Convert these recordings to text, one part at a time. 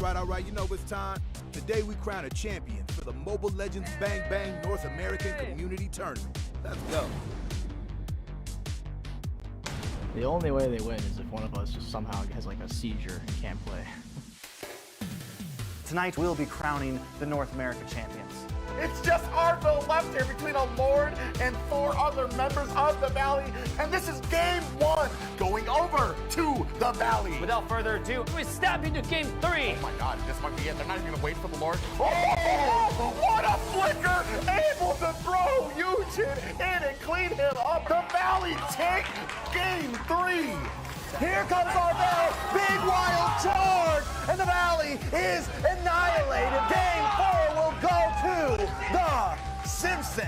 All right, you know it's time. Today we crown a champion for the Mobile Legends Bang Bang North American Community Tournament. Let's go. The only way they win is if one of us just somehow has like a seizure and can't play. Tonight we'll be crowning the North America champions. It's just Arville left here between a Lord and 4 other members of the Valley, and this is game 1, going over to the Valley. Without further ado, we step into game 3. Oh my God, this might be it. They're not even gonna wait for the Lord. Oh, what a flicker! Able to throw Yujin in and clean him up. The Valley take game 3. Here comes Arville, big wild charge, and the Valley is annihilated. Game 4 will go to the Simpsons.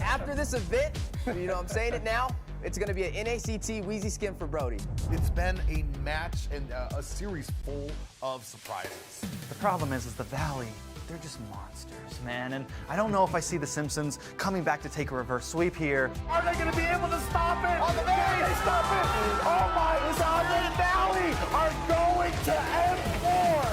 After this event, you know I'm saying it now, it's going to be an NACT Wheezy skin for Brody. It's been a match and a series full of surprises. The problem is the Valley, they're just monsters, man. And I don't know if I see the Simpsons coming back to take a reverse sweep here. Are they going to be able to stop it? Can they stop it? Oh my God, the Valley are going to M4.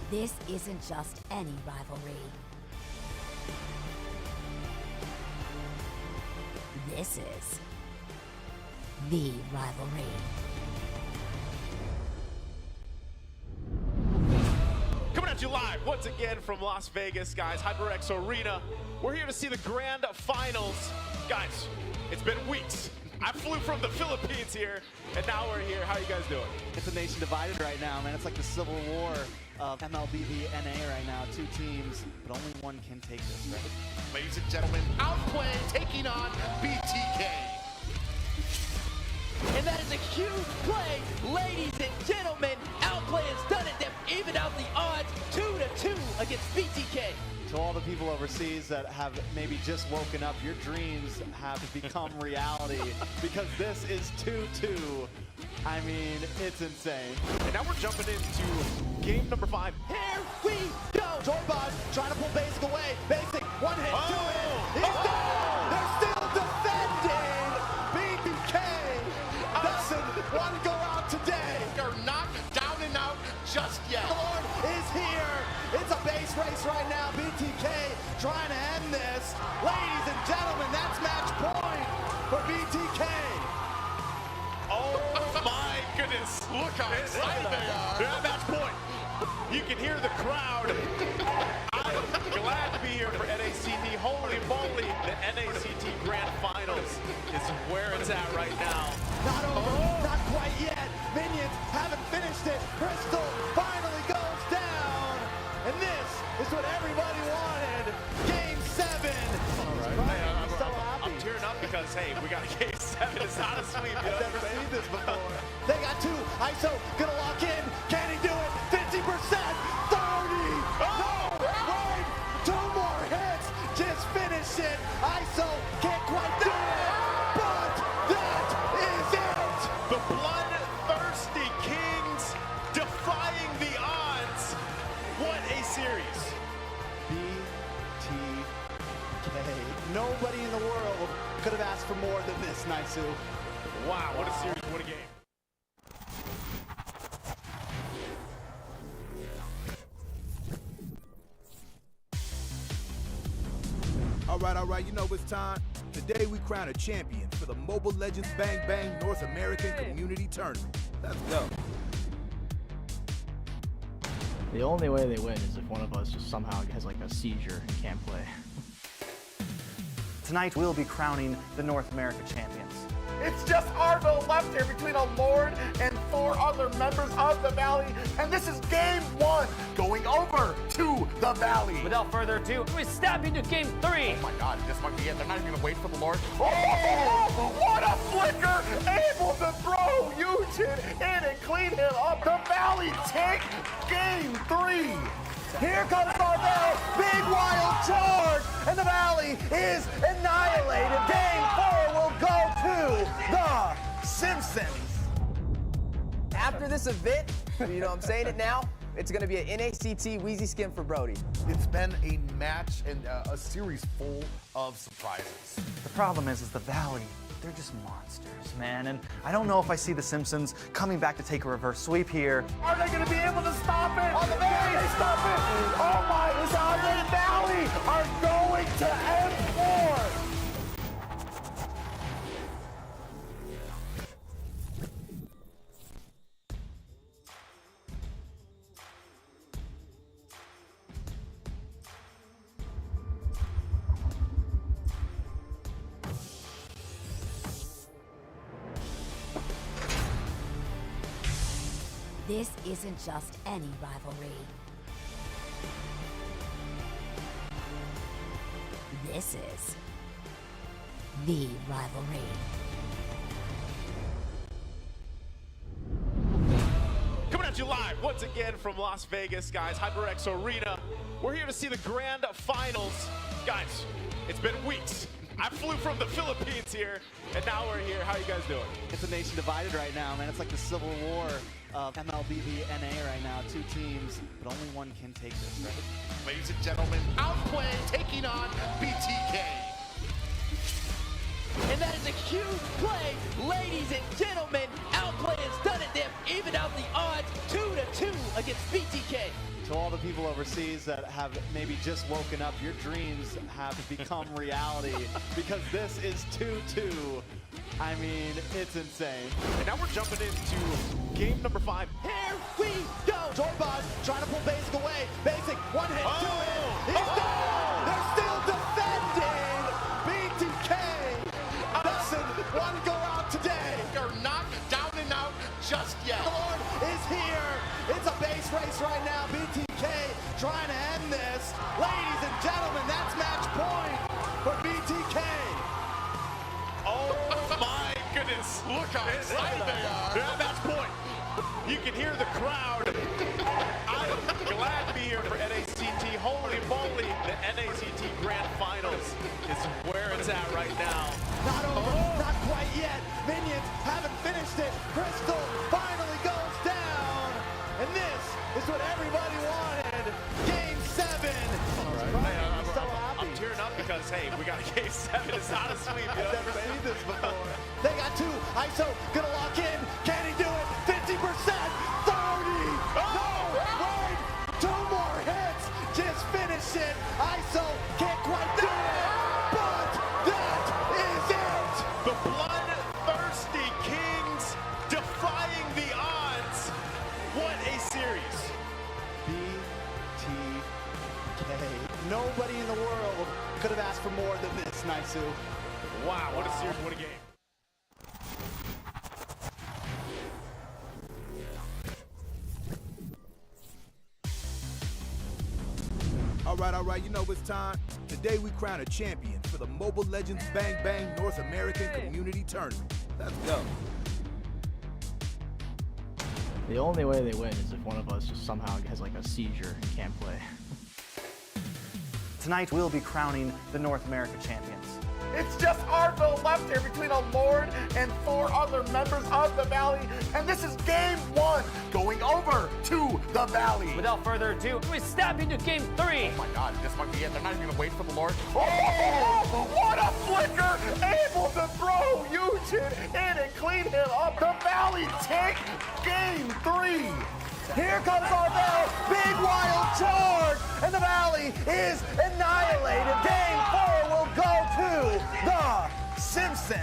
This isn't just any rivalry. This is the rivalry. Coming at you live once again from Las Vegas, guys, HyperX Arena. We're here to see the grand finals. Guys, it's been weeks. I flew from the Philippines here, and now we're here. How are you guys doing? It's a nation divided right now, man. It's like the civil war of MLBV NA right now. 2 teams, but only one can take this, right? Ladies and gentlemen, Outplay taking on BTK. And that is a huge play, ladies and gentlemen. Outplay has done it. They've evened out the odds 2-2 against BTK. To all the people overseas that have maybe just woken up, your dreams have become reality because this is 2-2. I mean, it's insane. And now we're jumping into game number 5. Here we go. Joybot trying to pull Basic away. Basic, one hit, 2 hit. He's down. They're still defending. BTK doesn't want to go out today. They're not down and out just yet. The Lord is here. It's a base race right now. BTK trying to end this. Ladies and gentlemen, that's match point for BTK. Oh my goodness. Look how excited they are. Yeah, match point. You can hear the crowd. I'm glad to be here for NACT. Holy moly, the NACT Grand Finals is where it's at right now. Not over, not quite yet. Minions haven't finished it. Crystal finally goes down. And this is what everybody wanted. Game 7. All right. I'm tearing up because, hey, we got a game 7. It's not a sweep. I've never seen this before. They got 2. ISO gonna lock in. Can he do it? 50%. 30. No, wait. 2 more hits. Just finish it. ISO can't quite do it. But that is it. The Bloodthirsty Kings defying the odds. What a series. BTK. Nobody in the world could have asked for more than this, Naisu. Wow, what a series, what a game. All right, you know it's time. Today we crown a champion for the Mobile Legends Bang Bang North American Community Tournament. Let's go. The only way they win is if one of us just somehow has like a seizure and can't play. Tonight we'll be crowning the North America champions. It's just Arville left here between a Lord and 4 other members of the Valley, and this is game 1, going over to the Valley. Without further ado, we step into game 3. Oh my God, this might be it. They're not even gonna wait for the Lord. Oh, what a flicker! Able to throw Yujin in and clean him up. The Valley take game 3. Here comes Marvel, big wild charge, and the Valley is annihilated. Game 4 will go to the Simpsons. After this event, I'm saying it now, it's going to be an NACT Wheezy skin for Brody. It's been a match and a series full of surprises. The problem is the Valley, they're just monsters, man. And I don't know if I see the Simpsons coming back to take a reverse sweep here. Are they going to be able to stop it? On the Valley, they stop it! Oh my God, the Valley are going to M4! This isn't just any rivalry. This is the rivalry. Coming at you live once again from Las Vegas, guys, HyperX Arena. We're here to see the grand finals. Guys, it's been weeks. I flew from the Philippines here, and now we're here. How are you guys doing? It's a nation divided right now, man. It's like the civil war of MLBB NA right now. Two teams, but only one can take this, right? Ladies and gentlemen, Outplay taking on BTK. And that is a huge play, ladies and gentlemen. Outplay has done it. They have evened out the odds 2-2 against BTK. To all the people overseas that have maybe just woken up, your dreams have become reality because this is 2-2. I mean, it's insane. And now we're jumping into game number 5. Here we go. Joybot trying to pull Basic away. Basic, one hit, two hit. He's down. They're still defending. BTK doesn't want to go out today. They're not down and out just yet. The Lord is here. It's a base race right now. BTK trying to end this. Ladies and gentlemen, that's match point for BTK. Oh my goodness. Look how excited they are. Yeah, match point. You can hear the crowd. I'm glad to be here for NACT. Holy moly, the NACT Grand Finals is where it's at right now. Not over, not quite yet. Minions haven't finished it. Crystal finally goes down. And this is what everybody wanted. Game 7. I'm tearing up because, hey, we got a game 7. It's not a sweep. I've never seen this before. They got 2. ISO gonna lock in. Can he do it? 50%. 30. No, wait. 2 more hits. Just finish it. ISO can't quite do it. But that is it. The Bloodthirsty Kings defying the odds. What a series. BTK. Nobody in the world could have asked for more than this, Naisu. Wow, what a series, what a game. All right, you know it's time. Today we crown a champion for the Mobile Legends Bang Bang North American Community Tournament. Let's go. The only way they win is if one of us just somehow has like a seizure and can't play. Tonight we'll be crowning the North America champions. It's just Arvo left here between a Lord and 4 other members of the Valley. And this is game 1 going over to the Valley. Without further ado, we step into game 3. Oh my God, this might be it. They're not even gonna wait for the Lord. Oh, what a flicker! Able to throw Yujin in and clean him up. The Valley take game 3. Here comes Marvel, big wild charge, and the Valley is annihilated. Game 4 will go to the Simpsons.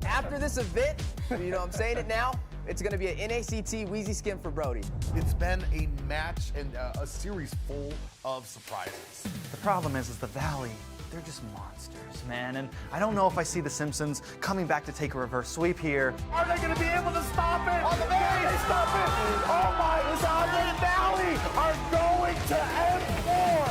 After this event, I'm saying it now, it's going to be an NACT Wheezy skin for Brody. It's been a match and a series full of surprises. The problem is the Valley, they're just monsters, man. And I don't know if I see the Simpsons coming back to take a reverse sweep here. Are they going to be able to stop it? On the Valley, they stop it! Oh my God, the Valley are going to M4!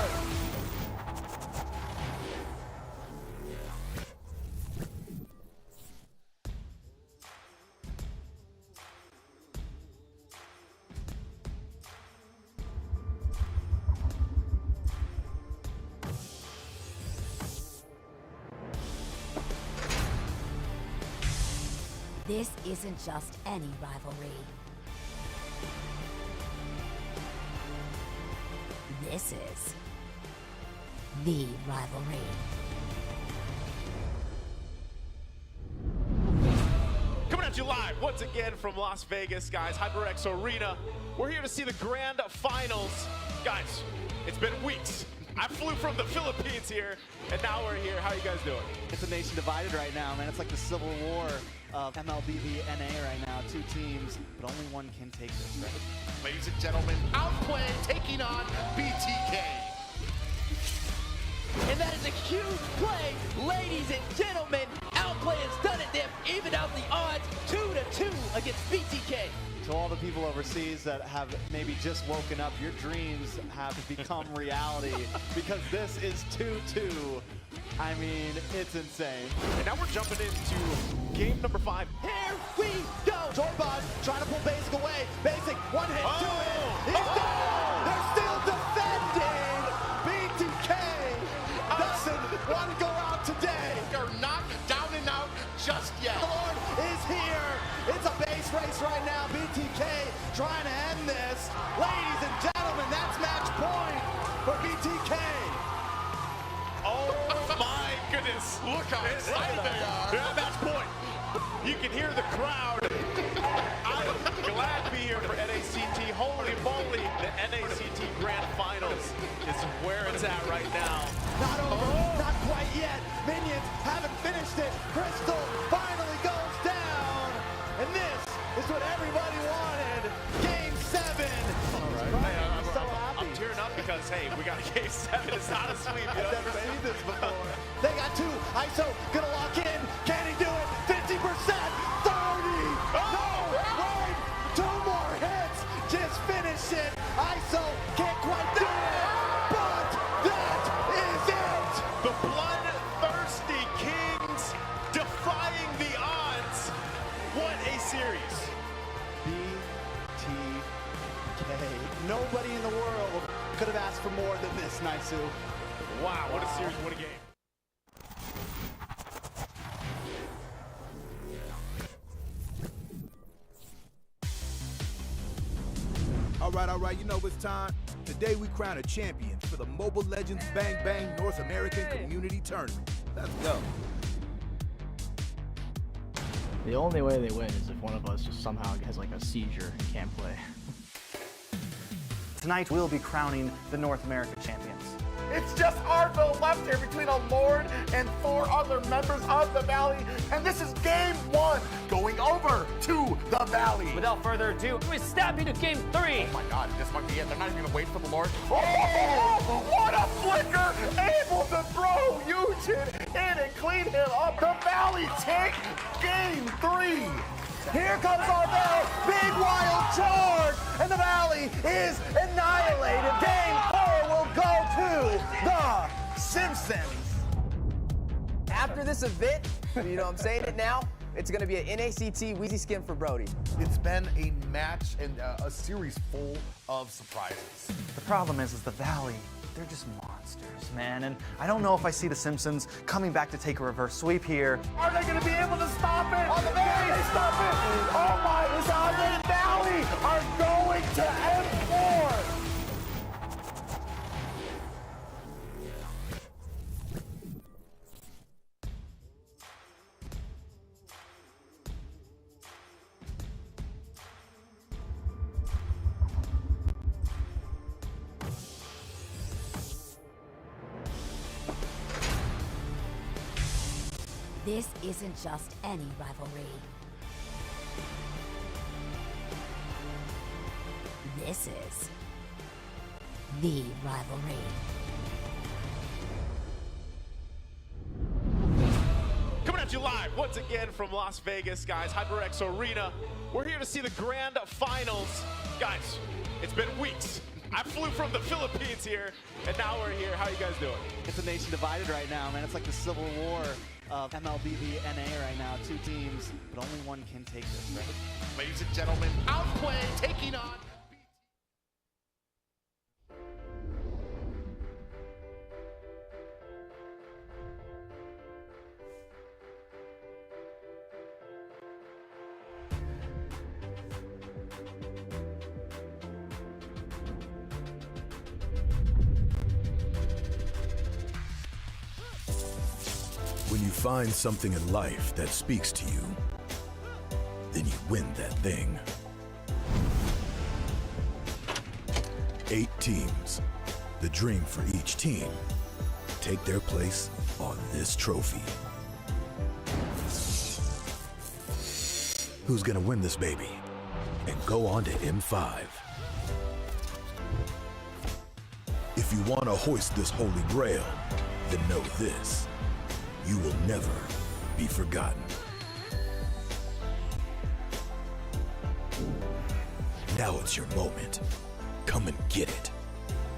This isn't just any rivalry. This is the rivalry. Coming at you live once again from Las Vegas, guys, HyperX Arena. We're here to see the grand finals. Guys, it's been weeks. I flew from the Philippines here, and now we're here. How are you guys doing? It's a nation divided right now, man. It's like the civil war of MLBB NA right now. Two teams, but only one can take this, right? Ladies and gentlemen, Outplay taking on BTK. And that is a huge play, ladies and gentlemen. Outplay has done it. They've evened out the odds 2-2 against BTK. To all the people overseas that have maybe just woken up, your dreams have become reality because this is 2-2. I mean, it's insane. And now we're jumping into game number 5. Here we go. Jorbot trying to pull Basic away. Basic, one hit, two hit. He's down. They're still defending. BTK doesn't want to go out today. They're not down and out just yet. The Lord is here. It's a base race right now. BTK trying to end this. Ladies and gentlemen, that's match point for BTK. Oh my goodness. Look how excited they are. Yeah, match point. You can hear the crowd. I'm glad to be here for NACT. Holy moly, the NACT Grand Finals is where it's at right now. Not over, not quite yet. Minions haven't finished it. Crystal finally goes down. And this is what everybody wanted. Game 7. All right. Hey, I'm tearing up because, hey, we got a game 7. It's not a sweep. You know I've never seen this before. They got 2. ISO gonna lock in. Can he do it? 50%. 30. No, wait. 2 more hits. Just finish it. ISO can't quite do it. But that is it. The Bloodthirsty Kings defying the odds. What a series. BTK. Nobody in the world could have asked for more than this, Naisu. Wow, what a series, what a game. All right, you know it's time. Today we crown a champion for the Mobile Legends Bang Bang North American Community Tournament. Let's go. The only way they win is if one of us just somehow has like a seizure and can't play. Tonight we'll be crowning the North America champions. It's just Arville left here between a Lord and 4 other members of the Valley. And this is game 1, going over to the Valley. Without further ado, we step into game 3. Oh my God, this might be it. They're not even gonna wait for the Lord. Oh, what a flicker! Able to throw Yujin in and clean him up. The Valley take game 3. Here comes Arvell, big wild charge, and the Valley is annihilated. Game 4 will go to the Simpsons. After this event, you know I'm saying it now, it's going to be an NACT Wheezy skin for Brody. It's been a match and a series full of surprises. The problem is the Valley, they're just monsters, man. And I don't know if I see the Simpsons coming back to take a reverse sweep here. Are they going to be able to stop it? On the Valley, they stop it. Oh my God, the Valley are going to M4. This isn't just any rivalry. This is the rivalry. Coming at you live once again from Las Vegas, guys, HyperX Arena. We're here to see the grand finals. Guys, it's been weeks. I flew from the Philippines here, and now we're here. How are you guys doing? It's a nation divided right now, man. It's like the civil war of MLBB NA right now. 2 teams, but only one can take this, right? Ladies and gentlemen, Outplay taking on When you find something in life that speaks to you, then you win that thing. 8 teams, the dream for each team, take their place on this trophy. Who's gonna win this baby and go on to M5? If you wanna hoist this holy grail, then know this: you will never be forgotten. Now it's your moment. Come and get it.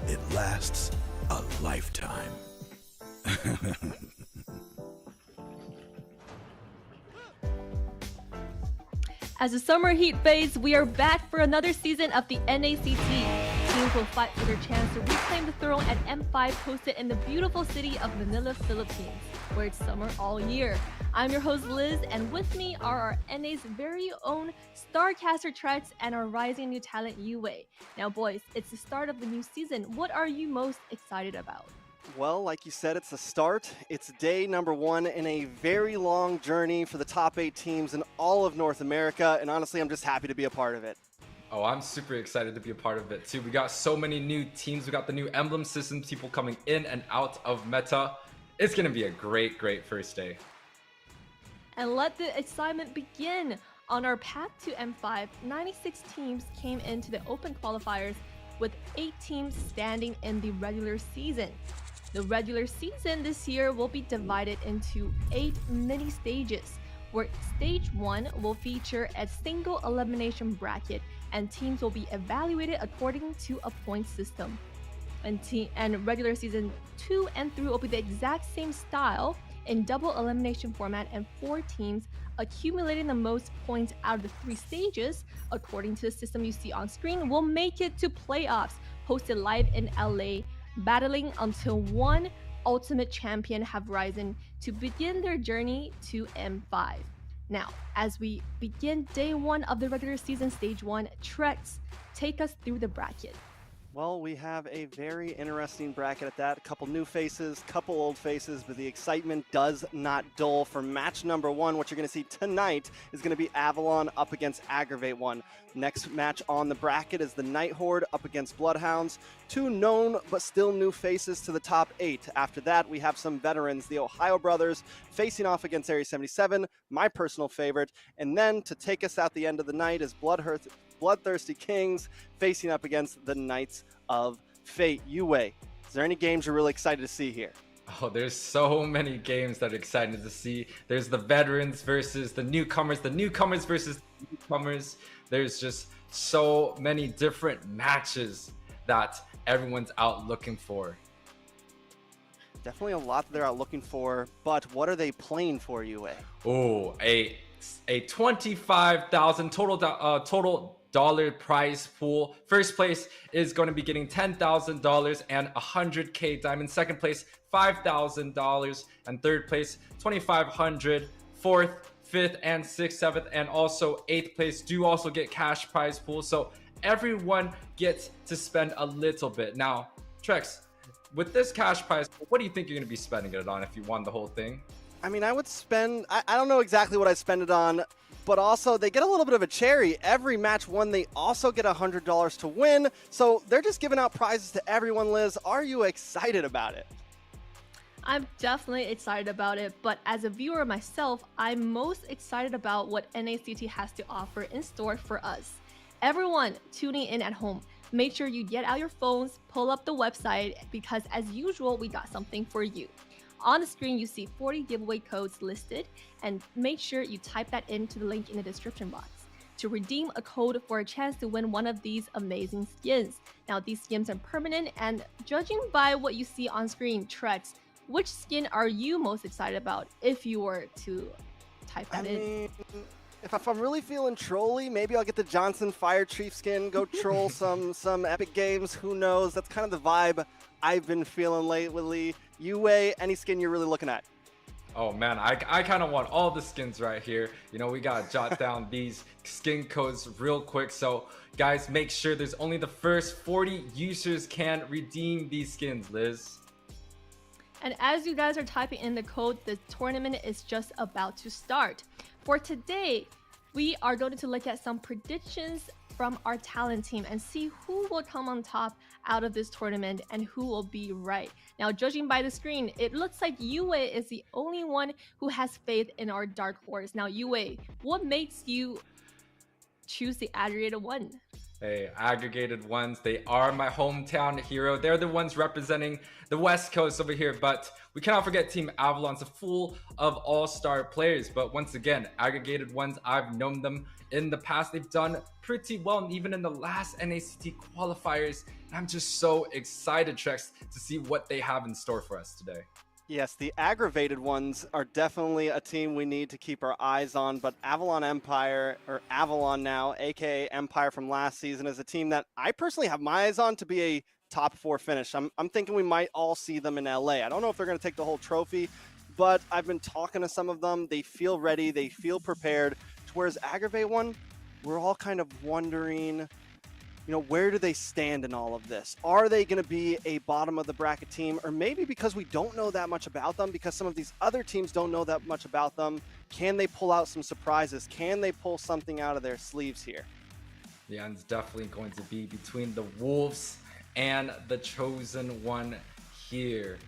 It lasts a lifetime. As the summer heat fades, we are back for another season of the NACT. Teams will fight for their chance to reclaim the throne at M5, hosted in the beautiful city of Manila, Philippines, where it's summer all year. I'm your host Liz, and with me are our NA's very own starcaster Trex and our rising new talent Yuwei. Now boys, it's the start of the new season. What are you most excited about? Well, like you said, it's the start. It's day number 1 in a very long journey for the top 8 teams in all of North America, and honestly, I'm just happy to be a part of it. Oh, I'm super excited to be a part of it too. We got so many new teams. We got the new emblem systems, people coming in and out of meta. It's gonna be a great first day. And let the excitement begin. On our path to M5, 96 teams came into the open qualifiers, with 8 teams standing in the regular season. The regular season this year will be divided into 8 mini stages, where stage 1 will feature a single elimination bracket, and teams will be evaluated according to a point system. And regular season 2 and 3 will be the exact same style in double elimination format, and 4 teams accumulating the most points out of the 3 stages, according to the system you see on screen, will make it to playoffs, hosted live in LA, battling until one ultimate champion have risen to begin their journey to M5. Now, as we begin day 1 of the regular season stage 1, Trex, take us through the bracket. Well, we have a very interesting bracket at that. A couple new faces, couple old faces, but the excitement does not dull. For match number 1, what you're going to see tonight is going to be Avalon up against Aggravate One. Next match on the bracket is the Night Horde up against BloodHounds. 2 known but still new faces to the top 8. After that, we have some veterans, the TheOhioBrothers, facing off against Area 77, my personal favorite. And then to take us out the end of the night is BloodThristyKings facing up against the Knights of Fate. Yuwei, is there any games you're really excited to see here? Oh, there's so many games that are exciting to see. There's the veterans versus the newcomers versus the newcomers. There's just so many different matches that everyone's out looking for. Definitely a lot that they're out looking for, but what are they playing for, Yuwei? Oh, a $25,000 total dollar prize pool. First place is going to be getting $10,000 and 100k diamond. Second place, $5,000, and third place, $2,500. Fourth, 5th, and 6th, 7th, and also 8th place do also get cash prize pool. So everyone gets to spend a little bit. Now, Trex, with this cash prize, what do you think you're going to be spending it on if you won the whole thing? I mean, I would spend, I don't know exactly what I'd spend it on, but also they get a little bit of a cherry. Every match won, they also get $100 to win. So they're just giving out prizes to everyone. Liz, are you excited about it? I'm definitely excited about it, but as a viewer myself, I'm most excited about what NACT has to offer in store for us. Everyone tuning in at home, make sure you get out your phones, pull up the website, because as usual, we got something for you. On the screen, you see 40 giveaway codes listed, and make sure you type that into the link in the description box to redeem a code for a chance to win one of these amazing skins. Now, these skins are permanent, and judging by what you see on screen, Trex, which skin are you most excited about if you were to type that in? If I'm really feeling trolly, maybe I'll get the Johnson Fire Chief skin, go troll some epic games, who knows? That's kind of the vibe I've been feeling lately. Yuwei, any skin you're really looking at? Oh man, I kind of want all the skins right here. You know, we gotta jot down these skin codes real quick. So guys, make sure there's only the first 40 users can redeem these skins, Liz. And as you guys are typing in the code, the tournament is just about to start. For today, we are going to look at some predictions from our talent team and see who will come on top out of this tournament and who will be right. Now, judging by the screen, it looks like Yuwei is the only one who has faith in our dark horse. Now, Yuwei, what makes you choose the Aggravate One? Hey, Aggravate Ones, they are my hometown hero. They're the ones representing the West Coast over here, but we cannot forget Team Avalon's full of all-star players. But once again, Aggravate Ones, I've known them in the past. They've done pretty well, and even in the last NACT qualifiers. I'm just so excited, Trex, to see what they have in store for us today. Yes, the Aggravated Ones are definitely a team we need to keep our eyes on, but Avalon Empire, or Avalon now, aka Empire from last season, is a team that I personally have my eyes on to be a top 4 finish. I'm thinking we might all see them in LA. I don't know if they're going to take the whole trophy, but I've been talking to some of them. They feel ready, they feel prepared, whereas Aggravate One, we're all kind of wondering, you know, where do they stand in all of this? Are they going to be a bottom of the bracket team? Or maybe because we don't know that much about them, because some of these other teams don't know that much about them, can they pull out some surprises? Can they pull something out of their sleeves here? Yeah, and it's definitely going to be between the Wolves and the Chosen One here.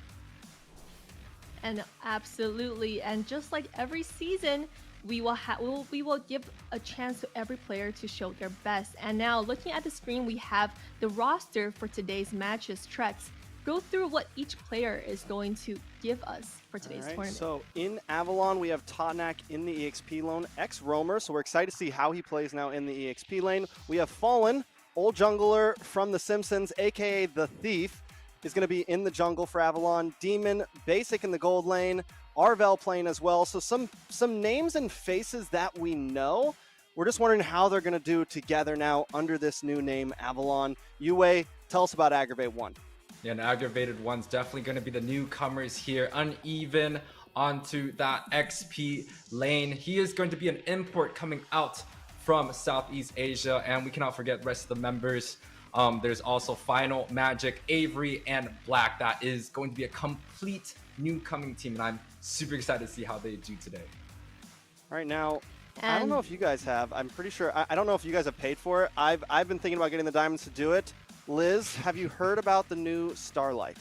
And absolutely, and just like every season, we will give a chance to every player to show their best. And now, looking at the screen, we have the roster for today's matches. Trex, go through what each player is going to give us for today's tournament. So in Avalon, we have TheOhioBrothers in the EXP lane, ex-roamer, so we're excited to see how he plays now in the EXP lane. We have Fallen, old jungler from The Simpsons, aka The Thief, is going to be in the jungle for Avalon. Demon, basic in the gold lane. Arvel playing as well. So some names and faces that we know. We're just wondering how they're going to do together now under this new name, Avalon. Yuwei, tell us about Aggravate One. Yeah, and Aggravated One's definitely going to be the newcomers here. Uneven onto that XP lane. He is going to be an import coming out from Southeast Asia, and we cannot forget the rest of the members. There's also Final, Magic, Avery, and Black. That is going to be a complete new coming team, and I'm super excited to see how they do today. All right, now, I don't know if you guys have. I'm pretty sure. I don't know if you guys have paid for it. I've been thinking about getting the diamonds to do it. Liz, have you heard about the new Starlight?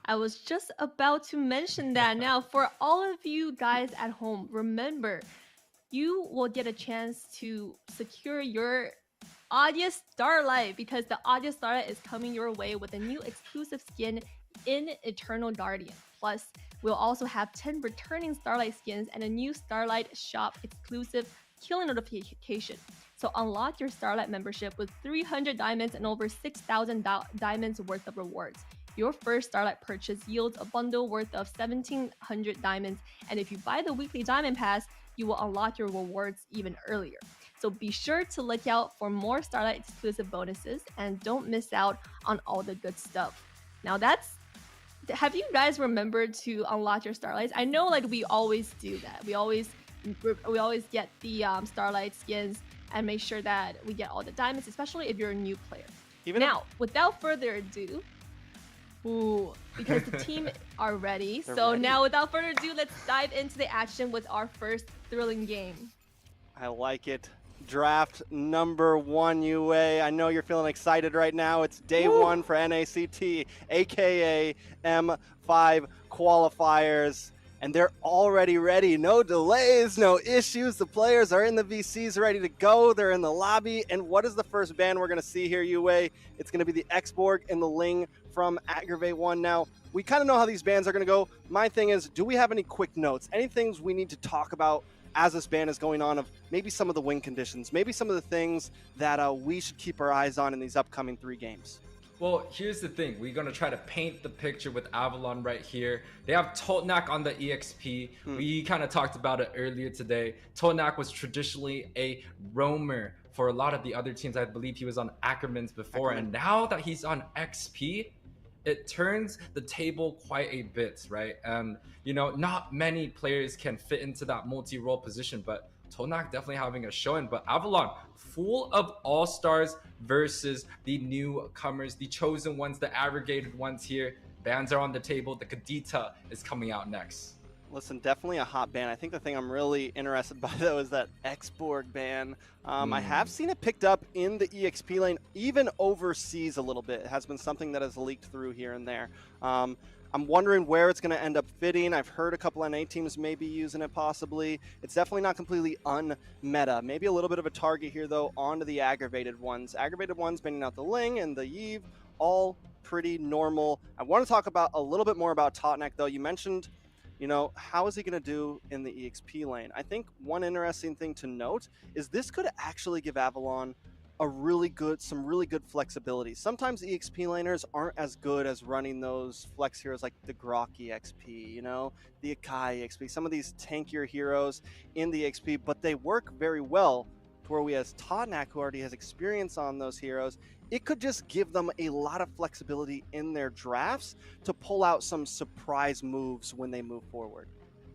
I was just about to mention that. Now, for all of you guys at home, remember, you will get a chance to secure your Audius Starlight, because the Audius Starlight is coming your way with a new exclusive skin in Eternal Guardian. Plus, we'll also have 10 returning Starlight skins and a new Starlight Shop exclusive killing notification. So unlock your Starlight membership with 300 diamonds and over 6,000 diamonds worth of rewards. Your first Starlight purchase yields a bundle worth of 1,700 diamonds, and if you buy the weekly diamond pass, you will unlock your rewards even earlier. So be sure to look out for more Starlight exclusive bonuses and don't miss out on all the good stuff. Now have you guys remembered to unlock your Starlights? I know, like, we always do that. We always get the Starlight skins and make sure that we get all the diamonds, especially if you're a new player. Without further ado, because the team are ready. So now, without further ado, let's dive into the action with our first thrilling game. I like it. Draft number 1, Yuwei. I know you're feeling excited right now. It's day 1 for NACT, aka M5 qualifiers. And they're already ready. No delays, no issues. The players are in the VCs ready to go. They're in the lobby. And what is the first ban we're going to see here, Yuwei? It's going to be the X-Borg and the Ling from Aggravate One. Now, we kind of know how these bans are going to go. My thing is, do we have any quick notes? Any things we need to talk about as this ban is going on, of maybe some of the win conditions, maybe some of the things that we should keep our eyes on in these upcoming 3 games? Well, here's the thing. We're going to try to paint the picture with Avalon right here. They have TheOhioBrothers on the EXP. We kind of talked about it earlier today. TheOhioBrothers was traditionally a roamer for a lot of the other teams. I believe he was on Ackerman's before. And now that he's on XP, it turns the table quite a bit, right? And, you know, not many players can fit into that multi-role position, but TheOhioBrothers definitely having a showing. But Avalon, full of all-stars versus the newcomers, the chosen ones, the aggregated ones here. bans are on the table. The Kadita is coming out next. Listen, definitely a hot ban. I think the thing I'm really interested by, though, is that X-Borg ban. I have seen it picked up in the EXP lane, even overseas a little bit. It has been something that has leaked through here and there. I'm wondering where it's going to end up fitting. I've heard a couple NA teams may be using it possibly. It's definitely not completely unmeta. Maybe a little bit of a target here, though, onto the Aggravated Ones. Aggravated Ones banning out the Ling and the Eve, all pretty normal. I want to talk about a little bit more about Totnek, though. You mentioned, you know, how is he going to do in the EXP lane? I think one interesting thing to note is this could actually give Avalon some really good flexibility. Sometimes EXP laners aren't as good as running those flex heroes like the Grok EXP, you know, the Akai EXP, some of these tankier heroes in the EXP, but they work very well to where we has Totnek, who already has experience on those heroes. It could just give them a lot of flexibility in their drafts to pull out some surprise moves when they move forward.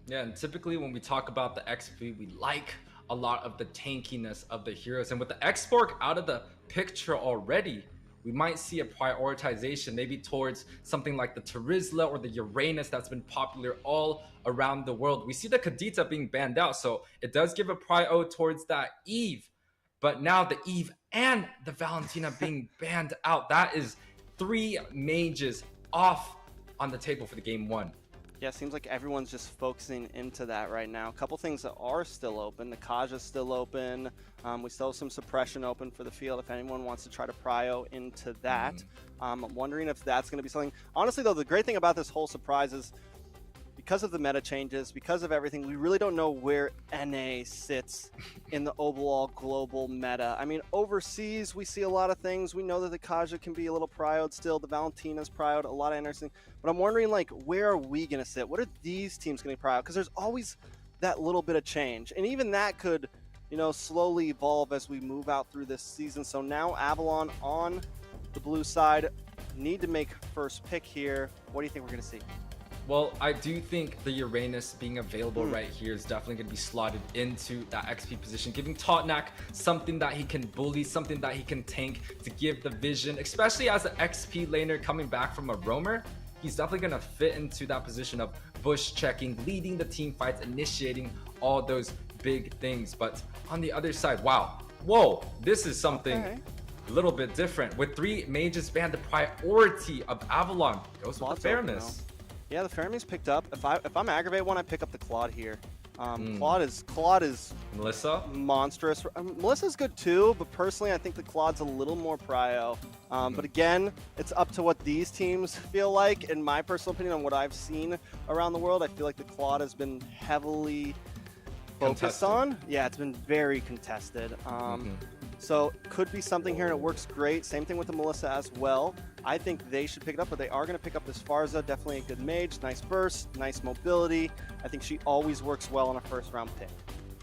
Yeah, and typically when we talk about the XP, we like a lot of the tankiness of the heroes. And with the X-Borg out of the picture already, we might see a prioritization maybe towards something like the Terizla or the Uranus that's been popular all around the world. We see the Kadita being banned out, so it does give a prio towards that Eve. But now the Eve and the Valentina being banned out, that is 3 mages off on the table for the game 1. Yeah, it seems like everyone's just focusing into that right now. A couple things that are still open. The Kaja's still open. We still have some suppression open for the field if anyone wants to try to prio into that. I'm wondering if that's going to be something. Honestly, though, the great thing about this whole surprise is because of the meta changes, because of everything, we really don't know where NA sits in the overall global meta. I mean, overseas, we see a lot of things. We know that the Kaja can be a little prioed still. The Valentina's prioed, a lot of interesting. But I'm wondering, like, where are we going to sit? What are these teams going to prioed? Because there's always that little bit of change. And even that could, you know, slowly evolve as we move out through this season. So now Avalon on the blue side need to make first pick here. What do you think we're going to see? Well, I do think the Uranus being available right here is definitely going to be slotted into that XP position, giving Totnek something that he can bully, something that he can tank to give the vision, especially as an XP laner coming back from a roamer. He's definitely going to fit into that position of bush checking, leading the team fights, initiating all those big things. But on the other side, wow, whoa, this is something a little bit different. With 3 mages banned, the priority of Avalon goes with the fairness. Yeah, the Fermi's picked up. If I'm Aggravate One, I pick up the Claude here. Claude is Melissa monstrous. Melissa's good too, but personally, I think the Claude's a little more prio. But again, it's up to what these teams feel like. In my personal opinion, on what I've seen around the world, I feel like the Claude has been heavily focused on. Yeah, it's been very contested. So could be something here, and it works great. Same thing with the Melissa as well. I think they should pick it up, but they are going to pick up this Farza. Definitely a good mage, nice burst, nice mobility. I think she always works well on a first-round pick.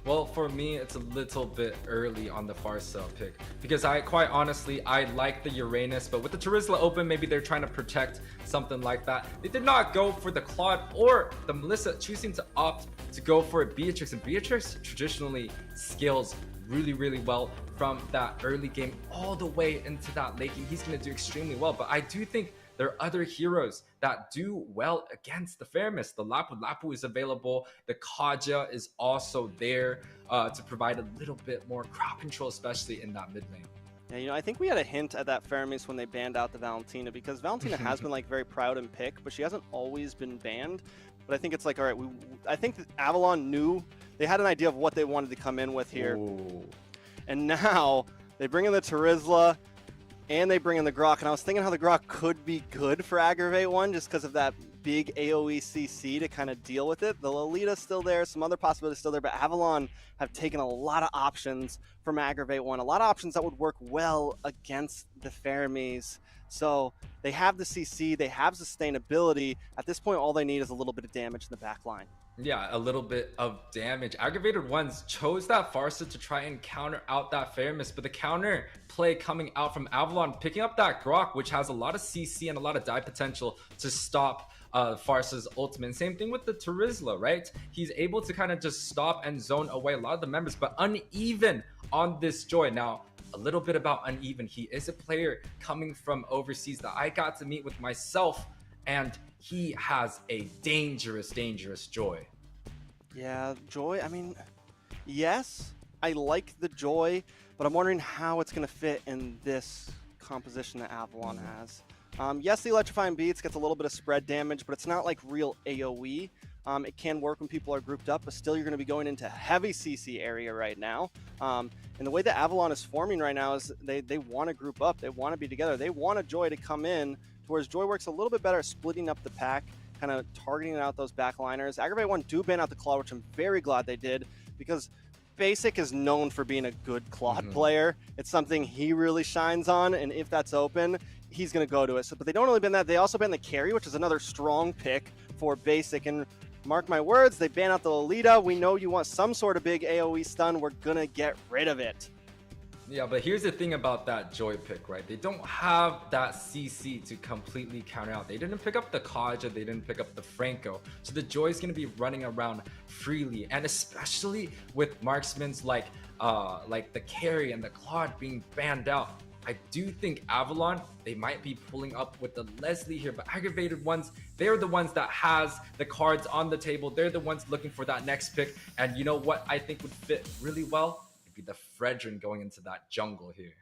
Well, for me, it's a little bit early on the Farza pick because quite honestly, I like the Uranus, but with the Terizla open, maybe they're trying to protect something like that. They did not go for the Claude or the Melissa, choosing to opt to go for Beatrix, and Beatrix traditionally scales really well from that early game all the way into that late game. He's going to do extremely well, but I do think there are other heroes that do well against the Fairness. The Lapu is available. The Kaja is also there to provide a little bit more crowd control, especially in that mid lane. Yeah, you know, I think we had a hint at that Fermis when they banned out the Valentina, because Valentina has been like very proud and pick, but she hasn't always been banned. But I think it's like, all right, I think that Avalon knew, they had an idea of what they wanted to come in with here. Ooh. And now they bring in the Terizla and they bring in the Grok. And I was thinking how the Grok could be good for Aggravate One just because of that big AoE CC to kind of deal with it. The Lolita's still there, some other possibilities still there, but Avalon have taken a lot of options from Aggravate One, a lot of options that would work well against the Fermis. So they have the CC, they have sustainability. At this point, all they need is a little bit of damage in the back line. Yeah, a little bit of damage. Aggravated Ones chose that Farsa to try and counter out that Fairness, but the counter play coming out from Avalon, picking up that Grok, which has a lot of CC and a lot of die potential to stop Farsa's ultimate. Same thing with the Terizla, right? He's able to kind of just stop and zone away a lot of the members, but uneven on this Joy. Now, a little bit about uneven. He is a player coming from overseas that I got to meet with myself and he has a dangerous Joy. Yeah, Joy, I mean, yes, I like the Joy, but I'm wondering how it's going to fit in this composition that Avalon has. Yes, the Electrifying Beats gets a little bit of spread damage, but it's not like real AoE. It can work when people are grouped up, but still you're going to be going into heavy CC area right now. And the way that Avalon is forming right now is they want to group up. They want to be together. They want a Joy to come in, whereas Joy works a little bit better at splitting up the pack, kind of targeting out those backliners. Aggravate One do ban out the Claw, which I'm very glad they did, because Basic is known for being a good Claude player. It's something he really shines on, and if that's open, he's going to go to it. So, but they don't only ban that, they also ban the carry, which is another strong pick for Basic. And mark my words, they ban out the Lolita. We know you want some sort of big AoE stun. We're going to get rid of it. Yeah, but here's the thing about that Joy pick, right? They don't have that CC to completely counter out. They didn't pick up the Kaja, they didn't pick up the Franco. So the Joy is going to be running around freely, and especially with marksmans like the carry and the Claude being banned out. I do think Avalon, they might be pulling up with the Leslie here, but Aggravated Ones, they're the ones that has the cards on the table. They're the ones looking for that next pick. And you know what I think would fit really well? It'd be the Fredrin going into that jungle here.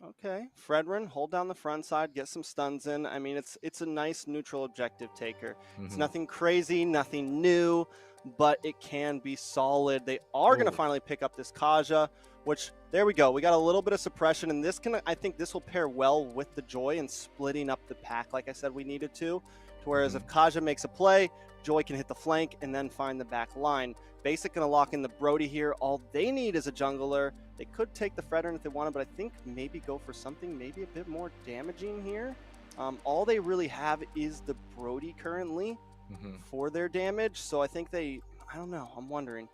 Okay, Fredrin, hold down the front side, get some stuns in. I mean, it's a nice neutral objective taker. It's nothing crazy, nothing new, but it can be solid. They are going to finally pick up this Kaja, which, there we go. We got a little bit of suppression, and I think this will pair well with the Joy and splitting up the pack like I said we needed to. Whereas if Kaja makes a play, Joy can hit the flank and then find the back line. Basic going to lock in the Brody here. All they need is a jungler. They could take the Fredrin if they wanted, but I think maybe go for something maybe a bit more damaging here. All they really have is the Brody currently for their damage. So I think I don't know. I'm wondering.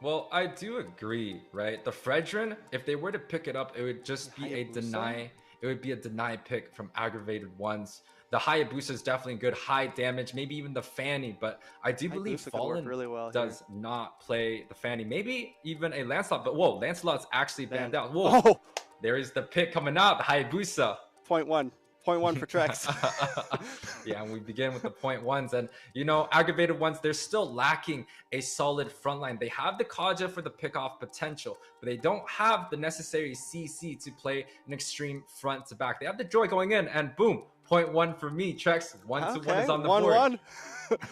Well, I do agree, right? The Fredrin, if they were to pick it up, it would just be a deny. It would be a deny pick from Aggravated Ones. The Hayabusa is definitely good, high damage, maybe even the Fanny, but I do believe Fallen really well does not play the Fanny. Maybe even a Lancelot, but whoa, Lancelot's actually banned out. Whoa, there is the pick coming out, the Hayabusa. Point one for Trex. Yeah, and we begin with the point ones, and you know, Aggravated Ones, they're still lacking a solid front line. They have the Kaja for the pick-off potential, but they don't have the necessary CC to play an extreme front to back. They have the Joy going in, and boom, point one for me. Trex, 1-1 is on the board.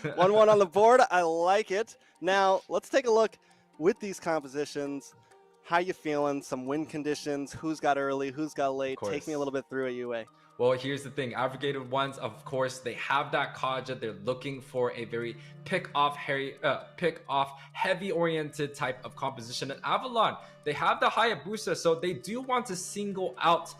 1-1 on the board. I like it. Now, let's take a look with these compositions. How you feeling? Some win conditions. Who's got early? Who's got late? Take me a little bit through it, Yuwei. Well, here's the thing. Aggravated Ones, of course, they have that Kaja. They're looking for a very pick-off heavy-oriented type of composition. And Avalon, they have the Hayabusa, so they do want to single out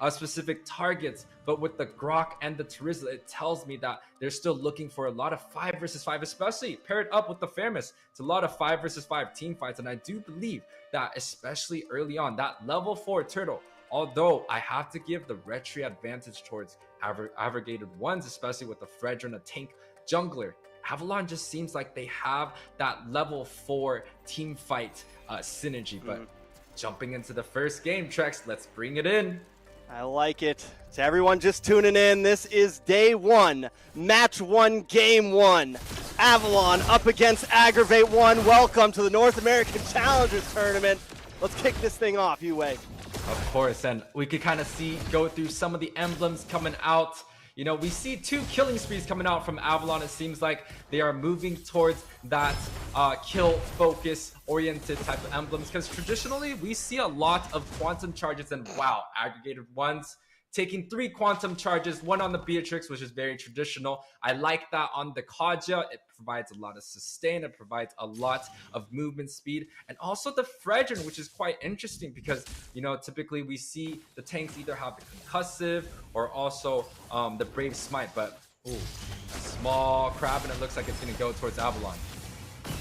specific targets. But with the Grok and the Terizla, it tells me that they're still looking for a lot of 5 versus 5, especially paired up with the Fairness. It's a lot of 5 versus 5 team fights. And I do believe that, especially early on, that level 4 turtle, although I have to give the retry advantage towards Aggravated Ones, especially with the Fredrin, a tank jungler, Avalon just seems like they have that level 4 team fight synergy. But jumping into the first game, Trex, let's bring it in. I like it. To everyone just tuning in, this is day 1, match 1, game 1. Avalon up against Aggravate One. Welcome to the North American Challengers Tournament. Let's kick this thing off, Yuwei. Of course, and we could kind of go through some of the emblems coming out. You know, we see 2 killing sprees coming out from Avalon. It seems like they are moving towards that kill focus oriented type of emblems, because traditionally we see a lot of quantum charges, and wow, Aggregated Ones taking 3 quantum charges, 1 on the Beatrix, which is very traditional. I like that on the Kaja. It provides a lot of sustain. It provides a lot of movement speed. And also the Fredrin, which is quite interesting because, you know, typically we see the tanks either have the concussive or also the Brave Smite. But, ooh, a small crab, and it looks like it's going to go towards Avalon.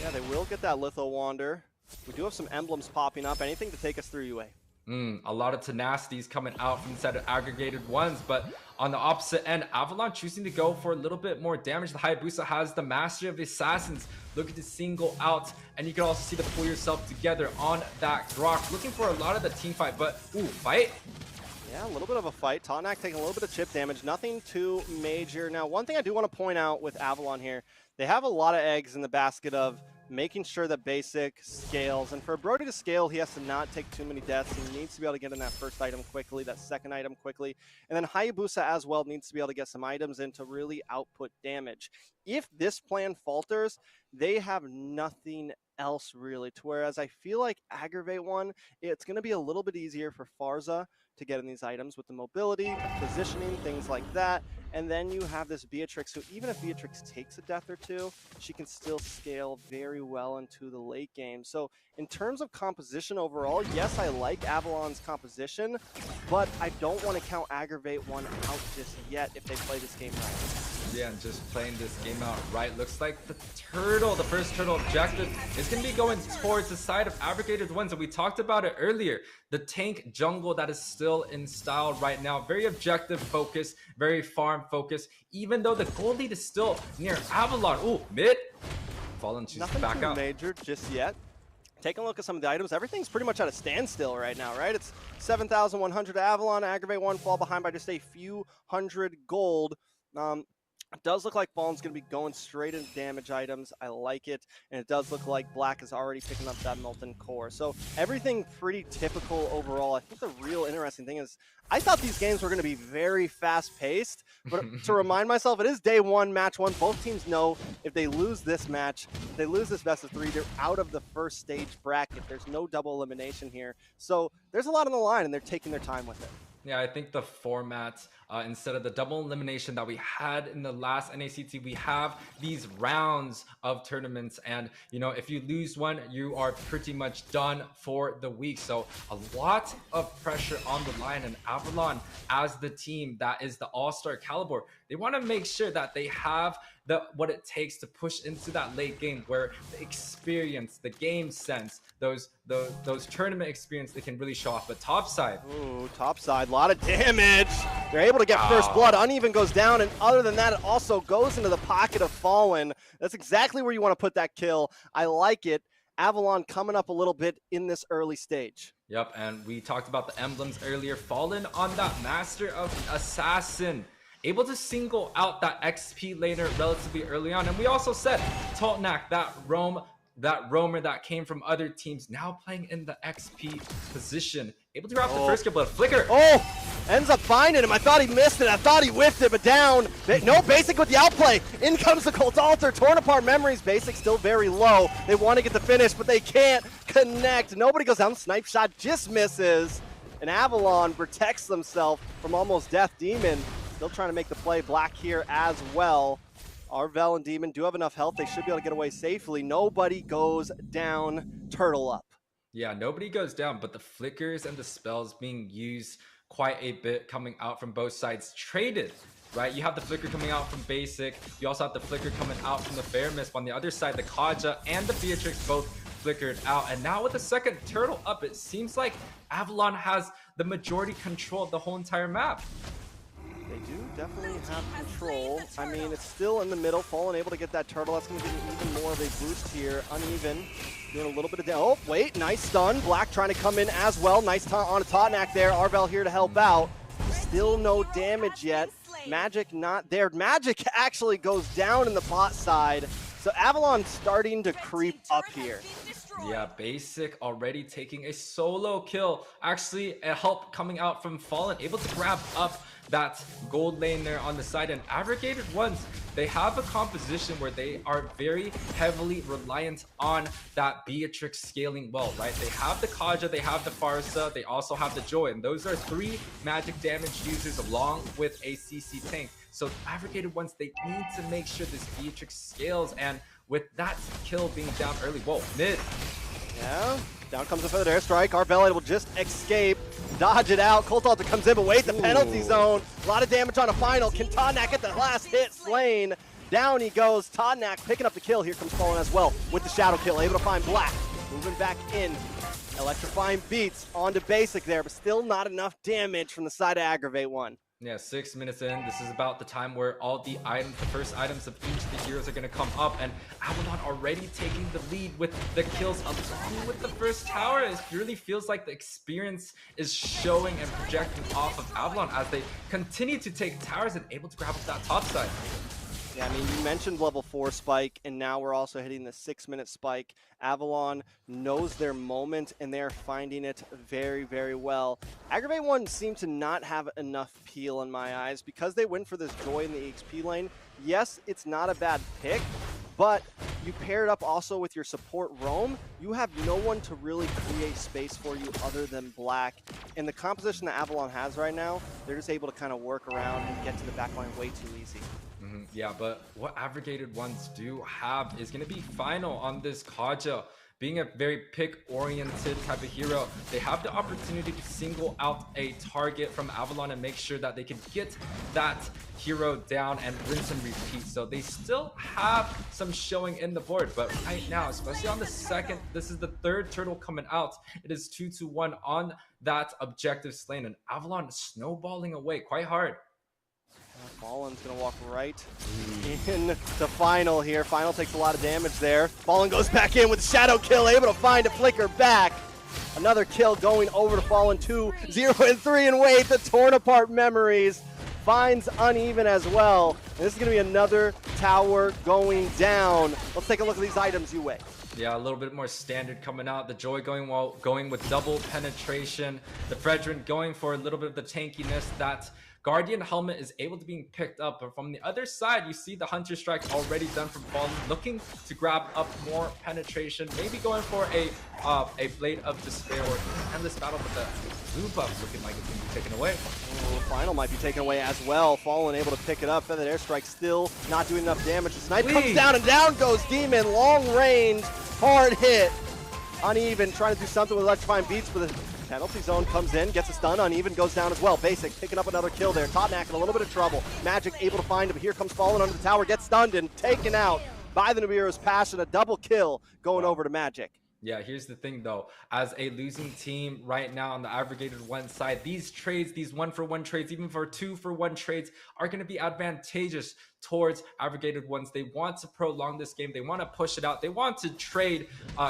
Yeah, they will get that Litho Wander. We do have some emblems popping up. Anything to take us through, Yuwei? A lot of tenacities coming out from inside of Aggregated Ones, but on the opposite end, Avalon choosing to go for a little bit more damage. The Hayabusa has the Mastery of the Assassins, looking to single out, and you can also see to pull yourself together on that Grok, looking for a lot of the team fight, but ooh, fight? Yeah, a little bit of a fight. TauntKnack taking a little bit of chip damage, nothing too major. Now, one thing I do want to point out with Avalon here, they have a lot of eggs in the basket of making sure that basic scales. And for Brody to scale, he has to not take too many deaths. He needs to be able to get in that first item quickly, that second item quickly. And then Hayabusa as well needs to be able to get some items in to really output damage. If this plan falters, they have nothing else really, to whereas I feel like Aggravate One, it's going to be a little bit easier for Farza to get in these items with the mobility, positioning, things like that. And then you have this Beatrix, who even if Beatrix takes a death or two, she can still scale very well into the late game. So in terms of composition overall, yes, I like Avalon's composition, but I don't want to count Aggravate One out just yet if they play this game right. Yeah, and just playing this game out right. Looks like the first turtle objective is going to be going towards the side of Aggregated Ones. And we talked about it earlier. The tank jungle that is still in style right now. Very objective focus, very farm focus. Even though the gold lead is still near Avalon. Ooh, mid. Fallen chooses back out. Nothing too major just yet. Taking a look at some of the items, everything's pretty much at a standstill right now, right? It's 7,100 Avalon, Aggravate One fall behind by just a few hundred gold. It does look like Fallen's going to be going straight into damage items. I like it. And it does look like Black is already picking up that Molten Core. So everything pretty typical overall. I think the real interesting thing is I thought these games were going to be very fast-paced. But to remind myself, it is day one, match one. Both teams know if they lose this match, if they lose this best of three, they're out of the first stage bracket. There's no double elimination here. So there's a lot on the line, and they're taking their time with it. Yeah, I think the format, instead of the double elimination that we had in the last NACT, we have these rounds of tournaments. And, you know, if you lose one, you are pretty much done for the week. So a lot of pressure on the line. And Avalon, as the team that is the all-star caliber, they want to make sure that they have what it takes to push into that late game where the experience, the game sense, those tournament experience, they can really show off. But topside. Ooh, topside, a lot of damage. They're able to get first blood. Uneven goes down, and other than that, it also goes into the pocket of Fallen. That's exactly where you want to put that kill. I like it. Avalon coming up a little bit in this early stage. Yep, and we talked about the emblems earlier. Fallen on that Master of Assassin. Able to single out that XP laner relatively early on. And we also said TauntKnack, that roamer that came from other teams, now playing in the XP position. Able to grab the first kill, but a flicker. Oh, ends up finding him. I thought he missed it. I thought he whiffed it, but down. No, Basic with the outplay. In comes the Cult Altar. Torn apart memories. Basic still very low. They want to get the finish, but they can't connect. Nobody goes down. Snipe shot just misses. And Avalon protects themselves from almost death. Demon still trying to make the play. Black here as well. Arvel and Demon do have enough health. They should be able to get away safely. Nobody goes down. Turtle up. Yeah, nobody goes down, but the flickers and the spells being used quite a bit coming out from both sides. Traded, right? You have the flicker coming out from Basic. You also have the flicker coming out from the Fair Mist. On the other side, the Kaja and the Beatrix both flickered out. And now with the second turtle up, it seems like Avalon has the majority control of the whole entire map. They do definitely have control. I mean, it's still in the middle. Fallen able to get that turtle. That's going to give him even more of a boost here. Uneven. Doing a little bit of damage. Oh, wait. Nice stun. Black trying to come in as well. Nice on a TauntKnack there. Arvel here to help out. Still no damage yet. Magic not there. Magic actually goes down in the bot side. So Avalon starting to creep up here. Yeah, Basic already taking a solo kill. Actually, a help coming out from Fallen. Able to grab up that gold lane there on the side. And Aggregated Ones, they have a composition where they are very heavily reliant on that Beatrix scaling well, right? They have the Kaja, they have the Farsa, they also have the Joy. And those are three magic damage users along with a CC tank. So Aggregated Ones, they need to make sure this Beatrix scales. And with that kill being down early, whoa, mid. Yeah, down comes the feathered airstrike. Arvel will just escape, dodge it out. Cult Altar comes in, but wait, the penalty zone. A lot of damage on a final. Can TauntKnack get the last hit? Slain. Down he goes. TauntKnack picking up the kill. Here comes Fallen as well with the shadow kill. Able to find Black. Moving back in. Electrifying beats onto Basic there, but still not enough damage from the side of Aggravate One. Yeah, 6 minutes in. This is about the time where all the items, the first items of each of the heroes are going to come up. And Avalon already taking the lead with the kills alone with the first tower. It really feels like the experience is showing and projecting off of Avalon as they continue to take towers and able to grab up that top side. Yeah, I mean, you mentioned level 4 spike, and now we're also hitting the 6-minute spike. Avalon knows their moment, and they're finding it very, very well. Aggravate One seemed to not have enough peel in my eyes because they went for this Joy in the EXP lane. Yes, it's not a bad pick, but you pair it up also with your support Roam. You have no one to really create space for you other than Black. And the composition that Avalon has right now, they're just able to kind of work around and get to the backline way too easy. Yeah, but what Aggregated Ones do have is going to be final on this Kaja. Being a very pick-oriented type of hero, they have the opportunity to single out a target from Avalon and make sure that they can get that hero down and rinse and repeat. So they still have some showing in the board, but right now, especially on the second, this is the third turtle coming out. It is 2-1 on that objective lane, and Avalon snowballing away quite hard. Fallen's gonna walk right into Final here. Final takes a lot of damage there. Fallen goes back in with Shadow Kill, able to find a flicker back. Another kill going over to Fallen 2, 0 and 3, and wait, the torn apart memories finds Uneven as well. And this is gonna be another tower going down. Let's take a look at these items, Yuwei. Yeah, a little bit more standard coming out. The Joy going with double penetration. The Fredrin going for a little bit of the tankiness. That Guardian helmet is able to be picked up, but from the other side, you see the Hunter Strike already done from Fallen, looking to grab up more penetration, maybe going for a Blade of Despair or Endless Battle, but the blue buff looking like it's going to be taken away. Oh, Final might be taken away as well. Fallen able to pick it up. Feathered Airstrike still not doing enough damage. The snipe comes down, and down goes Demon. Long range, hard hit. Uneven trying to do something with Electrifying Beats, but the penalty zone comes in, gets a stun. Uneven goes down as well. Basic picking up another kill there. Totnak in a little bit of trouble. Magic able to find him. Here comes Fallen under the tower, gets stunned and taken out by the Nibiru's Passion. A double kill going over to Magic. Yeah, here's the thing though. As a losing team right now on the Aggregated One side, these trades, these 1-for-1 trades, even for 2-for-1 trades, are going to be advantageous towards Aggregated Ones. They want to prolong this game. They want to push it out. They want to trade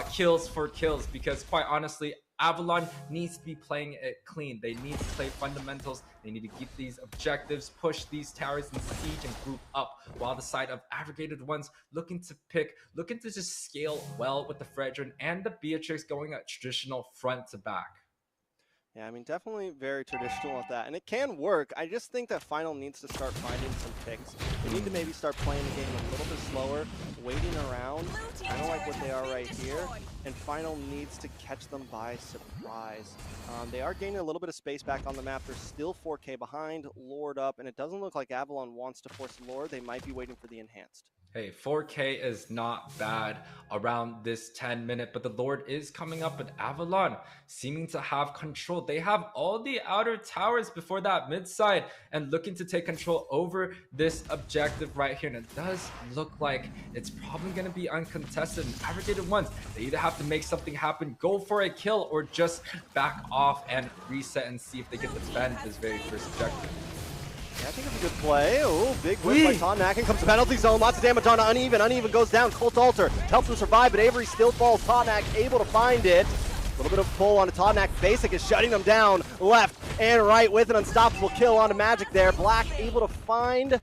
kills for kills because, quite honestly, Avalon needs to be playing it clean. They need to play fundamentals. They need to keep these objectives, push these towers in siege and group up, while the side of Aggregated Ones looking to just scale well with the Fredrin and the Beatrix going a traditional front to back. Yeah, I mean, definitely very traditional at that, and it can work. I just think that Final needs to start finding some picks. They need to maybe start playing the game a little bit slower, waiting around, kind of like what they are right here, and Final needs to catch them by surprise. They are gaining a little bit of space back on the map. They're still 4K behind, Lord up, and it doesn't look like Avalon wants to force Lord. They might be waiting for the Enhanced. Hey, 4K is not bad around this 10-minute, but the Lord is coming up with Avalon seeming to have control. They have all the outer towers before that mid side and looking to take control over this objective right here. And it does look like it's probably going to be uncontested. And Aggregated Ones, they either have to make something happen, go for a kill, or just back off and reset and see if they get to defend this very first objective. Yeah, I think it's a good play. Oh, big whip by Totnak. In comes the penalty zone. Lots of damage on Uneven. Uneven goes down. Cult Altar helps him survive, but Avery still falls. Totnak able to find it. A little bit of pull on Totnak. Basic is shutting them down left and right with an unstoppable kill onto Magic there. Black able to find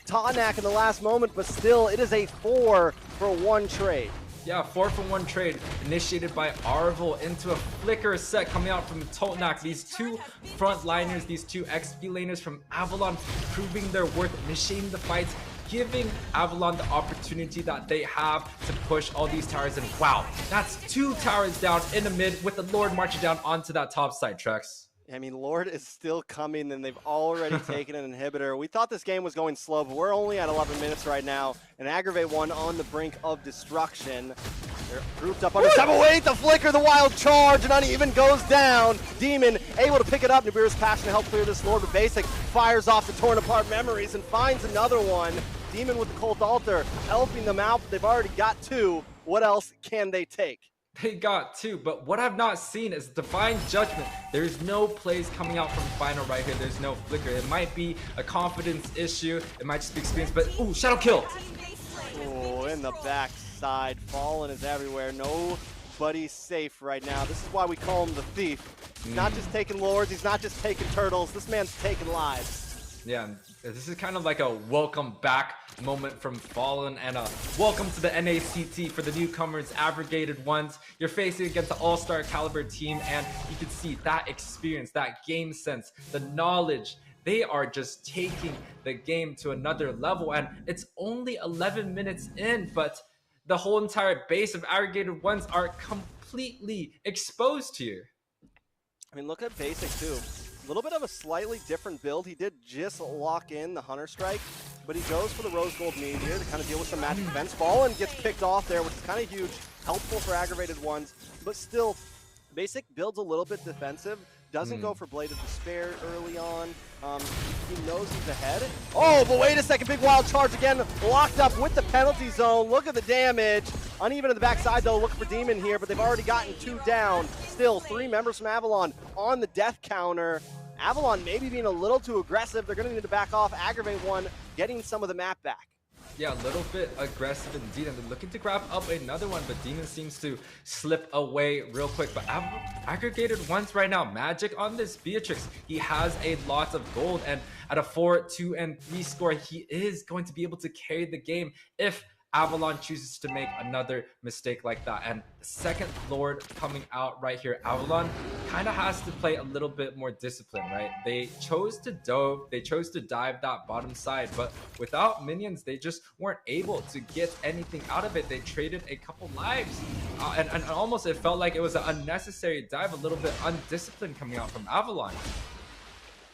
Totnak in the last moment, but still it is a 4-for-1 trade. Yeah, 4-for-1 trade initiated by Arvel into a flicker set coming out from Totnak. These two frontliners, these two XP laners from Avalon proving their worth, initiating the fights, giving Avalon the opportunity that they have to push all these towers. And wow, that's 2 towers down in the mid with the Lord marching down onto that top side, Trex. I mean, Lord is still coming, and they've already taken an inhibitor. We thought this game was going slow, but we're only at 11 minutes right now. And Aggravate One on the brink of destruction. They're grouped up under 7-8, the flicker, the wild charge, and Uneven goes down. Demon able to pick it up. Nibiru's Passion to help clear this Lord, but Basic fires off the torn apart memories and finds another one. Demon with the Cult Altar helping them out, but they've already got 2. What else can they take? They got 2, but what I've not seen is Divine Judgment. There's no plays coming out from Final right here. There's no flicker. It might be a confidence issue. It might just be experience, but ooh, Shadow Kill. Oh, in the backside. Fallen is everywhere. Nobody's safe right now. This is why we call him the Thief. He's not just taking lords. He's not just taking turtles. This man's taking lives. Yeah, this is kind of like a welcome back moment from Fallen, and a welcome to the NACT for the newcomers, Aggravate Ones. You're facing against the all-star caliber team, and you can see that experience, that game sense, the knowledge. They are just taking the game to another level, and it's only 11 minutes in, but the whole entire base of Aggravate Ones are completely exposed here. I mean, look at Basic too. A little bit of a slightly different build. He did just lock in the Hunter Strike, but he goes for the Rose Gold Meteor to kind of deal with some magic defense. Fallen gets picked off there, which is kind of huge, helpful for Aggravated Ones, but still, Basic builds a little bit defensive. Doesn't go for Blade of Despair early on. He knows he's ahead. Oh, but wait a second, big wild charge again, locked up with the penalty zone. Look at the damage. Uneven in the backside though, looking for Demon here, but they've already gotten 2 down. Still, 3 members from Avalon on the death counter. Avalon maybe being a little too aggressive. They're gonna need to back off. Aggravate One getting some of the map back. Yeah, a little bit aggressive indeed, and they're looking to grab up another one, but Demon seems to slip away real quick. But Aggregated Ones right now, Magic on this Beatrix. He has a lot of gold, and at a 4, 2, and 3 score, he is going to be able to carry the game if Avalon chooses to make another mistake like that. And the second Lord coming out right here, Avalon kind of has to play a little bit more discipline, right? They chose to dive that bottom side, but without minions, they just weren't able to get anything out of it. They traded a couple lives, and almost it felt like it was an unnecessary dive, a little bit undisciplined coming out from Avalon.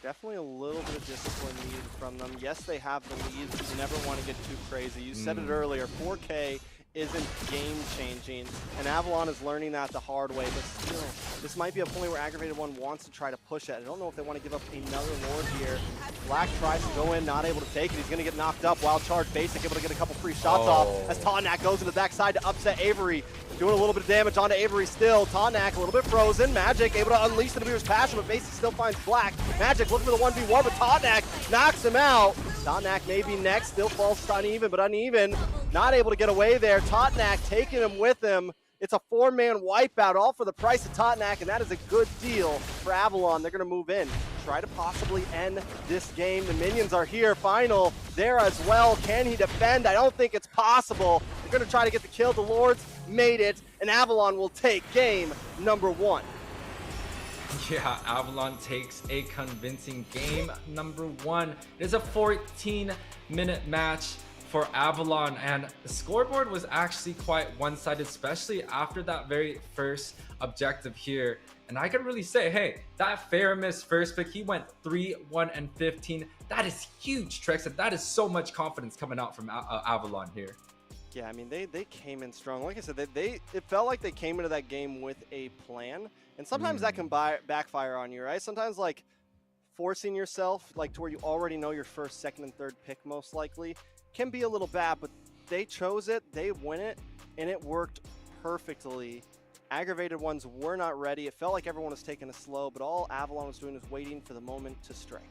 Definitely a little bit of discipline needed from them. Yes, they have the lead, but you never want to get too crazy. You said it earlier, 4K isn't game-changing, and Avalon is learning that the hard way, but still, this might be a point where Aggravated One wants to try to push it. I don't know if they want to give up another Lord here. Black tries to go in, not able to take it. He's going to get knocked up. Wild Charge Basic able to get a couple free shots off as TauntKnack goes to the backside to upset Avery. Doing a little bit of damage onto Avery still. TauntKnack a little bit frozen. Magic able to unleash the Nibiru's passion, but Basic still finds Black. Magic looking for the 1v1, but TauntKnack knocks him out. TauntKnack may be next, still falls uneven, but uneven. Not able to get away there. TauntKnack taking him with him. It's a 4-man wipeout, all for the price of TauntKnack, and that is a good deal for Avalon. They're going to move in, try to possibly end this game. The minions are here, final there as well. Can he defend? I don't think it's possible. They're going to try to get the kill. The Lords made it, and Avalon will take game number 1. Yeah, Avalon takes a convincing game number 1. It is a 14-minute match for Avalon, and the scoreboard was actually quite one-sided, especially after that very first objective here. And I can really say, hey, that Faramis first pick, he went 3, 1, and 15. That is huge, Trex, and that is so much confidence coming out from Avalon here. Yeah, I mean, they came in strong. Like I said, it felt like they came into that game with a plan, and sometimes that can backfire on you, right? Sometimes, like, forcing yourself, like, to where you already know your first, second, and third pick most likely, can be a little bad, but they chose it, they win it, and it worked perfectly. Aggravated Ones were not ready. It felt like everyone was taking it slow, but all Avalon was doing was waiting for the moment to strike.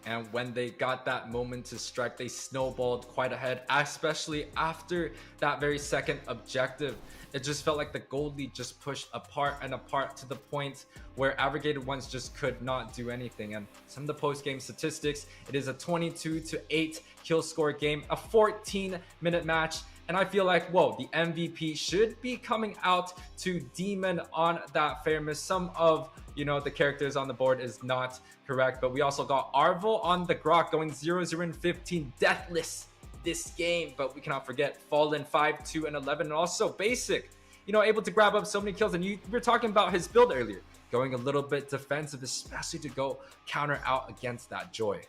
And when they got that moment to strike, they snowballed quite ahead, especially after that very second objective. It just felt like the gold lead just pushed apart and apart to the point where Aggregated Ones just could not do anything. And some of the post-game statistics, it is a 22-8 kill score game, a 14-minute match. And I feel like, whoa, the MVP should be coming out to Demon on that Faramis. Some of, the characters on the board is not correct, but we also got Arvel on the Grok going 0-0 and 15, deathless this game. But we cannot forget Fallen 5, 2, and 11, and also Basic, able to grab up so many kills. And you were talking about his build earlier, going a little bit defensive, especially to go counter out against that Joy.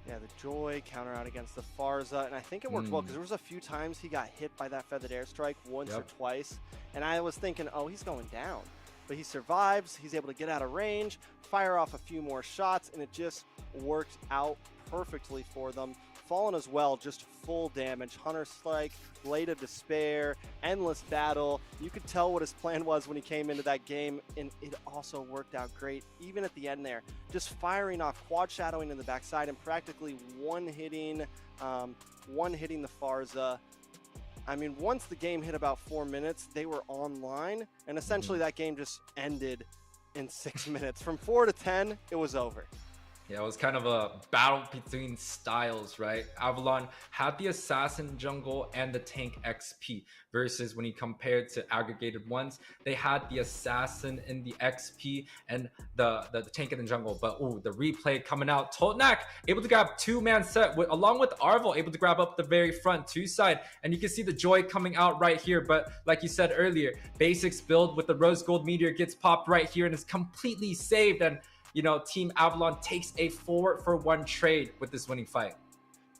Yeah, the Joy counter out against the Farza, and I think it worked well because there was a few times he got hit by that feathered airstrike once or twice, and I was thinking, oh, he's going down. But he survives, he's able to get out of range, fire off a few more shots, and it just worked out perfectly for them. Fallen as well, just full damage. Hunter Strike, Blade of Despair, Endless Battle. You could tell what his plan was when he came into that game, and it also worked out great. Even at the end there, just firing off, quad shadowing in the backside, and practically one-hitting the Farza. I mean, once the game hit about 4 minutes, they were online, and essentially that game just ended in 6 minutes. From 4 to 10, it was over. Yeah, it was kind of a battle between styles, right? Avalon had the assassin jungle and the tank XP, versus when he compared to Aggregated Ones, they had the assassin in the XP and the tank in the jungle. But ooh, the replay coming out. Totnak able to grab two-man set along with Arvel able to grab up the very front two side, and you can see the joy coming out right here. But like you said earlier, Basics build with the Rose Gold Meteor gets popped right here and is completely saved, and you know, Team Avalon takes a 4-for-1 trade with this winning fight.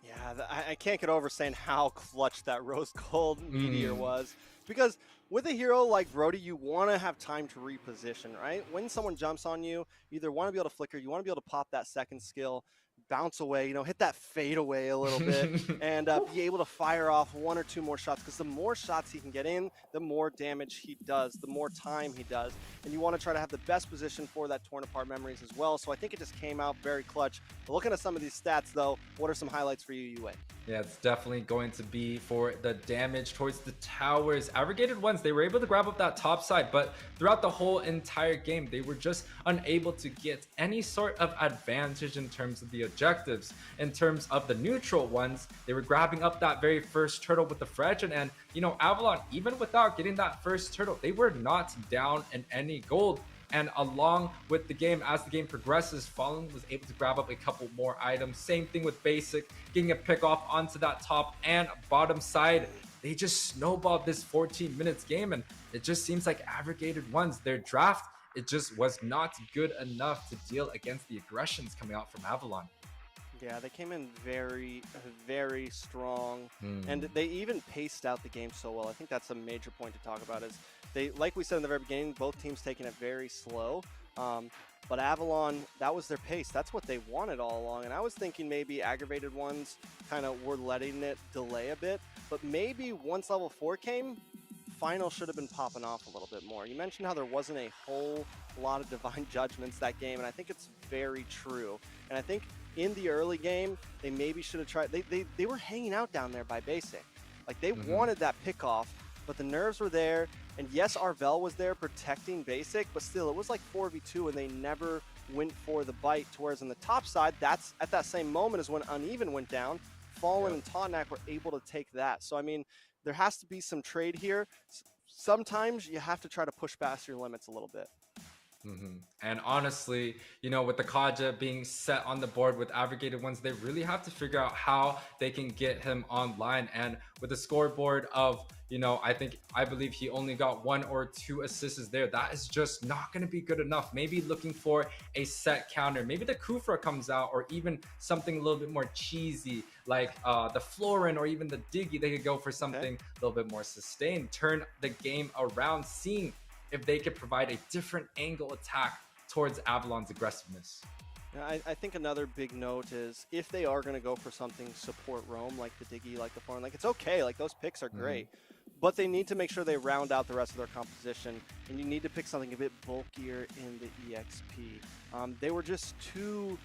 Yeah, I can't get over saying how clutch that Rose Gold Meteor was. Because with a hero like Brody, you want to have time to reposition, right? When someone jumps on you, you either want to be able to flicker, you want to be able to pop that second skill, bounce away, you know, hit that fade away a little bit, and be able to fire off 1 or 2 more shots, because the more shots he can get in, the more damage he does, the more time he does, and you want to try to have the best position for that torn apart memories as well. So I think it just came out very clutch. But looking at some of these stats though, what are some highlights for you, Yuwei? Yeah, it's definitely going to be for the damage towards the towers. Aggregated Ones, they were able to grab up that top side, but throughout the whole entire game, they were just unable to get any sort of advantage in terms of the objectives. In terms of the neutral ones, they were grabbing up that very first turtle with the Fredgen, and you know, Avalon, even without getting that first turtle, they were not down in any gold. And along with the game, as the game progresses, Fallen was able to grab up a couple more items. Same thing with Basic, getting a pick off onto that top and bottom side. They just snowballed this 14 minutes game, and it just seems like Aggregated Ones, their draft, it just was not good enough to deal against the aggressions coming out from Avalon. Yeah, they came in very, very strong, and they even paced out the game so well. I think that's a major point to talk about. Is they, like we said in the very beginning, both teams taking it very slow. But Avalon, that was their pace. That's what they wanted all along. And I was thinking maybe Aggravated Ones kind of were letting it delay a bit. But maybe once level 4 came, Final should have been popping off a little bit more. You mentioned how there wasn't a whole lot of Divine Judgments that game, and I think it's very true. And I think in the early game, they maybe should have tried. They were hanging out down there by Basic. Like, they wanted that pick off, but the nerves were there. And yes, Arvel was there protecting Basic, but still, it was like 4v2, and they never went for the bite. Whereas on the top side, that's at that same moment is when Uneven went down. Fallen and Totnak were able to take that. So, I mean, there has to be some trade here. Sometimes you have to try to push past your limits a little bit. And honestly, you know, with the Kaja being set on the board with Aggregated Ones, they really have to figure out how they can get him online. And with a scoreboard of, you know, I believe he only got 1 or 2 assists there. That is just not going to be good enough. Maybe looking for a set counter. Maybe the Kufra comes out, or even something a little bit more cheesy like the Florin or even the Diggy. They could go for something a little bit more sustained, turn the game around, seeing if they could provide a different angle attack towards Avalon's aggressiveness. I think another big note is if they are going to go for something support roam, like the Diggy, like the Florin, like it's okay, like those picks are great, but they need to make sure they round out the rest of their composition, and you need to pick something a bit bulkier in the EXP. They were just too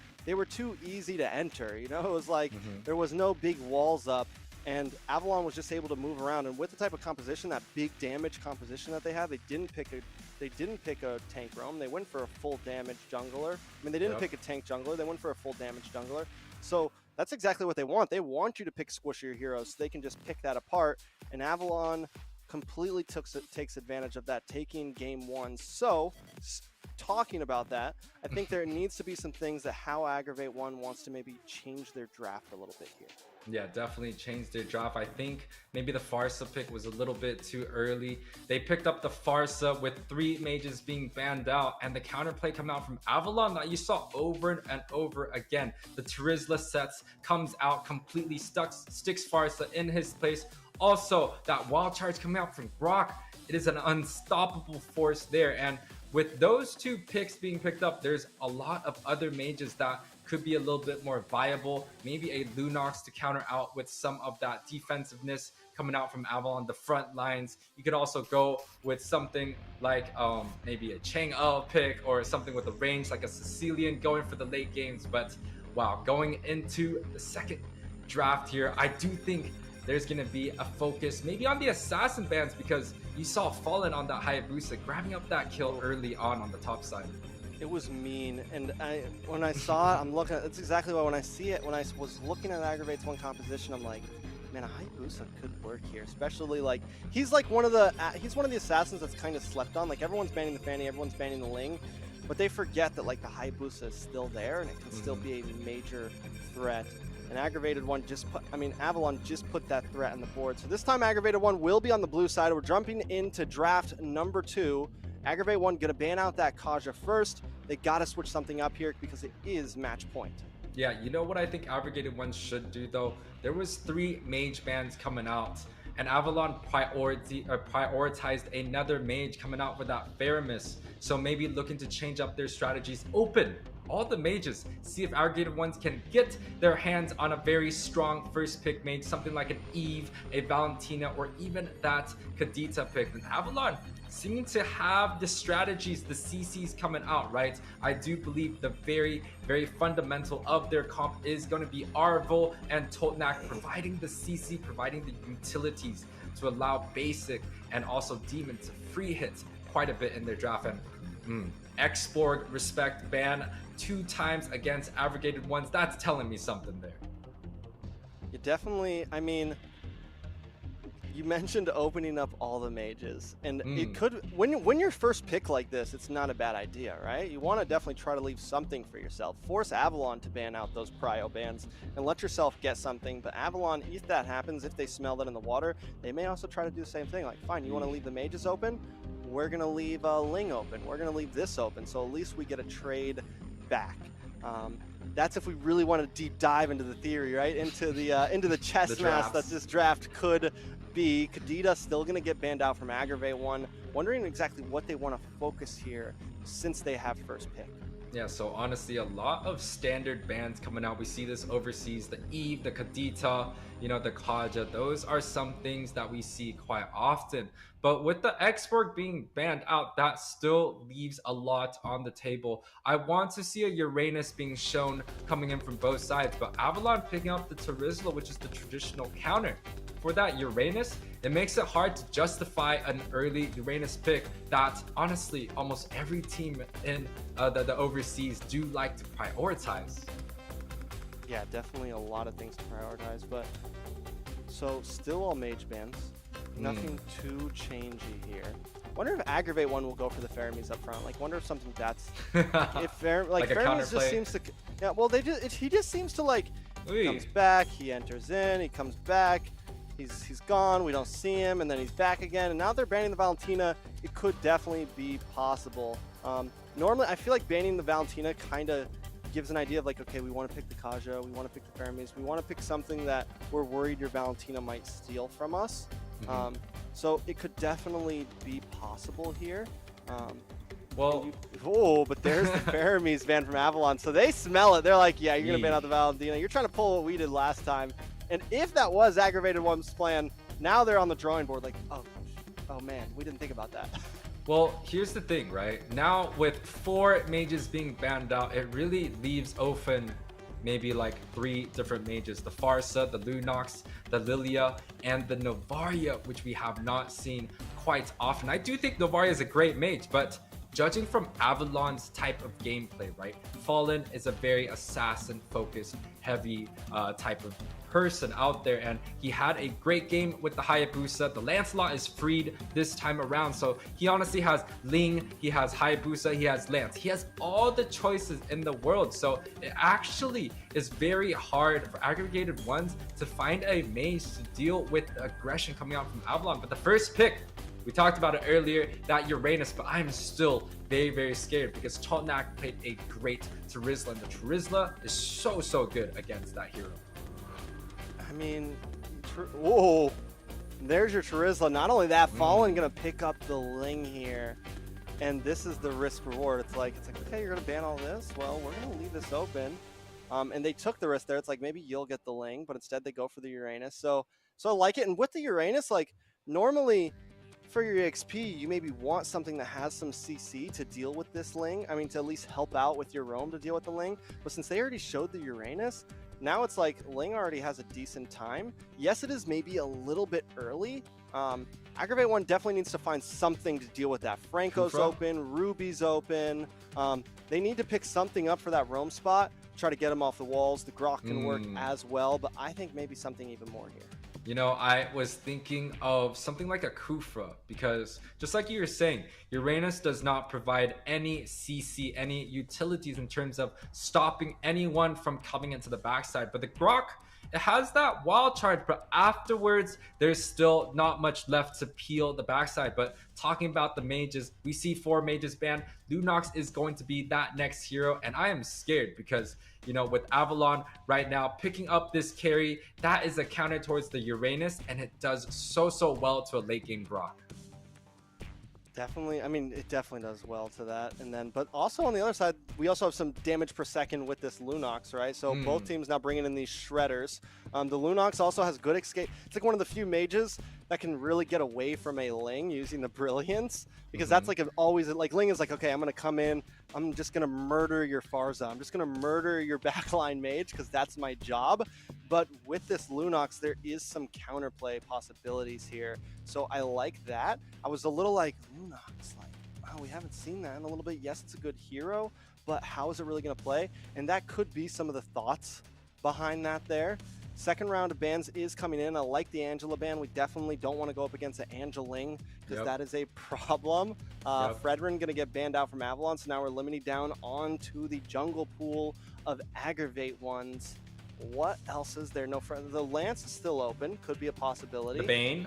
easy to enter, you know? It was like there was no big walls up, and Avalon was just able to move around. And with the type of composition, that big damage composition that they have, they didn't pick a tank roam. They went for a full damage jungler. I mean, they didn't pick a tank jungler. They went for a full damage jungler. So that's exactly what they want. They want you to pick squishier heroes so they can just pick that apart. And Avalon completely takes advantage of that, taking game 1. So, talking about that, I think there needs to be some things that how Aggravate One wants to maybe change their draft a little bit here. Yeah, definitely changed their draft. I think maybe the Farsa pick was a little bit too early. They picked up the Farsa with 3 mages being banned out, and the counterplay coming out from Avalon that you saw over and over again. The Terizla sets comes out, completely sticks Farsa in his place. Also, that wild charge coming out from Brock, it is an unstoppable force there. And with those 2 picks being picked up, there's a lot of other mages that could be a little bit more viable. Maybe a Lunox to counter out with some of that defensiveness coming out from Avalon, the front lines. You could also go with something like maybe a Chang'e pick or something with a range like a Sicilian going for the late games. But wow, going into the second draft here, I do think there's going to be a focus maybe on the assassin bands, because you saw Fallen on that Hayabusa grabbing up that kill early on the top side. It was mean, and when I saw it, I'm looking at, it's exactly why when I see it, when I was looking at Aggravate's one composition, I'm like, man, a Hayabusa could work here, especially like, he's one of the assassins that's kind of slept on. Like, everyone's banning the Fanny, everyone's banning the Ling, but they forget that like the Hayabusa is still there and it can still be a major threat. And Aggravated One Avalon just put that threat on the board. So this time Aggravated One will be on the blue side. We're jumping into draft number 2. Aggravate One gonna ban out that Kaja first. They gotta switch something up here because it is match point. Yeah, you know what I think Aggravated One should do though? There was 3 mage bans coming out, and Avalon prioritized another mage coming out with that Faramis. So maybe looking to change up their strategies. Open all the mages, see if Aggregated Ones can get their hands on a very strong first pick mage, something like an Eve, a Valentina, or even that Kadita pick. And Avalon seeming to have the strategies, the CCs coming out, right? I do believe the very, very fundamental of their comp is going to be Arvel and Totnak, providing the CC, providing the utilities to allow basic and also demon to free hit quite a bit in their draft. And Exborg respect ban 2 times against Aggregated Ones. That's telling me something there. You definitely, I mean, you mentioned opening up all the mages, and it could, when you're first pick like this, it's not a bad idea, right? You want to definitely try to leave something for yourself. Force Avalon to ban out those prio bans and let yourself get something. But Avalon, if that happens, if they smell that in the water, they may also try to do the same thing. Like, fine, you want to leave the mages open? We're going to leave Ling open. We're going to leave this open. So at least we get a trade back. That's if we really want to deep dive into the theory, right? Into the chess match that this draft could be. Kadita still going to get banned out from Aggravate One. Wondering exactly what they want to focus here since they have first pick. Yeah, so honestly, a lot of standard bans coming out. We see this overseas, the Eve, the Kadita, you know, the Kaja. Those are some things that we see quite often. But with the Exborg being banned out, that still leaves a lot on the table. I want to see a Uranus being shown coming in from both sides, but Avalon picking up the Terizla, which is the traditional counter. For that Uranus, it makes it hard to justify an early Uranus pick that honestly almost every team in the overseas do like to prioritize. Yeah, definitely a lot of things to prioritize, but so still all mage bans. Nothing too changey here. Wonder if Aggravate One will go for the Faramis up front. Like, wonder if something that's if Faramis just seems to, yeah. Well, he just seems to like he comes back, he enters in, he comes back, he's gone. We don't see him, and then he's back again. And now they're banning the Valentina. It could definitely be possible. Normally, I feel like banning the Valentina kind of gives an idea of like, okay, we want to pick the Kaja, we want to pick the Faramis, we want to pick something that we're worried your Valentina might steal from us. So it could definitely be possible here. But there's the Faramis ban from Avalon. So they smell it. They're like, yeah, you're going to ban out the Valentina. You're trying to pull what we did last time. And if that was Aggravated One's plan, now they're on the drawing board like, oh man, we didn't think about that. Well, here's the thing, right? Now with 4 mages being banned out, it really leaves open maybe like 3 different mages: the Farsa, the Lunox, the Lilia, and the Novaria, which we have not seen quite often. I do think Novaria is a great mage, but judging from Avalon's type of gameplay, right? Fallen is a very assassin-focused, heavy type of person out there, and he had a great game with the Hayabusa. The Lancelot is freed this time around, so he honestly has Ling, he has Hayabusa, he has Lance. He has all the choices in the world, so it actually is very hard for Aggregated Ones to find a mage to deal with the aggression coming out from Avalon. But the first pick, we talked about it earlier, that Uranus, but I'm still very, very scared because Totnak played a great Terizla, and the Terizla is so good against that hero. I mean, whoa, there's your Terizla. Not only that, Fallen gonna pick up the Ling here, and this is the risk reward. It's like, okay, you're gonna ban all this. Well, we're gonna leave this open. and they took the risk there. It's like maybe you'll get the Ling, but instead they go for the Uranus. So I like it. And with the Uranus, like normally for your EXP, you maybe want something that has some CC to deal with this Ling. I mean, to at least help out with your roam to deal with the Ling. But since they already showed the Uranus, now it's like Ling already has a decent time. Yes, it is maybe a little bit early. Aggravate One definitely needs to find something to deal with that. Franco's open, Ruby's open. They need to pick something up for that roam spot, try to get him off the walls. The Grok can work as well, but I think maybe something even more here. You know, I was thinking of something like a Kufra, because just like you were saying, Uranus does not provide any CC, any utilities in terms of stopping anyone from coming into the backside. But the Grok, it has that wild charge, but afterwards, there's still not much left to peel the backside. But talking about the mages, we see 4 mages banned. Lunox is going to be that next hero, and I am scared because, you know, with Avalon right now picking up this carry, that is a counter towards the Uranus, and it does so well to a late game Grok. Definitely, I mean, it definitely does well to that. And then, but also on the other side, we also have some damage per second with this Lunox, right? So both teams now bringing in these shredders. The Lunox also has good escape. It's like one of the few mages that can really get away from a Ling using the Brilliance, because that's like always, like Ling is like, okay, I'm going to come in, I'm just going to murder your Farza, I'm just going to murder your backline mage because that's my job. But with this Lunox, there is some counterplay possibilities here. So I like that. I was a little like, Lunox, like, wow, we haven't seen that in a little bit. Yes, it's a good hero, but how is it really going to play? And that could be some of the thoughts behind that there. Second round of bans is coming in. I like the Angela ban. We definitely don't want to go up against an Angeling because that is a problem. Fredrin going to get banned out from Avalon, so now we're limiting down onto the jungle pool of Aggravate Ones. What else is there? No, the Lance is still open. Could be a possibility. The Bane.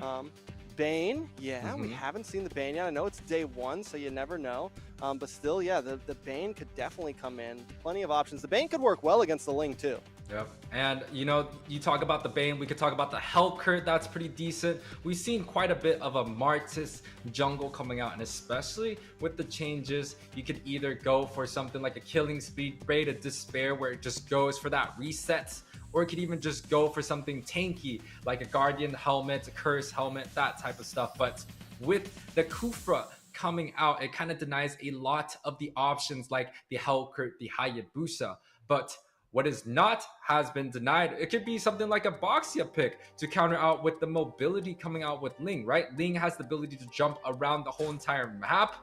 Bane, yeah, we haven't seen the Bane yet. I know it's day 1, so you never know. But still, yeah, the Bane could definitely come in. Plenty of options. The Bane could work well against the Ling too. Yep. And, you know, you talk about the Bane, we could talk about the Hellcurt, that's pretty decent. We've seen quite a bit of a Martis jungle coming out, and especially with the changes, you could either go for something like a Killing Speed, Braid of Despair, where it just goes for that reset, or it could even just go for something tanky, like a Guardian Helmet, a Curse Helmet, that type of stuff. But with the Kufra coming out, it kind of denies a lot of the options like the Hellcurt, the Hayabusa. But what is not has been denied. It could be something like a Boxia pick to counter out with the mobility coming out with Ling, right? Ling has the ability to jump around the whole entire map,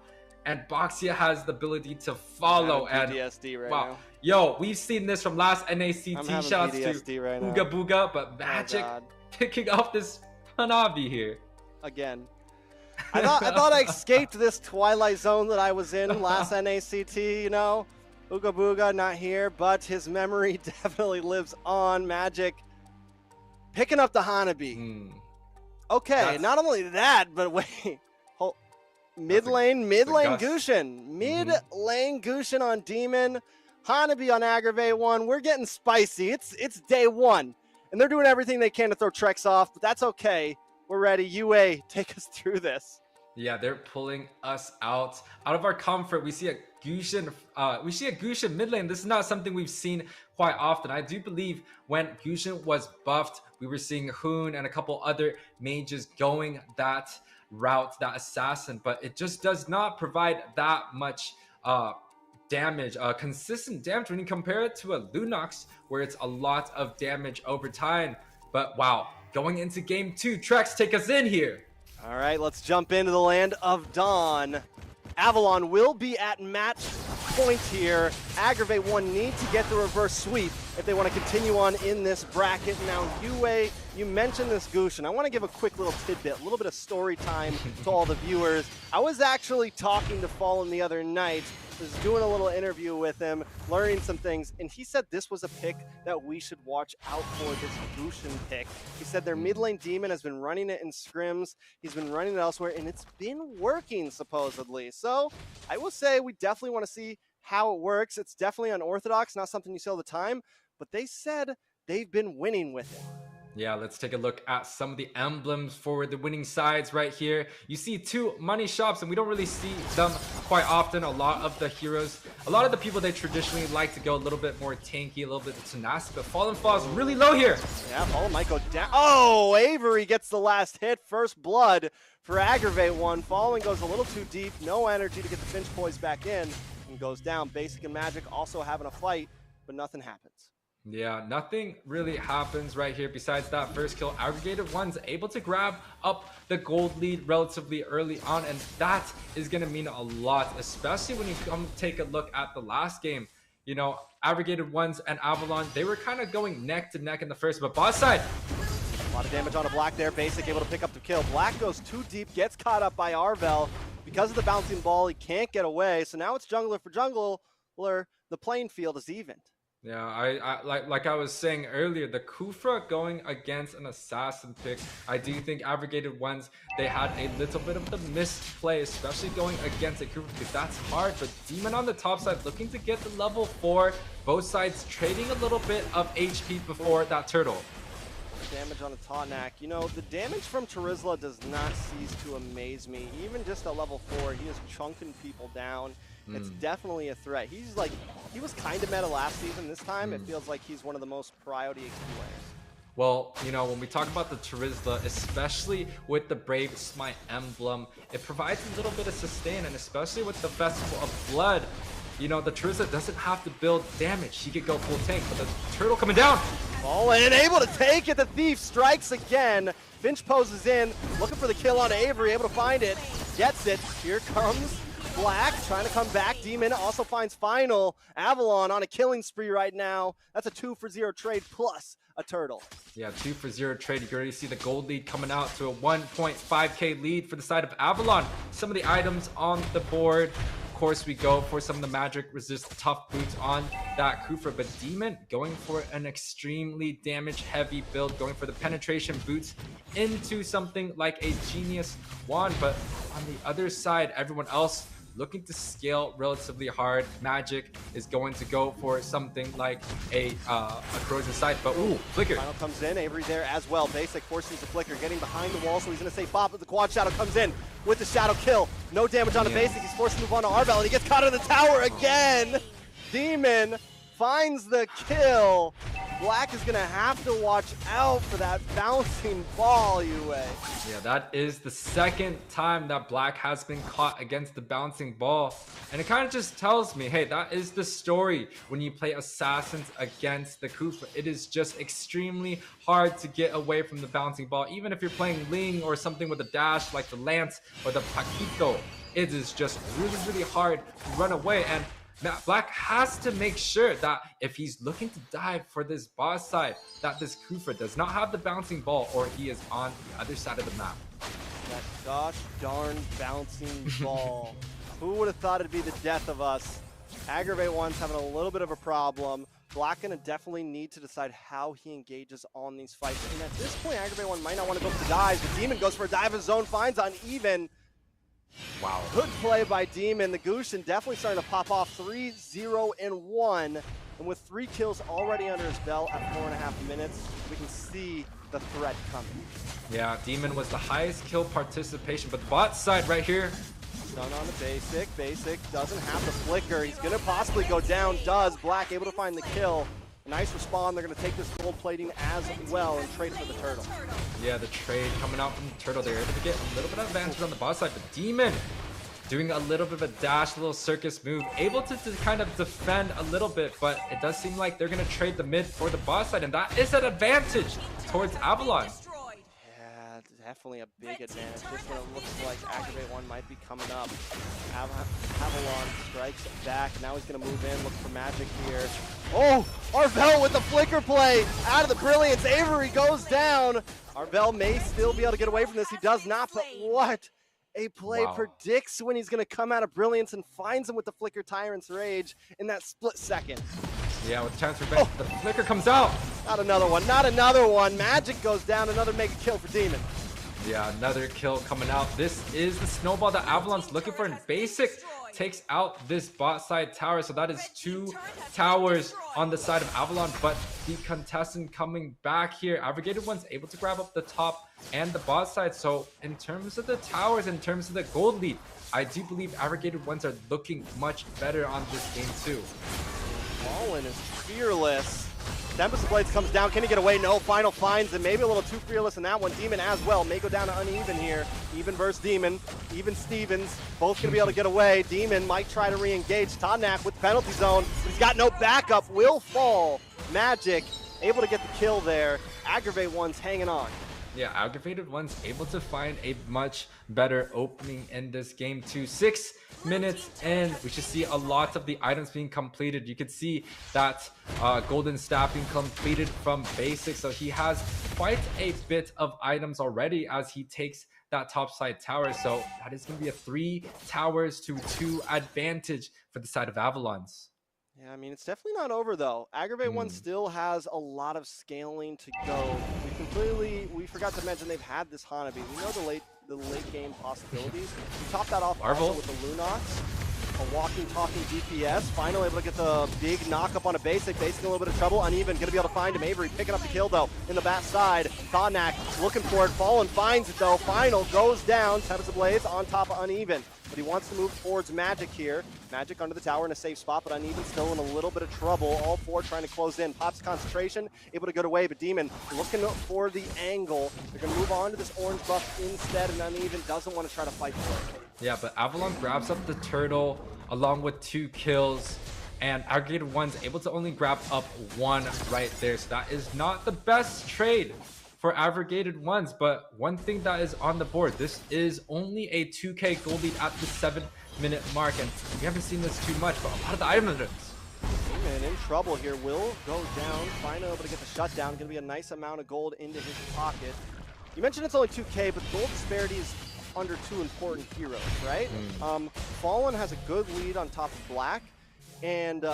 and Boxia has the ability to follow. And PTSD right wow, now. Yo, we've seen this from last NACT. Shouts to right Booga Booga, but Magic picking up this Hanabi here again. I thought I escaped this Twilight Zone that I was in last NACT, you know. Booga Booga not here, but his memory definitely lives on. Magic picking up the Hanabi. Okay, not only that, but wait. Mid lane Gushin. Mid lane Gushin on Demon. Hanabi on Aggravate One. We're getting spicy. It's day 1. And they're doing everything they can to throw Trex off, but that's okay. We're ready. Yuwei, take us through this. Yeah, they're pulling us out of our comfort. We see a Gushin mid lane. This is not something we've seen quite often. I do believe when Gushin was buffed, we were seeing Hoon and a couple other mages going that route, that assassin, but it just does not provide that much damage, consistent damage when you compare it to a Lunox, where it's a lot of damage over time. But wow, going into game 2, Trex, take us in here. All right, let's jump into the land of Dawn. Avalon will be at match point here. Aggravate One need to get the reverse sweep if they want to continue on in this bracket. Now, Yuwei, you mentioned this Gushin. I want to give a quick little tidbit, a little bit of story time to all the viewers. I was actually talking to Fallen the other night, was doing a little interview with him, learning some things, and he said this was a pick that we should watch out for, this Gushin pick. He said their mid lane Demon has been running it in scrims, he's been running it elsewhere, and it's been working supposedly. So I will say we definitely want to see how it works. It's definitely unorthodox, not something you see all the time, but they said they've been winning with it. Yeah, let's take a look at some of the emblems for the winning sides right here. You see 2 money shops, and we don't really see them quite often. A lot of the heroes, a lot of the people, they traditionally like to go a little bit more tanky, a little bit tenacity, but Fallen Falls really low here. Yeah, Fallen might go down. Oh, Avery gets the last hit. First blood for Aggravate One. Fallen goes a little too deep. No energy to get the Finch poise back in, and goes down. Basic and Magic also having a fight, but nothing happens. Yeah, nothing really happens right here besides that first kill. Aggregated One's able to grab up the gold lead relatively early on, and that is going to mean a lot, especially when you come take a look at the last game. You know, Aggregated Ones and Avalon, they were kind of going neck to neck in the first, but bot side. A lot of damage on a Black there. Basic able to pick up the kill. Black goes too deep, gets caught up by Arvel. Because of the bouncing ball, he can't get away. So now it's jungler for jungler. The playing field is evened. Yeah, I like I was saying earlier, the Kufra going against an assassin pick, I do think Aggregated Ones, they had a little bit of the misplay, especially going against a Kufra, because that's hard. But Demon on the top side looking to get the level 4, both sides trading a little bit of HP before that turtle. Damage on the Tauntnac. You know, the damage from Terizla does not cease to amaze me. Even just at level 4, he is chunking people down. It's definitely a threat. He was kind of meta last season. This time, it feels like he's one of the most priority XP players. Well, you know, when we talk about the Terizla, especially with the Brave Smite emblem, it provides a little bit of sustain, and especially with the Festival of Blood, you know, the Terizla doesn't have to build damage. She could go full tank, but the turtle coming down. Fallen able to take it. The Thief strikes again. Finch poses in, looking for the kill on Avery, able to find it. Gets it. Here comes Black trying to come back. Demon also finds Final. Avalon on a killing spree right now. That's a 2-for-0 trade plus a turtle. Yeah, 2-for-0 trade. You can already see the gold lead coming out to a 1.5k lead for the side of Avalon. Some of the items on the board. Of course, we go for some of the magic resist tough boots on that Kufra, but Demon going for an extremely damage heavy build, going for the penetration boots into something like a Genius Wand. But on the other side, everyone else looking to scale relatively hard. Magic is going to go for something like a corrosion sight, but ooh, flicker. Final comes in, Avery there as well. Basic forces the flicker, getting behind the wall, so he's gonna say bop, but the quad shadow comes in with the shadow kill. No damage on the Basic, he's forced to move on to Arvel, and he gets caught in the tower again. Demon finds the kill. Black is gonna have to watch out for that bouncing ball, Yuwei. Yeah, that is the second time that Black has been caught against the bouncing ball. And it kind of just tells me, hey, that is the story when you play Assassins against the Kufra. It is just extremely hard to get away from the bouncing ball. Even if you're playing Ling or something with a dash like the Lance or the Paquito, it is just really, really hard to run away. And now, Black has to make sure that if he's looking to dive for this boss side, that this Kufra does not have the bouncing ball, or he is on the other side of the map. That gosh darn bouncing ball. Who would have thought it'd be the death of us? Aggravate One's having a little bit of a problem. Black gonna definitely need to decide how he engages on these fights. And at this point, Aggravate One might not want to go for the dive. The Demon goes for a dive. His zone finds uneven. Wow. Good play by Demon. The Gushin definitely starting to pop off 3-0-1. And with 3 kills already under his belt at 4.5 minutes, we can see the threat coming. Yeah, Demon was the highest kill participation, but the bot side right here. Stun on the Basic. Basic doesn't have the flicker. He's going to possibly go down. Does. Black able to find the kill. Nice respawn. They're going to take this gold plating as well and trade for the turtle. Yeah, the trade coming out from the turtle. They're able to get a little bit of advantage on the bot side, but Demon doing a little bit of a dash, a little circus move, able to kind of defend a little bit, but it does seem like they're going to trade the mid for the bot side, and that is an advantage towards Avalon. Yeah, definitely a big advantage. Just when it looks like Aggravate One might be coming up. Avalon strikes back. Now he's going to move in, look for magic here. Oh, Arvel with the flicker play out of the brilliance. Avery goes down. Arvel may still be able to get away from this. He does not, but what a play. Wow. Predicts when he's going to come out of brilliance and finds him with the flicker Tyrant's Rage in that split second. Yeah, with the chance for revenge, the flicker comes out. Not another one, not another one. Magic goes down, another mega kill for Demon. Yeah, another kill coming out. This is the snowball that Avalon's looking for in Basic. takes out this bot side tower. So that is 2 towers on the side of Avalon, but the contestant coming back here. Aggregated One's able to grab up the top and the bot side. So in terms of the towers, in terms of the gold lead, I do believe Aggregated Ones are looking much better on this game too. Fallen is fearless. Tempest of Blades comes down. Can he get away? No. Final finds him. Maybe a little too fearless in that one. Demon as well. May go down to uneven here. Even versus Demon. Even Stevens. Both going to be able to get away. Demon might try to re-engage. Todnak with penalty zone. He's got no backup. Will fall. Magic able to get the kill there. Aggravate One's hanging on. Yeah, Aggravated One's able to find a much better opening in this game too. 6 minutes in, we should see a lot of the items being completed. You could see that golden staff being completed from basic, so he has quite a bit of items already as he takes that top side tower. So that is going to be a 3 towers to 2 advantage for the side of Avalon's. Yeah, I mean, it's definitely not over, though. Aggravate One still has a lot of scaling to go. We forgot to mention they've had this Hanabi. We know the late game possibilities. We topped that off also with the Lunox. A walking, talking DPS. Finally able to get the big knock up on a basic. Basic in a little bit of trouble. Uneven, gonna be able to find him. Avery picking up the kill, though, in the back side. Todnak looking for it. Fallen finds it, though. Final goes down. Tempest of Blades on top of Uneven. But he wants to move towards Magic here. Magic under the tower in a safe spot, but Uneven still in a little bit of trouble. All 4 trying to close in. Pops concentration, able to get away, but Demon looking for the angle. They're going to move on to this orange buff instead, and Uneven doesn't want to try to fight for it. Yeah, but Avalon grabs up the turtle along with 2 kills, and Aggregated One's able to only grab up 1 right there. So that is not the best trade for Aggregated Ones, but one thing that is on the board, this is only a 2k gold lead at the 7-minute mark, and we haven't seen this too much, but a lot of the items. Demon in trouble here. Will go down, finally able to get the shutdown. Gonna be a nice amount of gold into his pocket. You mentioned it's only 2k, but gold disparity is under 2 important heroes, right? Fallen has a good lead on top of Black, and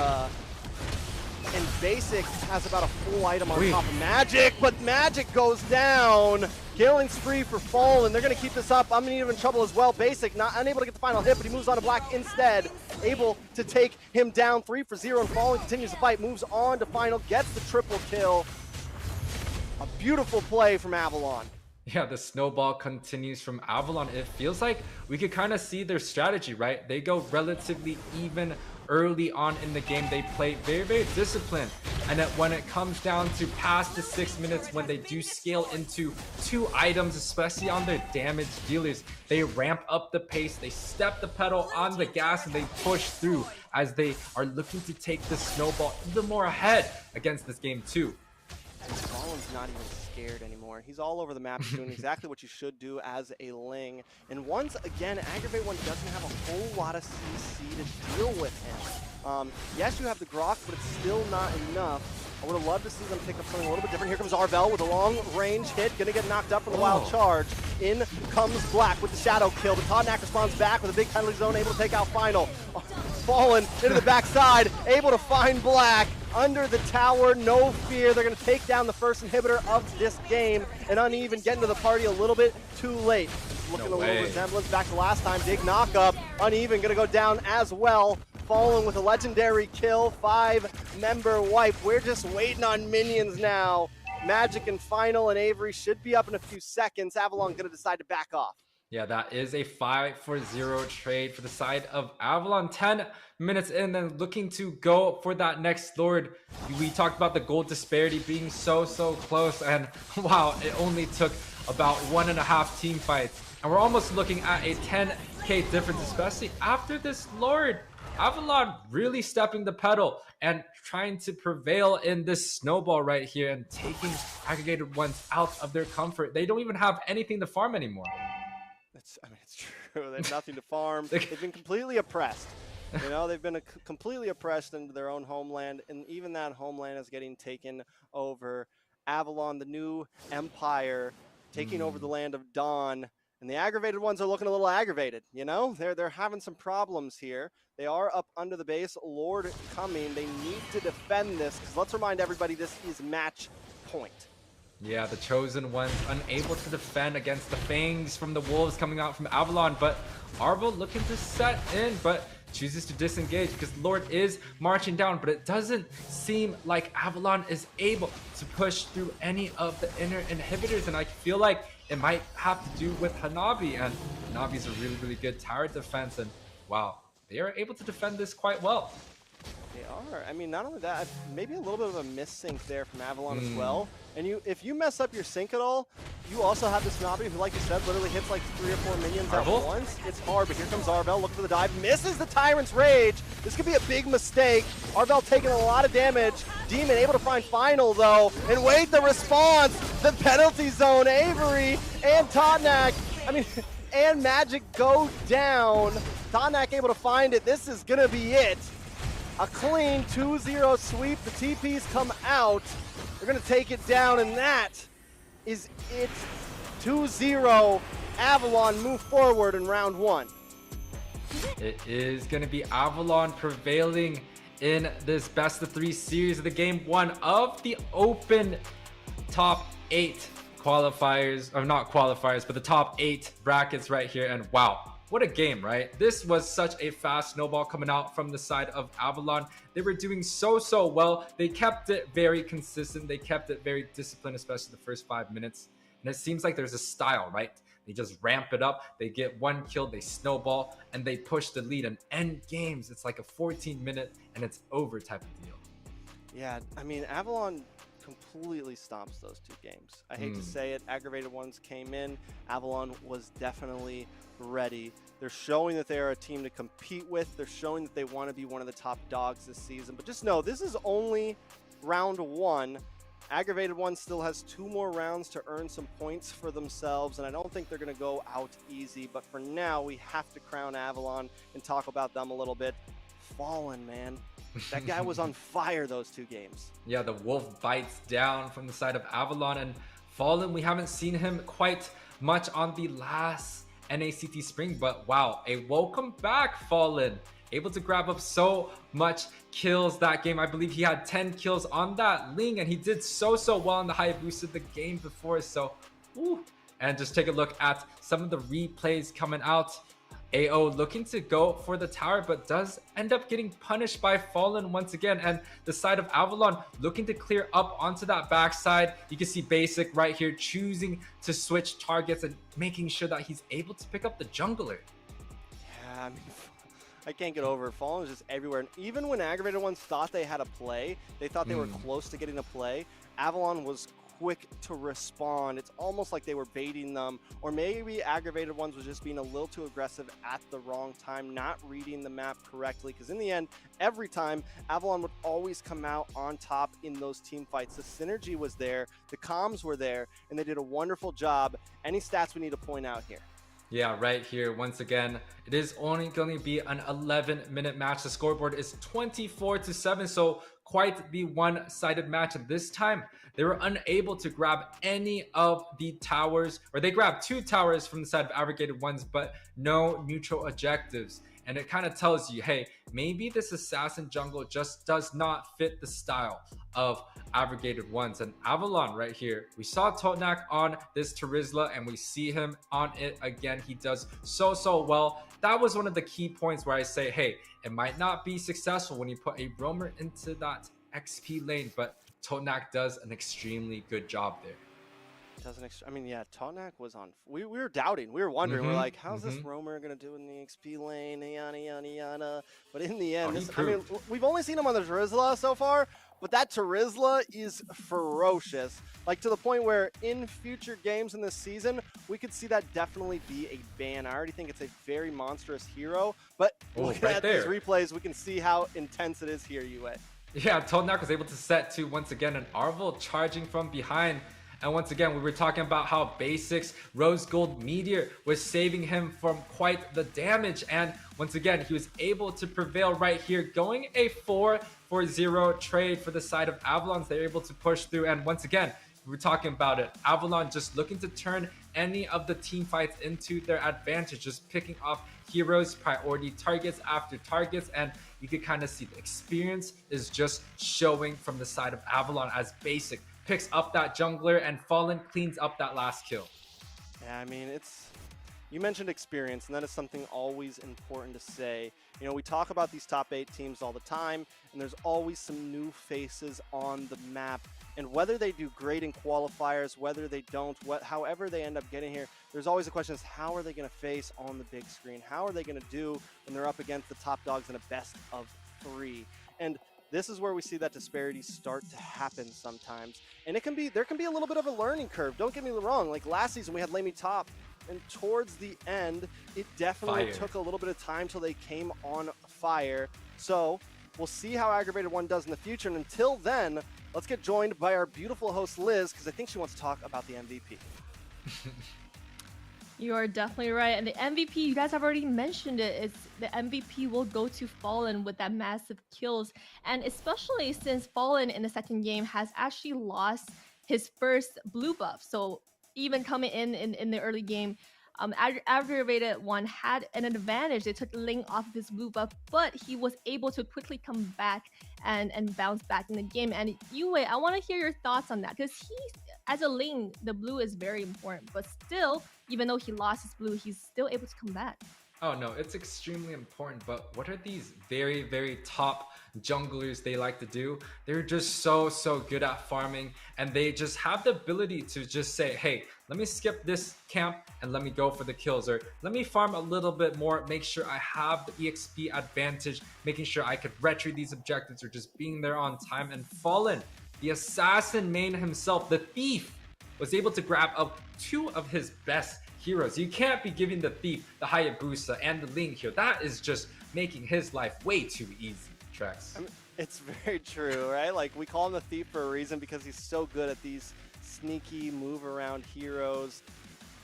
Basic has about a full item on top of Magic, but Magic goes down. Killing spree for Fallen. They're going to keep this up. I'm going to in trouble as well. Basic unable to get the final hit, but he moves on to Black instead. Able to take him down 3 for 0, and Fallen continues the fight. Moves on to final, gets the triple kill. A beautiful play from Avalon. Yeah, the snowball continues from Avalon. It feels like we could kind of see their strategy, right? They go relatively even early on in the game. They play very, very disciplined. And then when it comes down to past the 6 minutes, when they do scale into 2 items, especially on their damage dealers, they ramp up the pace, they step the pedal on the gas, and they push through as they are looking to take the snowball even more ahead against this game too. Fallen's not even scared anymore. He's all over the map. He's doing exactly what you should do as a Ling. And once again, Aggravate One doesn't have a whole lot of CC to deal with him. Yes, you have the Grok, but it's still not enough. I would have loved to see them pick up something a little bit different. Here comes Arvel with a long-range hit. Gonna get knocked up from the wild charge. In comes Black with the shadow kill, but Todnak responds back with a big penalty zone, able to take out Final. Fallen into the backside, able to find Black. Under the tower, no fear. They're going to take down the first inhibitor of this game. And Uneven getting to the party a little bit too late. Looking a little resemblance back to last time. Big knockup. Uneven going to go down as well. Fallen with a legendary kill. 5-member wipe. We're just waiting on minions now. Magic and Final and Avery should be up in a few seconds. Avalon going to decide to back off. Yeah, that is a 5-for-0 trade for the side of Avalon. 10 minutes in, then looking to go for that next Lord. We talked about the gold disparity being so close, and wow, it only took about 1.5 team fights. And we're almost looking at a 10k difference, especially after this Lord. Avalon really stepping the pedal and trying to prevail in this snowball right here and taking Aggregated Ones out of their comfort. They don't even have anything to farm anymore. I mean, it's true. They have nothing to farm. They've been completely oppressed. You know, they've been completely oppressed into their own homeland, and even that homeland is getting taken over. Avalon, the new empire, taking over the land of Dawn, and the Aggravated Ones are looking a little aggravated. You know, they're having some problems here. They are up under the base. Lord coming. They need to defend this, because let's remind everybody, this is match point. Yeah, the Chosen Ones unable to defend against the fangs from the wolves coming out from Avalon, but Arvo looking to set in, but chooses to disengage because Lord is marching down, but it doesn't seem like Avalon is able to push through any of the inner inhibitors, and I feel like it might have to do with Hanabi, and Hanabi's a really, really good tower defense, and wow, they are able to defend this quite well. They are. I mean, not only that, maybe a little bit of a miss sync there from Avalon as well. And if you mess up your sync at all, you also have this Hanabi who, like you said, literally hits like 3 or 4 minions at once. It's hard, but here comes Arvel looking for the dive. Misses the Tyrant's Rage. This could be a big mistake. Arvel taking a lot of damage. Demon able to find Final, though. And wait, the response. The penalty zone. Avery and Totnak. I mean, and Magic go down. Totnak able to find it. This is going to be it. A clean 2-0 sweep. The TPs come out. They're going to take it down, and that is it. 2-0. Avalon move forward in round 1. It is going to be Avalon prevailing in this best of 3 series of the game 1 of the open top 8 qualifiers, or not qualifiers, but the top 8 brackets right here. And wow, what a game, right? This was such a fast snowball coming out from the side of Avalon. They were doing so well. They kept it very consistent. They kept it very disciplined, especially the first 5 minutes. And it seems like there's a style, right? They just ramp it up. They get 1 kill, they snowball, and they push the lead. And end games, it's like a 14-minute and it's over type of deal. Yeah, I mean, Avalon completely stomps those 2 games. I hate to say it. Aggravated Ones came in. Avalon was definitely ready. They're showing that they're a team to compete with. They're showing that they want to be one of the top dogs this season. But just know, this is only round 1. Aggravated One still has 2 more rounds to earn some points for themselves, and I don't think they're going to go out easy. But for now, we have to crown Avalon and talk about them a little bit. Fallen, man. That guy was on fire those 2 games. Yeah, the wolf bites down from the side of Avalon, and Fallen, we haven't seen him quite much on the last NACT Spring, but wow, a welcome back Fallen. Able to grab up so much kills that game. I believe he had 10 kills on that Ling, and he did so well in the Hayabusa the game before, so woo. And just take a look at some of the replays coming out. AO looking to go for the tower, but does end up getting punished by Fallen once again. And the side of Avalon looking to clear up onto that backside. You can see Basic right here choosing to switch targets and making sure that he's able to pick up the jungler. Yeah, I mean, I can't get over it. Fallen is just everywhere. And even when Aggravated Ones thought they had a play, they thought they were close to getting a play, Avalon was quick to respond. It's almost like they were baiting them, or maybe Aggravated Ones was just being a little too aggressive at the wrong time, not reading the map correctly, because in the end, every time, Avalon would always come out on top in those team fights. The synergy was there, the comms were there, and they did a wonderful job. Any stats we need to point out here? Yeah, right here, once again, it is only going to be an 11-minute match. The scoreboard is 24-7, so quite the one-sided match. And this time, they were unable to grab any of the towers, or they grabbed 2 towers from the side of Aggravated Ones, but no neutral objectives. And it kind of tells you, hey, maybe this assassin jungle just does not fit the style of Aggravated Ones. And Avalon right here, we saw Totnak on this Terizla, and we see him on it again. He does so well. That was one of the key points where I say, hey, it might not be successful when you put a roamer into that XP lane, but Totnak does an extremely good job there. I mean, yeah, Totnak was on. We were doubting. We were wondering. We're like, how's this roamer going to do in the XP lane? Yada. But in the end, I mean, we've only seen him on the Terizla so far, but that Terizla is ferocious. Like, to the point where in future games in this season, we could see that definitely be a ban. I already think it's a very monstrous hero, but looking at these replays, we can see how intense it is here, Yuwei. Yeah, Totnak was able to set to, once again, an Arvel charging from behind. And once again, we were talking about how Basics Rose Gold Meteor was saving him from quite the damage. And once again, he was able to prevail right here, going a 4-for-0 trade for the side of Avalon. They're able to push through. And once again, we were talking about it. Avalon just looking to turn any of the team fights into their advantage, just picking off heroes, priority targets after targets. And you could kind of see the experience is just showing from the side of Avalon as Basic picks up that jungler and Fallen cleans up that last kill. Yeah, I mean, it's You mentioned experience, and that is something always important to say. You know, we talk about these top 8 teams all the time, and there's always some new faces on the map. And whether they do great in qualifiers, whether they don't, however they end up getting here, there's always a question is how are they going to face on the big screen? How are they going to do when they're up against the top dogs in a best of 3? And this is where we see that disparity start to happen sometimes. And there can be a little bit of a learning curve. Don't get me wrong. Like last season, we had Lamy top, and towards the end, it definitely took a little bit of time till they came on fire. So we'll see how Aggravated One does in the future. And until then, let's get joined by our beautiful host, Liz, because I think she wants to talk about the MVP. You are definitely right. And the MVP, you guys have already mentioned it, it's the MVP will go to Fallen with that massive kills. And especially since Fallen in the second game has actually lost his first blue buff. So even coming in the early game, Aggravated One had an advantage. They took Ling off of his blue buff, but he was able to quickly come back and bounce back in the game. And Yuwei, I want to hear your thoughts on that, because as a Ling, the blue is very important, but still, even though he lost his blue, he's still able to come back. Oh no, it's extremely important, but what are these very, very top junglers they like to do? They're just so good at farming, and they just have the ability to just say, hey, let me skip this camp and let me go for the kills, or let me farm a little bit more, make sure I have the EXP advantage, making sure I could retry these objectives, or just being there on time. And Fallen, the assassin main himself, the thief, was able to grab up 2 of his best heroes. You can't be giving the thief the Hayabusa and the Ling here. That is just making his life way too easy, Trex. I mean, it's very true, right? Like, we call him the thief for a reason, because he's so good at these sneaky move around heroes.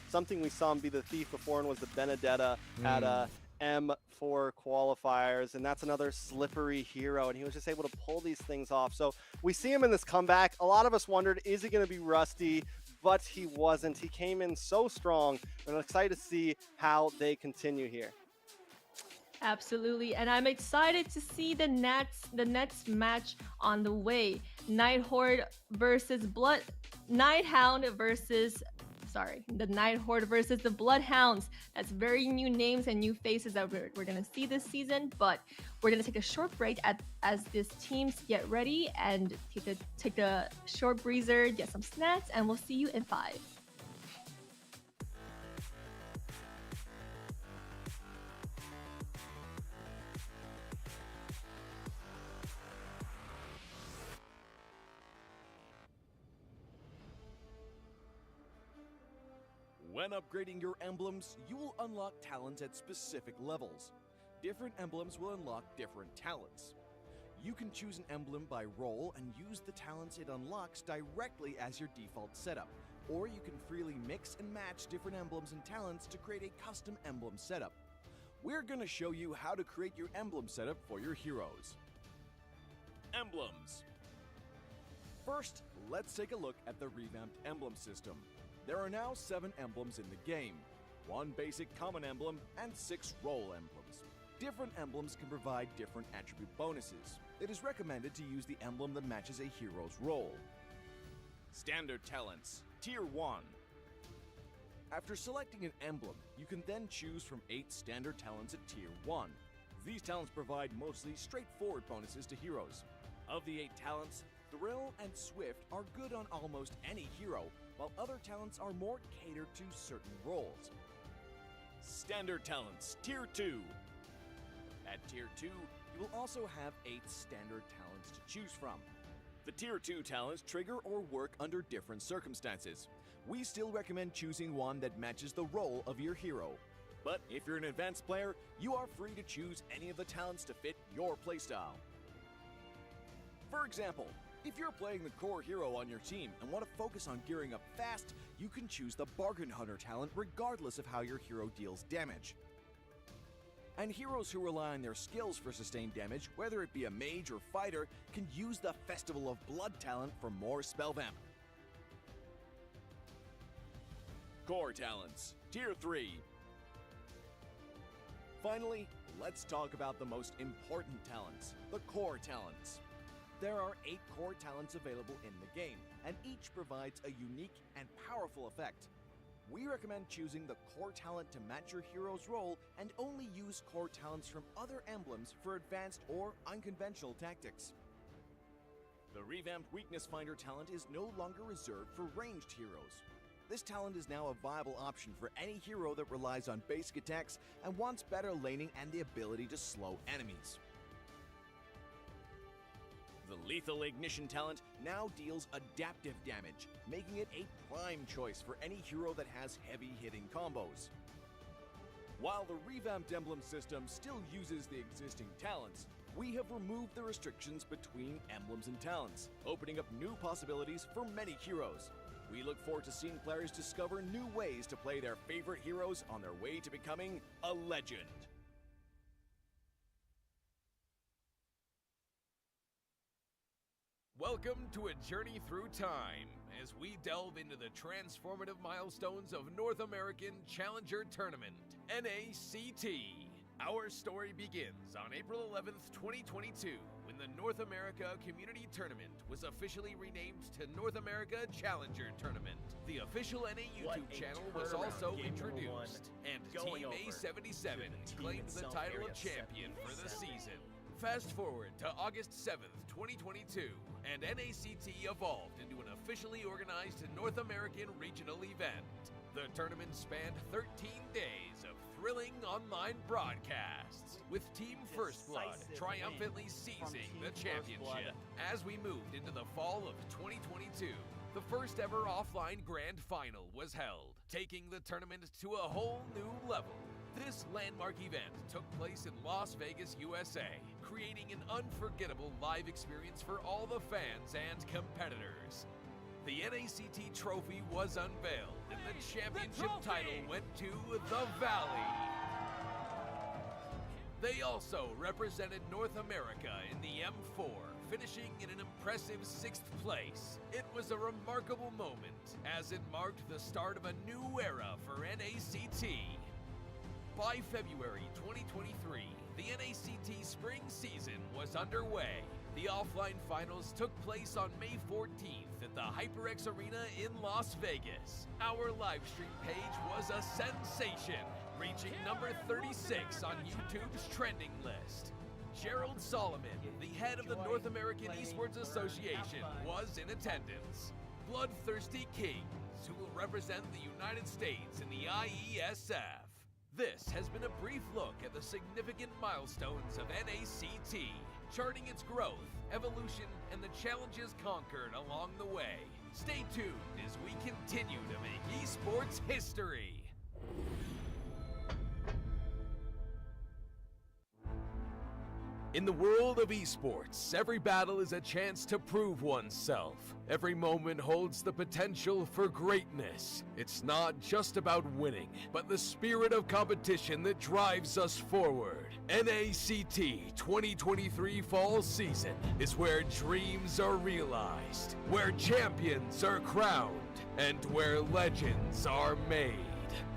Something we saw him be the thief before and was the Benedetta at M4 qualifiers, and that's another slippery hero, and he was just able to pull these things off. So we see him in this comeback. A lot of us wondered, is he going to be rusty? But he wasn't. He came in so strong, and I'm excited to see how they continue here. Absolutely, and I'm excited to see the next match on the way. Night versus the Night Horde versus the BloodHounds. That's very new names and new faces that we're gonna see this season, but we're gonna take a short break as these teams get ready and take a short breather, get some snacks, and we'll see you in 5. When upgrading your emblems, you will unlock talents at specific levels. Different emblems will unlock different talents. You can choose an emblem by role and use the talents it unlocks directly as your default setup, or you can freely mix and match different emblems and talents to create a custom emblem setup. We're going to show you how to create your emblem setup for your heroes. Emblems. First, let's take a look at the revamped emblem system. There are now 7 emblems in the game, 1 basic common emblem and 6 role emblems. Different emblems can provide different attribute bonuses. It is recommended to use the emblem that matches a hero's role. Standard talents, Tier 1. After selecting an emblem, you can then choose from 8 standard talents at Tier 1. These talents provide mostly straightforward bonuses to heroes. Of the 8 talents, Thrill and Swift are good on almost any hero, while other talents are more catered to certain roles. Standard talents, Tier 2. At Tier 2, you will also have 8 standard talents to choose from. The Tier 2 talents trigger or work under different circumstances. We still recommend choosing one that matches the role of your hero. But if you're an advanced player, you are free to choose any of the talents to fit your playstyle. For example, if you're playing the core hero on your team and want to focus on gearing up fast, you can choose the Bargain Hunter talent regardless of how your hero deals damage. And heroes who rely on their skills for sustained damage, whether it be a mage or fighter, can use the Festival of Blood talent for more spell vamp. Core talents, Tier 3. Finally, let's talk about the most important talents, the core talents. There are 8 core talents available in the game, and each provides a unique and powerful effect. We recommend choosing the core talent to match your hero's role and only use core talents from other emblems for advanced or unconventional tactics. The revamped Weakness Finder talent is no longer reserved for ranged heroes. This talent is now a viable option for any hero that relies on basic attacks and wants better laning and the ability to slow enemies. The Lethal Ignition talent now deals adaptive damage, making it a prime choice for any hero that has heavy-hitting combos. While the revamped emblem system still uses the existing talents, we have removed the restrictions between emblems and talents, opening up new possibilities for many heroes. We look forward to seeing players discover new ways to play their favorite heroes on their way to becoming a legend. Welcome to a journey through time as we delve into the transformative milestones of North American Challenger Tournament, NACT. Our story begins on April 11th, 2022, when the North America Community Tournament was officially renamed to North America Challenger Tournament. The official NA YouTube channel was also introduced, and Team A77 claimed the title of champion for the season. Fast forward to August 7th, 2022, and NACT evolved into an officially organized North American regional event. The tournament spanned 13 days of thrilling online broadcasts, with Team First Blood triumphantly seizing the championship. As we moved into the fall of 2022, the first ever offline grand final was held, taking the tournament to a whole new level. This landmark event took place in Las Vegas, USA, creating an unforgettable live experience for all the fans and competitors. The NACT trophy was unveiled, and the championship title went to the Valley. They also represented North America in the M4, finishing in an impressive 6th place. It was a remarkable moment, as it marked the start of a new era for NACT. By February 2023, the NACT spring season was underway. The offline finals took place on May 14th at the HyperX Arena in Las Vegas. Our livestream page was a sensation, reaching number 36 on YouTube's trending list. Gerald Solomon, the head of the North American Esports Association, was in attendance. BloodThristyKings, who will represent the United States in the IESF. This has been a brief look at the significant milestones of NACT, charting its growth, evolution, and the challenges conquered along the way. Stay tuned as we continue to make esports history. In the world of esports, every battle is a chance to prove oneself. Every moment holds the potential for greatness. It's not just about winning, but the spirit of competition that drives us forward. NACT 2023 Fall Season is where dreams are realized, where champions are crowned, and where legends are made.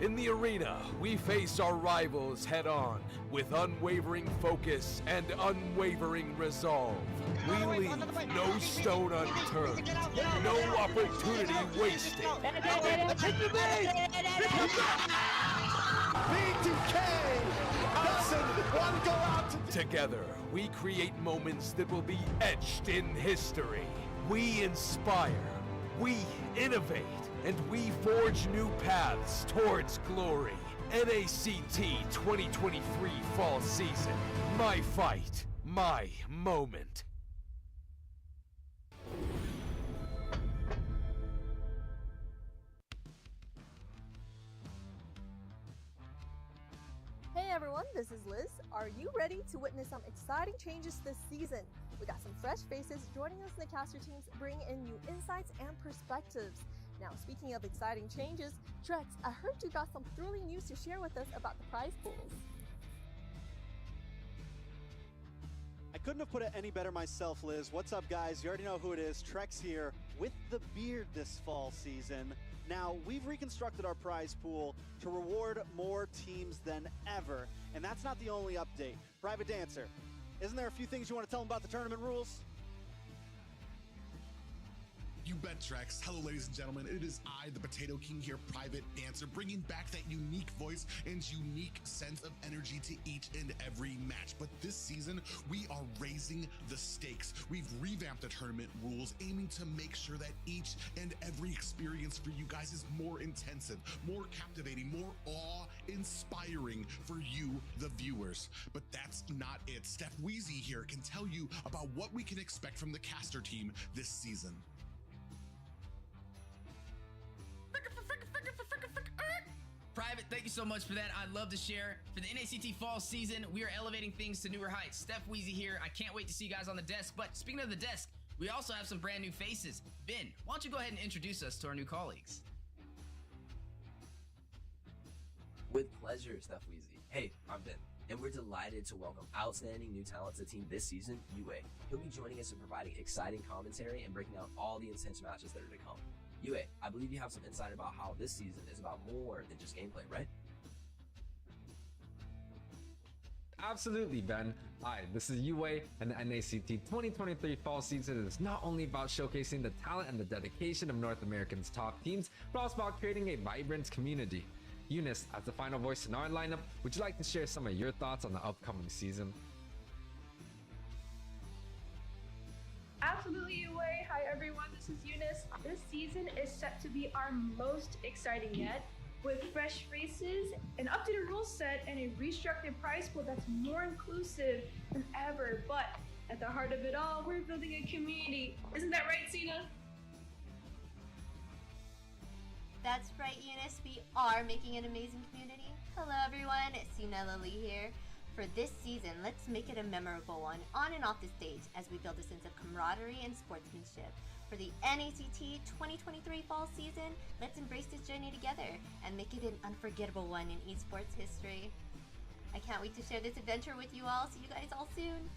In the arena, we face our rivals head-on with unwavering focus and unwavering resolve. We leave no stone unturned, no opportunity wasted. B2K doesn't want to go out Together, we create moments that will be etched in history. We inspire, we innovate, and we forge new paths towards glory. NACT 2023 Fall Season. My fight, my moment. Hey everyone, this is Liz. Are you ready to witness some exciting changes this season? We got some fresh faces joining us in the caster teams, bringing in new insights and perspectives. Now, speaking of exciting changes, Trex, I heard you got some thrilling news to share with us about the prize pools. I couldn't have put it any better myself, Liz. What's up, guys? You already know who it is. Trex here with the beard this fall season. Now, we've reconstructed our prize pool to reward more teams than ever, and that's not the only update. Private Dancer, isn't there a few things you want to tell them about the tournament rules? You bet, Trex. Hello, ladies and gentlemen. It is I, the Potato King here, Private Dancer, bringing back that unique voice and unique sense of energy to each and every match. But this season, we are raising the stakes. We've revamped the tournament rules, aiming to make sure that each and every experience for you guys is more intensive, more captivating, more awe-inspiring for you, the viewers. But that's not it. Stage:Kickstarts here can tell you about what we can expect from the caster team this season. Private, thank you so much for that. I'd love to share. For the NACT Fall Season, we are elevating things to newer heights. Stage:Kickstarts here. I can't wait to see you guys on the desk. But speaking of the desk, we also have some brand new faces. Ben, why don't you go ahead and introduce us to our new colleagues? With pleasure, Stage:Kickstarts. Hey, I'm Ben, and we're delighted to welcome outstanding new talent to the team this season, Yuwei. He'll be joining us and providing exciting commentary and breaking down all the intense matches that are to come. Yuwei, I believe you have some insight about how this season is about more than just gameplay, right? Absolutely, Ben. Hi, this is Yuwei, and the NACT 2023 Fall Season is not only about showcasing the talent and the dedication of North America's top teams, but also about creating a vibrant community. Eunice, as the final voice in our lineup, would you like to share some of your thoughts on the upcoming season? Absolutely, Yuwei. Hi everyone, this is Eunice. This season is set to be our most exciting yet, with fresh faces, an updated rule set, and a restructured prize pool that's more inclusive than ever. But at the heart of it all, we're building a community. Isn't that right, Cena? That's right, Eunice. We are making an amazing community. Hello everyone, it's Sina Lily here. For this season, let's make it a memorable one on and off the stage as we build a sense of camaraderie and sportsmanship. For the NACT 2023 Fall Season, let's embrace this journey together and make it an unforgettable one in esports history. I can't wait to share this adventure with you all. See you guys all soon.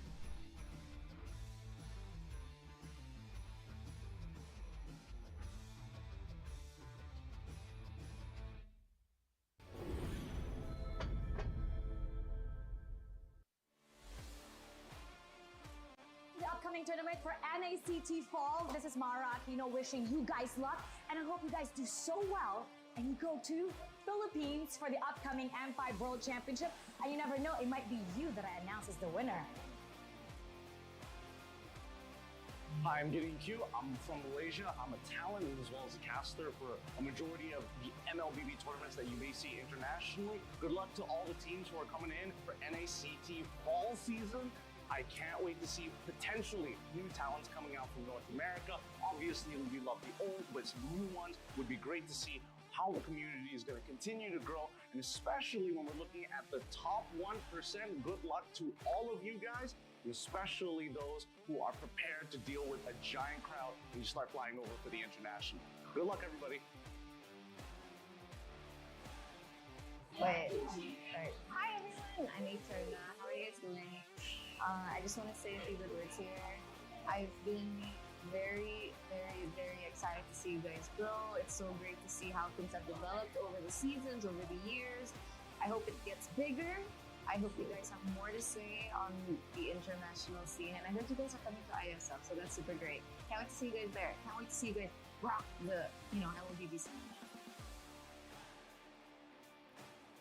The upcoming tournament for NACT Fall. This is Mara Aquino wishing you guys luck, and I hope you guys do so well and you go to Philippines for the upcoming M5 World Championship, and you never know, it might be you that I announce as the winner. Hi, I'm Gideon Q. I'm from Malaysia. I'm a talent as well as a caster for a majority of the MLBB tournaments that you may see internationally. Good luck to all the teams who are coming in for NACT Fall Season. I can't wait to see potentially new talents coming out from North America. Obviously, we love the old, but some new ones would be great to see how the community is going to continue to grow. And especially when we're looking at the top 1%, good luck to all of you guys, and especially those who are prepared to deal with a giant crowd when you start flying over for the international. Good luck, everybody. Wait. Right. Hi everyone, I'm Eterna. How are you guys doing? I just want to say a few good words here. I've been very excited to see you guys grow. It's so great to see how things have developed over the seasons, over the years. I hope it gets bigger. I hope you guys have more to say on the international scene. And I heard you guys are coming to ISF, so that's super great. Can't wait to see you guys there. Can't wait to see you guys rock the, LOBB scene.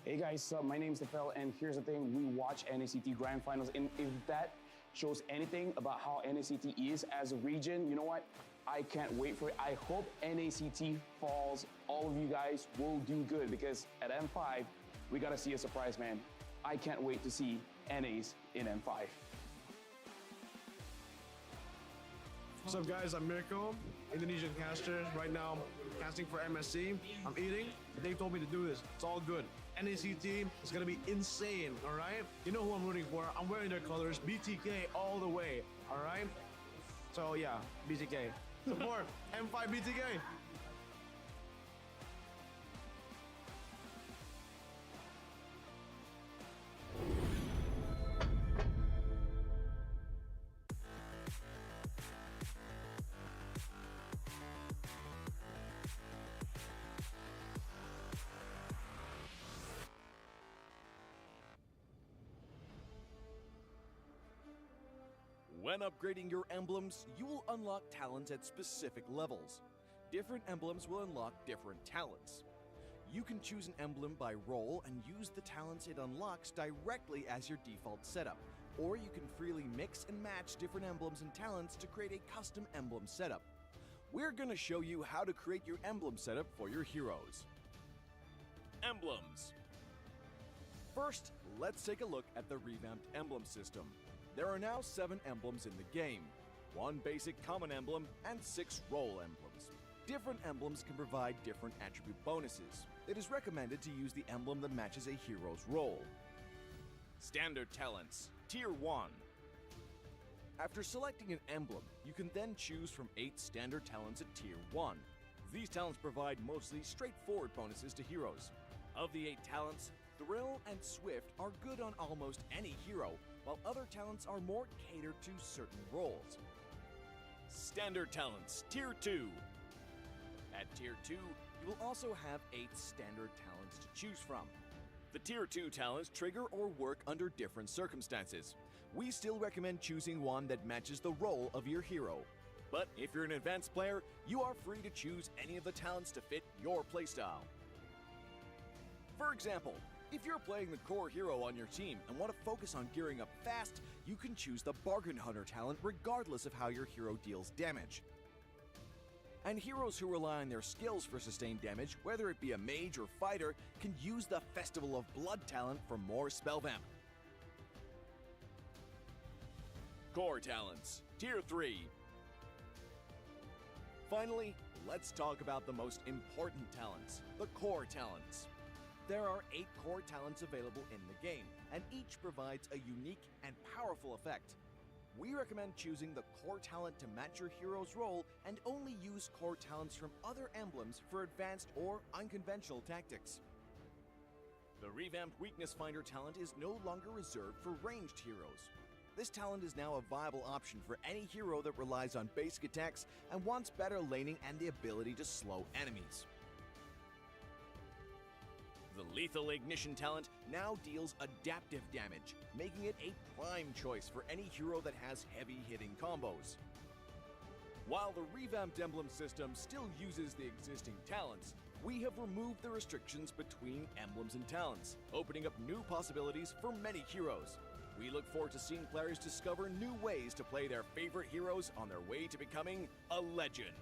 Hey guys, my name's Nefel, and here's the thing, we watch NACT Grand Finals, and if that shows anything about how NACT is as a region, you know what? I can't wait for it. I hope NACT Falls, all of you guys will do good, because at M5, we gotta see a surprise, man. I can't wait to see NAs in M5. What's up guys, I'm Mirko, Indonesian caster. Right now I'm casting for MSC. I'm eating, they told me to do this. It's all good. NACT is gonna be insane, all right? You know who I'm rooting for. I'm wearing their colors, BTK all the way, all right? So yeah, BTK. Support M5 BTK. When upgrading your emblems, you will unlock talents at specific levels. Different emblems will unlock different talents. You can choose an emblem by role and use the talents it unlocks directly as your default setup, or you can freely mix and match different emblems and talents to create a custom emblem setup. We're going to show you how to create your emblem setup for your heroes. Emblems. First, let's take a look at the revamped emblem system. There are now 7 emblems in the game, 1 basic common emblem and 6 role emblems. Different emblems can provide different attribute bonuses. It is recommended to use the emblem that matches a hero's role. Standard talents, Tier 1. After selecting an emblem, you can then choose from 8 standard talents at Tier 1. These talents provide mostly straightforward bonuses to heroes. Of the 8 talents, Thrill and Swift are good on almost any hero, while other talents are more catered to certain roles. Standard talents, Tier 2. At Tier 2, you will also have 8 standard talents to choose from. The Tier 2 talents trigger or work under different circumstances. We still recommend choosing one that matches the role of your hero. But if you're an advanced player, you are free to choose any of the talents to fit your playstyle. For example, if you're playing the core hero on your team and want to focus on gearing up fast, you can choose the Bargain Hunter talent regardless of how your hero deals damage. And heroes who rely on their skills for sustained damage, whether it be a mage or fighter, can use the Festival of Blood talent for more spell vamp. Core talents, Tier 3. Finally, let's talk about the most important talents, the core talents. There are 8 core talents available in the game, and each provides a unique and powerful effect. We recommend choosing the core talent to match your hero's role and only use core talents from other emblems for advanced or unconventional tactics. The revamped Weakness Finder talent is no longer reserved for ranged heroes. This talent is now a viable option for any hero that relies on basic attacks and wants better laning and the ability to slow enemies. The Lethal Ignition talent now deals adaptive damage, making it a prime choice for any hero that has heavy hitting combos. While the revamped emblem system still uses the existing talents, we have removed the restrictions between emblems and talents, opening up new possibilities for many heroes. We look forward to seeing players discover new ways to play their favorite heroes on their way to becoming a legend.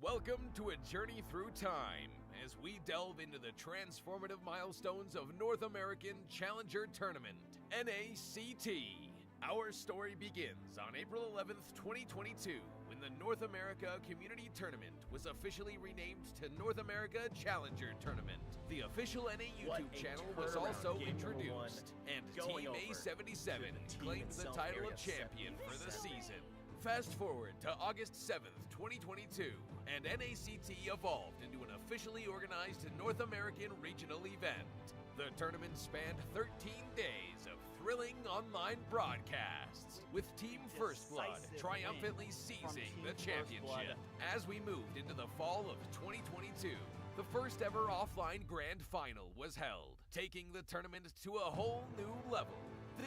Welcome to a journey through time as we delve into the transformative milestones of North American Challenger Tournament, NACT. Our story begins on April 11th, 2022, when the North America Community Tournament was officially renamed to North America Challenger Tournament. The official NA YouTube channel was also introduced, and Team A77 claimed the title of champion for the season. Fast forward to August 7th, 2022, and NACT evolved into an officially organized North American regional event. The tournament spanned 13 days of thrilling online broadcasts, with Team First Blood triumphantly seizing the championship. As we moved into the fall of 2022, the first ever offline grand final was held, taking the tournament to a whole new level.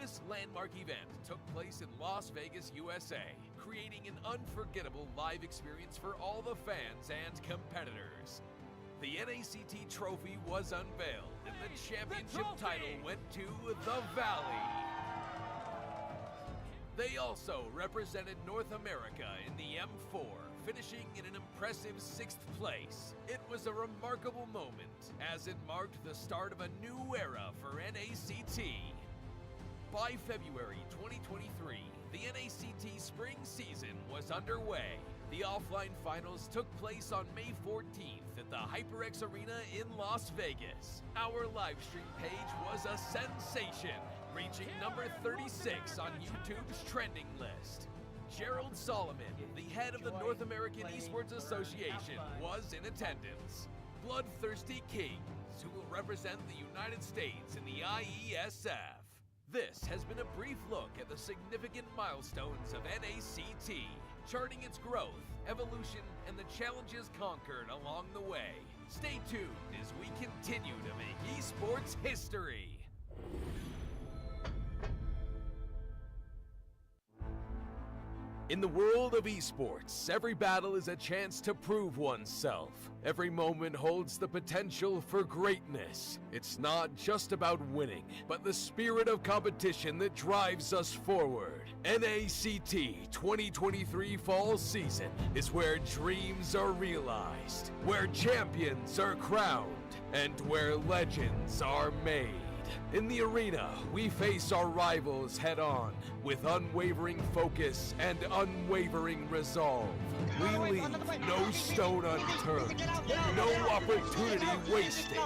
This landmark event took place in Las Vegas, USA, creating an unforgettable live experience for all the fans and competitors. The NACT trophy was unveiled, and the championship title went to the Valley. They also represented North America in the M4, finishing in an impressive 6th place. It was a remarkable moment, as it marked the start of a new era for NACT. By February 2023, the NACT spring season was underway. The offline finals took place on May 14th at the HyperX Arena in Las Vegas. Our livestream page was a sensation, reaching number 36 on YouTube's trending list. Gerald Solomon, the head of the North American Esports Association, was in attendance. BloodThristyKings, who will represent the United States in the IESF. This has been a brief look at the significant milestones of NACT. charting its growth, evolution, and the challenges conquered along the way. Stay tuned as we continue to make esports history. In the world of esports, every battle is a chance to prove oneself. Every moment holds the potential for greatness. It's not just about winning, but the spirit of competition that drives us forward. NACT 2023 Fall Season is where dreams are realized, where champions are crowned, and where legends are made. In the arena, we face our rivals head-on with unwavering focus and unwavering resolve. We leave no stone unturned, no opportunity wasted.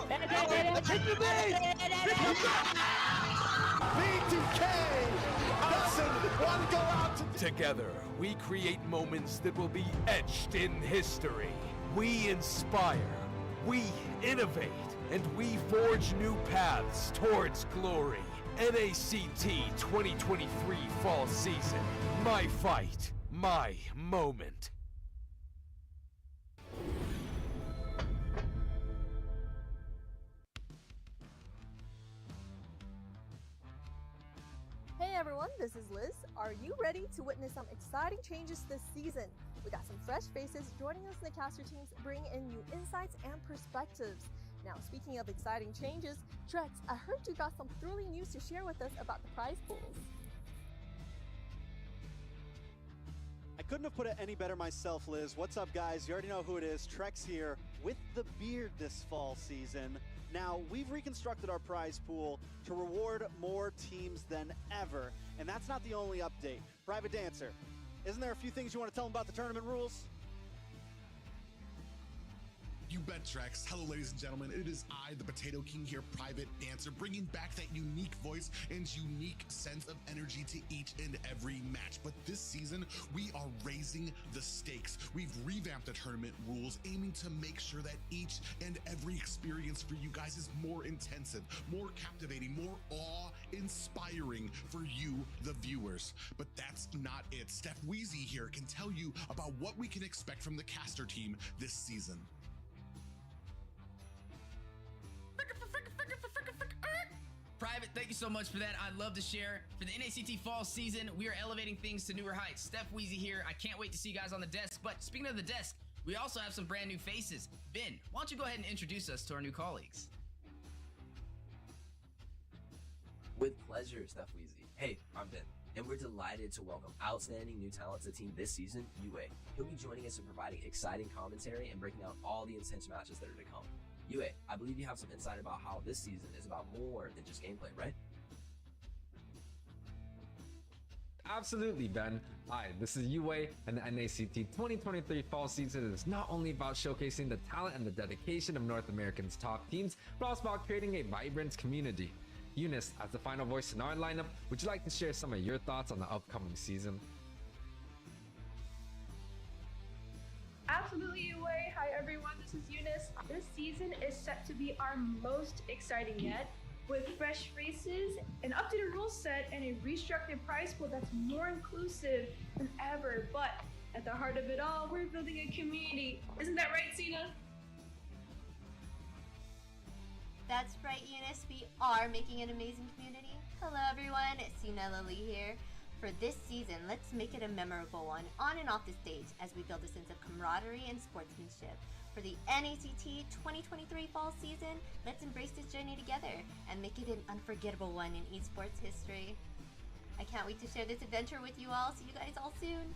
Together, we create moments that will be etched in history. We inspire, we innovate, and we forge new paths towards glory. NACT 2023 Fall Season. My fight, my moment. Hey everyone, this is Liz. Are you ready to witness some exciting changes this season? We got some fresh faces joining us in the caster teams, bringing in new insights and perspectives. Now, speaking of exciting changes, Trex, I heard you got some thrilling news to share with us about the prize pools. I couldn't have put it any better myself, Liz. What's up, guys? You already know who it is. Trex here with the beard this fall season. Now, we've reconstructed our prize pool to reward more teams than ever, and that's not the only update. Private Dancer, isn't there a few things you want to tell them about the tournament rules? You bet, Trex. Hello, ladies and gentlemen. It is I, the Potato King here, Private Dancer, bringing back that unique voice and unique sense of energy to each and every match. But this season, we are raising the stakes. We've revamped the tournament rules, aiming to make sure that each and every experience for you guys is more intensive, more captivating, more awe-inspiring for you, the viewers. But that's not it. StageⅠki here can tell you about what we can expect from the caster team this season. Private, thank you so much for that. I'd love to share. For the NACT Fall Season, we are elevating things to newer heights. StageⅠki here. I can't wait to see you guys on the desk. But speaking of the desk, we also have some brand new faces. Ben, why don't you go ahead and introduce us to our new colleagues? With pleasure, StageⅠki. Hey, I'm Ben, and we're delighted to welcome outstanding new talent to the team this season, Yuwei. He'll be joining us and providing exciting commentary and breaking out all the intense matches that are to come. Yuwei, I believe you have some insight about how this season is about more than just gameplay, right? Absolutely, Ben. Hi, this is Yuwei, and the NACT 2023 Fall Season is not only about showcasing the talent and the dedication of North America's top teams, but also about creating a vibrant community. Eunice, as the final voice in our lineup, would you like to share some of your thoughts on the upcoming season? Absolutely, Yuwei. Hi everyone, this is Eunice. This season is set to be our most exciting yet, with fresh faces, an updated rule set, and a restructured prize pool that's more inclusive than ever. But at the heart of it all, we're building a community. Isn't that right, Cena? That's right, Eunice. We are making an amazing community. Hello everyone, it's Cena Lily here. For this season, let's make it a memorable one on and off the stage as we build a sense of camaraderie and sportsmanship. For the NACT 2023 Fall Season, let's embrace this journey together and make it an unforgettable one in esports history. I can't wait to share this adventure with you all. See you guys all soon.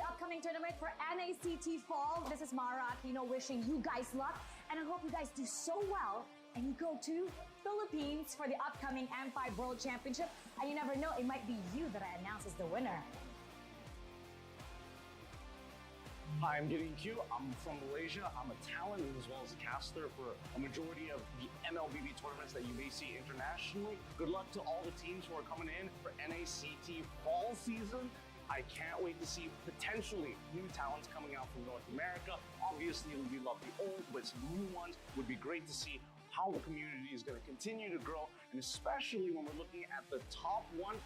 Upcoming tournament for NACT Fall. This is Mara Aquino wishing you guys luck, and I hope you guys do so well and you go to Philippines for the upcoming M5 World Championship, and you never know, it might be you that I announce as the winner. Hi, I'm BooBooGamers. I'm from Malaysia. I'm a talent as well as a caster for a majority of the MLBB tournaments that you may see internationally. Good luck to all the teams who are coming in for NACT Fall Season. I can't wait to see potentially new talents coming out from North America. Obviously, we love the old, but some new ones would be great to see how the community is going to continue to grow, and especially when we're looking at the top 1%,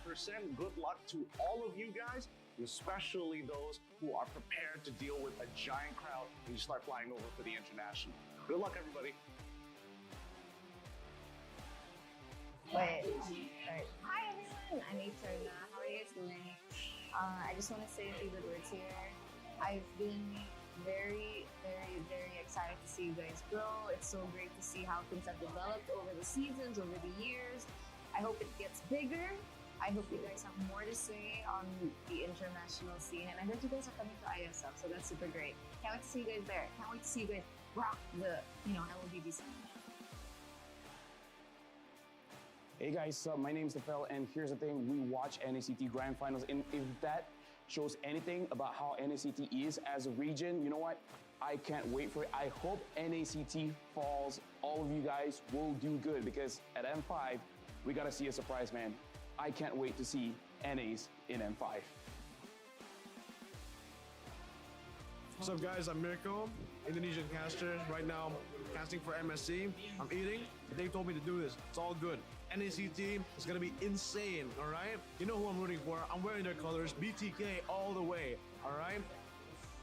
good luck to all of you guys, and especially those who are prepared to deal with a giant crowd when you start flying over for the international. Good luck, everybody. Wait, alright. Hi everyone, I'm Eterna. How are you guys doing? I just want to say a few good words here. I've been very excited to see you guys grow. It's so great to see how things have developed over the seasons, over the years. I hope it gets bigger. I hope you guys have more to say on the international scene. And I heard you guys are coming to ISF, so that's super great. Can't wait to see you guys there. Can't wait to see you guys rock the, LLBB scene. Hey guys, my name's Phil, and here's the thing, we watch NACT Grand Finals, and if that shows anything about how NACT is as a region, you know what? I can't wait for it. I hope NACT falls. All of you guys will do good, because at M5, we gotta see a surprise, man. I can't wait to see NAs in M5. What's up, guys? I'm Mirko, Indonesian caster. Right now, casting for MSC. I'm eating. They told me to do this. It's all good. NACT is gonna be insane, all right? You know who I'm rooting for. I'm wearing their colors. BTK all the way, all right?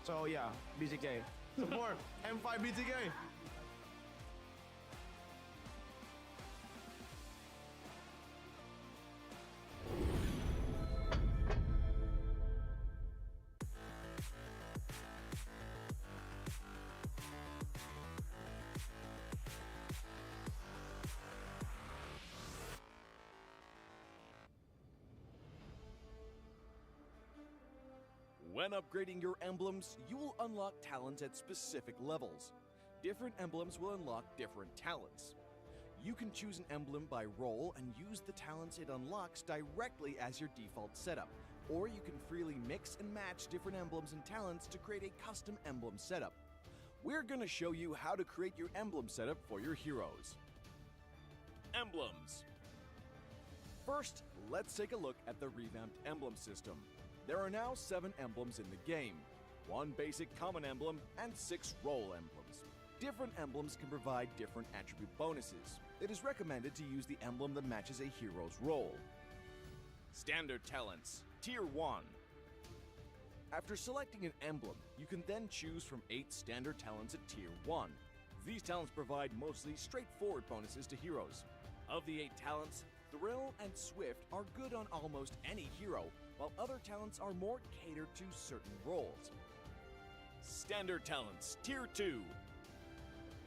So yeah, BTK. Support M5 BTK. When upgrading your emblems, you will unlock talents at specific levels. Different emblems will unlock different talents. You can choose an emblem by role and use the talents it unlocks directly as your default setup, or you can freely mix and match different emblems and talents to create a custom emblem setup. We're going to show you how to create your emblem setup for your heroes. Emblems. First, let's take a look at the revamped emblem system. There are now 7 emblems in the game, 1 basic common emblem and 6 role emblems. Different emblems can provide different attribute bonuses. It is recommended to use the emblem that matches a hero's role. Standard talents, Tier 1. After selecting an emblem, you can then choose from 8 standard talents at Tier 1. These talents provide mostly straightforward bonuses to heroes. Of the 8 talents, Thrill and Swift are good on almost any hero, while other talents are more catered to certain roles. Standard talents, Tier 2.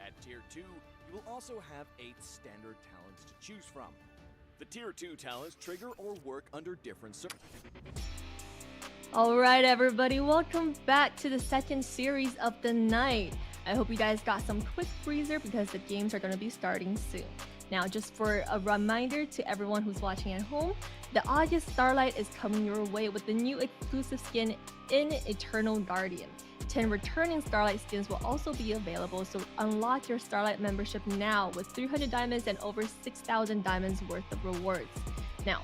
At Tier 2, you will also have 8 standard talents to choose from. The Tier 2 talents trigger or work under different Alright everybody, welcome back to the second series of the night. I hope you guys got some quick freezer because the games are going to be starting soon. Now, just for a reminder to everyone who's watching at home, the August Starlight is coming your way with the new exclusive skin in Eternal Guardian. 10 returning Starlight skins will also be available, so unlock your Starlight membership now with 300 diamonds and over 6,000 diamonds worth of rewards. Now,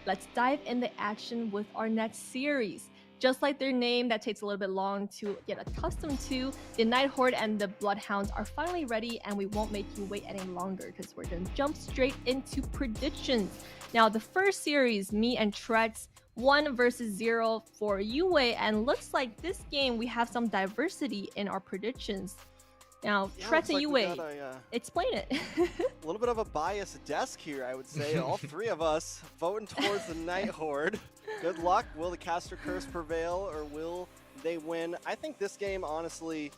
let's dive into action with our next series. Just like their name that takes a little bit long to get accustomed to, the Night Horde and the BloodHounds are finally ready, and we won't make you wait any longer because we're going to jump straight into predictions. Now, the first series, me and Trex, 1 versus 0 for Yuwei, and looks like this game we have some diversity in our predictions. Now, Trex and Yuwei, explain it. A little bit of a biased desk here, I would say. All 3 of us voting towards the Night Horde. Good luck. Will the caster curse prevail, or will they win? I think this game, honestly,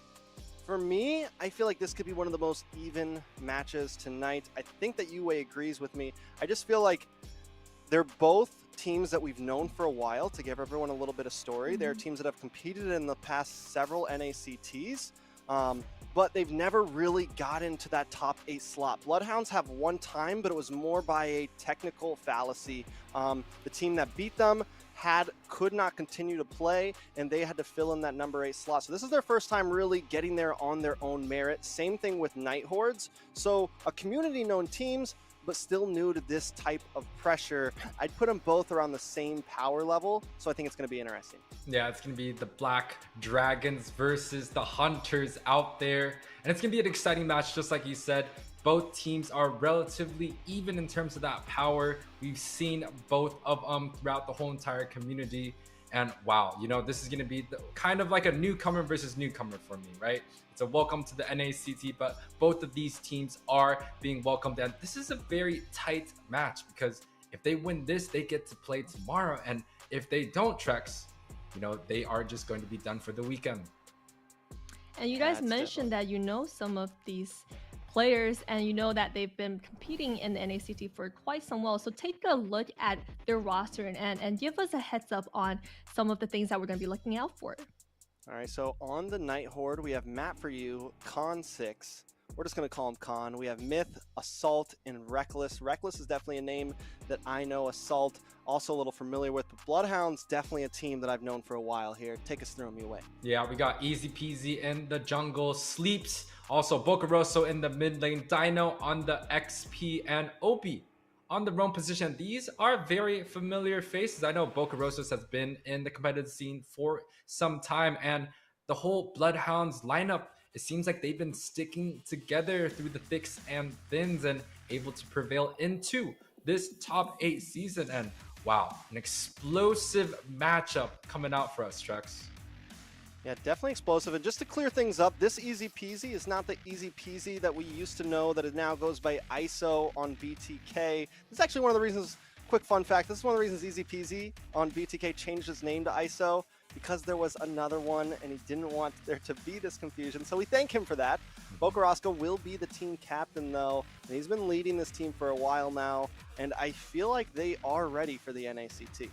for me, I feel like this could be one of the most even matches tonight. I think that Yuwei agrees with me. I just feel like they're both teams that we've known for a while, to give everyone a little bit of story. They're teams that have competed in the past several NACTs. But they've never really got into that top 8 slot. BloodHounds have one time, but it was more by a technical fallacy. The team that beat them could not continue to play, and they had to fill in that number 8 slot. So this is their first time really getting there on their own merit. Same thing with Night Hordes. So a community-known teams, but still new to this type of pressure. I'd put them both around the same power level, so I think it's going to be interesting. Yeah, it's going to be the Black Dragons versus the Hunters out there. And it's going to be an exciting match, just like you said. Both teams are relatively even in terms of that power. We've seen both of them throughout the whole entire community. And wow, you know, this is going to be kind of like a newcomer versus newcomer for me, right? It's a welcome to the NACT, but both of these teams are being welcomed. And this is a very tight match because if they win this, they get to play tomorrow. And if they don't, Trex, you know, they are just going to be done for the weekend. And you guys mentioned that you know some of these players and you know that they've been competing in the NACT for quite some while. So take a look at their roster and give us a heads up on some of the things that we're going to be looking out for. All right, so on the Night Horde, we have Matt for you, Con 6. We're just going to call him Con. We have Myth, Assault, and Reckless. Reckless is definitely a name that I know. Assault, also a little familiar with. But BloodHounds, definitely a team that I've known for a while here. Take us through them, Yuwei. Yeah, we got Easy Peasy in the jungle, Sleeps, also Bocaroso in the mid lane, Dino on the XP, and Opie on the roam position. These are very familiar faces. I know Bocarosos has been in the competitive scene for some time, and the whole BloodHounds lineup, it seems like they've been sticking together through the thicks and thins and able to prevail into this top 8 season. And wow, an explosive matchup coming out for us, Trex. Yeah, definitely explosive. And just to clear things up, this Easy Peasy is not the Easy Peasy that we used to know, that it now goes by ISO on BTK. This is actually one of the reasons, quick fun fact, this is one of the reasons Easy Peasy on BTK changed his name to ISO, because there was another one and he didn't want there to be this confusion. So we thank him for that. Bocarosco will be the team captain though, and he's been leading this team for a while now, and I feel like they are ready for the NACT.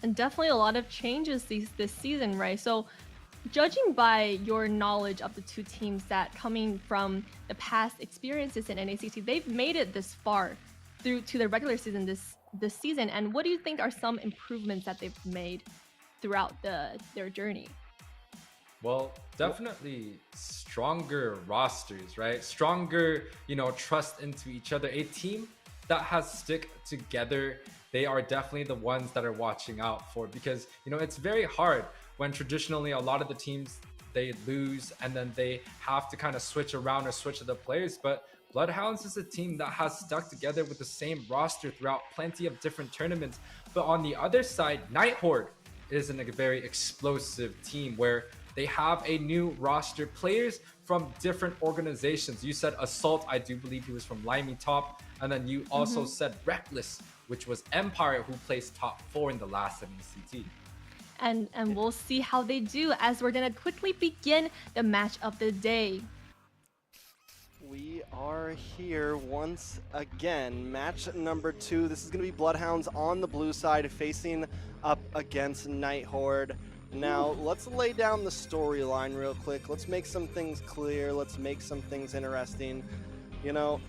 And definitely a lot of changes this season, right? So judging by your knowledge of the two teams that coming from the past experiences in NACT, they've made it this far through to the regular season this season. And what do you think are some improvements that they've made throughout their journey? Well, definitely stronger rosters, right? Stronger, you know, trust into each other. A team that has stick together, they are definitely the ones that are watching out for, because, you know, it's very hard when traditionally a lot of the teams, they lose and then they have to kind of switch around or switch to the players. But BloodHounds is a team that has stuck together with the same roster throughout plenty of different tournaments. But on the other side, Night Horde is a very explosive team where they have a new roster, players from different organizations. You said Assault, I do believe he was from Limey Top. And then you also said Reckless, which was Empire, who placed top 4 in the last NACT. And we'll see how they do as we're gonna quickly begin the match of the day. We are here once again. Match number 2. This is going to be BloodHounds on the blue side facing up against Night Horde. Now, let's lay down the storyline real quick. Let's make some things clear. Let's make some things interesting. You know,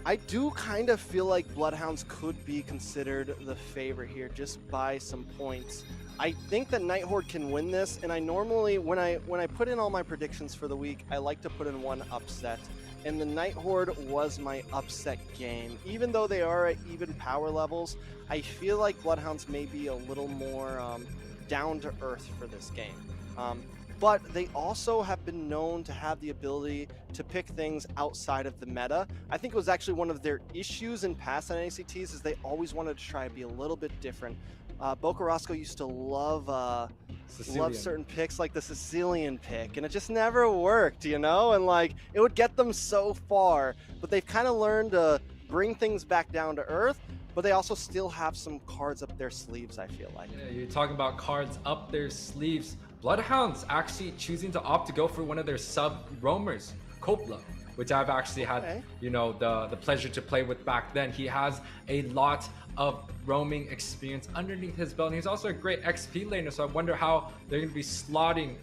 I do kind of feel like BloodHounds could be considered the favorite here just by some points. I think that Night Horde can win this, and I normally, when I put in all my predictions for the week, I like to put in one upset. And the Night Horde was my upset game. Even though they are at even power levels, I feel like BloodHounds may be a little more down to earth for this game. But they also have been known to have the ability to pick things outside of the meta. I think it was actually one of their issues in past NACTs is they always wanted to try to be a little bit different. Bocarosco used to love certain picks like the Sicilian pick, and it just never worked, you know? And like, it would get them so far, but they've kind of learned to bring things back down to earth, but they also still have some cards up their sleeves, I feel like. Yeah, you're talking about cards up their sleeves. BloodHounds actually choosing to opt to go for one of their sub-roamers, Coppola, which I've actually had, you know, the pleasure to play with back then. He has a lot of roaming experience underneath his belt, and he's also a great XP laner, so I wonder how they're going to be slotting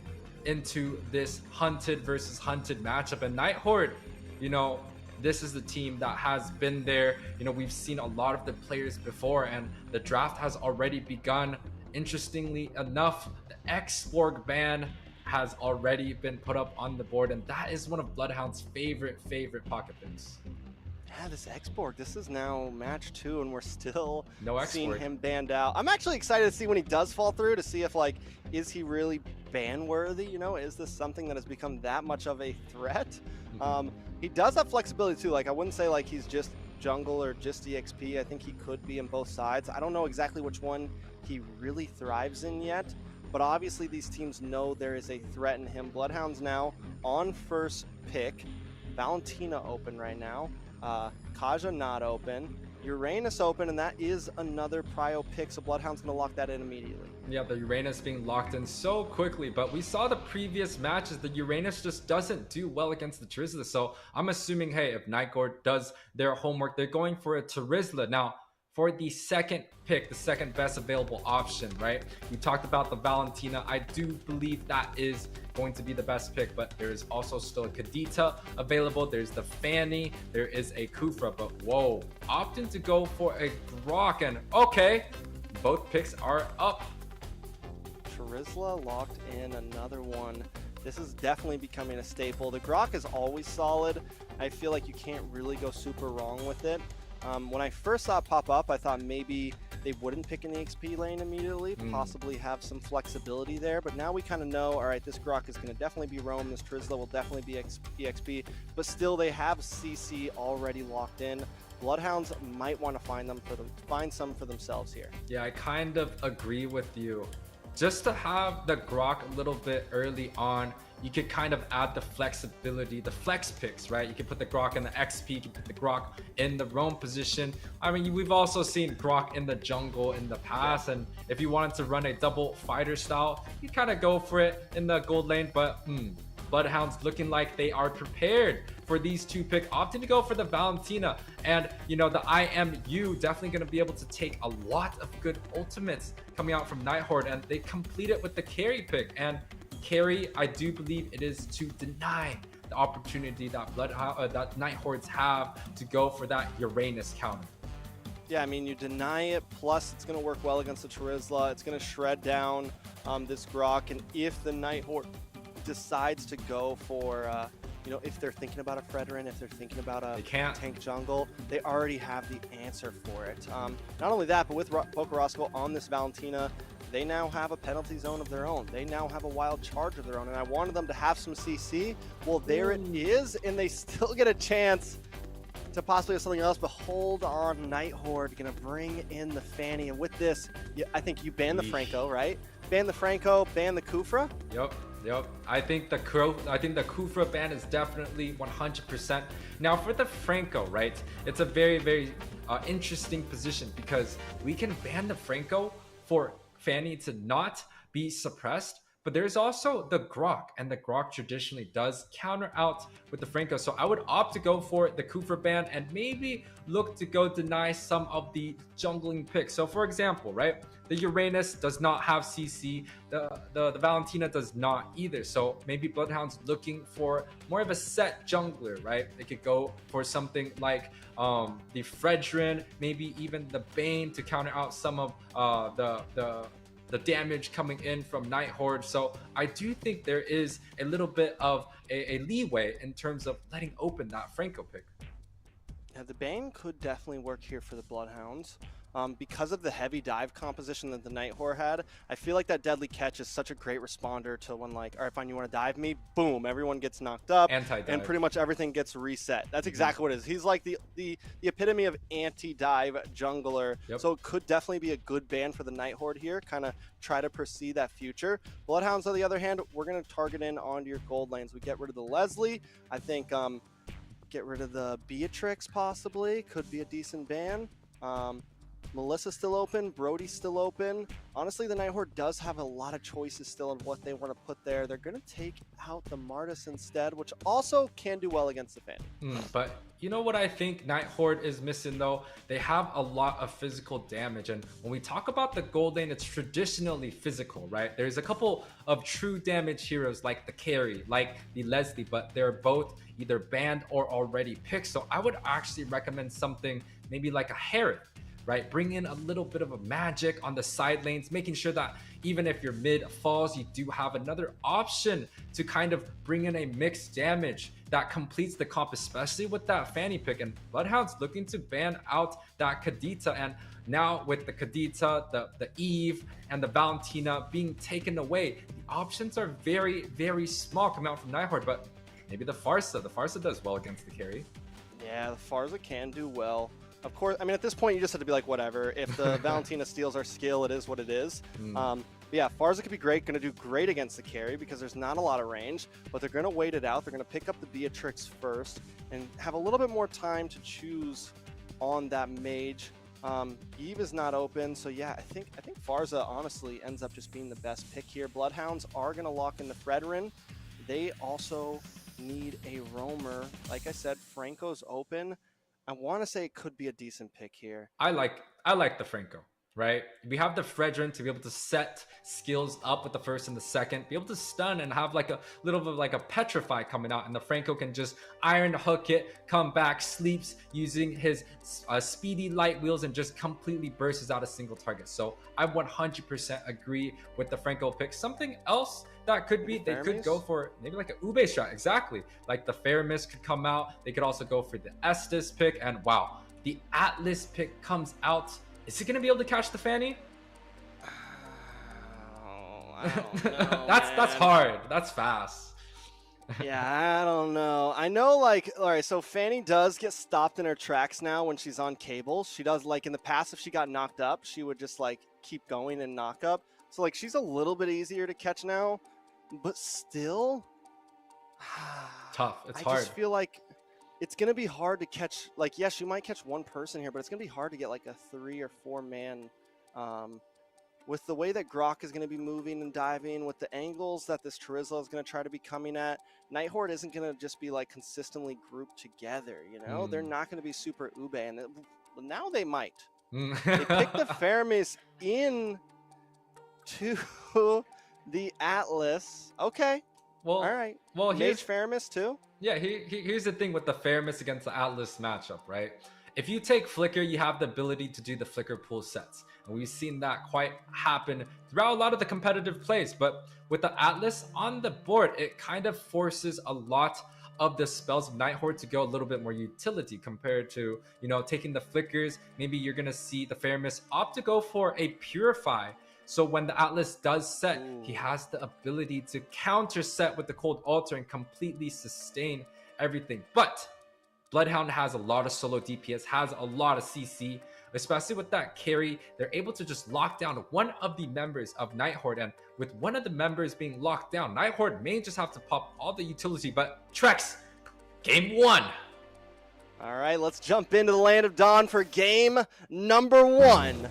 into this hunted versus hunted matchup. And Night Horde, you know, this is the team that has been there. You know, we've seen a lot of the players before, and the draft has already begun. Interestingly enough, the X-Borg ban has already been put up on the board, and that is one of BloodHound's favorite pocket picks. Yeah, this X-Borg, this is now match 2, and we're still No seeing X-Borg. him banned out. I'm actually excited to see when he does fall through, to see if, like, is he really ban-worthy? You know, is this something that has become that much of a threat? He does have flexibility, too. Like, I wouldn't say, like, he's just jungle or just EXP. I think he could be in both sides. I don't know exactly which one he really thrives in yet, but obviously these teams know there is a threat in him. BloodHounds now on first pick. Valentina open right now. Kaja not open. Uranus open, and that is another prio pick, so BloodHound's gonna lock that in immediately. Yeah, the Uranus being locked in so quickly, but we saw the previous matches, the Uranus just doesn't do well against the Trizla, so I'm assuming, hey, if Nightgord does their homework, they're going for a Trizla. Now, for the second pick, the second best available option, right? We talked about the Valentina. I do believe that is going to be the best pick, but there is also still a Kadita available. There's the Fanny, there is a Kufra, but whoa, opting to go for a Grok, and okay, both picks are up. Trizla locked in, another one. This is definitely becoming a staple. The Grok is always solid. I feel like you can't really go super wrong with it. When I first saw it pop up, I thought maybe they wouldn't pick an EXP lane immediately, possibly have some flexibility there, but now we kind of know, all right, this Grok is going to definitely be roam, this Trizla will definitely be EXP, but still they have CC already locked in. BloodHounds might want to find some for themselves here. Yeah, I kind of agree with you. Just to have the Grok a little bit early on, you could kind of add the flexibility, the flex picks, right? You can put the Grok in the XP, you can put the Grok in the roam position. I mean, we've also seen Grok in the jungle in the past, and if you wanted to run a double fighter style, you kind of go for it in the gold lane, but BloodHounds looking like they are prepared for these two picks, opting to go for the Valentina. And, you know, the IMU definitely going to be able to take a lot of good ultimates coming out from Horde, and they complete it with the carry pick. And carry, I do believe it is to deny the opportunity that that Hordes have to go for that Uranus counter. Yeah, I mean, you deny it, plus it's going to work well against the Trizla. It's going to shred down this Grok, and if the Horde decides to go for, you know, if they're thinking about a Fredrin, if they're thinking about a tank jungle, they already have the answer for it. Not only that, but with Pokerosco on this Valentina, they now have a penalty zone of their own. They now have a wild charge of their own, and I wanted them to have some CC. Well, there it is, and they still get a chance to possibly have something else, but hold on, Horde gonna bring in the Fanny, and with this, I think you ban the Franco, right? Ban the Franco, ban the Kufra? Yep. I think the Kufra ban is definitely 100%. Now for the Franco, right? It's a very, very interesting position because we can ban the Franco for Fanny to not be suppressed, but there's also the Grok, and the Grok traditionally does counter out with the Franco. So I would opt to go for the Kufra ban and maybe look to go deny some of the jungling picks. So for example, right, the Uranus does not have CC, the Valentina does not either. So maybe BloodHounds looking for more of a set jungler, right? They could go for something like the Fredrin, maybe even the Bane to counter out some of the damage coming in from Horde. So I do think there is a little bit of a leeway in terms of letting open that Franco pick. Yeah, the Bane could definitely work here for the BloodHounds. Because of the heavy dive composition that the Horde had, I feel like that Deadly Catch is such a great responder to when, like, all right, fine, you want to dive me? Boom, everyone gets knocked up, Anti-dive. and pretty much everything gets reset. That's exactly what it is. He's like the epitome of anti-dive jungler, so it could definitely be a good ban for the Horde here, kind of try to foresee that future. BloodHounds, on the other hand, we're going to target in onto your gold lanes. We get rid of the Leslie. I think get rid of the Beatrix, possibly. Could be a decent ban. Melissa's still open, Brody's still open. Honestly, the Horde does have a lot of choices still on what they want to put there. They're going to take out the Martis instead, which also can do well against the Fanny. But you know what I think Horde is missing though? They have a lot of physical damage, and when we talk about the gold lane, it's traditionally physical, right? There's a couple of true damage heroes like the carry, like the Leslie, but they're both either banned or already picked. So I would actually recommend something maybe like a Harith, right? Bring in a little bit of a magic on the side lanes, making sure that even if your mid falls, you do have another option to kind of bring in a mixed damage that completes the comp, especially with that Fanny pick. And BloodHounds looking to ban out that Kadita. And now with the Kadita, the Eve, and the Valentina being taken away, the options are very, very small coming out from Nighthorde. But maybe the Farsa. The Farsa does well against the carry. Yeah, the Farsa can do well. Of course, I mean, at this point, you just have to be like, whatever. If the Valentina steals our skill, it is what it is. Yeah, Farsa could be great, going to do great against the carry because there's not a lot of range, but they're going to wait it out. They're going to pick up the Beatrix first and have a little bit more time to choose on that mage. Eve is not open, so yeah, I think Farsa honestly ends up just being the best pick here. BloodHounds are going to lock in the Fredrin. They also need a roamer. Like I said, Franco's open. I want to say it could be a decent pick here. I like the Franco, right? We have the Fredrin to be able to set skills up with the first and the second, be able to stun and have like a little bit of like a petrify coming out, and the Franco can just iron hook it, come back, sleeps using his speedy light wheels, and just completely bursts out a single target. So I 100% agree with the Franco pick. Something else that could be, they could go for maybe like a Ube strat, exactly. Like the Faramis could come out. They could also go for the Estes pick, and wow, the Atlas pick comes out. Is he going to be able to catch the Fanny? I don't know, that's hard. That's fast. Yeah, I don't know. I know, like, all right, so Fanny does get stopped in her tracks now when she's on cable. She does, like, in the past, if she got knocked up, she would just, like, keep going and knock up. So, like, she's a little bit easier to catch now, but still... Tough. It's hard. I just feel like it's going to be hard to catch, like, yes, you might catch one person here, but it's going to be hard to get, like, a 3 or 4 man with the way that Grok is going to be moving and diving, with the angles that this Charizla is going to try to be coming at. Nighthorde isn't going to just be, like, consistently grouped together, you know? They're not going to be super ube, and now they might. They picked the Faramis in to the Atlas. Okay. Well, all right. Well, Mage Faramis too? Yeah, here's the thing with the Faramis against the Atlas matchup, right? If you take Flicker, you have the ability to do the Flicker pool sets. And we've seen that quite happen throughout a lot of the competitive plays. But with the Atlas on the board, it kind of forces a lot of the spells of Nighthorde to go a little bit more utility compared to, you know, taking the Flickers. Maybe you're going to see the Faramis opt to go for a Purify. So when the Atlas does set, he has the ability to counter set with the Cold Altar and completely sustain everything. But BloodHound has a lot of solo DPS, has a lot of CC, especially with that carry. They're able to just lock down one of the members of Nighthorde, and with one of the members being locked down, Nighthorde may just have to pop all the utility. But Trex, game 1. All right, let's jump into the Land of Dawn for game number 1.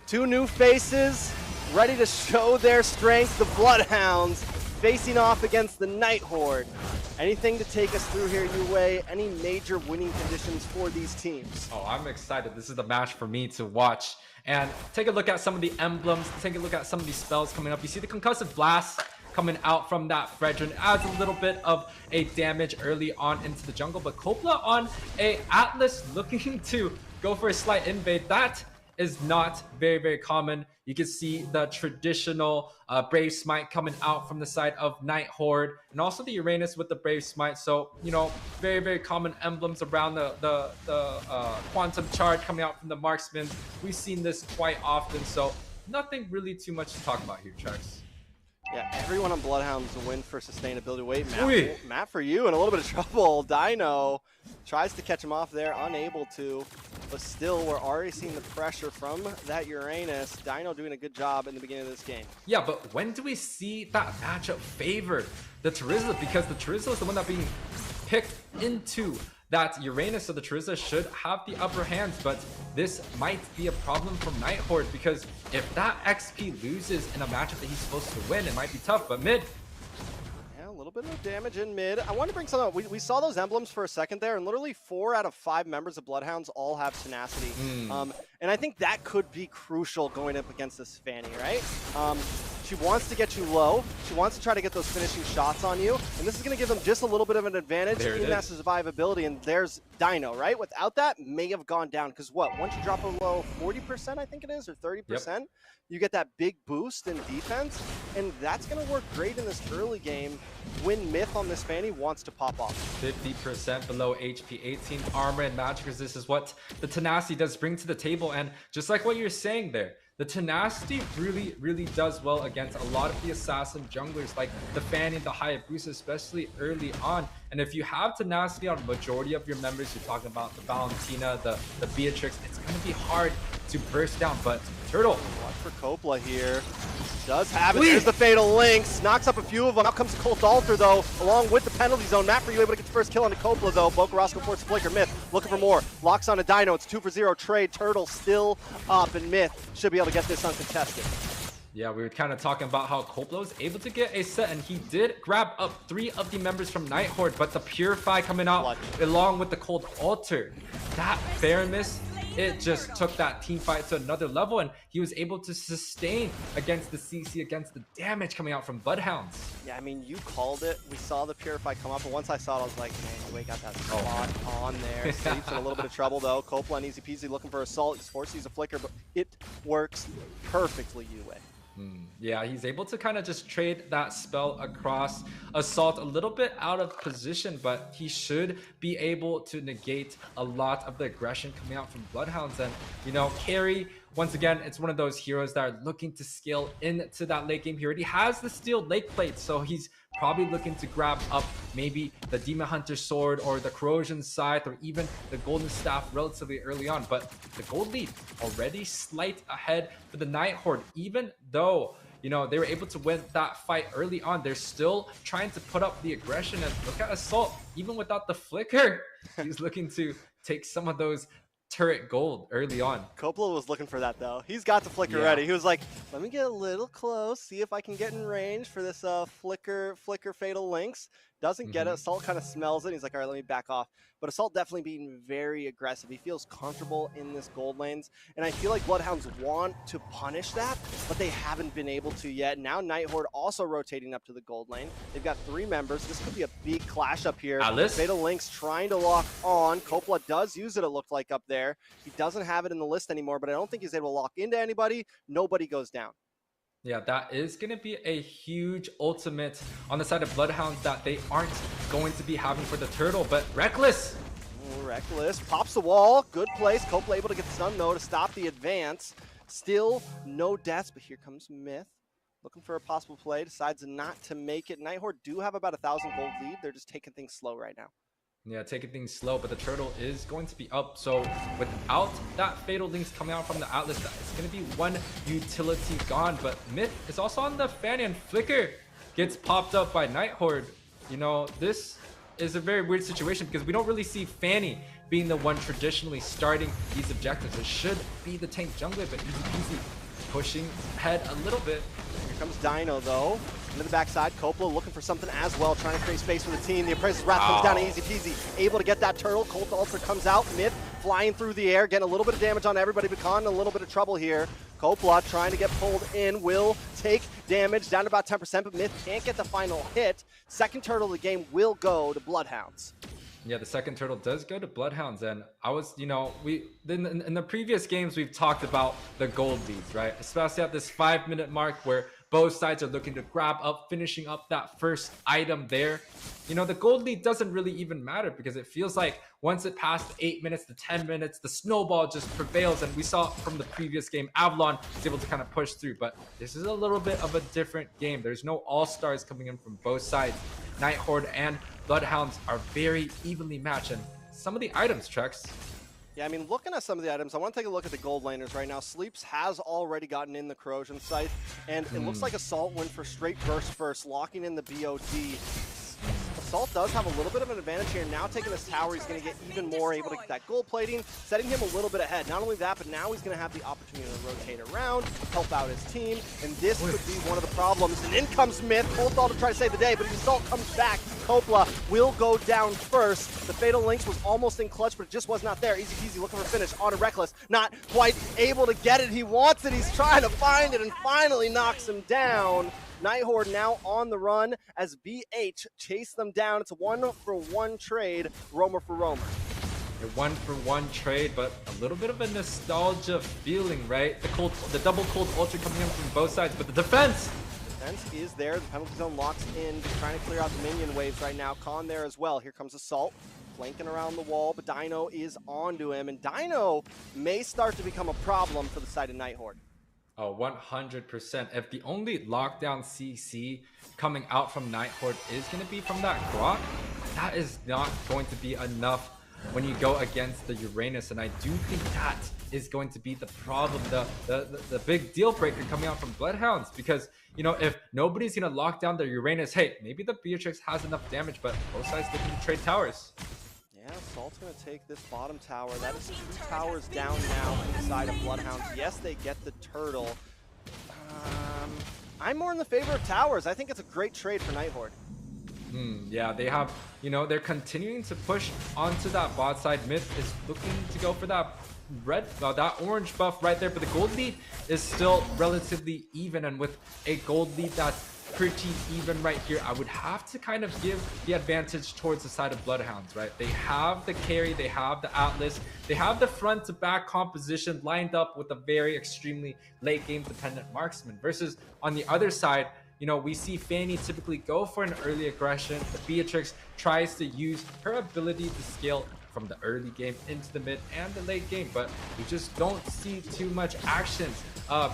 2 new faces ready to show their strength. The BloodHounds facing off against the Nighthorde. Anything to take us through here, Yuwei? Any major winning conditions for these teams? Oh, I'm excited. This is the match for me to watch. And take a look at some of the emblems. Take a look at some of these spells coming up. You see the Concussive Blast coming out from that Fredrin. Adds a little bit of a damage early on into the jungle. But Coppola on a Atlas looking to go for a slight invade. That is not very, very common. You can see the traditional Brave Smite coming out from the side of Nighthorde, and also the Uranus with the Brave Smite. So, you know, very, very common emblems around the Quantum Charge coming out from the Marksman. We've seen this quite often, so nothing really too much to talk about here, Trex. Yeah, everyone on BloodHounds will win for sustainability. Wait, Matt, for you in a little bit of trouble. Dino tries to catch him off there, unable to, but still we're already seeing the pressure from that Uranus. Dino doing a good job in the beginning of this game. Yeah, but when do we see that matchup favor the Charizla? Because the Charizla is the one that's being picked into that Uranus, so the Charizla should have the upper hands, but this might be a problem for Nighthorde, because if that XP loses in a matchup that he's supposed to win, it might be tough. But mid, yeah, a little bit of damage in mid. I want to bring something up. We saw those emblems for a second there, and literally 4 out of 5 members of BloodHounds all have tenacity. And I think that could be crucial going up against this Fanny, right? She wants to get you low. She wants to try to get those finishing shots on you. And this is going to give them just a little bit of an advantage in that survivability. And there's Dino, right? Without that, may have gone down. Because what? Once you drop below 40%, I think it is, or 30%, you get that big boost in defense. And that's going to work great in this early game when Myth on this Fanny wants to pop off. 50% below HP, 18 armor and magic resist is what the tenacity does bring to the table. And just like what you're saying there, the tenacity really does well against a lot of the assassin junglers like the Fanny, the Hayabusa, especially early on. And if you have tenacity on majority of your members, you're talking about the Valentina, the Beatrix, it's going to be hard to burst down. But Turtle, watch for Coppola here. Does have it. There's the Fatal Links. Knocks up a few of them. Out comes Colt Alter, though, along with the penalty zone. Matt, for you able to get the first kill on the Coppola, though. Boca Roscoe forces Flicker. Myth looking for more. Locks on a Dino. It's 2 for 0 trade. Turtle still up, and Myth should be able to get this uncontested. Yeah, we were kind of talking about how Coppola was able to get a set, and he did grab up 3 of the members from Night Horde, but the Purify coming out along with the Cold Altar. That fair miss, it just took that team fight to another level, and he was able to sustain against the CC, against the damage coming out from BloodHounds. Yeah, I mean, you called it. We saw the Purify come up, and once I saw it, I was like, man, Yuwei got that spot on there. Sleeps in a little bit of trouble, though. Coppola and Easy Peasy looking for Assault. He's forced to use a Flicker, but it works perfectly, Yuwei. Yeah, he's able to kind of just trade that spell across. Assault a little bit out of position, but he should be able to negate a lot of the aggression coming out from BloodHounds. And, you know, Carry, once again, it's one of those heroes that are looking to scale into that late game. He already has the Steel Lake Plate, so he's probably looking to grab up maybe the Demon Hunter Sword or the Corrosion Scythe or even the Golden Staff relatively early on. But the gold lead already slight ahead for the Night Horde. Even though, you know, they were able to win that fight early on, they're still trying to put up the aggression. And look at Assault, even without the Flicker, he's looking to take some of those turret gold early on. Coppola was looking for that, though. He's got the Flicker ready. He was like, let me get a little close, see if I can get in range for this Flicker Fatal Links. Doesn't get it. Assault kind of smells it. He's like, all right, let me back off. But Assault definitely being very aggressive. He feels comfortable in this gold lanes. And I feel like BloodHounds want to punish that, but they haven't been able to yet. Now Night Horde also rotating up to the gold lane. They've got 3 members. This could be a big clash up here. Alice? Fatal Links trying to lock on. Coppola does use it looked like, up there. He doesn't have it in the list anymore, but I don't think he's able to lock into anybody. Nobody goes down. Yeah, that is going to be a huge ultimate on the side of BloodHounds that they aren't going to be having for the Turtle, but Reckless. Reckless pops the wall. Good place. Coppola able to get the stun, though, to stop the advance. Still no deaths, but here comes Myth. Looking for a possible play. Decides not to make it. Night Horde do have about 1,000 gold lead. They're just taking things slow right now. Yeah, taking things slow, but the Turtle is going to be up. So without that Fatal Links coming out from the Atlas, it's going to be one utility gone. But Myth is also on the Fanny, and Flicker gets popped up by Night Horde. You know, this is a very weird situation because we don't really see Fanny being the one traditionally starting these objectives. It should be the tank jungler, but Easy Peasy pushing ahead a little bit. Here comes Dino, though. Into the backside, Coppola looking for something as well, trying to create space for the team. The Apprentice's Wrath comes down to Easy Peasy. Able to get that turtle. Colt Ultra comes out. Myth flying through the air, getting a little bit of damage on everybody, but Khan in a little bit of trouble here. Coppola trying to get pulled in, will take damage, down to about 10%, but Myth can't get the final hit. Second turtle of the game will go to BloodHounds. Yeah, the second turtle does go to BloodHounds, and I was, you know, in the previous games we've talked about the gold leads, right? Especially at this 5-minute mark where both sides are looking to grab up, finishing up that first item there. You know, the gold lead doesn't really even matter because it feels like once it passed 8 minutes to 10 minutes, the snowball just prevails. And we saw from the previous game, Avalon was able to kind of push through. But this is a little bit of a different game. There's no all-stars coming in from both sides. Night Horde and BloodHounds are very evenly matched. And some of the items, Trex. Yeah, I mean, looking at some of the items, I want to take a look at the gold laners right now. Sleeps has already gotten in the Corrosion Scythe, and it looks like Assault went for straight burst first, locking in the BOD. Assault does have a little bit of an advantage here. Now taking this tower, he's going to get even more able to get that gold plating, setting him a little bit ahead. Not only that, but now he's going to have the opportunity to rotate around, help out his team, and this could be one of the problems. And in comes Myth, Ulthal to try to save the day, but the Assault comes back. Kopla will go down first. The Fatal Lynx was almost in clutch, but it just was not there. Easy peasy looking for finish on a Reckless. Not quite able to get it. He wants it. He's trying to find it and finally knocks him down. Night Horde now on the run as BH chase them down. It's a 1-for-1 trade, roamer for roamer. A 1-for-1 trade, but a little bit of a nostalgia feeling, right? The double cold ultra coming in from both sides, but the defense is there. The penalty zone locks in, just trying to clear out the minion waves right now. Khan there as well. Here comes Assault, flanking around the wall, but Dino is onto him, and Dino may start to become a problem for the side of Night Horde. Oh, 100%. If the only lockdown CC coming out from Night Horde is going to be from that Grok, that is not going to be enough when you go against the Uranus, and I do think that is going to be the problem, the big deal breaker coming out from BloodHounds, because, you know, if nobody's going to lock down the Uranus, hey, maybe the Beatrix has enough damage, but both sides looking to trade towers. Yeah, Assault's going to take this bottom tower. That is 2 towers down now on the side of BloodHounds. Yes, they get the turtle. I'm more in the favor of towers. I think it's a great trade for Night Horde. Yeah, they have, you know, they're continuing to push onto that bot side. Myth is looking to go for that that orange buff right there, but the gold lead is still relatively even, and with a gold lead that's pretty even right here, I would have to kind of give the advantage towards the side of BloodHounds, right? They have the carry, they have the Atlas, they have the front to back composition lined up with a very extremely late game dependent marksman, versus on the other side, you know, we see Fanny typically go for an early aggression. The Beatrix tries to use her ability to scale from the early game into the mid and the late game, but we just don't see too much action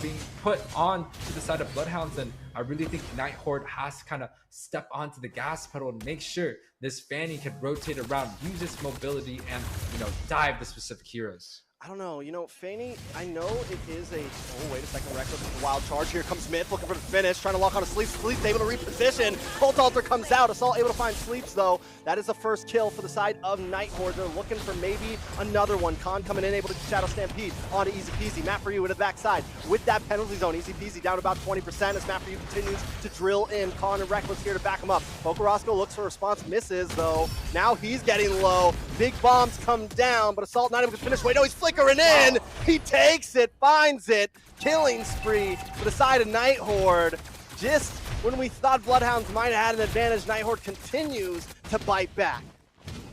being put on to the side of BloodHounds, and I really think Night Horde has to kind of step onto the gas pedal and make sure this Fanny can rotate around, use its mobility, and, you know, dive the specific heroes. I don't know, you know, Fanny, I know it is a, oh, wait a second, Reckless with a wild charge. Here comes Myth, looking for the finish, trying to lock on a Sleeps. Sleeps able to reposition. Cult Altar comes out. Assault able to find Sleeps, though. That is the first kill for the side of Night Horde. They're looking for maybe another one. Khan coming in, able to Shadow Stampede onto Easy Peasy. Matt for you with the backside with that penalty zone. Easy Peasy down to about 20% as Matt for you continues to drill in. Khan and Reckless here to back him up. Bokarosco looks for a response, misses, though. Now he's getting low. Big bombs come down, but Assault not able to finish. Wait, no, he's flickering in. He takes it, finds it. Killing spree for the side of Night Horde. Just when we thought BloodHounds might have had an advantage, Night Horde continues to bite back.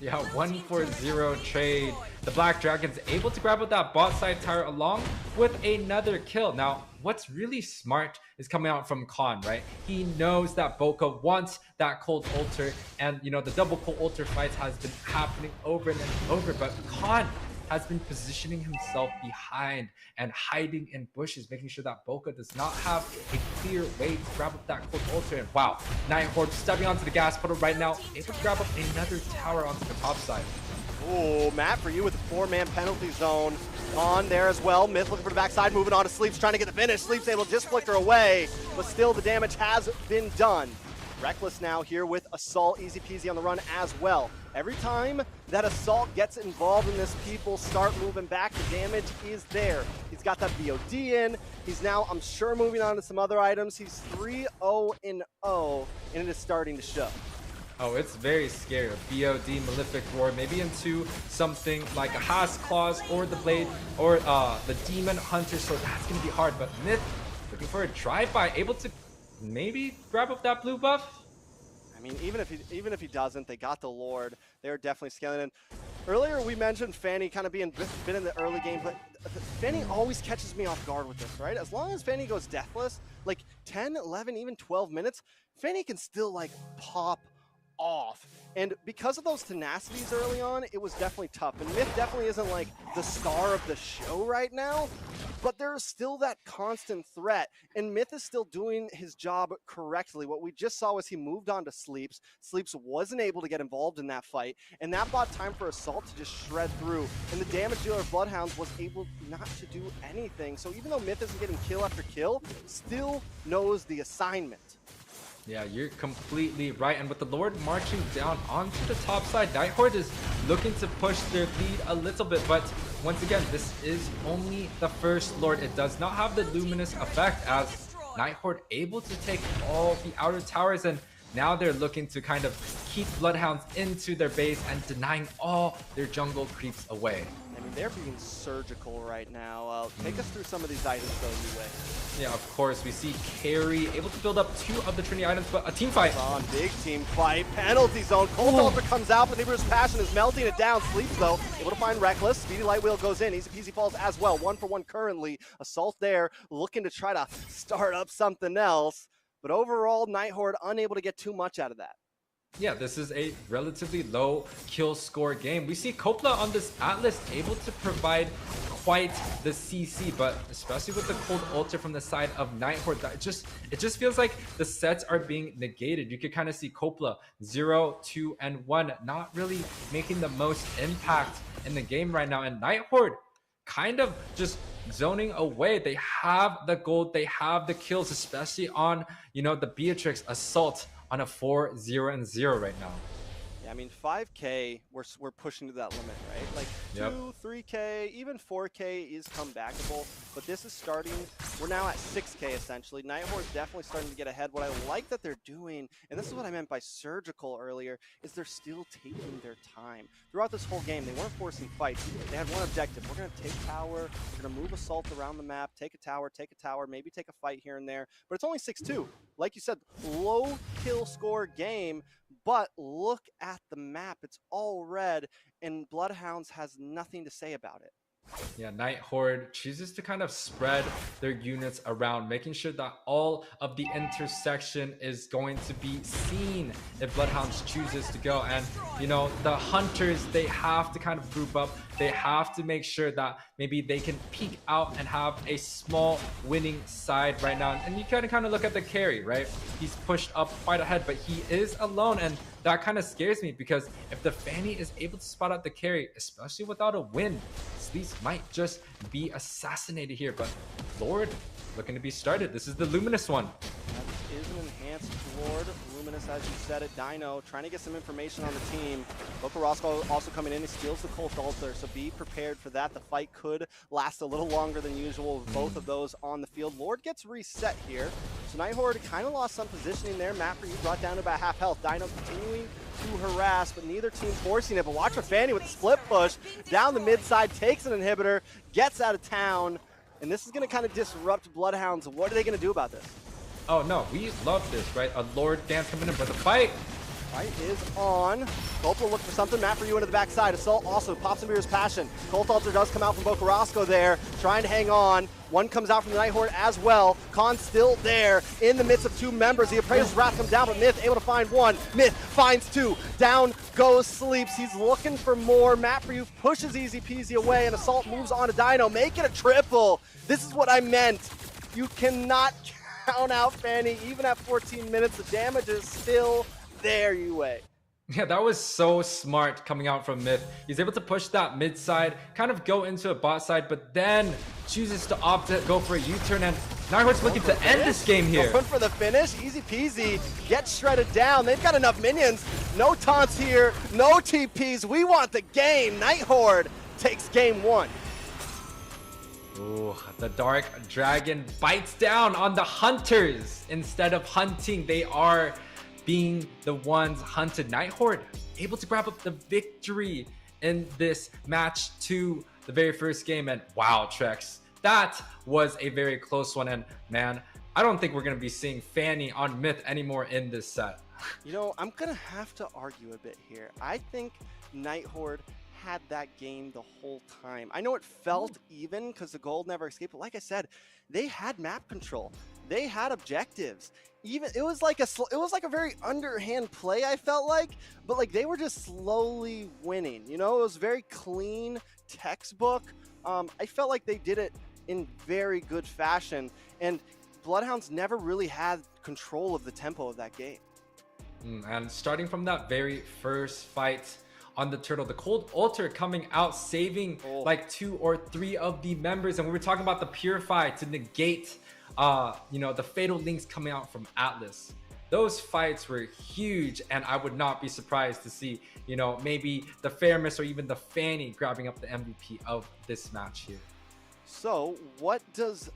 Yeah, 1-for-0 trade. The Black Dragon's able to grab with that bot side tower along with another kill. Now, what's really smart is coming out from Khan, right? He knows that Boca wants that cold ultra, and, you know, the double cold ultra fights has been happening over and over, but Khan has been positioning himself behind and hiding in bushes, making sure that Boca does not have a clear way to grab up that cold ultra. And wow, Night Horde stepping onto the gas pedal right now, able to grab up another tower onto the top side. Oh, Matt for you with the 4-man penalty zone on there as well. Myth looking for the backside, moving on to Sleeps, trying to get the finish. Sleeps able to just flicker away, but still the damage has been done. Reckless now here with Assault, easy peasy on the run as well. Every time that Assault gets involved in this, people start moving back. The damage is there. He's got that VOD in. He's now, I'm sure, moving on to some other items. He's 3-0-0, and it is starting to show. Oh, it's very scary. BOD, Malefic Roar, maybe into something like a Haas Claws or the Blade or the Demon Hunter, so that's going to be hard. But Myth looking for a drive-by, able to maybe grab up that blue buff. I mean, even if he doesn't, they got the Lord. They're definitely scaling in. Earlier we mentioned Fanny kind of being been in the early game, but Fanny always catches me off guard with this, right? As long as Fanny goes deathless, like 10, 11, even 12 minutes, Fanny can still like pop off. And because of those tenacities early on, it was definitely tough. And Myth definitely isn't like the star of the show right now, but there's still that constant threat. And Myth is still doing his job correctly. What we just saw was he moved on to Sleeps. Sleeps wasn't able to get involved in that fight, and that bought time for Assault to just shred through. And the damage dealer of BloodHounds was able not to do anything. So even though Myth isn't getting kill after kill, still knows the assignment. Yeah, you're completely right. And with the Lord marching down onto the top side, Horde is looking to push their lead a little bit. But once again, this is only the first Lord. It does not have the luminous effect, as Horde able to take all the outer towers, and now they're looking to kind of keep BloodHounds into their base and denying all their jungle creeps away. I mean, they're being surgical right now. Take us through some of these items, though, Yuwei. Yeah, of course. We see Carry able to build up 2 of the Trinity items, but a team fight. On big team fight. Penalty zone. Cold Altar comes out, but Neighbor's Passion is melting it down. Sleeps, though. Able to find Reckless. Speedy Light Wheel goes in. Easy Peasy falls as well. 1-for-1 currently. Assault there, looking to try to start up something else. But overall, Horde unable to get too much out of that. Yeah, this is a relatively low kill score game. We see Kopla on this Atlas able to provide quite the CC, but especially with the Cold Altar from the side of Horde, it just feels like the sets are being negated. You could kind of see Kopla 0, 2, and 1 not really making the most impact in the game right now, and Horde kind of just zoning away. They have the gold, they have the kills, especially on, you know, the Beatrix Assault on a 4-0-0 right now. Yeah, I mean, 5K, we're pushing to that limit, right? Like 2, 3K, even 4K is comebackable, but this is starting, we're now at 6K essentially. Horde's definitely starting to get ahead. What I like that they're doing, and this is what I meant by surgical earlier, is they're still taking their time. Throughout this whole game, they weren't forcing fights. They had one objective. We're going to take tower, we're going to move Assault around the map, take a tower, maybe take a fight here and there, but it's only 6-2. Like you said, low kill score game, but look at the map. It's all red, and BloodHounds has nothing to say about it. Yeah, Horde chooses to kind of spread their units around, making sure that all of the intersection is going to be seen if BloodHounds chooses to go. And, you know, the Hunters, they have to kind of group up. They have to make sure that maybe they can peek out and have a small winning side right now. And you can kind of look at the Carry, right? He's pushed up quite ahead, but he is alone, and that kind of scares me, because if the Fanny is able to spot out the Carry, especially without a win, Sleece might just be assassinated here. But Lord looking to be started. This is the Luminous one. That is an enhanced Lord. Luminous, as you said it. Dino trying to get some information on the team. Bocarasco also coming in. He steals the Cold Altar, so be prepared for that. The fight could last a little longer than usual with both of those on the field. Lord gets reset here. So Horde kind of lost some positioning there. Matt, for you brought down to about half health. Dino continuing to harass, but neither team forcing it. But watch for Fanny with the split push down the mid side, takes an inhibitor, gets out of town, and this is going to kind of disrupt BloodHounds. What are they going to do about this? Oh no, we love this, right? A Lord dance coming in, but the fight is on. Colt will look for something. Matt, for you into the backside. Assault also pops into his passion. Cold Altar does come out from Bocarasco there, trying to hang on. One comes out from the Horde as well. Khan's still there in the midst of 2 members. The Appraiser's Wrath comes down, but Myth able to find 1. Myth finds 2. Down goes Sleeps. He's looking for more. Matt for you pushes Easy Peasy away, and Assault moves on to Dino. Make it a triple. This is what I meant. You cannot count out Fanny. Even at 14 minutes, the damage is still there, Yuwei. Yeah, that was so smart coming out from Myth. He's able to push that mid side, kind of go into a bot side, but then chooses to opt to go for a U-turn, and Horde's looking to end this game here. Going for the finish. Easy Peasy gets shredded down. They've got enough minions. No taunts here, no TPs. We want the game. Horde takes game 1. Ooh, the Dark Dragon bites down on the Hunters. Instead of hunting, they are being the ones hunted. Horde able to grab up the victory in this match to the very first game. And wow, Trex, that was a very close one. And man, I don't think we're going to be seeing Fanny on Myth anymore in this set. You know, I'm going to have to argue a bit here. I think Horde had that game the whole time. I know it felt even because the gold never escaped, but like I said, they had map control. They had objectives. Even it was like a very underhand play, I felt like, but like they were just slowly winning. You know, it was very clean, textbook. I felt like they did it in very good fashion, and BloodHounds never really had control of the tempo of that game. And starting from that very first fight on the turtle, the Cold Altar coming out, saving like 2 or 3 of the members, and we were talking about the Purify to negate you know, the fatal links coming out from Atlas. those fights were huge, and I would not be surprised to see, you know, maybe the Fairness or even the Fanny grabbing up the MVP of this match here. So what does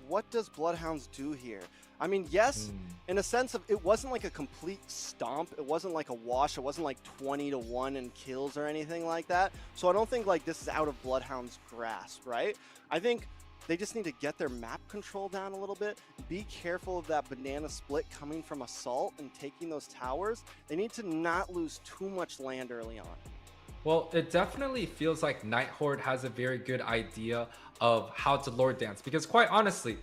BloodHounds do here? I mean, yes, in a sense of it wasn't like a complete stomp. It wasn't like a wash. It wasn't like 20-1 in kills or anything like that. So I don't think like this is out of BloodHounds' grasp, right? I think they just need to get their map control down a little bit. Be careful of that banana split coming from Assault and taking those towers. They need to not lose too much land early on. Well, it definitely feels like Night Horde has a very good idea of how to Lord Dance, because quite honestly,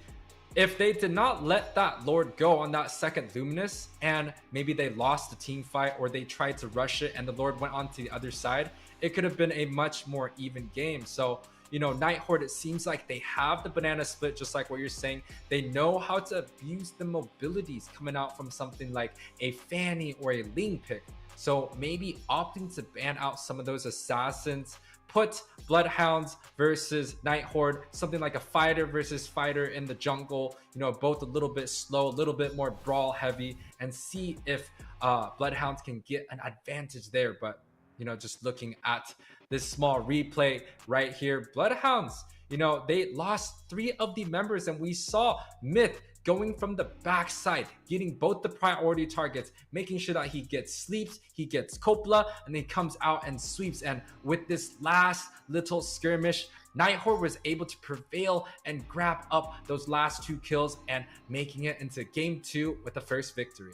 if they did not let that Lord go on that second Luminous and maybe they lost the team fight or they tried to rush it and the Lord went on to the other side, it could have been a much more even game. So, you know, Night Horde, it seems like they have the banana split, just like what you're saying. They know how to abuse the mobilities coming out from something like a Fanny or a Ling pick. So maybe opting to ban out some of those assassins, put BloodHounds versus Night Horde, something like a fighter versus fighter in the jungle, you know, both a little bit slow, a little bit more brawl heavy, and see if BloodHounds can get an advantage there. But, you know, just looking at this small replay right here, BloodHounds, you know, they lost 3 of the members, and we saw Myth going from the backside, getting both the priority targets, making sure that he gets sleeps, he gets Coppola, and then comes out and sweeps. And with this last little skirmish, Night Horde was able to prevail and grab up those last 2 kills and making it into game 2 with the first victory.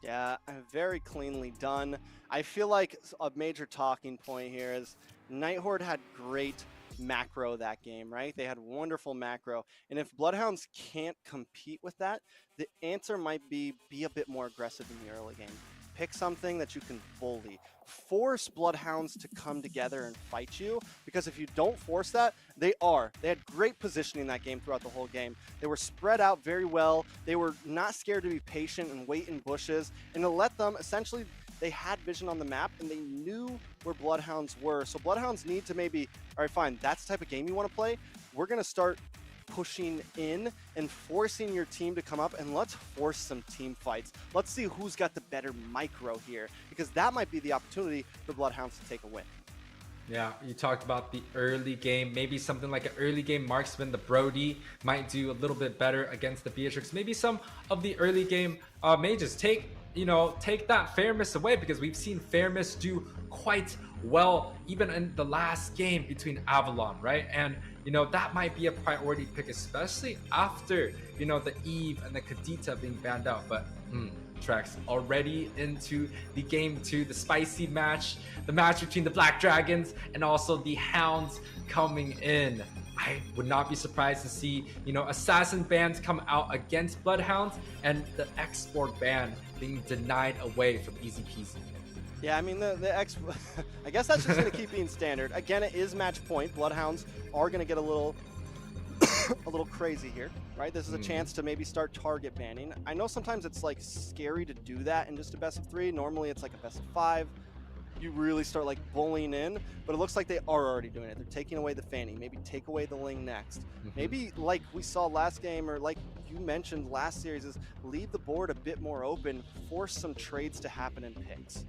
Yeah, very cleanly done. I feel like a major talking point here is Night Horde had great macro that game, right? They had wonderful macro, and if BloodHounds can't compete with that, the answer might be a bit more aggressive in the early game. Pick something that you can bully. Force BloodHounds to come together and fight you, because if you don't force that, they had great positioning that game throughout the whole game. They were spread out very well. They were not scared to be patient and wait in bushes, and to let them essentially, they had vision on the map and they knew where BloodHounds were. So BloodHounds need to maybe, all right, fine, that's the type of game you want to play. We're going to start pushing in and forcing your team to come up, and let's force some team fights. Let's see who's got the better micro here, because that might be the opportunity for BloodHounds to take a win. Yeah, you talked about the early game. Maybe something like an early game marksman, the Brody, might do a little bit better against the Beatrix. Maybe some of the early game mages take that Fairness away, because we've seen Fairness do quite well even in the last game between Avalon, right? And you know, that might be a priority pick, especially after, you know, the Eve and the Kadita being banned out. But Trex already into the game 2, the spicy match, the match between the Black Dragons and also the Hounds coming in. I would not be surprised to see, you know, assassin bans come out against BloodHounds and the export ban being denied away from Easy Peasy. Yeah, I mean, I guess that's just going to keep being standard. Again, it is match point. BloodHounds are going to get a little crazy here, right? This is a chance to maybe start target banning. I know sometimes it's like scary to do that in just a best of 3. Normally it's like a best of 5. You really start like bullying in, but it looks like they are already doing it. They're taking away the Fanny, maybe take away the Ling next. Maybe like we saw last game, or like you mentioned last series, is leave the board a bit more open, force some trades to happen in picks.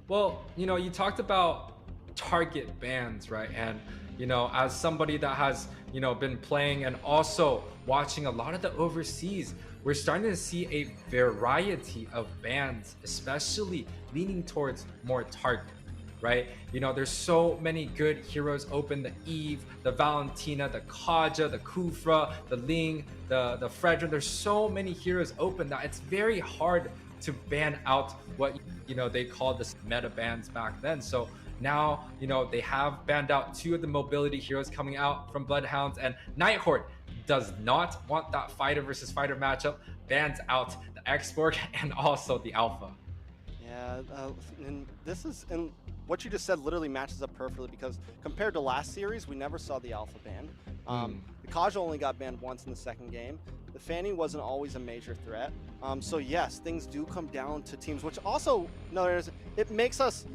Well, you know, you talked about target bans, right? And, you know, as somebody that has, you know, been playing and also watching a lot of the overseas, we're starting to see a variety of bans, especially leaning towards more target, right? You know, there's so many good heroes open, the Eve, the Valentina, the Kaja, the Kufra, the Ling, the Fredrin. There's so many heroes open that it's very hard to ban out what, you know, they called the meta bans back then. So now, you know, they have banned out 2 of the mobility heroes coming out from BloodHounds, and Night Horde does not want that fighter versus fighter matchup, bans out the Exborg and also the Alpha. Yeah, and what you just said literally matches up perfectly, because compared to last series, we never saw the Alpha ban. The Kaja only got banned once in the second game. The Fanny wasn't always a major threat. So yes, things do come down to teams, which also, it makes us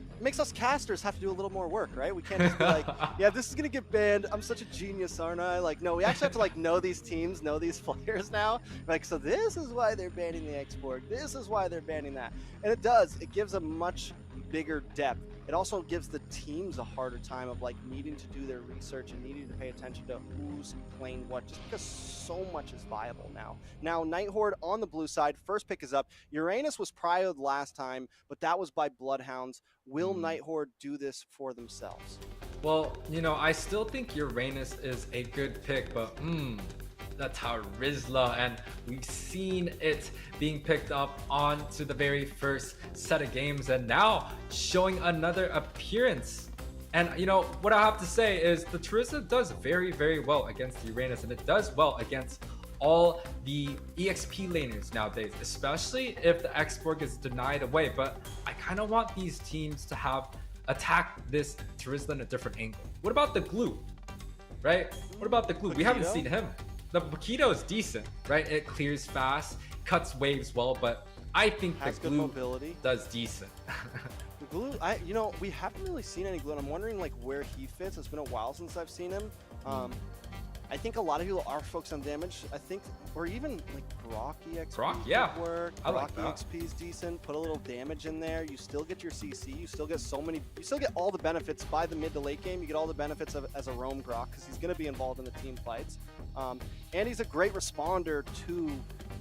casters have to do a little more work, right? We can't just be like, yeah, this is gonna get banned. I'm such a genius, aren't I? Like, no, we actually have to like know these teams, know these players now. Like, so this is why they're banning the export. This is why they're banning that. And it gives a much bigger depth. It also gives the teams a harder time of like needing to do their research and needing to pay attention to who's playing what, just because so much is viable now. Now, Night Horde on the blue side, first pick is up. Uranus was prioed last time, but that was by BloodHounds. Will Night Horde do this for themselves? Well, I still think Uranus is a good pick, but that's how Rizla, and we've seen it being picked up onto the very first set of games, and now showing another appearance. And what I have to say is the Rizla does very, very well against Uranus, and it does well against all the EXP laners nowadays, especially if the Xborg is denied away. But I kind of want these teams to have attacked this Rizla in a different angle. What about the glue, right? What about the glue? We haven't seen him. The Paquito is decent, right? It clears fast, cuts waves well, but I think the glue mobility does decent. The glue, we haven't really seen any glue, and I'm wondering like where he fits. It's been a while since I've seen him. I think a lot of people are focused on damage. I think, or even like Grok EXP could work. I like that. EXP is decent. Put a little damage in there. You still get your CC. You still get you still get all the benefits by the mid to late game. You get all the benefits as a roam Grok because he's going to be involved in the team fights. And he's a great responder to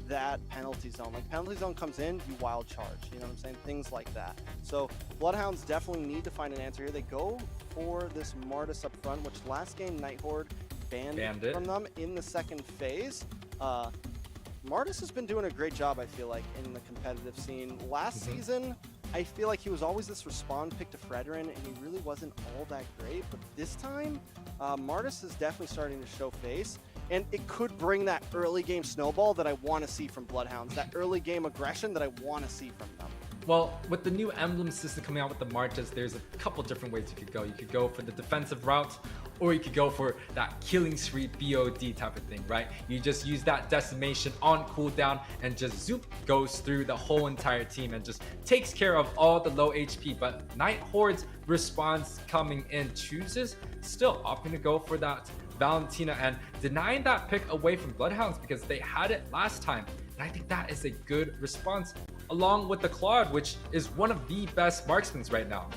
that penalty zone. Like penalty zone comes in, you wild charge. You know what I'm saying? Things like that. So BloodHounds definitely need to find an answer here. They go for this Martis up front, which last game Night Horde banned it from them in the second phase. Martis has been doing a great job, I feel like, in the competitive scene. Last season, I feel like he was always this respawn pick to Fredrin, and he really wasn't all that great. But this time, Martis is definitely starting to show face, and it could bring that early game snowball that I want to see from BloodHounds, that early game aggression that I want to see from them. Well, with the new emblem system coming out with the Martis, there's a couple different ways you could go. You could go for the defensive route, or you could go for that killing spree BOD type of thing, right? You just use that decimation on cooldown and just zoop goes through the whole entire team and just takes care of all the low HP. But Night Horde's response coming in chooses still opting to go for that Valentina and denying that pick away from BloodHounds because they had it last time. And I think that is a good response, along with the Claude, which is one of the best marksmen right now.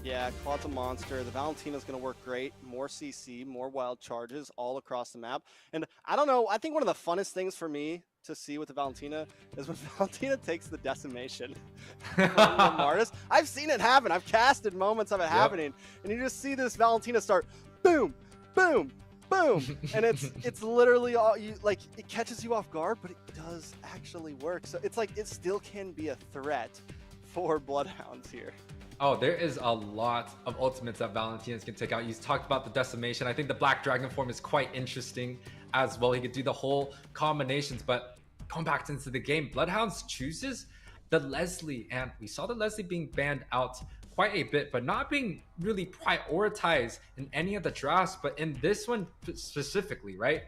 Yeah, Claude's a monster. The Valentina's going to work great. More CC, more wild charges all across the map. And I don't know, I think one of the funnest things for me to see with the Valentina is when Valentina takes the decimation from the Martis. I've seen it happen. I've casted moments of it happening. And you just see this Valentina start boom, boom, boom. And it's literally all you like, it catches you off guard, but it does actually work. So it's like it still can be a threat for BloodHounds here. Oh, there is a lot of ultimates that Valentinas can take out. You talked about the decimation. I think the Black Dragon form is quite interesting as well. He could do the whole combinations, but going back into the game, BloodHounds chooses the Leslie, and we saw the Leslie being banned out quite a bit, but not being really prioritized in any of the drafts, but in this one specifically, right?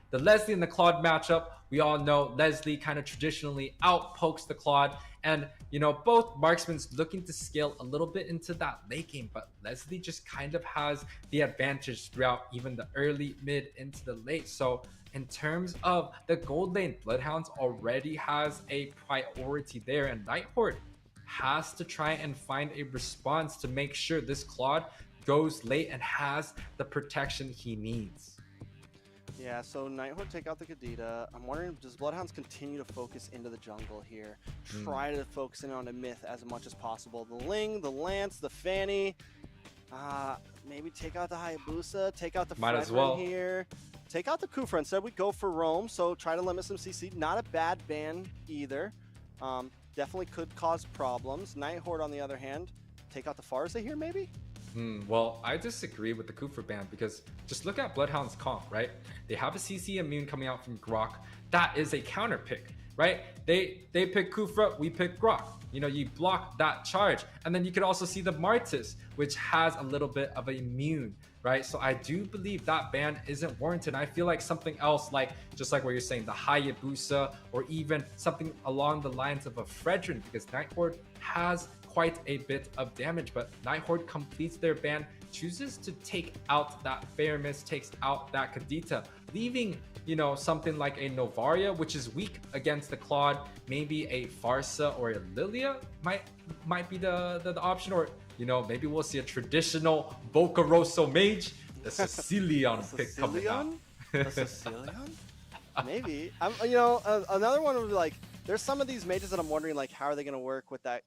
The Leslie and the Claude matchup, we all know Leslie kind of traditionally outpokes the Claude, and both marksmen looking to scale a little bit into that late game, but Leslie just kind of has the advantage throughout even the early, mid, into the late. So in terms of the gold lane, BloodHounds already has a priority there, and Night Horde has to try and find a response to make sure this Claude goes late and has the protection he needs. Yeah, so Night Horde take out the Kadita. I'm wondering, does BloodHounds continue to focus into the jungle here? Try to focus in on a myth as much as possible. The Ling, the Lance, the Fanny. Maybe take out the Hayabusa, take out the Fredrin here. Take out the Kufra. Instead, we go for Roam, so try to limit some CC. Not a bad ban either. Definitely could cause problems. Night Horde, on the other hand, take out the Farza here, maybe? Well, I disagree with the Kufra ban because just look at BloodHound's comp, right? They have a CC immune coming out from Grok. That is a counter pick, right? They pick Kufra, we pick Grok. You block that charge. And then you could also see the Martis, which has a little bit of an immune right? So I do believe that ban isn't warranted. I feel like something else, like just like what you're saying, the Hayabusa, or even something along the lines of a Fredrin, because Night Horde has quite a bit of damage, but Night Horde completes their ban, chooses to take out that Faramis, takes out that Kadita, leaving, you know, something like a Novaria, which is weak against the Claude. Maybe a Farsa or a Lilia might be the option, or, you know, maybe we'll see a traditional Bocaroso mage, the Sicilian pick coming out. The Sicilian? Maybe. You know, another one would be like, there's some of these mages that I'm wondering, like, how are they going to work with that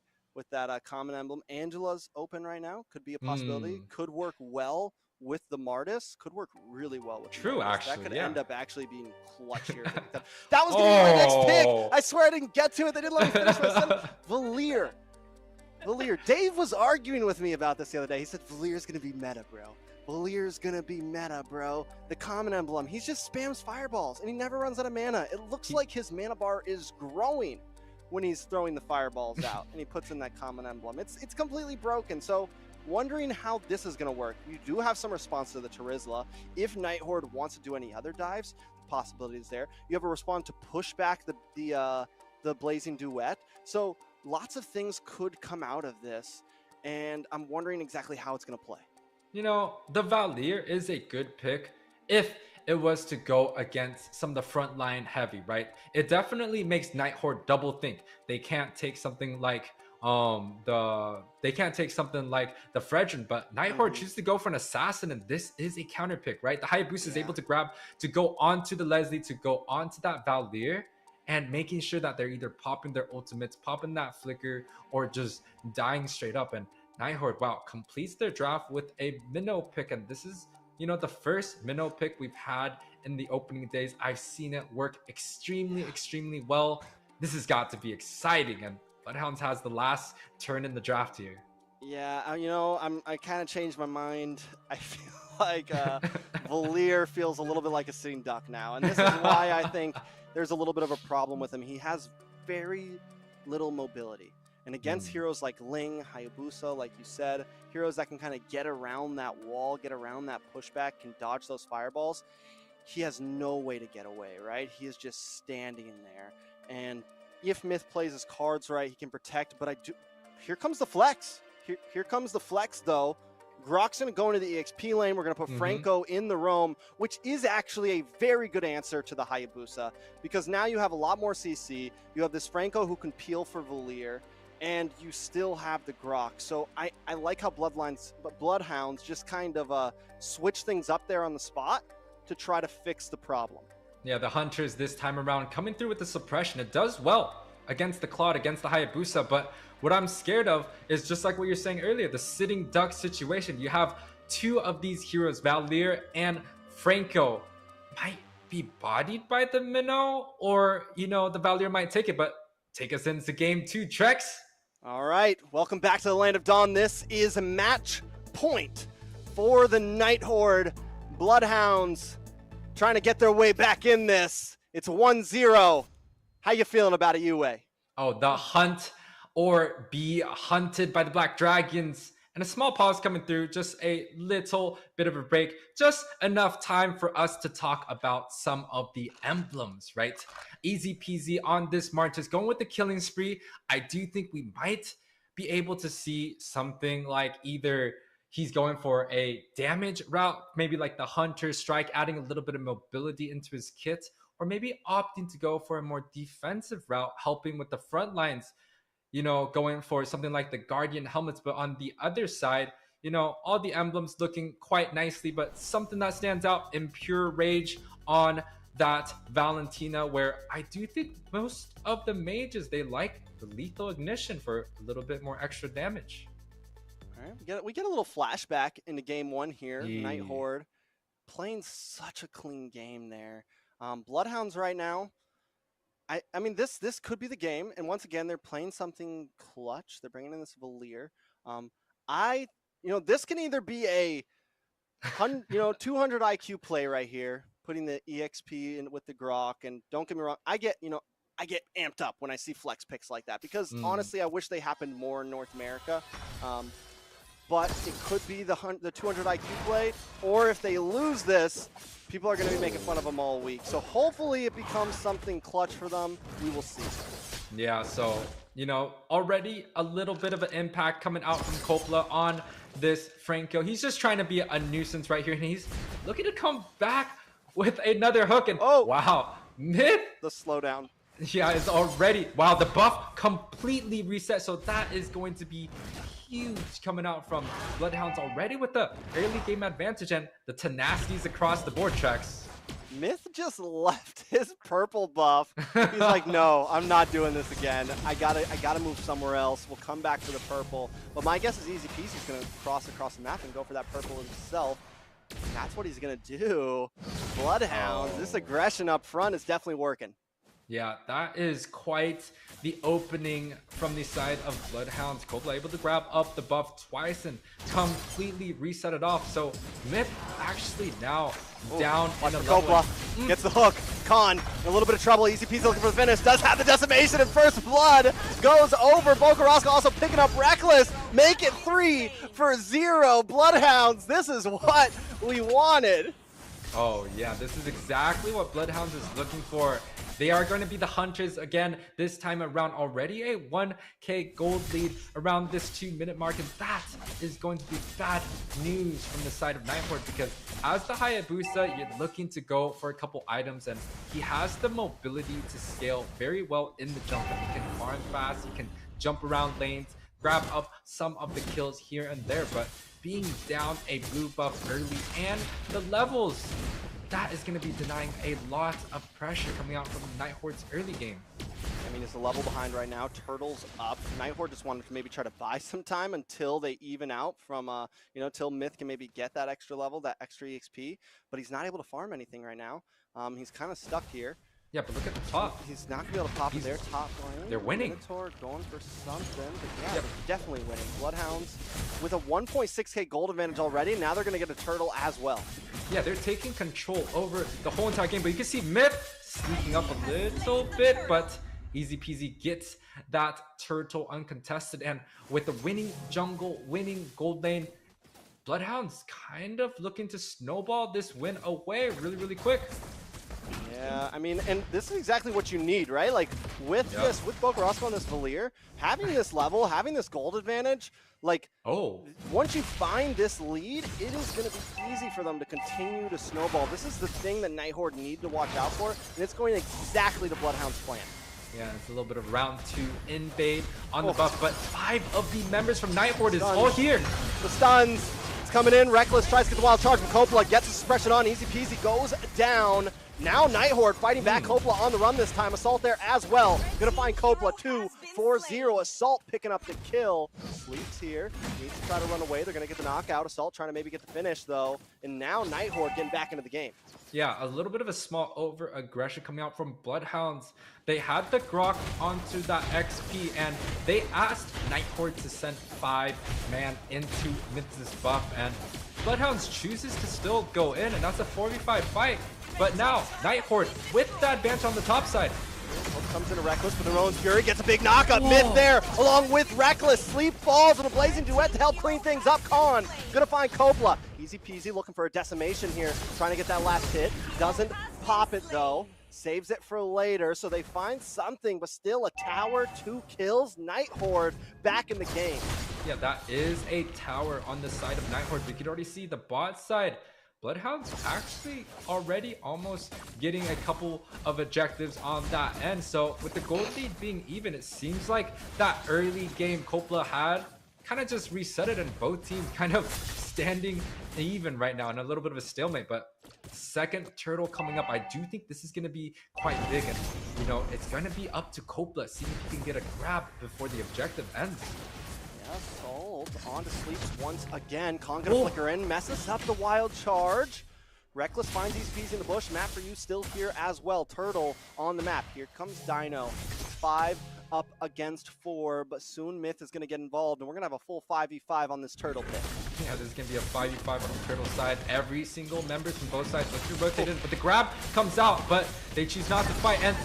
common emblem? Angela's open right now, could be a possibility. Could work well with the Martis, could work really well with True, Martis. actually, that could yeah. end up actually being clutch here. That was going to be my next pick. I swear I didn't get to it. They didn't let me finish my sentence. Valier. Dave was arguing with me about this the other day. He said, Valier's going to be meta, bro. Valier's going to be meta, bro. The common emblem, he just spams fireballs, and he never runs out of mana. It looks like his mana bar is growing when he's throwing the fireballs out, and he puts in that common emblem. It's completely broken. So wondering how this is going to work. You do have some response to the Terizla. If Night Horde wants to do any other dives, the possibility is there. You have a response to push back the Blazing Duet. So lots of things could come out of this, and I'm wondering exactly how it's going to play. You know, the Valier is a good pick if it was to go against some of the frontline heavy, right? It definitely makes Night Horde double think. They can't take something like the Fredrin, but Night Horde chooses to go for an assassin, and this is a counter pick, right? The Hayabusa is able to grab to go onto the Leslie, to go onto that Valier, and making sure that they're either popping their ultimates, popping that flicker, or just dying straight up. And Night Horde, wow, completes their draft with a minnow pick, and this is, you know, the first minnow pick we've had in the opening days. I've seen it work extremely well. This has got to be exciting, and BloodHounds has the last turn in the draft here. Yeah, you know, I kind of changed my mind. I feel like Valier feels a little bit like a sitting duck now, and this is why I think there's a little bit of a problem with him. He has very little mobility. And against heroes like Ling, Hayabusa, like you said, heroes that can kind of get around that wall, get around that pushback, can dodge those fireballs, he has no way to get away, right? He is just standing there. And if Myth plays his cards right, he can protect, but here comes the flex. Here comes the flex, though. Grok's going to go into the EXP lane. We're going to put Franco in the roam, which is actually a very good answer to the Hayabusa, because now you have a lot more CC. You have this Franco who can peel for Valier, and you still have the Grok. So I like how BloodHounds just kind of switch things up there on the spot to try to fix the problem. Yeah, the Hunters this time around coming through with the suppression. It does well against the Claude, against the Hayabusa, but what I'm scared of is just like what you're saying earlier, the sitting duck situation. You have two of these heroes, Valier and Franco, might be bodied by the minnow, or, you know, the Valier might take it, but take us into game 2, Trex. All right, welcome back to the Land of Dawn. This is a match point for the Night Horde. BloodHounds trying to get their way back in this. It's 1-0. How you feeling about it, Yuwei? Oh, the hunt or be hunted by the Black Dragons. And a small pause coming through, just a little bit of a break, just enough time for us to talk about some of the emblems, right? Easy peasy on this Martis, going with the killing spree. I do think we might be able to see something like either he's going for a damage route, maybe like the Hunter Strike, adding a little bit of mobility into his kit, or maybe opting to go for a more defensive route, helping with the front lines, you know, going for something like the Guardian helmets. But on the other side, you know, all the emblems looking quite nicely, but something that stands out in pure rage on that Valentina, where I do think most of the mages, they like the lethal ignition for a little bit more extra damage. All right, we get a little flashback into game 1 here. Night Horde playing such a clean game there. BloodHounds right now, I mean, this could be the game. And once again, they're playing something clutch. They're bringing in this Valier. This can either be a 200 IQ play right here, putting the EXP in with the Grok. And don't get me wrong, I get amped up when I see flex picks like that, because honestly, I wish they happened more in North America. but it could be the 200 IQ play, or if they lose this, people are going to be making fun of them all week. So hopefully it becomes something clutch for them. We will see. Yeah, so, you know, already a little bit of an impact coming out from Coppola on this Franco. He's just trying to be a nuisance right here, and he's looking to come back with another hook. And wow, Myth. The slowdown. Yeah, it's already, wow, the buff completely reset. So that is going to be huge coming out from BloodHounds already with the early game advantage and the tenacities across the board. Trex. Myth just left his purple buff. He's like, no, I'm not doing this again. I gotta move somewhere else. We'll come back to the purple. But my guess is easy peasy. He's gonna cross across the map and go for that purple himself. And that's what he's gonna do. BloodHounds, this aggression up front is definitely working. Yeah, that is quite the opening from the side of BloodHounds. Coppola able to grab up the buff twice and completely reset it off. So Myth actually now down in the Coppola gets the hook. Con in a little bit of trouble. Easy peasy looking for the finish. Does have the decimation and first blood goes over. Bokarosco also picking up Reckless. Make it 3-0. BloodHounds, this is what we wanted. Oh yeah, this is exactly what BloodHounds is looking for. They are going to be the hunters again this time around. Already a 1k gold lead around this 2-minute mark, and that is going to be bad news from the side of Night Horde, because as the Hayabusa, you're looking to go for a couple items, and he has the mobility to scale very well in the jump. And he can farm fast, he can jump around lanes, grab up some of the kills here and there, but being down a blue buff early and the levels, that is going to be denying a lot of pressure coming out from Night Horde's early game. I mean, it's a level behind right now. Turtle's up. Night Horde just wanted to maybe try to buy some time until they even out from, you know, till Myth can maybe get that extra level, that extra EXP. But he's not able to farm anything right now. He's kind of stuck here. Yeah, but look at the top. He's not going to be able to pop their top lane. They're winning. Minotaur going for something, but yeah, they're definitely winning. BloodHounds with a 1.6k gold advantage already. Now they're going to get a turtle as well. Yeah, they're taking control over the whole entire game, but you can see Myth sneaking up a little bit, but easy peasy gets that turtle uncontested. And with the winning jungle, winning gold lane, BloodHounds kind of looking to snowball this win away really, really quick. Yeah, I mean, and this is exactly what you need, right? Like, with this, with Bokarosco on this Valier, having this level, having this gold advantage, like, once you find this lead, it is going to be easy for them to continue to snowball. This is the thing that Night Horde need to watch out for, and it's going exactly to BloodHound's plan. Yeah, it's a little bit of round 2 invade on the buff, but 5 of the members from Night Horde is all here. The stuns, it's coming in. Reckless tries to get the wild charge from Coppola, gets the suppression on, easy peasy, goes down. Now Night Horde fighting back. Coppola on the run this time. Assault there as well. Gonna find Coppola. 2-4-0. Assault picking up the kill. Sleeps here. Needs to try to run away. They're gonna get the knockout. Assault trying to maybe get the finish though. And now Night Horde getting back into the game. Yeah, a little bit of a small over-aggression coming out from BloodHounds. They had the Grok onto that XP, and they asked Night Horde to send 5-man into Myth's buff, and BloodHounds chooses to still go in, and that's a 4v5 fight. But now, Night Horde with that advantage on the top side. Comes into Reckless for their own fury, gets a big knockup. Myth there, along with Reckless. Sleep falls with a blazing duet to help clean things up. Khan gonna find Coppola. Easy peasy, looking for a decimation here, trying to get that last hit. Doesn't pop it though. Saves it for later, so they find something, but still a tower, 2 kills. Night Horde back in the game. Yeah, that is a tower on the side of Night Horde. We can already see the bot side. BloodHounds actually already almost getting a couple of objectives on that end. So with the gold lead being even, it seems like that early game Coppola had kind of just reset it, and both teams kind of standing even right now in a little bit of a stalemate. But second turtle coming up, I do think this is going to be quite big, and you know, it's going to be up to Coppola, seeing if he can get a grab before the objective ends. Assault on to Sleeps once again. Kong gonna flicker in, messes up the wild charge. Reckless finds these peas in the bush. Map for you still here as well. Turtle on the map. Here comes Dino. It's 5 up against 4, but soon Myth is gonna get involved, and we're gonna have a full 5v5 on this turtle pit. Yeah, this is going to be a 5v5 on the turtle side. Every single member from both sides looks to rotate in, but the grab comes out, but they choose not to fight, and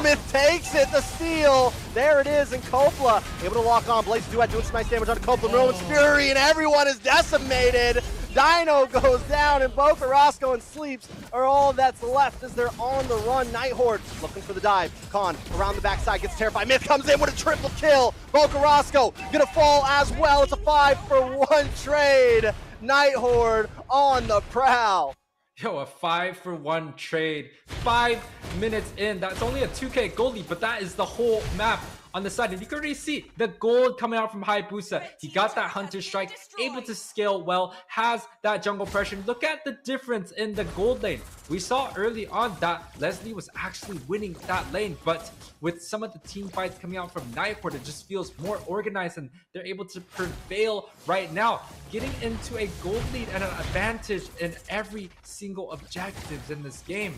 Myth takes it, the steal! There it is, and Copla able to lock on. Blaze Duet doing some nice damage on Copla. Rowan's Fury, and everyone is decimated! Dino goes down, and Boca Roscoe and Sleeps are all that's left as they're on the run. Night Horde looking for the dive. Khan around the backside gets terrified. Myth comes in with a triple kill. Boca Roscoe gonna fall as well. It's a 5-for-1 trade. Night Horde on the prowl. Yo, a 5-for-1 trade. 5 minutes in. That's only a 2k gold lead, but that is the whole map on the side. And you can already see the gold coming out from Hayabusa. He got that Hunter Strike, able to scale well, has that jungle pressure. Look at the difference in the gold lane. We saw early on that Leslie was actually winning that lane, but with some of the team fights coming out from Night Horde, it just feels more organized and they're able to prevail right now, getting into a gold lead and an advantage in every single objectives in this game.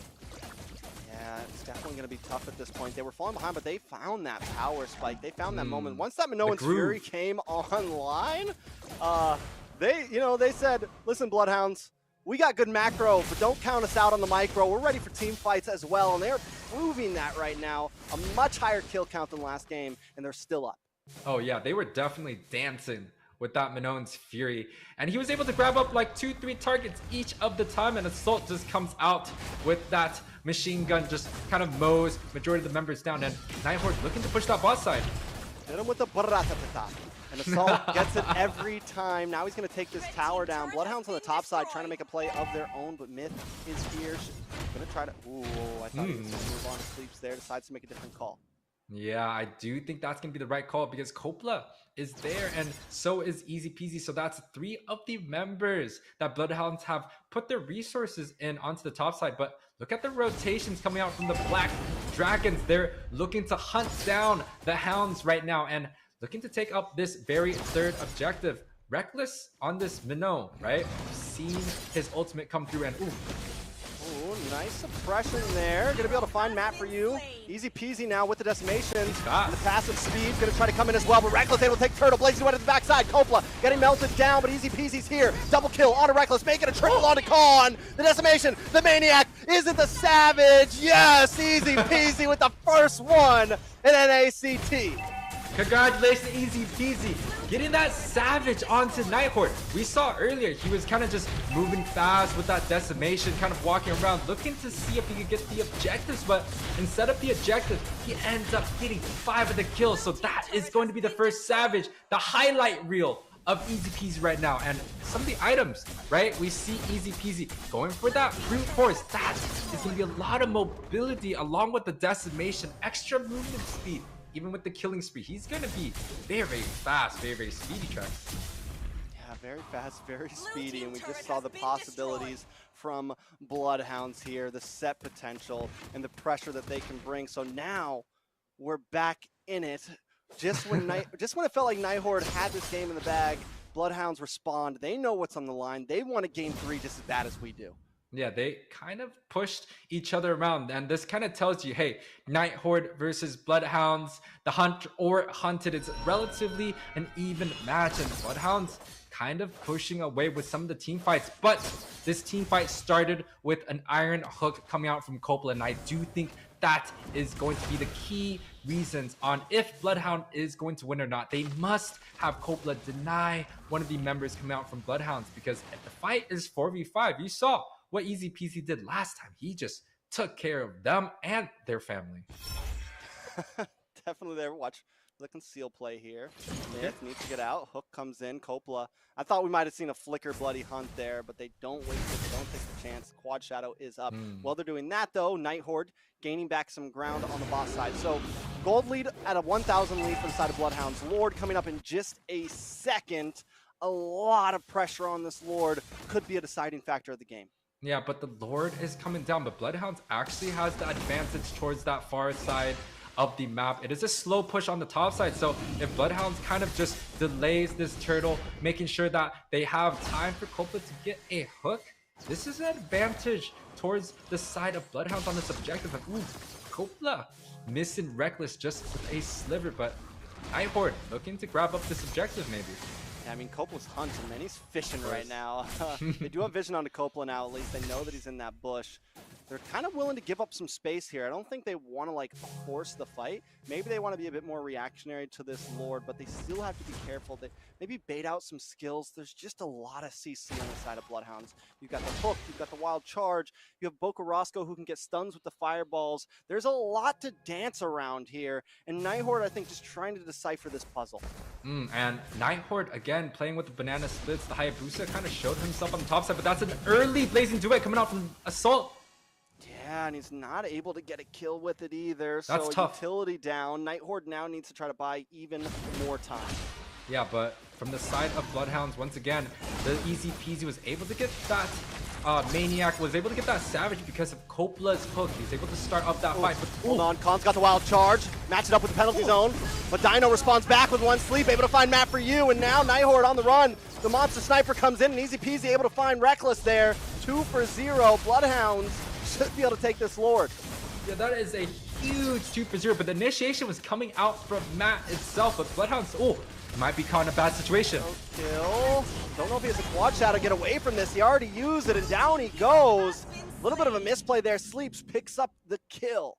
Yeah, it's definitely going to be tough at this point. They were falling behind, but they found that power spike. They found that moment. Once that Minoan's Fury came online, they said, listen, Bloodhounds, we got good macro, but don't count us out on the micro. We're ready for team fights as well, and they're proving that right now. A much higher kill count than last game, and they're still up. Oh yeah, they were definitely dancing with that Minoan's Fury, and he was able to grab up like 2-3 targets each of the time, and Assault just comes out with that machine gun, just kind of mows majority of the members down, and Night Horde looking to push that bot side. Hit him with the baratatata. And Assault gets it every time. Now he's going to take this tower down. Bloodhounds on the top side trying to make a play of their own, but Myth is here. Going to try to... Ooh, I thought he was going to move on to Sleeps there. Decides to make a different call. Yeah, I do think that's going to be the right call because Copla is there and so is Easy Peasy. So that's 3 of the members that Bloodhounds have put their resources in onto the top side. But look at the rotations coming out from the Black Dragons. They're looking to hunt down the Hounds right now and looking to take up this very 3rd objective. Reckless on this Minot, right? Seen his ultimate come through and ooh. Ooh, nice suppression there. Gonna be able to find Matt for you. Easy peasy now with the decimation. The passive speed gonna try to come in as well, but Reckless able to take Turtle. Blazing away to the backside. Copla getting melted down, but Easy peasy's here. Double kill onto Reckless, making a triple onto Khan. The decimation, the maniac. Is it the Savage? Yes, Easy peasy with the first one in NACT. Congratulations, Easy Peasy, getting that Savage onto Night Horde. We saw earlier he was kind of just moving fast with that decimation, kind of walking around, looking to see if he could get the objectives, but instead of the objectives, he ends up getting 5 of the kills. So that is going to be the first Savage, the highlight reel of Easy Peasy right now. And some of the items, right? We see Easy Peasy going for that brute force. That is going to be a lot of mobility along with the decimation, extra movement speed. Even with the killing spree, he's going to be very, very fast, very, very speedy, Trex. Yeah, very fast, very speedy, and we just saw the possibilities from Bloodhounds here, the set potential, and the pressure that they can bring. So now we're back in it. Just when it felt like Night Horde had this game in the bag, Bloodhounds respond. They know what's on the line. They want a game 3 just as bad as we do. Yeah, they kind of pushed each other around, and this kind of tells you, hey, Night Horde versus Bloodhounds, the hunt or hunted, it's relatively an even match, and Bloodhounds kind of pushing away with some of the team fights, but this team fight started with an iron hook coming out from Copla, and I do think that is going to be the key reasons on if Bloodhound is going to win or not. They must have Copla deny one of the members coming out from Bloodhounds, because if the fight is 4v5, you saw what Easy Peasy did last time. He just took care of them and their family. Definitely there. Watch the conceal play here. Myth needs to get out. Hook comes in. Copla. I thought we might have seen a flicker bloody hunt there, but they don't waste it. They don't take the chance. Quad Shadow is up. While they're doing that, though, Night Horde gaining back some ground on the boss side. So gold lead at a 1,000 lead for the side of Bloodhounds. Lord coming up in just a second. A lot of pressure on this Lord. Could be a deciding factor of the game. Yeah, but the Lord is coming down, but Bloodhounds actually has the advantage towards that far side of the map. It is a slow push on the top side, so if Bloodhounds kind of just delays this turtle, making sure that they have time for Copla to get a hook, this is an advantage towards the side of Bloodhounds on this objective. And ooh, Copla missing Reckless just with a sliver, but Night Horde looking to grab up this objective maybe. Yeah, I mean, Copla's hunting, man. He's fishing right now. They do have vision onto Copla now, at least. They know that he's in that bush. They're kind of willing to give up some space here. I don't think they want to, like, force the fight. Maybe they want to be a bit more reactionary to this Lord, but they still have to be careful. They maybe bait out some skills. There's just a lot of CC on the side of BloodHounds. You've got the hook, you've got the wild charge, you have Boca Roscoe who can get stuns with the fireballs. There's a lot to dance around here, and Nighthorde, I think, just trying to decipher this puzzle. And Nighthorde, again, playing with the banana splits. The Hayabusa kind of showed himself on the top side, but that's an early Blazing Duet coming out from Assault. Yeah, and he's not able to get a kill with it either. That's so tough. Utility down. Nighthorde now needs to try to buy even more time. Yeah, but from the side of BloodHounds, once again, the easy peasy was able to get that Maniac, was able to get that Savage because of Copla's hook. He's able to start up that fight. But, hold on, Khan's got the wild charge. Match it up with the penalty zone. But Dino responds back with one sleep, able to find Matt for you. And now Nighthorde on the run. The Monster Sniper comes in and easy peasy able to find Reckless there. 2 for 0. BloodHounds should be able to take this Lord. Yeah, that is a huge 2 for 0. But the initiation was coming out from Matt itself. But BloodHounds, might be caught in a bad situation. Kill. Don't know if he has a quad shot to get away from this. He already used it, and down he goes. A little bit of a misplay there. Sleeps, picks up the kill.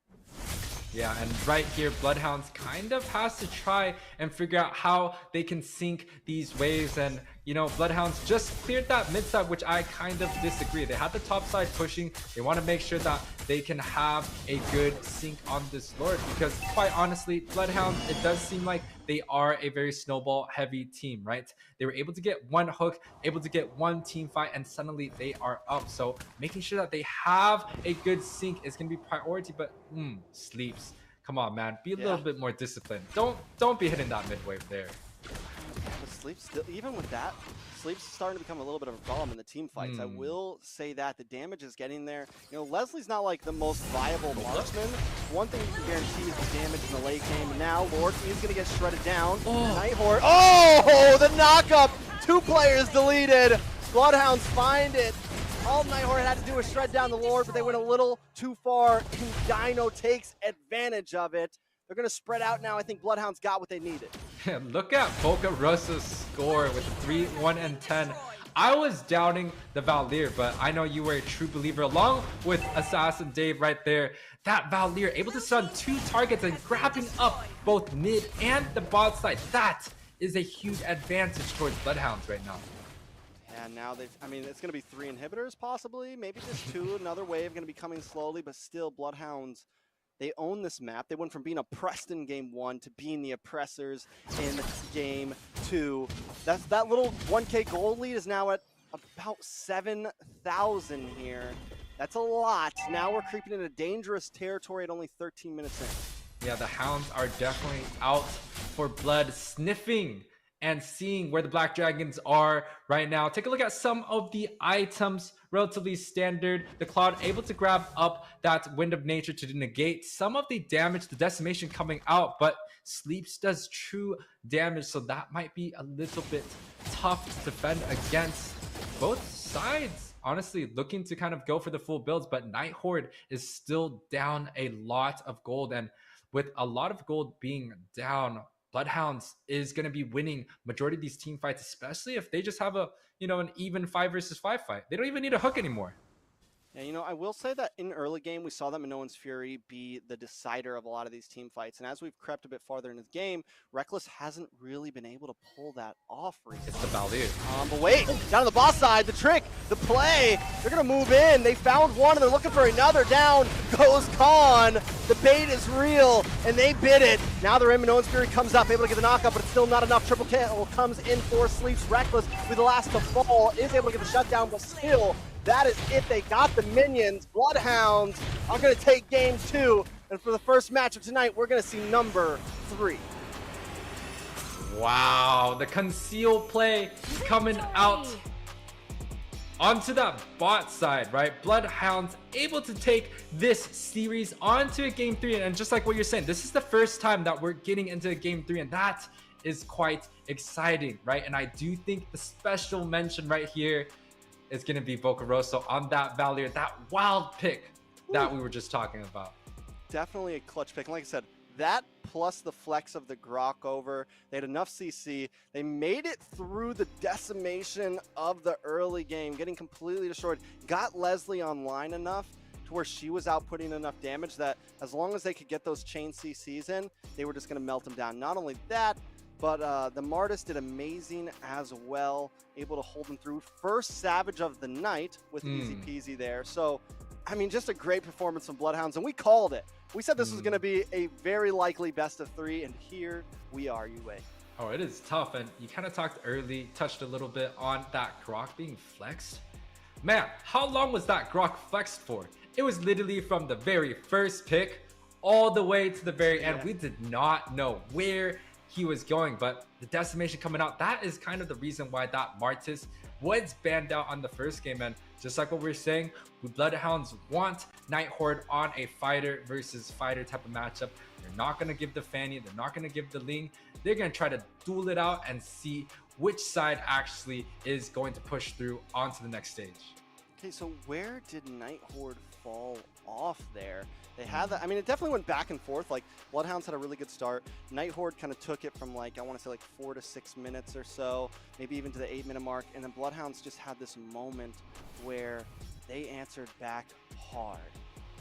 Yeah, and right here, BloodHounds kind of has to try and figure out how they can sync these waves. And, you know, BloodHounds just cleared that mid side, which I kind of disagree. They had the top side pushing. They want to make sure that they can have a good sync on this Lord, because quite honestly, BloodHounds, it does seem like they are a very snowball heavy team, right? They were able to get one hook, able to get one team fight, and suddenly they are up. So making sure that they have a good sync is going to be priority. But Sleeps, come on, man, be a little bit more disciplined. Don't be hitting that mid wave there. But Sleeps still, even with that, Sleeps starting to become a little bit of a problem in the team fights. I will say that the damage is getting there. You know, Leslie's not like the most viable marksman. One thing you can guarantee is the damage in the late game. And now Lord is going to get shredded down. Nighthorde. Oh, the knockup! 2 players deleted. BloodHounds find it. All Nighthorde had to do was shred down the Lord, but they went a little too far, and Dino takes advantage of it. They're going to spread out now. I think BloodHounds got what they needed. Look at Boca Rosa's score with 3, 1, and 10. I was doubting the Valier, but I know you were a true believer, along with Assassin Dave right there. That Valier able to stun 2 targets and grabbing up both mid and the bot side. That is a huge advantage towards BloodHounds right now. Yeah, now I mean, it's going to be 3 inhibitors possibly, maybe just 2. Another wave going to be coming slowly, but still BloodHounds, they own this map. They went from being oppressed in game 1 to being the oppressors in game 2. That little 1K gold lead is now at about 7,000 here. That's a lot. Now we're creeping into dangerous territory at only 13 minutes in. Yeah, the Hounds are definitely out for blood, sniffing and seeing where the Black Dragons are right now. Take a look at some of the items, relatively standard. The Cloud able to grab up that Wind of Nature to negate some of the damage, the decimation coming out, but Sleeps does true damage, so that might be a little bit tough to defend against. Both sides, honestly, looking to kind of go for the full builds, but Nighthorde is still down a lot of gold, and with a lot of gold being down, BloodHounds is going to be winning majority of these team fights, especially if they just have a, you know, an even 5 versus 5 fight. They don't even need a hook anymore. Yeah, you know, I will say that in early game, we saw that Minoan's Fury be the decider of a lot of these team fights. And as we've crept a bit farther into the game, Reckless hasn't really been able to pull that off recently. It's the Valier. But wait, down on the boss side, the trick, the play, they're going to move in. They found one and they're looking for another. Down goes Khan. The bait is real and they bid it. Now they're in. Minoan's Fury comes up, able to get the knockup, but it's still not enough. Triple kill comes in for Sleeps. Reckless with the last to fall, is able to get the shutdown, but still, that is it. They got the minions. BloodHounds are going to take game 2. And for the first match of tonight, we're going to see number 3. Wow, the conceal play coming out onto that bot side, right? BloodHounds able to take this series onto a game 3. And just like what you're saying, this is the first time that we're getting into a game 3. And that is quite exciting, right? And I do think the special mention right here is going to be Boca Rosa on that Valier, that wild pick that we were just talking about. Definitely a clutch pick. And like I said, that plus the flex of the Grok over, they had enough CC. They made it through the decimation of the early game, getting completely destroyed. Got Leslie online enough to where she was outputting enough damage that as long as they could get those chain CCs in, they were just going to melt them down. Not only that, but the Martis did amazing as well, able to hold them through. First Savage of the night with easy peasy there. So, I mean, just a great performance from BloodHounds, and we called it. We said this was going to be a very likely best of 3, and here we are, Yuwei. Oh, it is tough, and you kind of talked early, touched a little bit on that Grok being flexed. Man, how long was that Grok flexed for? It was literally from the very first pick all the way to the very end. We did not know where he was going, but the decimation coming out, that is kind of the reason why that Martis was banned out on the first game. And just like what we're saying, we BloodHounds want Night Horde on a fighter versus fighter type of matchup. They're not going to give the Fanny, they're not going to give the Ling. They're going to try to duel it out and see which side actually is going to push through onto the next stage. Okay, so where did Night Horde fall off there? They had that. I mean, it definitely went back and forth. Like, BloodHounds had a really good start. Night Horde kind of took it from, like, I want to say like 4 to 6 minutes or so, maybe even to the 8-minute mark. And then BloodHounds just had this moment where they answered back hard.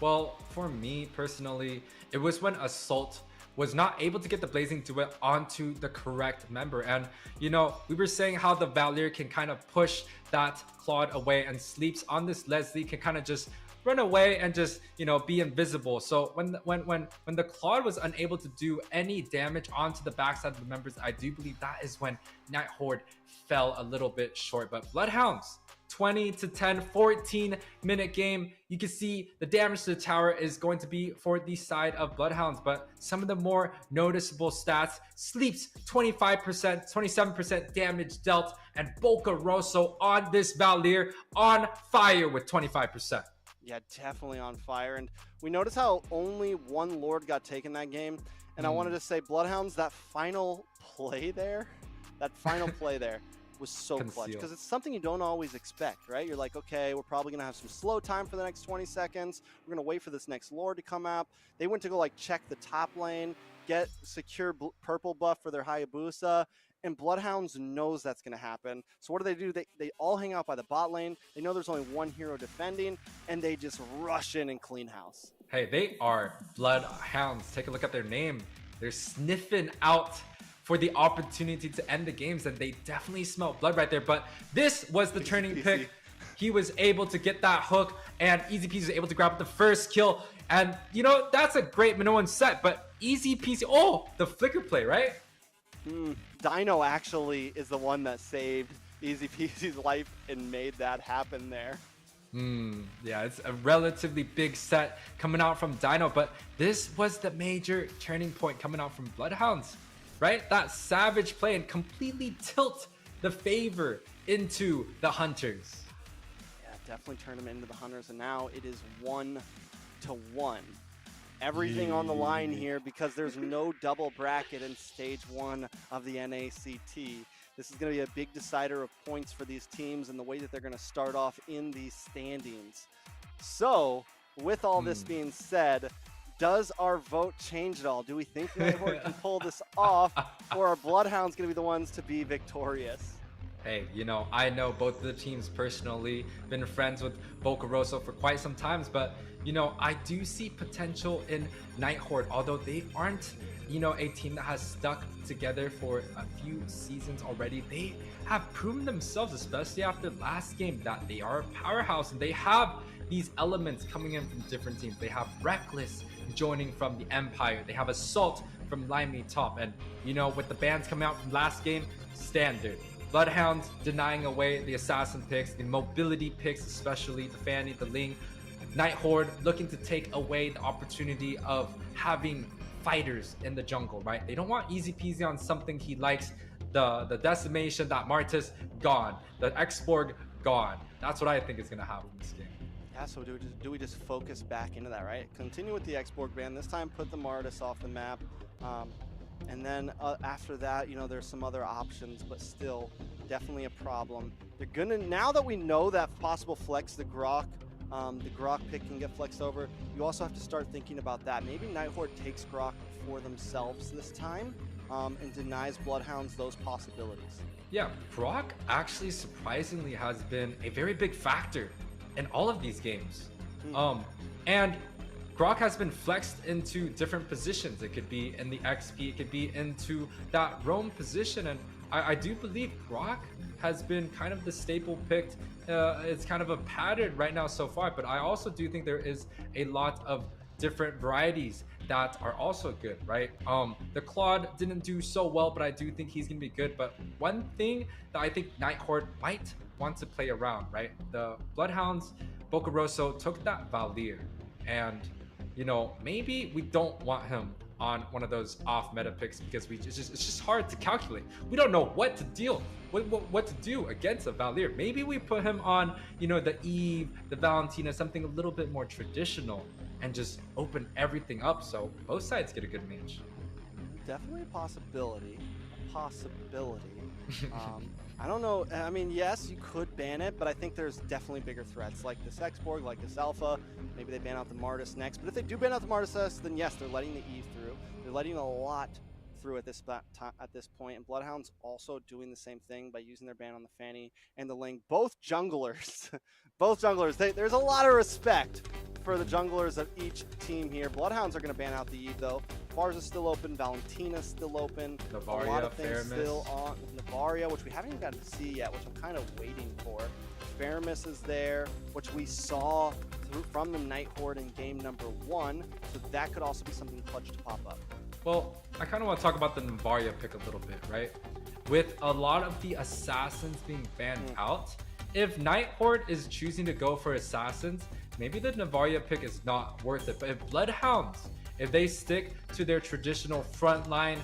Well, for me personally, it was when Assault was not able to get the Blazing Duet onto the correct member. And, you know, we were saying how the Valier can kind of push that Claude away, and Sleeps on this Leslie can kind of just run away and just, you know, be invisible. So when the Claude was unable to do any damage onto the backside of the members, I do believe that is when Night Horde fell a little bit short. But BloodHounds, 20 to 10, 14-minute game. You can see the damage to the tower is going to be for the side of BloodHounds, but some of the more noticeable stats: Sleeps 25%, 27% damage dealt, and Boca Rosso on this Valier on fire with 25%. Yeah, definitely on fire. And we noticed how only one Lord got taken that game. And I wanted to say, BloodHounds, that final play there was so clutch, because it's something you don't always expect, right? You're like, okay, we're probably going to have some slow time for the next 20 seconds. We're going to wait for this next Lord to come out. They went to go like check the top lane, get secure purple buff for their Hayabusa, and BloodHounds knows that's going to happen. So what do? They all hang out by the bot lane. They know there's only one hero defending, and they just rush in and clean house. Hey, they are BloodHounds. Take a look at their name. They're sniffing out for the opportunity to end the games, and they definitely smell blood right there. But this was the turning pick. He was able to get that hook, and Easy Peasy was able to grab the first kill. And, you know, that's a great Minoan set, but Easy Peasy, oh, the flicker play, right? Dino actually is the one that saved Easy Peasy's life and made that happen there. Yeah, it's a relatively big set coming out from Dino, but this was the major turning point coming out from BloodHounds, right? That savage play and completely tilt the favor into the Hunters. Yeah, definitely turn them into the Hunters, and now it is 1-1. Everything on the line here, because there's no double bracket in stage 1 of the NACT. This is going to be a big decider of points for these teams and the way that they're going to start off in these standings. So, with all this being said, does our vote change at all? Do we think Night Horde can pull this off, or are BloodHounds going to be the ones to be victorious? Hey, you know, I know both of the teams personally, been friends with Boca Rosso for quite some times, but, you know, I do see potential in Night Horde, although they aren't, you know, a team that has stuck together for a few seasons already. They have proven themselves, especially after last game, that they are a powerhouse, and they have these elements coming in from different teams. They have Reckless joining from the Empire. They have Assault from Limey Top, and, you know, with the bans coming out from last game, standard. BloodHounds denying away the assassin picks, the mobility picks, especially the Fanny, the Ling. Night Horde looking to take away the opportunity of having fighters in the jungle, right? They don't want Easy Peasy on something he likes. The decimation, that Martis, gone. The Exborg, gone. That's what I think is going to happen in this game. Yeah, so do we just focus back into that, right? Continue with the Exborg ban. This time put the Martis off the map. And then after that, you know, there's some other options, but still definitely a problem. They're gonna, now that we know that possible flex the Grok the Grok pick can get flexed over. You also have to start thinking about that. Maybe Night Horde takes Grok for themselves this time and denies BloodHounds those possibilities. Yeah, Grok actually surprisingly has been a very big factor in all of these games. And Grok has been flexed into different positions. It could be in the XP, it could be into that roam position. And I do believe Grok has been kind of the staple picked. It's kind of a pattern right now so far, but I also do think there is a lot of different varieties that are also good, right? The Claude didn't do so well, but I do think he's gonna be good. But one thing that I think Night Horde might want to play around, right? The BloodHounds, Bocaroso took that Valier, and you know, maybe we don't want him on one of those off meta picks because it's just hard to calculate. We don't know what to what to do against a Valier. Maybe we put him on, you know, the Eve, the Valentina, something a little bit more traditional, and just open everything up so both sides get a good match. Definitely a possibility. I don't know. I mean, yes, you could ban it, but I think there's definitely bigger threats like this Xborg, like this Alpha. Maybe they ban out the Martis next. But if they do ban out the Martis, then yes, they're letting the Eve through. They're letting a lot through at this point. And BloodHounds also doing the same thing by using their ban on the Fanny and the Ling. Both junglers. Both junglers. There's a lot of respect for the junglers of each team here. BloodHounds are going to ban out the Eve, though. Bars is still open. Valentina's still open. Navaria, a lot of things Faramis. still on. Navaria, which we haven't even gotten to see yet, which I'm kind of waiting for. Faramis is there, which we saw from the Night Horde in game number 1. So that could also be something clutch to pop up. Well, I kind of want to talk about the Navaria pick a little bit, right? With a lot of the assassins being banned out, if Night Horde is choosing to go for assassins, maybe the Navaria pick is not worth it. But if BloodHounds, if they stick to their traditional frontline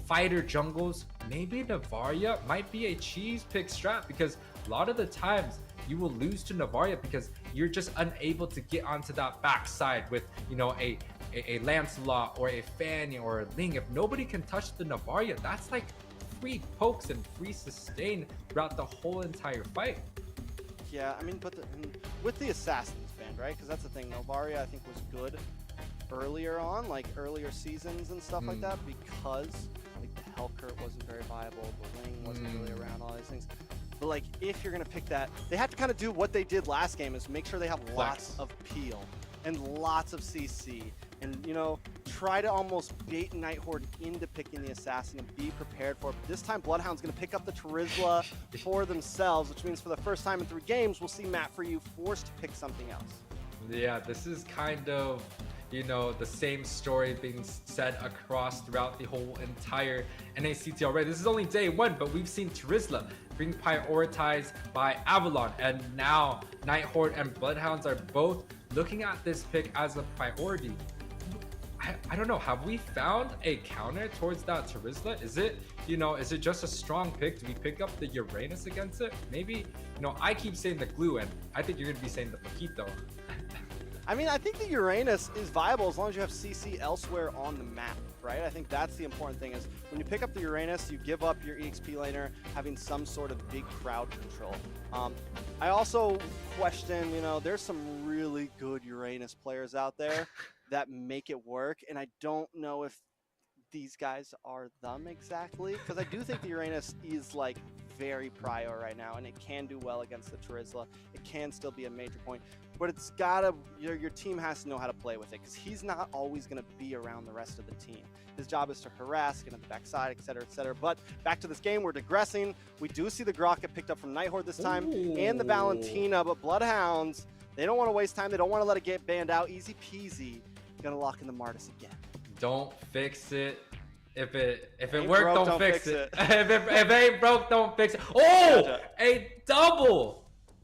fighter jungles, maybe Navaria might be a cheese pick strat, because a lot of the times you will lose to Navaria because you're just unable to get onto that backside with, you know, a Lancelot or a Fanny or a Ling. If nobody can touch the Navaria, that's like free pokes and free sustain throughout the whole entire fight. Yeah, I mean, but with the assassins banned, right? Because that's the thing. Navaria, I think, was good earlier on, like earlier seasons and stuff like that, because like the Hellcurt wasn't very viable, the Ling wasn't really around, all these things. But like, if you're gonna pick that, they have to kind of do what they did last game, is make sure they have lots of peel and lots of CC, and you know, try to almost bait Night Horde into picking the assassin and be prepared for it. But this time BloodHound's gonna pick up the Charizla for themselves, which means for the first time in 3 games, we'll see Matt For You forced to pick something else. Yeah, this is kind of, you know, the same story being said across throughout the whole entire NACT already. This is only day 1, but we've seen Charizla being prioritized by Avalon, and now Night Horde and BloodHounds are both looking at this pick as a priority. I don't know, have we found a counter towards that Charizla? Is it, you know, is it just a strong pick? Do we pick up the Uranus against it? Maybe, you know, I keep saying the glue, and I think you're gonna be saying the Paquito. I mean, I think the Uranus is viable as long as you have CC elsewhere on the map, right? I think that's the important thing, is when you pick up the Uranus, you give up your EXP laner having some sort of big crowd control. I also question, you know, there's some really good Uranus players out there that make it work, and I don't know if these guys are them exactly, because I do think the Uranus is like very prio right now, and it can do well against the Charizla. It can still be a major point, but it's gotta, your team has to know how to play with it, because he's not always going to be around the rest of the team. His job is to harass, get on the backside, etc., etc. But back to this game, we're digressing. We do see the Grok get picked up from Night Horde this time, and the Valentina, but BloodHounds, they don't want to waste time. They don't want to let it get banned out. Easy peasy. Gonna lock in the Martis again. Don't fix it. If it worked, don't fix it. if it ain't broke, don't fix it. Oh,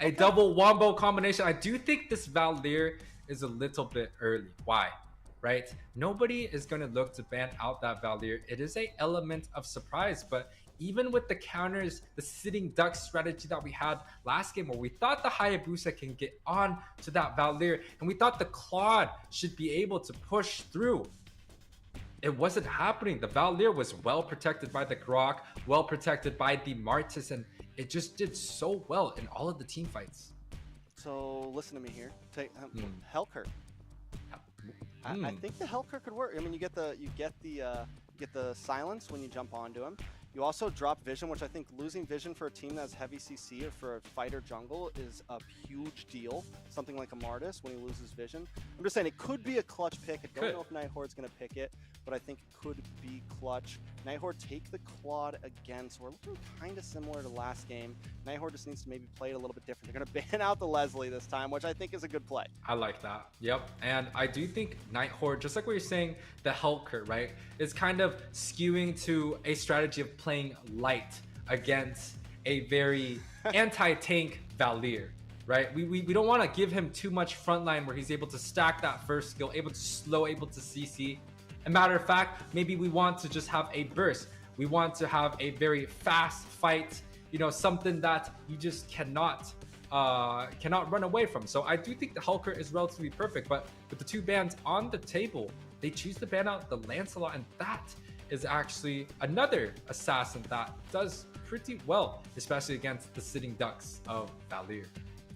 a double wombo combination. I do think this Valier is a little bit early. Why? Right? Nobody is going to look to ban out that Valier. It is a element of surprise, but even with the counters, the sitting duck strategy that we had last game, where we thought the Hayabusa can get on to that Valier, and we thought the Claude should be able to push through, it wasn't happening. The Valier was well protected by the Grok, well protected by the Martis, and it just did so well in all of the team fights. So listen to me here. Take Hellkirk. I think the Hellkirk could work. I mean, you get the silence when you jump onto him. You also drop vision, which I think losing vision for a team that has heavy CC or for a fighter jungle is a huge deal. Something like a Martis when he loses vision. I'm just saying it could be a clutch pick. I don't know if Night Horde's going to pick it, but I think it could be clutch. Night Horde take the Claude again, so we're looking kind of similar to last game. Night Horde just needs to maybe play it a little bit different. They're going to ban out the Leslie this time, which I think is a good play. I like that. Yep. And I do think Night Horde, just like what you're saying, the Hellkirk, right, is kind of skewing to a strategy of playing light against a very anti-tank Valier, right? We don't want to give him too much frontline where he's able to stack that first skill, able to slow, able to CC. A matter of fact, maybe we want to just have a burst. We want to have a very fast fight, you know, something that you just cannot run away from. So I do think the Hellkirk is relatively perfect, but with the two bans on the table, they choose to ban out the Lancelot, and that is actually another assassin that does pretty well, especially against the sitting ducks of Valier.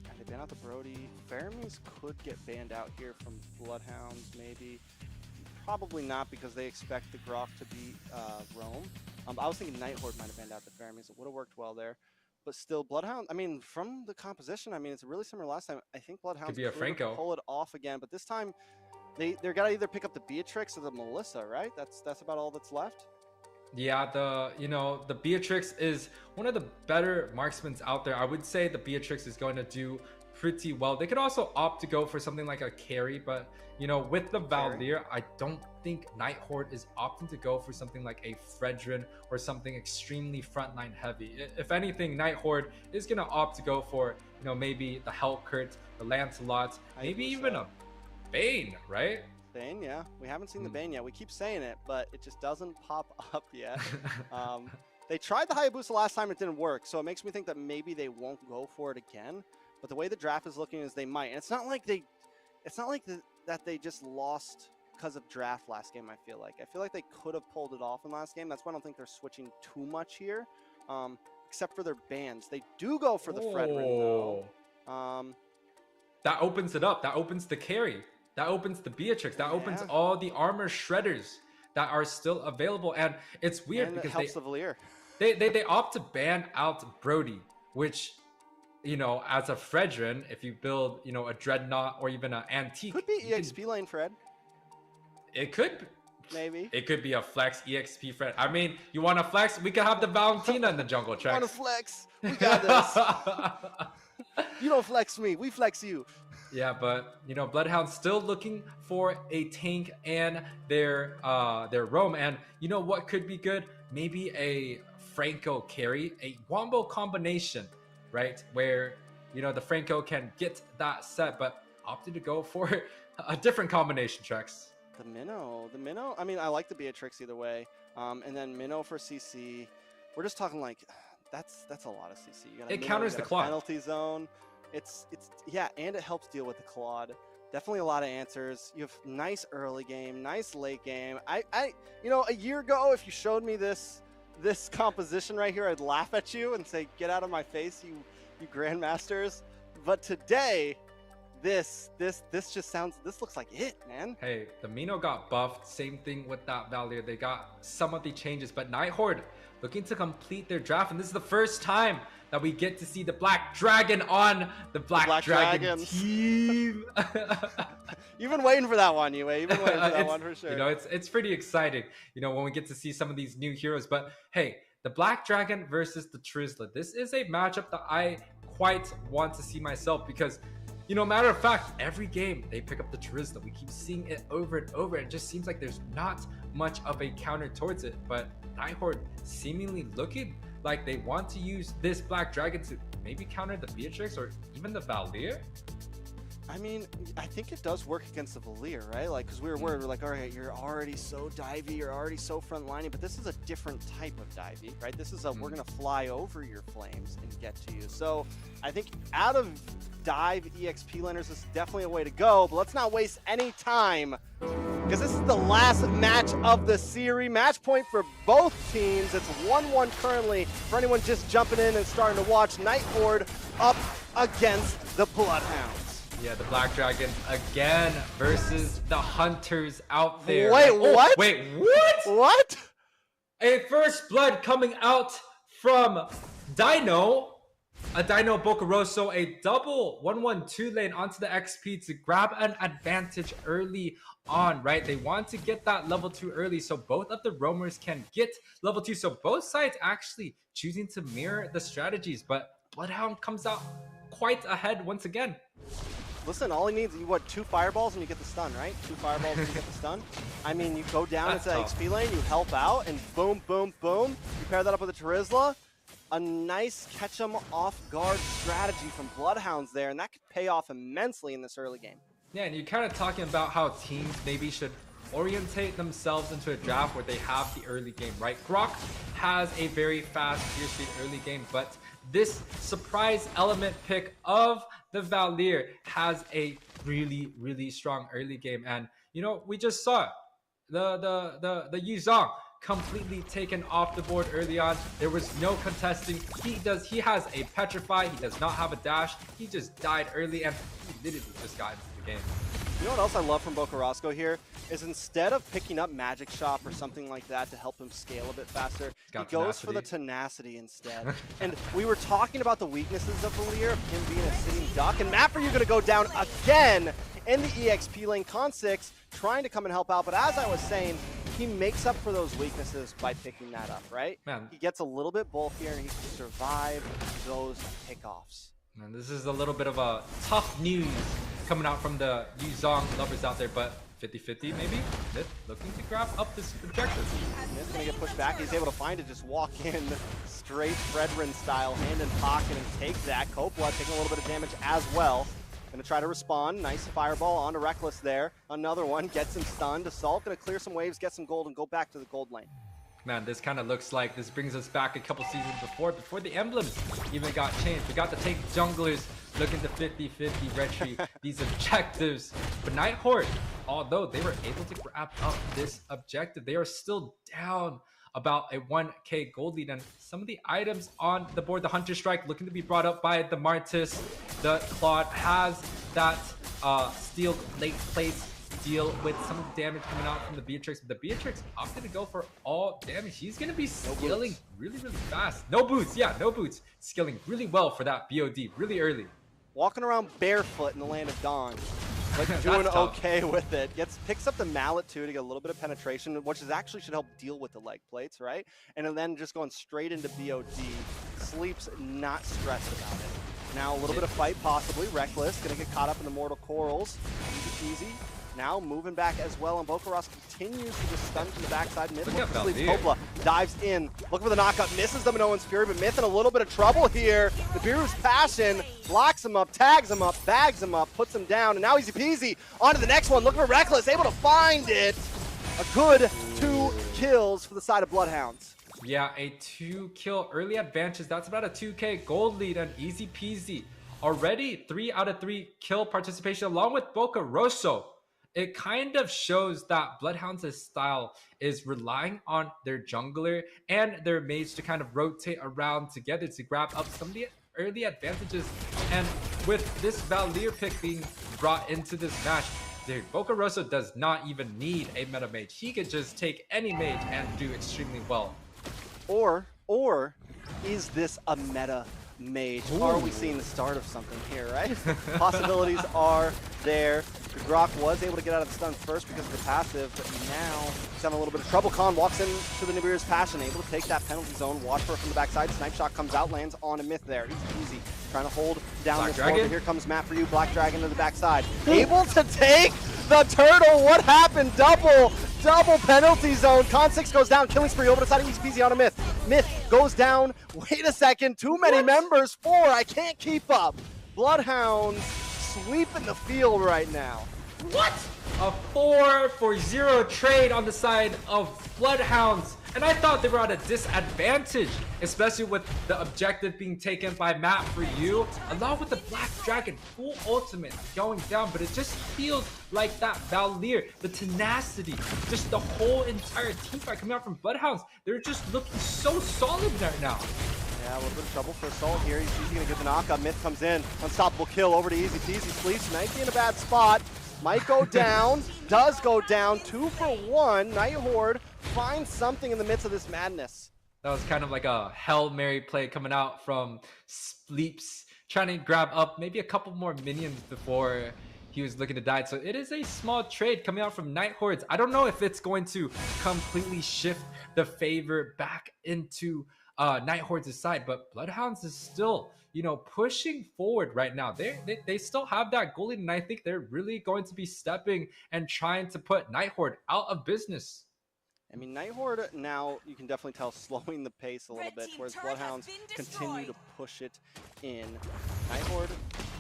And they ban out the Brody. Pheromones could get banned out here from BloodHounds, maybe. Probably not, because they expect the Grok to be Rome. I was thinking Night Horde might have banned out the Pheromones. It would have worked well there. But still, BloodHound, I mean, from the composition, I mean, it's really similar last time. I think BloodHounds could pull it off again, but this time, they're got to either pick up the Beatrix or the Melissa, right? That's about all that's left. Yeah, the Beatrix is one of the better marksmen out there. I would say the Beatrix is going to do pretty well. They could also opt to go for something like a carry, but you know, with the Valier, I don't think Night Horde is opting to go for something like a Fredrin or something extremely frontline heavy. If anything, Night Horde is going to opt to go for, you know, maybe the Hellkirk, the Lancelot, maybe even a Bane, right? Bane, yeah. We haven't seen the Bane yet. We keep saying it, but it just doesn't pop up yet. They tried the Hayabusa last time, it didn't work, so it makes me think that maybe they won't go for it again. But the way the draft is looking is they might. And it's not like that they just lost because of draft last game, I feel like. I feel like they could have pulled it off in last game. That's why I don't think they're switching too much here, except for their bans. They do go for the Fredrin, though. That opens it up. That opens the carry. That opens the Beatrix. That opens all the armor shredders that are still available. And it's weird and because it helps the Valier. They opt to ban out Brody, which, you know, as a Fredrin, if you build, you know, a Dreadnought or even an Antique. Could be EXP lane Fred. It could. Maybe. It could be a flex EXP Fred. I mean, you want to flex? We could have the Valentina in the jungle, Trex. Want to flex? We got this. You don't flex me. We flex you. Yeah, but, you know, BloodHounds still looking for a tank and their roam. And you know what could be good? Maybe a Franco carry, a wombo combination, right? Where, you know, the Franco can get that set, but opted to go for a different combination, Trex. The Minnow. I mean, I like the Beatrix either way. And then Minnow for CC. We're just talking like, that's a lot of CC. You got it counters the Claude. Penalty zone. It's yeah, and it helps deal with the Claude. Definitely a lot of answers. You have nice early game, nice late game. I you know, a year ago, if you showed me this composition right here, I'd laugh at you and say, get out of my face, you grandmasters. But today, this looks like it, man. Hey, the Mino got buffed. Same thing with that Valier. They got some of the changes, but Night Horde looking to complete their draft, and this is the first time that we get to see the Black Dragon on the Black Dragon team. You've been waiting for that one, Yuwei. You've been waiting for that one for sure. You know, it's pretty exciting, you know, when we get to see some of these new heroes. But hey, the Black Dragon versus the Trizla. This is a matchup that I quite want to see myself because, you know, matter of fact, every game they pick up the Trizla. We keep seeing it over and over. It just seems like there's not much of a counter towards it. But Night Horde seemingly looking like they want to use this Black Dragon to maybe counter the Beatrix or even the Valier. I mean, I think it does work against the Valier, right? Like, because we were worried, we're like, all right, you're already so divey, you're already so frontlining, but this is a different type of divey, right? This is we're gonna fly over your flames and get to you. So I think out of dive EXP laners, this is definitely a way to go, but let's not waste any time because this is the last match of the series. Match point for both teams. It's 1-1 currently. For anyone just jumping in and starting to watch, Night Horde up against the BloodHounds. Yeah, the Black Dragon again versus the Hunters out there. Wait, Oh, what? Wait, what? What? A first blood coming out from Dino. A Dino Bocaroso, a double 1-1-2 lane onto the XP to grab an advantage early on, right? They want to get that level 2 early so both of the roamers can get level 2. So both sides actually choosing to mirror the strategies, but BloodHound comes out quite ahead once again. Listen, all he needs is, what, 2 fireballs and you get the stun, right? 2 fireballs and you get the stun. I mean, you go down into the XP lane, you help out, and boom, boom, boom. You pair that up with a Terizla. A nice catch them off guard strategy from BloodHounds there, and that could pay off immensely in this early game. Yeah, and you're kind of talking about how teams maybe should orientate themselves into a draft where they have the early game, right? Grok has a very fast gear speed early game, but this surprise element pick of the Valier has a really, really strong early game. And, you know, we just saw it. The Yuzong completely taken off the board early on. There was no contesting. He has a petrify. He does not have a dash. He just died early and he literally just got into the game. You know what else I love from Bocarosco here is instead of picking up Magic Shop or something like that to help him scale a bit faster, he goes for the tenacity instead. And we were talking about the weaknesses of Valier, of him being a sitting duck, and Matt, for you gonna go down again in the EXP lane. Con6 trying to come and help out, but as I was saying, he makes up for those weaknesses by picking that up, right? Man. He gets a little bit bulkier and he can survive those pickoffs. Man, this is a little bit of a tough news coming out from the Yuzong lovers out there, but 50-50 maybe? Myth looking to grab up this objective. Myth's gonna get pushed back. He's able to find it, just walk in straight Fredrin style, hand in pocket, and take that. Coppola taking a little bit of damage as well. Gonna try to respond. Nice fireball onto Reckless there. Another one gets him stunned. Assault gonna clear some waves, get some gold, and go back to the gold lane. Man, this kind of looks like this brings us back a couple seasons before the emblems even got changed. We got the tank junglers looking to 50-50 retreat these objectives. But Night Horde, although they were able to grab up this objective, they are still down about a 1k gold lead, and some of the items on the board, the Hunter Strike looking to be brought up by the Martis. The Claude has that steel late plates deal with some of the damage coming out from the Beatrix, but the Beatrix opted to go for all damage. He's going to be skilling really, really fast. No boots, yeah, no boots. Skilling really well for that BOD really early. Walking around barefoot in the land of Dawn. But doing okay with it. Picks up the mallet too to get a little bit of penetration, which actually should help deal with the leg plates, right? And then just going straight into BOD. Sleeps not stressed about it. Now a little bit of fight possibly. Reckless gonna get caught up in the Mortal Corals. Easy. Now moving back as well, and Bocaros continues to just stun from the backside. Myth sleeps. Coppola dives in, looking for the knockup, misses the Minoan's Fury, but Myth in a little bit of trouble here. The Beerus Passion locks him up, tags him up, bags him up, puts him down, and now easy peasy on to the next one, looking for Reckless, able to find it. A good 2 kills for the side of BloodHounds. Yeah, a 2-kill early advantage. That's about a 2k gold lead and easy peasy. Already 3 out of 3 kill participation along with Bocaroso. It kind of shows that BloodHounds' style is relying on their jungler and their mage to kind of rotate around together to grab up some of the early advantages. And with this Valier pick being brought into this match, dude, Bocaroso does not even need a meta mage. He could just take any mage and do extremely well. Or is this a meta mage? Ooh. Are we seeing the start of something here, right? Possibilities are there. Grok was able to get out of the stun first because of the passive, but now he's having a little bit of trouble. Khan walks into the Nibiru's Passion, able to take that penalty zone. Watch for it from the backside. Snipe shot comes out, lands on a Myth there. Easy. Trying to hold down the Dragon. Here comes Matt for you. Black Dragon to the backside. Able to take the turtle. What happened? Double penalty zone. Con6 goes down. Killing spree over the side of easy peasy on a Myth. Myth goes down. Wait a second. Too many members. 4. I can't keep up. BloodHounds sweeping the field right now. What? A 4-for-0 trade on the side of BloodHounds. And I thought they were at a disadvantage, especially with the objective being taken by Matt for you, along with the Black Dragon full ultimate going down. But it just feels like that Valier, the tenacity, just the whole entire team fight coming out from BloodHounds. They're just looking so solid right now. Yeah, Yeah, a little bit of trouble for Assault here. He's going to get the knockup. Myth comes in. Unstoppable kill over to Easy Peasy. Sleeps. Might be in a bad spot. Might go down. Does go down. 2 for 1. Night Horde finds something in the midst of this madness. That was kind of like a Hail Mary play coming out from Sleeps, trying to grab up maybe a couple more minions before he was looking to die. So it is a small trade coming out from Night Hordes. I don't know if it's going to completely shift the favor back into Night Hordes' side, but BloodHounds is still, you know, pushing forward right now. They still have that goalie, and I think they're really going to be stepping and trying to put Night Horde out of business. I mean, Night Horde now, you can definitely tell, slowing the pace a little bit, whereas BloodHounds continue to push it in. Night Horde,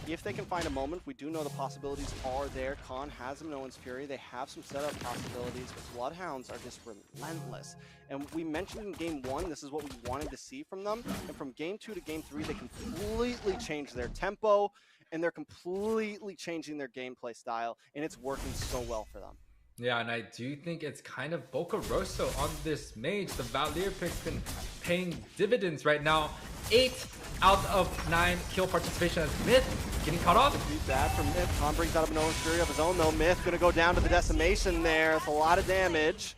if they can find a moment, we do know the possibilities are there. Khan has him in Owen's Fury. They have some setup possibilities, but BloodHounds are just relentless. And we mentioned in Game 1, this is what we wanted to see from them. And from Game 2 to Game 3, they completely changed their tempo, and they're completely changing their gameplay style, and it's working so well for them. Yeah, and I do think it's kind of Boca Rosso on this mage. The Valier pick's been paying dividends right now. 8 out of 9 kill participation as Myth getting caught off. Beat that from Myth. Khan brings out a Minoan Fury of his own though. Myth gonna go down to the decimation there. It's a lot of damage.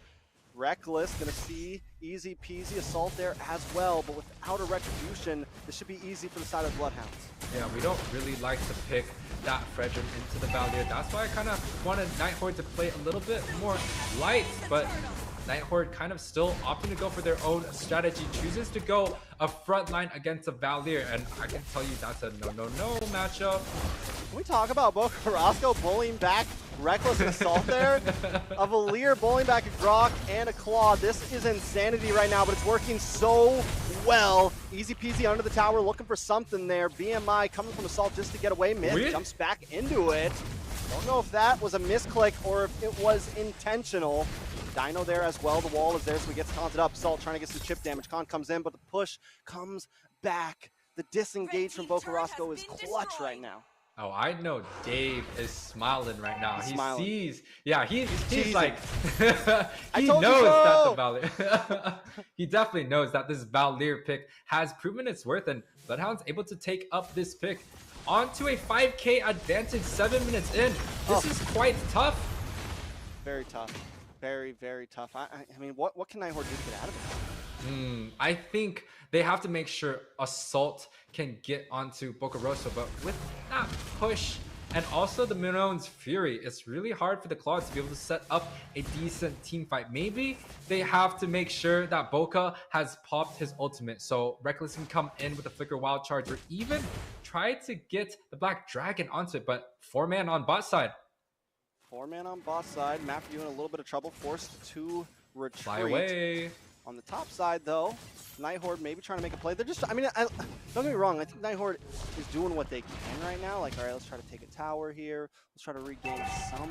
Reckless gonna see Easy Peasy Assault there as well, but without a retribution, this should be easy for the side of BloodHounds. Yeah, we don't really like to pick that Fredrin into the Valier. That's why I kind of wanted Night Horde to play a little bit more light, but Night Horde kind of still opting to go for their own strategy, chooses to go a front line against a Valier, and I can tell you that's a no matchup. Can we talk about Boca Roscoe bullying back Reckless and Assault there? A Valier bullying back a Grok and a Claw. This is insanity right now, but it's working so well. Easy Peasy under the tower, looking for something there. BMI coming from Assault just to get away. Myth jumps back into it. Don't know if that was a misclick or if it was intentional. Dino there as well. The wall is there, so he gets taunted up. Assault trying to get some chip damage. Khan comes in, but the push comes back. The disengage from Boca Roscoe is clutch right now. Oh, I know Dave is smiling right now. He smiling. sees, yeah, he's like, he told you knows that so. the Valier, he definitely knows that this Valier pick has proven its worth, and BloodHound's able to take up this pick onto a 5K advantage 7 minutes in. This is quite tough. Very tough. Very, very tough. I mean, what can Night Horde do to get out of it? I think they have to make sure Assault can get onto Boca Rosso, but with that push and also the Minoan's Fury, it's really hard for the Claws to be able to set up a decent team fight. Maybe they have to make sure that Boca has popped his ultimate, so Reckless can come in with a Flicker Wild Charge, or even try to get the Black Dragon onto it, but 4-man on bot side. 4-man on boss side. Matthew in a little bit of trouble, forced to retreat. Fly away. On the top side, though, Night Horde maybe trying to make a play. They're just, I mean, don't get me wrong. I think Night Horde is doing what they can right now. Like, all right, let's try to take a tower here. Let's try to regain some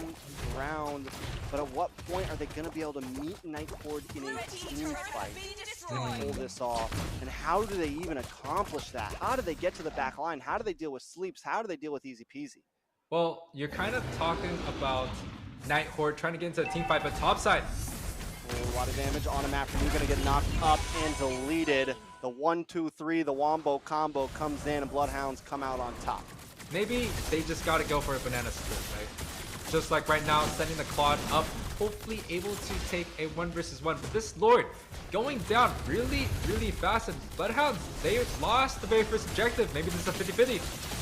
ground. But at what point are they going to be able to meet Night Horde in a team fight and pull this off? And how do they even accomplish that? How do they get to the back line? How do they deal with Sleeps? How do they deal with Easy Peasy? Well, you're kind of talking about Night Horde trying to get into a team fight, but top side. A lot of damage on a map. You're going to get knocked up and deleted. The 1-2-3, the Wombo combo comes in, and BloodHounds come out on top. Maybe they just got to go for a banana split, right? Just like right now, sending the Claude up, hopefully able to take a 1 versus 1. But this Lord going down really, really fast, and BloodHounds, they lost the very first objective. Maybe this is a 50-50.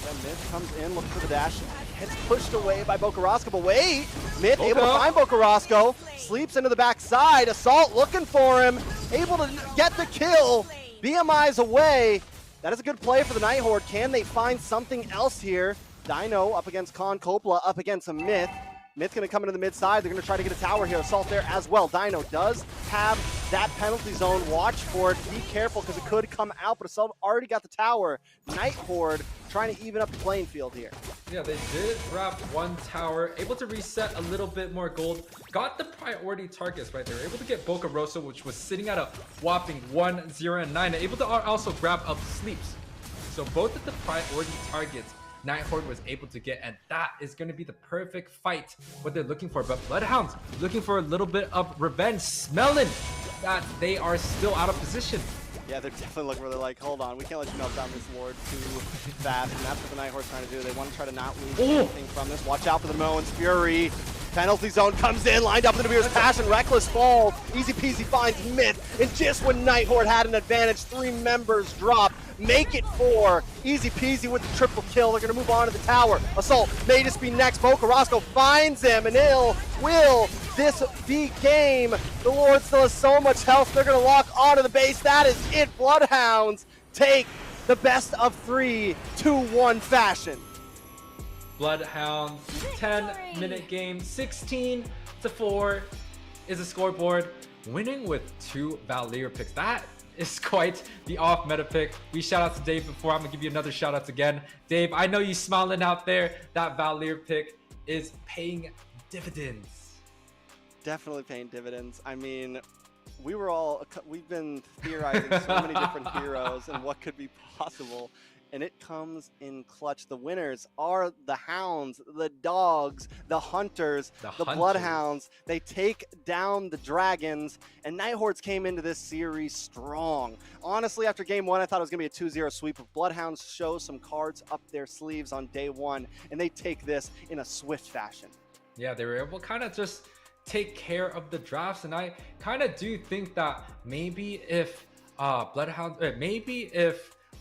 Yeah, Myth comes in, looking for the dash. Gets pushed away by Boca Roscoe, but wait! Myth able to find Boca Roscoe. Sleeps into the backside. Assault looking for him. Able to get the kill. BMI's away. That is a good play for the Night Horde. Can they find something else here? Dino up against Khan, Coppola up against a Myth. Myth gonna come into the mid side. They're gonna try to get a tower here. Assault there as well. Dino does have that penalty zone. Watch for it. Be careful because it could come out, but Assault already got the tower. Night Horde trying to even up the playing field here. Yeah, they did grab 1 tower, able to reset a little bit more gold. Got the priority targets right there. Able to get Boca Rosso, which was sitting at a whopping 1, 0, and 9. Able to also grab up Sleeps. So both of the priority targets Night Horde was able to get, and that is going to be the perfect fight, what they're looking for. But BloodHounds looking for a little bit of revenge, smelling that they are still out of position. Yeah, they're definitely looking where they're like, hold on, we can't let you melt down this Lord too fast, and that's what the Nighthorde's trying to do. They want to try to not lose anything from this. Watch out for the Moen's Fury. Penalty zone comes in, lined up with the Navir's Passion. Reckless falls. Easy peasy finds Myth. And just when Nighthorde had an advantage, 3 members drop. Make it 4. Easy peasy with the triple kill. They're going to move on to the tower. Assault may just be next. Bo Carrasco finds him, and will this be game? The Lord still has so much health. They're going to lock onto the base. That is it. BloodHounds take the best of 3 2-1 fashion. BloodHounds 10-minute game, 16-4 is the scoreboard, winning with 2 Valier picks. That is quite the off-meta pick. We shout out to Dave before. I'm gonna give you another shout out again. Dave, I know you smiling out there. That Valier pick is paying dividends. Definitely paying dividends. I mean, we've been theorizing so many different heroes and what could be possible. And it comes in clutch. The winners are the Hounds, the Dogs, the Hunters, the BloodHounds. They take down the Dragons, and Nighthordes came into this series strong. Honestly, after game 1, I thought it was going to be a 2-0 sweep, but BloodHounds show some cards up their sleeves on day 1, and they take this in a swift fashion. Yeah, they were able to kind of just take care of the drafts, and I kind of do think that maybe if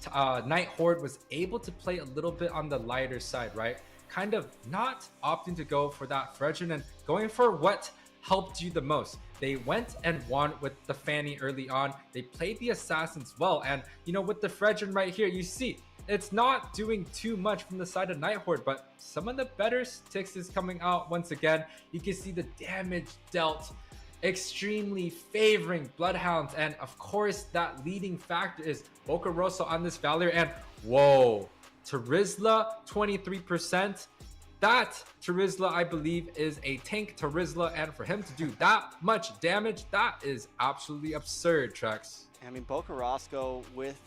Nighthorde was able to play a little bit on the lighter side, right? Kind of not opting to go for that Fredrin and going for what helped you the most. They went and won with the Fanny early on. They played the Assassins well. And, you know, with the Fredrin right here, you see, it's not doing too much from the side of Nighthorde, but some of the better sticks is coming out once again. You can see the damage dealt extremely favoring BloodHounds, and of course that leading factor is Boca Rosso on this Valier, and whoa, Terizla 23%. That Terizla, I believe, is a tank Terizla, and for him to do that much damage, that is absolutely absurd, Trex. I mean, Boca Rosso with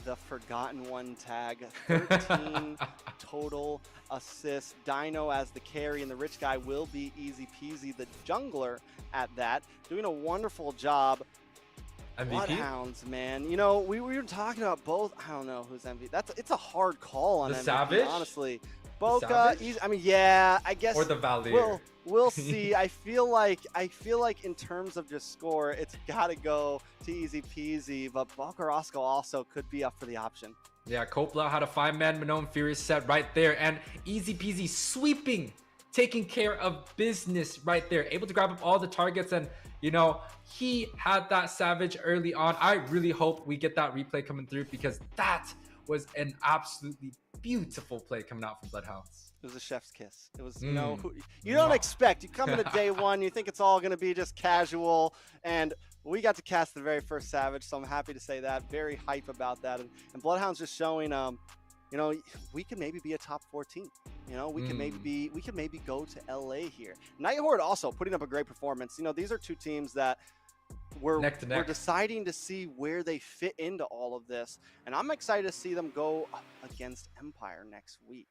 the Forgotten One tag, 13 total assists. Dino as the carry, and the rich guy will be easy peasy, the jungler at that, doing a wonderful job. MVP? BloodHounds, man. You know, we were talking about both. I don't know who's MVP. It's a hard call on the MVP, Savage? Honestly. Boca, I mean, yeah, I guess. Or the Valier. We'll see. I feel like in terms of just score, it's got to go to easy peasy, but Boca Rosso also could be up for the option. Yeah, Coppola had a 5-man Minone Fury set right there, and easy peasy sweeping, taking care of business right there, able to grab up all the targets, and you know, he had that Savage early on. I really hope we get that replay coming through, because that was an absolutely beautiful play coming out from BloodHounds. It was a chef's kiss. It was, you know, you don't expect. You come into day 1, you think it's all going to be just casual, and we got to cast the very first Savage, so I'm happy to say that. Very hype about that, and BloodHounds just showing, you know, we could maybe be a top 4 team. You know, we could maybe go to LA here. Nighthorde also putting up a great performance. You know, these are 2 teams that we're deciding to see where they fit into all of this, and I'm excited to see them go up against Empire next week.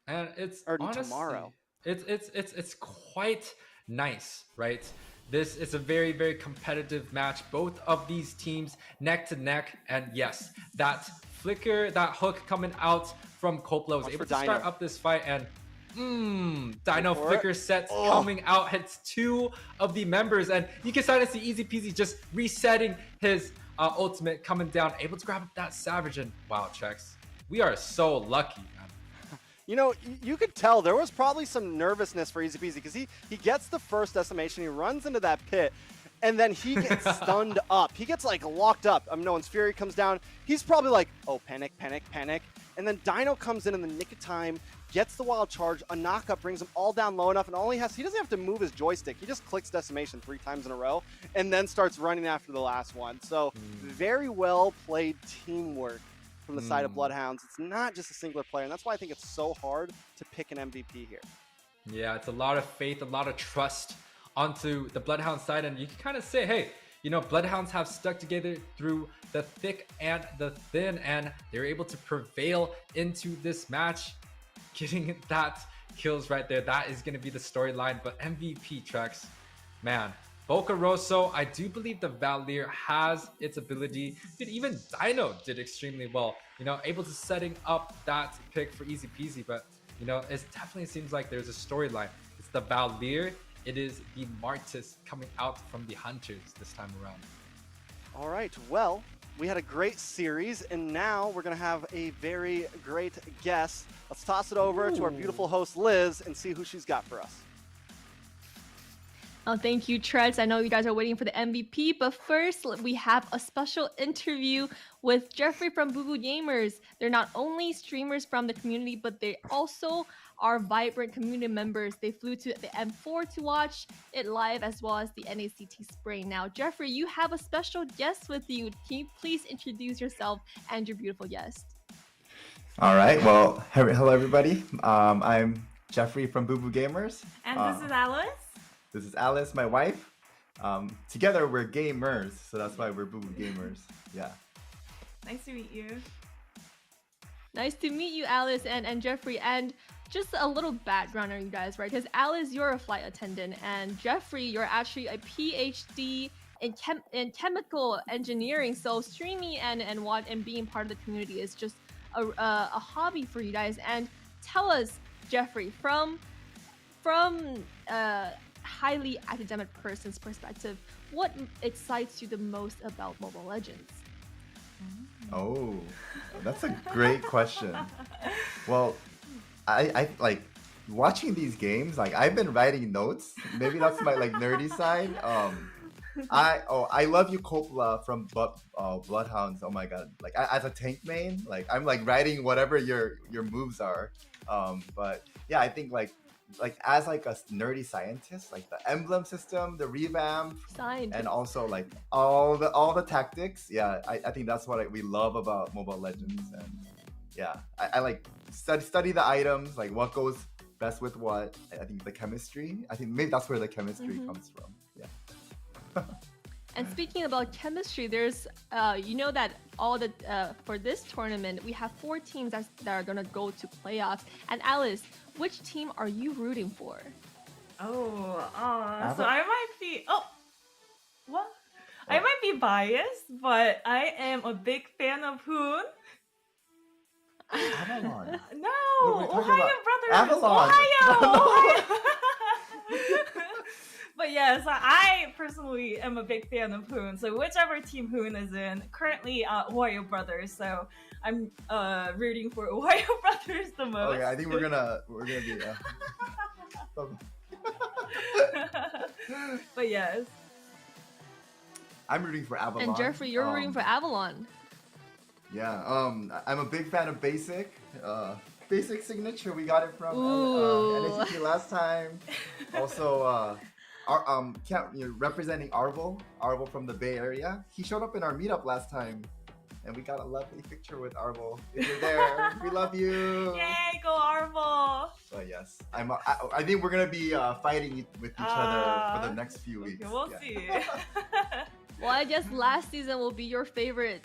And it's honestly, tomorrow. It's quite nice, right? This is a very, very competitive match. Both of these teams neck to neck, and yes, that flicker, that hook coming out from Coppola was able to start up this fight, and Dino flicker sets coming out, hits 2 of the members, and you can start to see easy peasy just resetting his ultimate, coming down, able to grab up that Savage, and wow, Trex, we are so lucky, man. You know, you could tell there was probably some nervousness for Easy Peasy, because he gets the first decimation, he runs into that pit, and then he gets stunned up. He gets like locked up. Noen's Fury comes down. He's probably like, oh, panic, panic, panic. And then Dino comes in the nick of time, gets the wild charge, a knockup brings him all down low enough, and he doesn't have to move his joystick. He just clicks decimation 3 times in a row, and then starts running after the last one. So very well played teamwork from the side of BloodHounds. It's not just a singular player, and that's why I think it's so hard to pick an MVP here. Yeah, it's a lot of faith, a lot of trust onto the BloodHound side, and you can kind of say, hey, you know, BloodHounds have stuck together through the thick and the thin, and they're able to prevail into this match, getting that kills right there. That is going to be the storyline. But MVP, Trex, man, Boca Rosso, I do believe the Valier has its ability. Dude, even Dino did extremely well. You know, able to setting up that pick for easy peasy. But, you know, it definitely seems like there's a storyline. It's the Valier. It is the Martis coming out from the Hunters this time around. All right, well, we had a great series, and now we're going to have a very great guest. Let's toss it over to our beautiful host, Liz, and see who she's got for us. Oh, thank you, Trex. I know you guys are waiting for the MVP, but first we have a special interview with Jeffrey from BooBooGamers. They're not only streamers from the community, but they also are vibrant community members. They flew to the M4 to watch it live, as well as the NACT Spring. Now, Jeffrey, you have a special guest with you. Can you please introduce yourself and your beautiful guest? All right. Well, hello, everybody. I'm Jeffrey from BooBooGamers. And this is Alice. This is Alice, my wife. Together, we're gamers, so that's why we're BooBooGamers. Yeah. Nice to meet you. Nice to meet you, Alice and Jeffrey. And just a little background on you guys, right? Because Alice, you're a flight attendant, and Jeffrey, you're actually a PhD in chemical engineering. So streaming and being part of the community is just a hobby for you guys. And tell us, Jeffrey, from highly academic person's perspective, what excites you the most about Mobile Legends? Oh, that's a great question. Well, I like watching these games. Like, I've been writing notes. Maybe that's my like nerdy side. I love you, Coppola from BloodHounds. Oh my god! Like, as a tank main, like I'm like writing whatever your moves are. But yeah, I think like as like a nerdy scientist, like the emblem system, the revamp, and also like all the tactics. Yeah, I think that's what we love about Mobile Legends. And yeah, I like study the items, like what goes best with what. I think the chemistry. I think maybe that's where the chemistry comes from. Yeah. And speaking about chemistry, there's you know that all the for this tournament we have 4 teams that are gonna go to playoffs. And Alice, which team are you rooting for? So I might be I might be biased, but I am a big fan of Hoon. Avalon. No, OhioBrothers. Avalon. Ohio. But yes, I personally am a big fan of Hoon. So whichever team Hoon is in, currently OhioBrothers. So I'm rooting for OhioBrothers the most. Okay, I think we're gonna be. But yes. I'm rooting for Avalon. And Jeffrey, you're rooting for Avalon. Yeah, I'm a big fan of Basic. Basic Signature, we got it from NACT last time. Also, representing Arvel from the Bay Area. He showed up in our meetup last time, and we got a lovely picture with Arvel. If you're there, we love you. Yay, go Arvel! So yes, I think we're gonna be fighting with each other for the next few weeks. Okay, we'll see. Well, I guess last season will be your favorite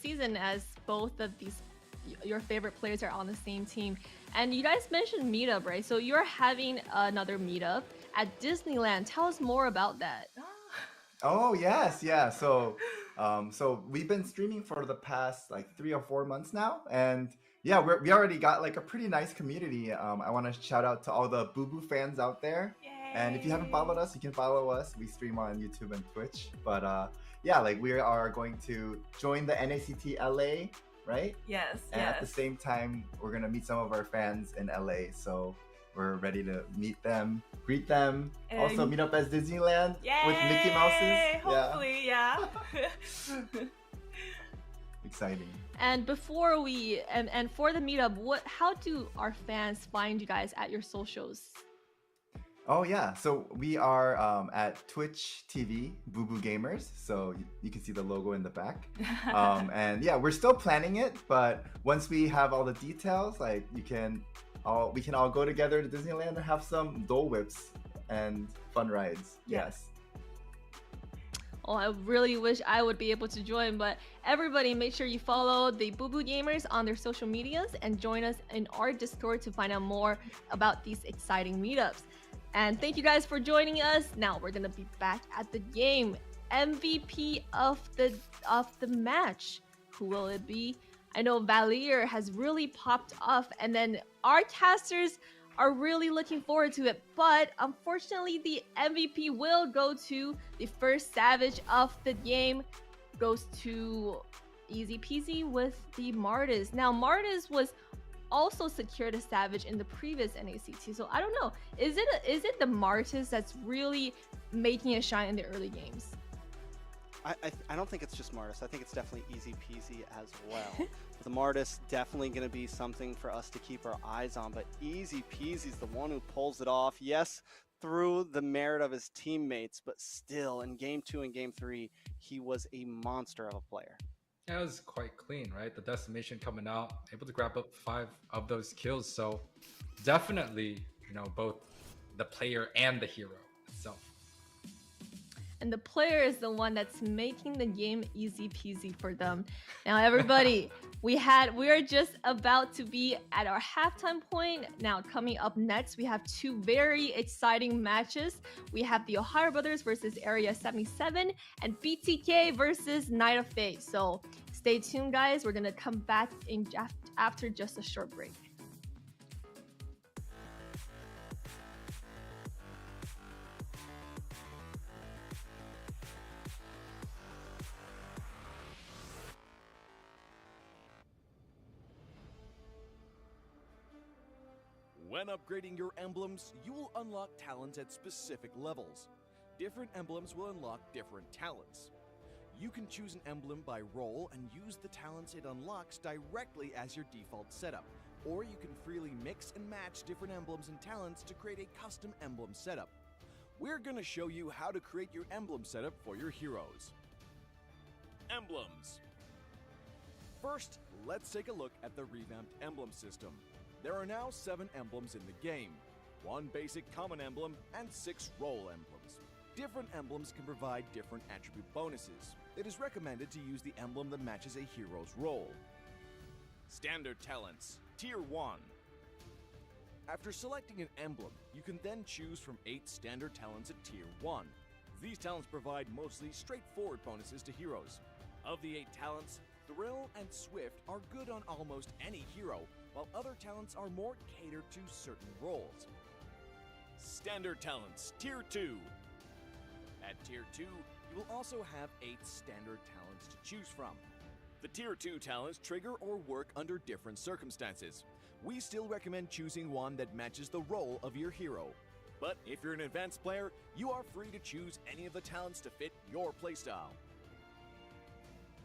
season, as both of your favorite players are on the same team. And you guys mentioned meetup, right? So you're having another meetup at Disneyland. Tell us more about that. Oh yes, yeah. So we've been streaming for the past like 3 or 4 months now, and yeah, we already got like a pretty nice community. I want to shout out to all the BooBoo fans out there. Yay. And if you haven't followed us, you can follow us. We stream on YouTube and Twitch. But yeah, like we are going to join the NACT LA, right? Yes. And at the same time, we're gonna meet some of our fans in LA. So we're ready to meet them, greet them, also meet up at Disneyland with Mickey Mouses. Hopefully, yeah. Exciting. And before we and for the meetup, how do our fans find you guys at your socials? Oh yeah, so we are at Twitch TV BooBooGamers, so you can see the logo in the back. And yeah, we're still planning it, but once we have all the details, like we can all go together to Disneyland and have some Dole Whips and fun rides. Yes. Oh, I really wish I would be able to join, but everybody make sure you follow the BooBooGamers on their social medias and join us in our Discord to find out more about these exciting meetups. And thank you guys for joining us. Now we're gonna be back at the game. MVP of the match. Who will it be? I know Valier has really popped off, and then our casters are really looking forward to it. But unfortunately, the MVP will go to the first Savage of the game. Goes to Easy Peasy with the Martis. Now Martis was also secured a Savage in the previous NACT, so I don't know. Is it the Martis that's really making it shine in the early games? I don't think it's just Martis. I think it's definitely Easy Peasy as well. The Martis definitely going to be something for us to keep our eyes on, but Easy Peasy's the one who pulls it off. Yes, through the merit of his teammates, but still in Game 2 and Game 3, he was a monster of a player. Yeah, it was quite clean, right? The decimation coming out, able to grab up 5 of those kills. So definitely, you know, both the player and the hero itself. And the player is the one that's making the game easy peasy for them. Now, everybody, we are just about to be at our halftime point. Now, coming up next, we have 2 very exciting matches. We have the TheOhioBrothers versus Area 77 and BTK versus KnightsOfFate. So stay tuned, guys. We're gonna come back after just a short break. When upgrading your emblems, you will unlock talents at specific levels. Different emblems will unlock different talents. You can choose an emblem by role and use the talents it unlocks directly as your default setup, or you can freely mix and match different emblems and talents to create a custom emblem setup. We're going to show you how to create your emblem setup for your heroes. Emblems. First, let's take a look at the revamped emblem system. There are now 7 emblems in the game, 1 basic common emblem and 6 role emblems. Different emblems can provide different attribute bonuses. It is recommended to use the emblem that matches a hero's role. Standard talents, Tier 1. After selecting an emblem, you can then choose from 8 standard talents at Tier 1. These talents provide mostly straightforward bonuses to heroes. Of the 8 talents, Thrill and Swift are good on almost any hero, while other talents are more catered to certain roles. Standard talents, Tier 2. At Tier 2, you will also have 8 standard talents to choose from. The Tier 2 talents trigger or work under different circumstances. We still recommend choosing one that matches the role of your hero. But if you're an advanced player, you are free to choose any of the talents to fit your playstyle.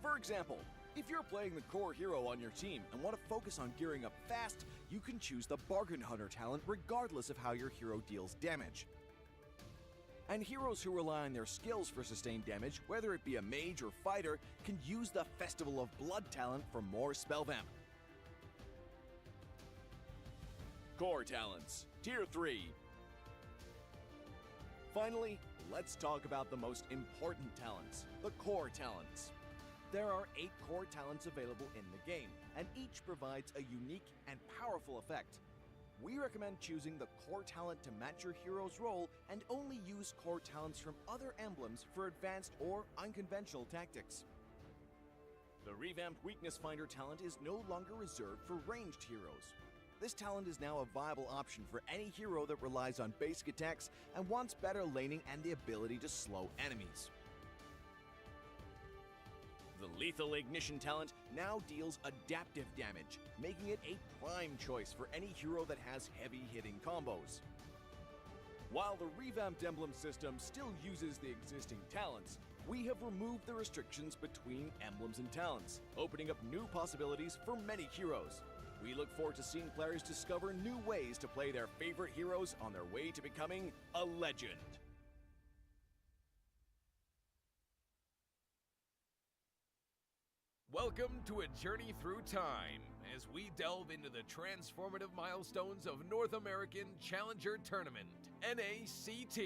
For example, if you're playing the core hero on your team and want to focus on gearing up fast, you can choose the Bargain Hunter talent regardless of how your hero deals damage. And heroes who rely on their skills for sustained damage, whether it be a mage or fighter, can use the Festival of Blood talent for more spell vamp. Core talents, Tier 3. Finally, let's talk about the most important talents, the core talents. There are 8 core talents available in the game, and each provides a unique and powerful effect. We recommend choosing the core talent to match your hero's role and only use core talents from other emblems for advanced or unconventional tactics. The revamped Weakness Finder talent is no longer reserved for ranged heroes. This talent is now a viable option for any hero that relies on basic attacks and wants better laning and the ability to slow enemies. The Lethal Ignition talent now deals adaptive damage, making it a prime choice for any hero that has heavy-hitting combos. While the revamped emblem system still uses the existing talents, we have removed the restrictions between emblems and talents, opening up new possibilities for many heroes. We look forward to seeing players discover new ways to play their favorite heroes on their way to becoming a legend. Welcome to a journey through time as we delve into the transformative milestones of North American Challenger Tournament, NACT.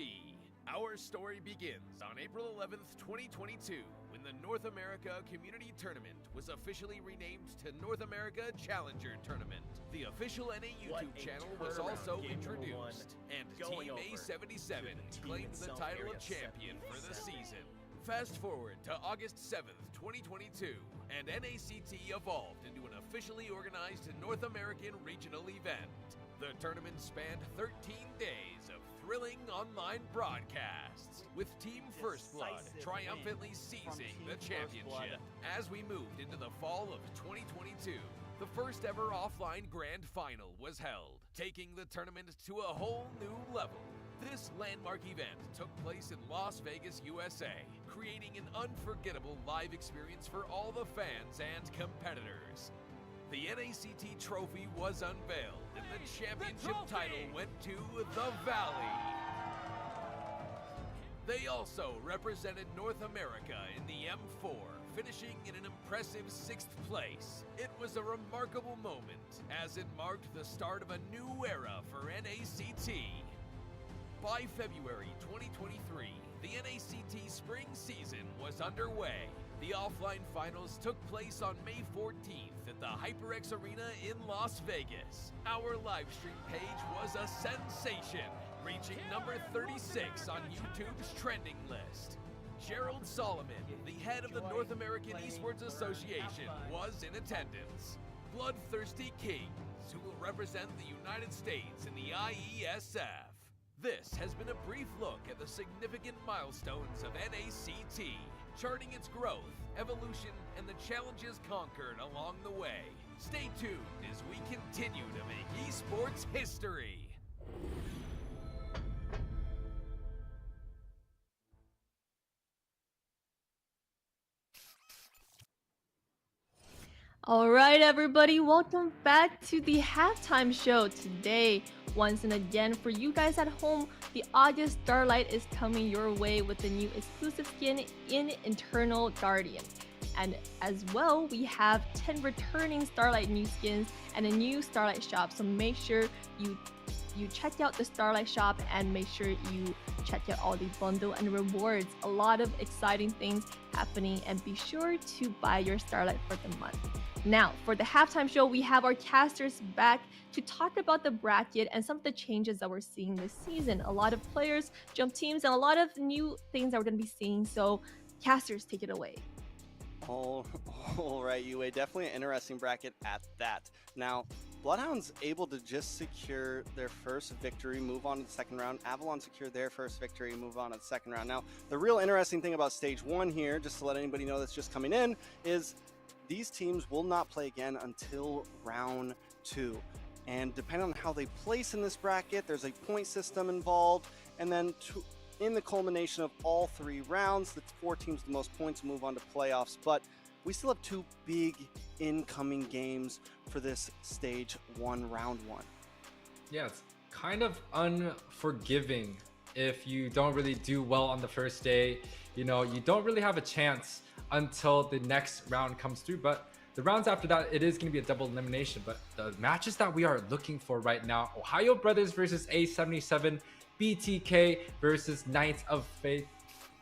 Our story begins on April 11th, 2022, when the North America Community Tournament was officially renamed to North America Challenger Tournament. The official NA YouTube channel was also introduced, and Team A77 claimed the title of champion for the season. Fast forward to August 7th, 2022, and NACT evolved into an officially organized North American regional event. The tournament spanned 13 days of thrilling online broadcasts, with Team First Blood triumphantly seizing the championship. As we moved into the fall of 2022, the first ever offline grand final was held, taking the tournament to a whole new level. This landmark event took place in Las Vegas, USA, creating an unforgettable live experience for all the fans and competitors. The NACT trophy was unveiled, and the championship title went to the Valley. They also represented North America in the M4, finishing in an impressive 6th place. It was a remarkable moment, as it marked the start of a new era for NACT. By February 2023, the NACT spring season was underway. The offline finals took place on May 14th at the HyperX Arena in Las Vegas. Our livestream page was a sensation, reaching number 36 on YouTube's trending list. Gerald Solomon, the head of the North American Esports Association, was in attendance. BloodThristyKings, who will represent the United States in the IESF. This has been a brief look at the significant milestones of NACT, charting its growth, evolution, and the challenges conquered along the way. Stay tuned as we continue to make esports history. All right, everybody, welcome back to the halftime show today. Once and again, for you guys at home, the August Starlight is coming your way with the new exclusive skin in Internal Guardian. And as well, we have 10 returning Starlight new skins and a new Starlight shop. So make sure you check out the Starlight shop and make sure you check out all the bundle and rewards. A lot of exciting things happening, and be sure to buy your Starlight for the month. Now, for the halftime show, we have our casters back to talk about the bracket and some of the changes that we're seeing this season. A lot of players, jump teams, and a lot of new things that we're going to be seeing. So, casters, take it away. All right, Yuwei, definitely an interesting bracket at that. Now, BloodHounds able to just secure their first victory, move on to the second round. Avalon secured their first victory, move on to the second round. Now, the real interesting thing about Stage 1 here, just to let anybody know that's just coming in, is these teams will not play again until round 2. And depending on how they place in this bracket, there's a point system involved. And then in the culmination of all 3 rounds, the 4 teams with the most points move on to playoffs. But we still have 2 big incoming games for this Stage 1, round 1. Yeah, it's kind of unforgiving if you don't really do well on the first day. You know, you don't really have a chance until the next round comes through. But the rounds after that, it is going to be a double elimination. But the matches that we are looking for right now, OhioBrothers versus A77, BTK versus KnightsOfFate.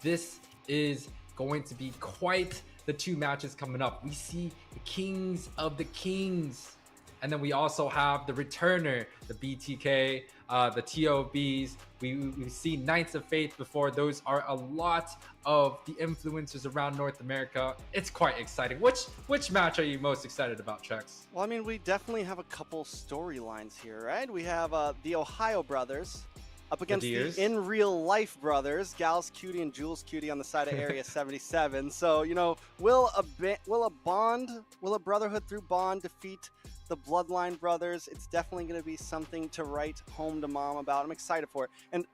This is going to be quite the 2 matches coming up. We see the Kings of the Kings. And then we also have the returner, the BTK, the TOBs. We see KnightsOfFate before. Those are a lot of the influencers around North America. It's quite exciting. Which match are you most excited about, Trex? Well, I mean, we definitely have a couple storylines here, right? We have the TheOhioBrothers up against the in real life brothers, Gals Cutie and Jules Cutie on the side of Area 77. So, you know, will a brotherhood through bond defeat the Bloodline brothers? It's definitely going to be something to write home to mom about. I'm excited for it. And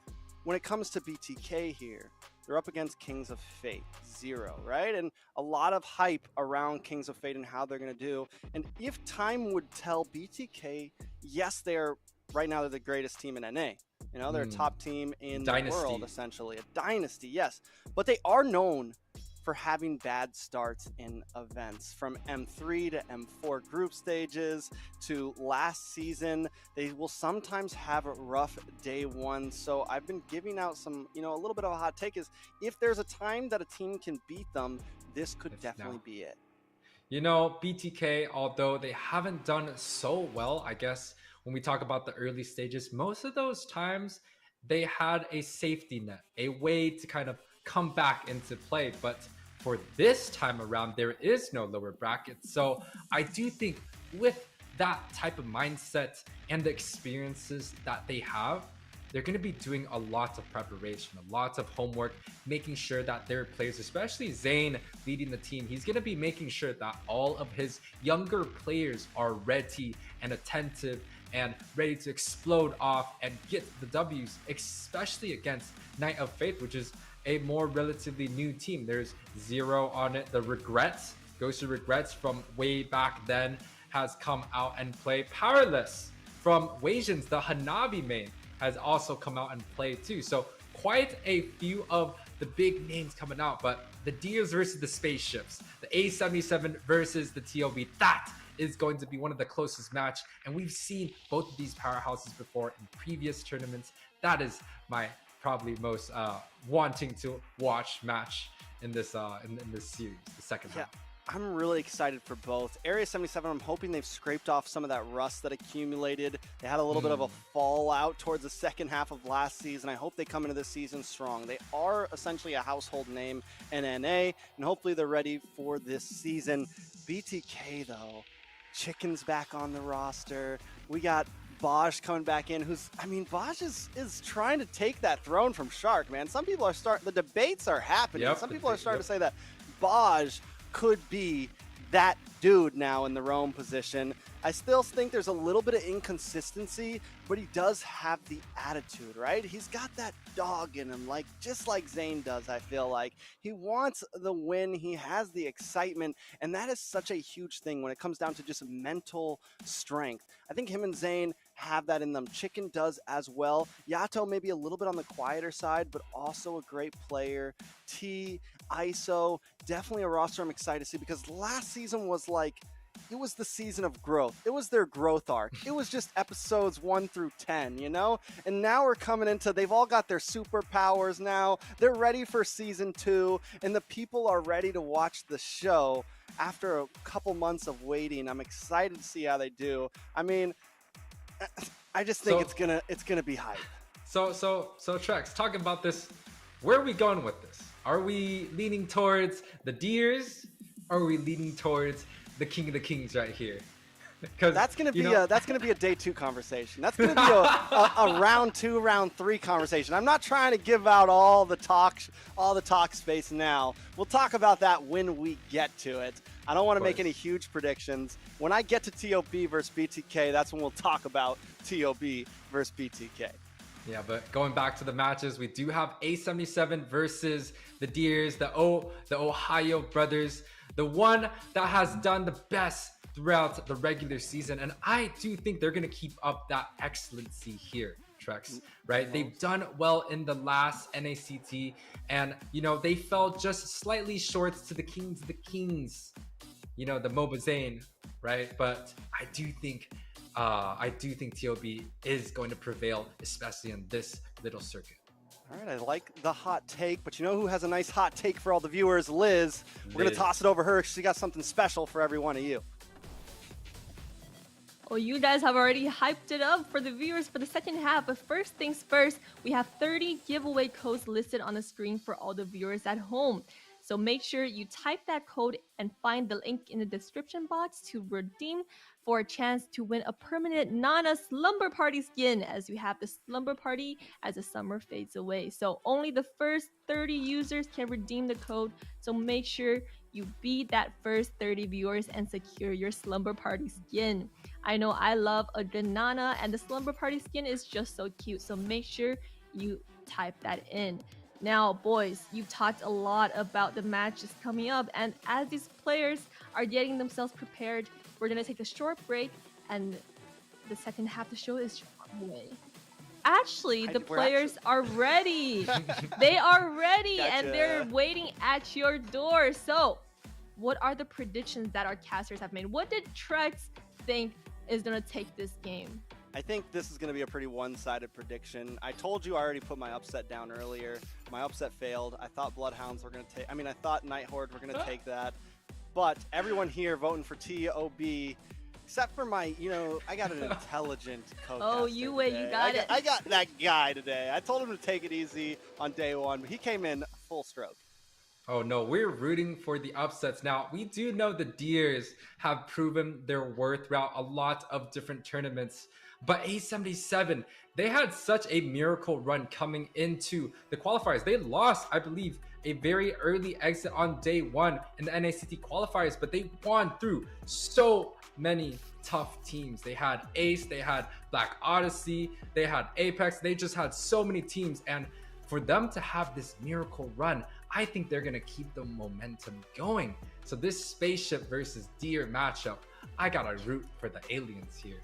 when it comes to BTK here, they're up against Kings of Fate, 0, right? And a lot of hype around Kings of Fate and how they're going to do. And if time would tell, BTK, yes, right now they're the greatest team in NA. You know, they're a top team in the world, essentially. A dynasty, yes. But they are known for having bad starts in events. From M3 to M4 group stages to last season, they will sometimes have a rough day 1. So I've been giving out some, you know, a little bit of a hot take is if there's a time that a team can beat them, this could definitely be it. You know, BTK, although they haven't done so well, I guess, when we talk about the early stages, most of those times they had a safety net, a way to kind of come back into play. But for this time around, there is no lower bracket. So I do think with that type of mindset and the experiences that they have, they're going to be doing a lot of preparation, a lot of homework, making sure that their players, especially Zane leading the team, he's going to be making sure that all of his younger players are ready and attentive and ready to explode off and get the W's, especially against KnightsOfFate, which is a more relatively new team. There's 0 on it. The Regrets, Ghost of Regrets from way back then, has come out and played. Powerless from Wasians, the Hanabi main, has also come out and played too. So quite a few of the big names coming out, but the Deers versus the Spaceships, the A77 versus the TOB, that is going to be one of the closest match. And we've seen both of these powerhouses before in previous tournaments. That is my probably most wanting to watch match in this in this series, the second half. I'm really excited for both. Area 77, I'm hoping they've scraped off some of that rust that accumulated. They had a little bit of a fallout towards the second half of last season. I hope they come into this season strong. They are essentially a household name in NA, and hopefully they're ready for this season. BTK, though, Chicken's back on the roster. We got Bosch coming back in, Bosch is trying to take that throne from Shark, man. Some people are the debates are happening. Some people are starting to say that Bosch could be that dude now in the Rome position. I still think there's a little bit of inconsistency, but he does have the attitude, right? He's got that dog in him, just like Zane does, I feel like. He wants the win, he has the excitement, and that is such a huge thing when it comes down to just mental strength. I think him and Zane have that in them. Chicken does as well. Yato maybe a little bit on the quieter side, but also a great player. T, ISO, definitely a roster I'm excited to see, because last season was it was the season of growth. It was their growth arc. It was just episodes 1 through 10, you know? And now we're coming into, they've all got their superpowers now. They're ready for season 2, and the people are ready to watch the show after a couple months of waiting. I'm excited to see how they do. I just think it's gonna be hype. So Trex, talking about this, where are we going with this? Are we leaning towards the Deers? Or are we leaning towards the King of the Kings right here? Because that's gonna be a day 2 conversation. That's gonna be a round 2, round 3 conversation. I'm not trying to give out all the talk space now. We'll talk about that when we get to it. I don't want to make any huge predictions. When I get to TOB versus BTK, that's when we'll talk about TOB versus BTK. Yeah, but going back to the matches, we do have A77 versus the Deers, the OhioBrothers, the one that has done the best throughout the regular season. And I do think they're going to keep up that excellency here, Trex, right? They've done well in the last NACT, and, they fell just slightly short to the Kings of the Kings, the MOBA Zane, right? But I do think TOB is going to prevail, especially in this little circuit. All right, I like the hot take, but you know who has a nice hot take for all the viewers? Liz. We're going to toss it over her. She got something special for every one of you. Well, you guys have already hyped it up for the viewers for the second half, but first things first, we have 30 giveaway codes listed on the screen for all the viewers at home. So make sure you type that code and find the link in the description box to redeem for a chance to win a permanent Nana Slumber Party skin, as we have the Slumber Party as the summer fades away. So only the first 30 users can redeem the code. So make sure you beat that first 30 viewers and secure your Slumber Party skin. I know I love a good Nana, and the Slumber Party skin is just so cute. So make sure you type that in. Now, boys, you've talked a lot about the matches coming up, and as these players are getting themselves prepared, we're going to take a short break, and the second half of the show is on the way. Actually, the players are ready. They are ready, and they're waiting at your door. So, what are the predictions that our casters have made? What did Trex think is going to take this game? I think this is going to be a pretty one-sided prediction. I told you I already put my upset down earlier. My upset failed. I thought BloodHounds were going to take... I mean, I thought Night Horde were going to take that. But everyone here voting for TOB, except for my, I got an intelligent co-caster. Oh, Yuwei, you got it. I got that guy today. I told him to take it easy on day one, but he came in full stroke. Oh no, we're rooting for the upsets. Now, we do know the Deers have proven their worth throughout a lot of different tournaments, but A77, they had such a miracle run coming into the qualifiers. They lost, I believe, a very early exit on day one in the NACT qualifiers, but they won through so many tough teams. They had Ace, they had Black Odyssey, they had Apex, they just had so many teams, and for them to have this miracle run, I think they're gonna keep the momentum going. So this spaceship versus deer matchup, I gotta root for the aliens here.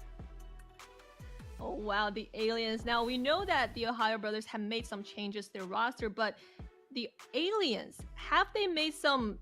Oh wow, the aliens. Now we know that the TheOhioBrothers have made some changes to their roster, but the aliens, have they made some...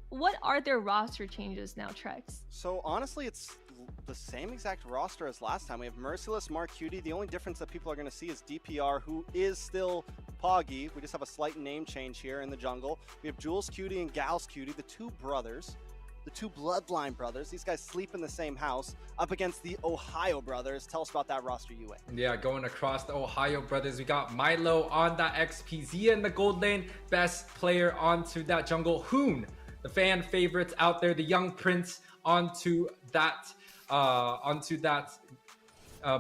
What are their roster changes now, Trex? So honestly, it's the same exact roster as last time. We have Merciless, Mark Cutie. The only difference that people are going to see is DPR, who is still Poggy. We just have a slight name change here in the jungle. We have Jules Cutie and Gals Cutie, the two brothers, the two bloodline brothers. These guys sleep in the same house up against the TheOhioBrothers. Tell us about that roster, Yuwei. Yeah, going across the TheOhioBrothers, we got Milo on that XP, Zia in the gold lane, best player onto that jungle, Hoon, the fan favorites out there, the young prince onto that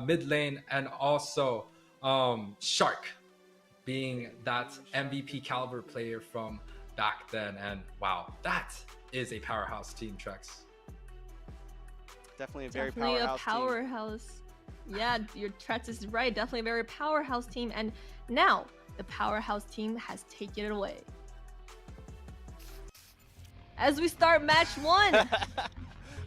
mid lane, and also Shark being that MVP caliber player from back then. And wow, that is a powerhouse team, Trex. Definitely a very powerhouse team. Yeah, your Trex is right. Definitely a very powerhouse team. And now the powerhouse team has taken it away. As we start match one.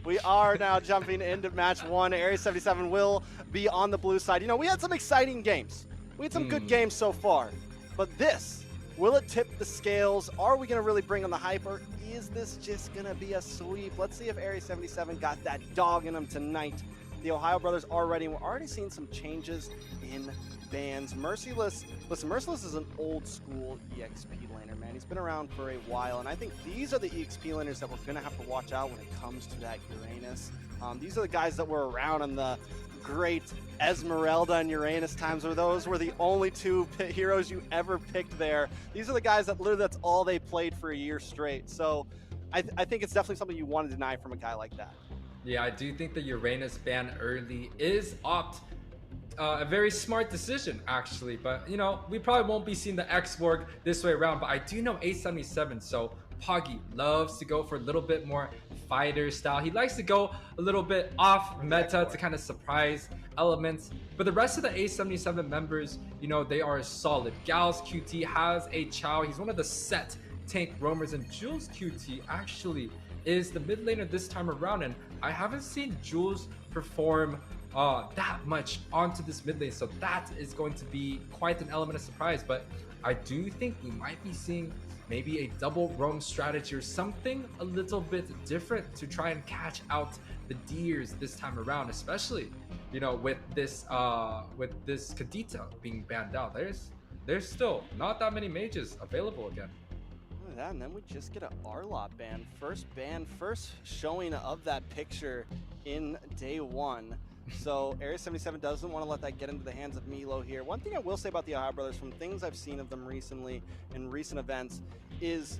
We are now jumping into match one. Area 77 will be on the blue side. We had some exciting games. We had some good games so far. But this, will it tip the scales? Are we going to really bring on the hype, or is this just going to be a sweep? Let's see if Area 77 got that dog in them tonight. The TheOhioBrothers are ready, and we're already seeing some changes in bans. Merciless is an old school EXP laner, man. He's been around for a while, and I think these are the EXP laners that we're going to have to watch out when it comes to that Uranus. These are the guys that were around in the great Esmeralda and Uranus times, where those were the only two heroes you ever picked there. These are the guys that literally that's all they played for a year straight. So I think it's definitely something you want to deny from a guy like that. Yeah, I do think the Uranus ban early is a very smart decision, actually. But, we probably won't be seeing the X-Borg this way around. But I do know A77, so Poggy loves to go for a little bit more fighter style. He likes to go a little bit off meta to kind of surprise elements. But the rest of the A77 members, they are solid. Gals QT has a Chow. He's one of the set tank roamers, and Jules QT actually is the mid laner this time around, and I haven't seen Jules perform that much onto this mid lane, so that is going to be quite an element of surprise. But I do think we might be seeing maybe a double roam strategy or something a little bit different to try and catch out the Deers this time around, especially with this Kadita being banned out. There's still not that many mages available again. That, and then we just get an Arlot ban. First showing of that picture in day one. So Area 77 doesn't want to let that get into the hands of Milo here. One thing I will say about the TheOhioBrothers, from things I've seen of them recently in recent events, is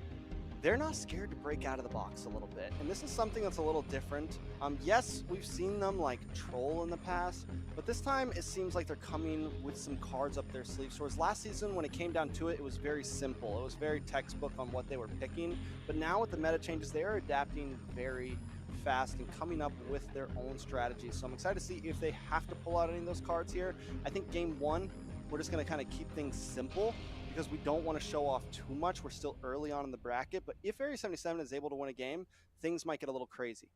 they're not scared to break out of the box a little bit. And this is something that's a little different. Yes, we've seen them like troll in the past, but this time it seems like they're coming with some cards up their sleeves. Whereas last season, when it came down to it, it was very simple. It was very textbook on what they were picking. But now with the meta changes, they are adapting very fast and coming up with their own strategies. So I'm excited to see if they have to pull out any of those cards here. I think game one, we're just going to kind of keep things simple, because we don't want to show off too much. We're still early on in the bracket, but if Area 77 is able to win a game, things might get a little crazy.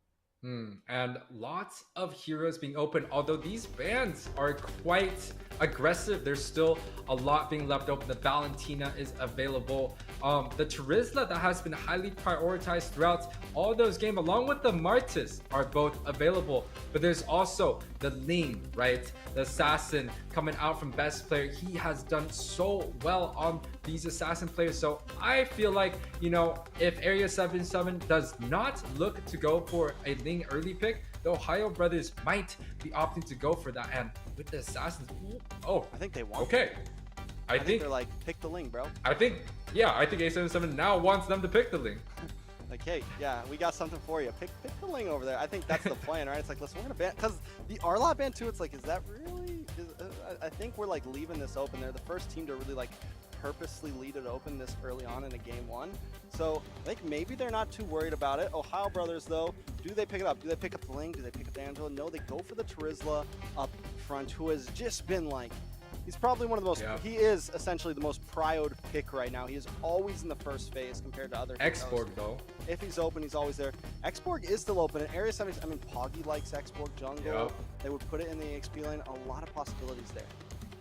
And lots of heroes being open, although these bans are quite aggressive. There's still a lot being left open. The Valentina is available. The Terizla that has been highly prioritized throughout all those games, along with the Martis, are both available. But there's also the Ling, right? The assassin coming out from best player. He has done so well on these assassin players. So I feel like, you know, if Area 77 does not look to go for a Ling early pick, the Ohio brothers might be opting to go for that. And with the assassins, oh, I think they want. Okay, I think they're like, pick the Ling, bro. I think A77 now wants them to pick the Ling. Like, hey, yeah, we got something for you. Pick the Ling over there. I think that's the plan, right? It's like, listen, we're gonna ban, because the Arlot ban too. It's like, is that really? I think we're like leaving this open. They're the first team to really like purposely lead it open this early on in a game one. So I think maybe they're not too worried about it. Ohio brothers though, do they pick it up? Do they pick up the Ling? Do they pick up Angela? No, they go for the Terizla up front, who has just been like, he's probably one of the most, he is essentially the most prioed pick right now. He is always in the first phase compared to other Xborg though. If he's open, he's always there. Xborg is still open. In Area 70, I mean, Poggy likes Xborg jungle. They would put it in the XP lane. A lot of possibilities there.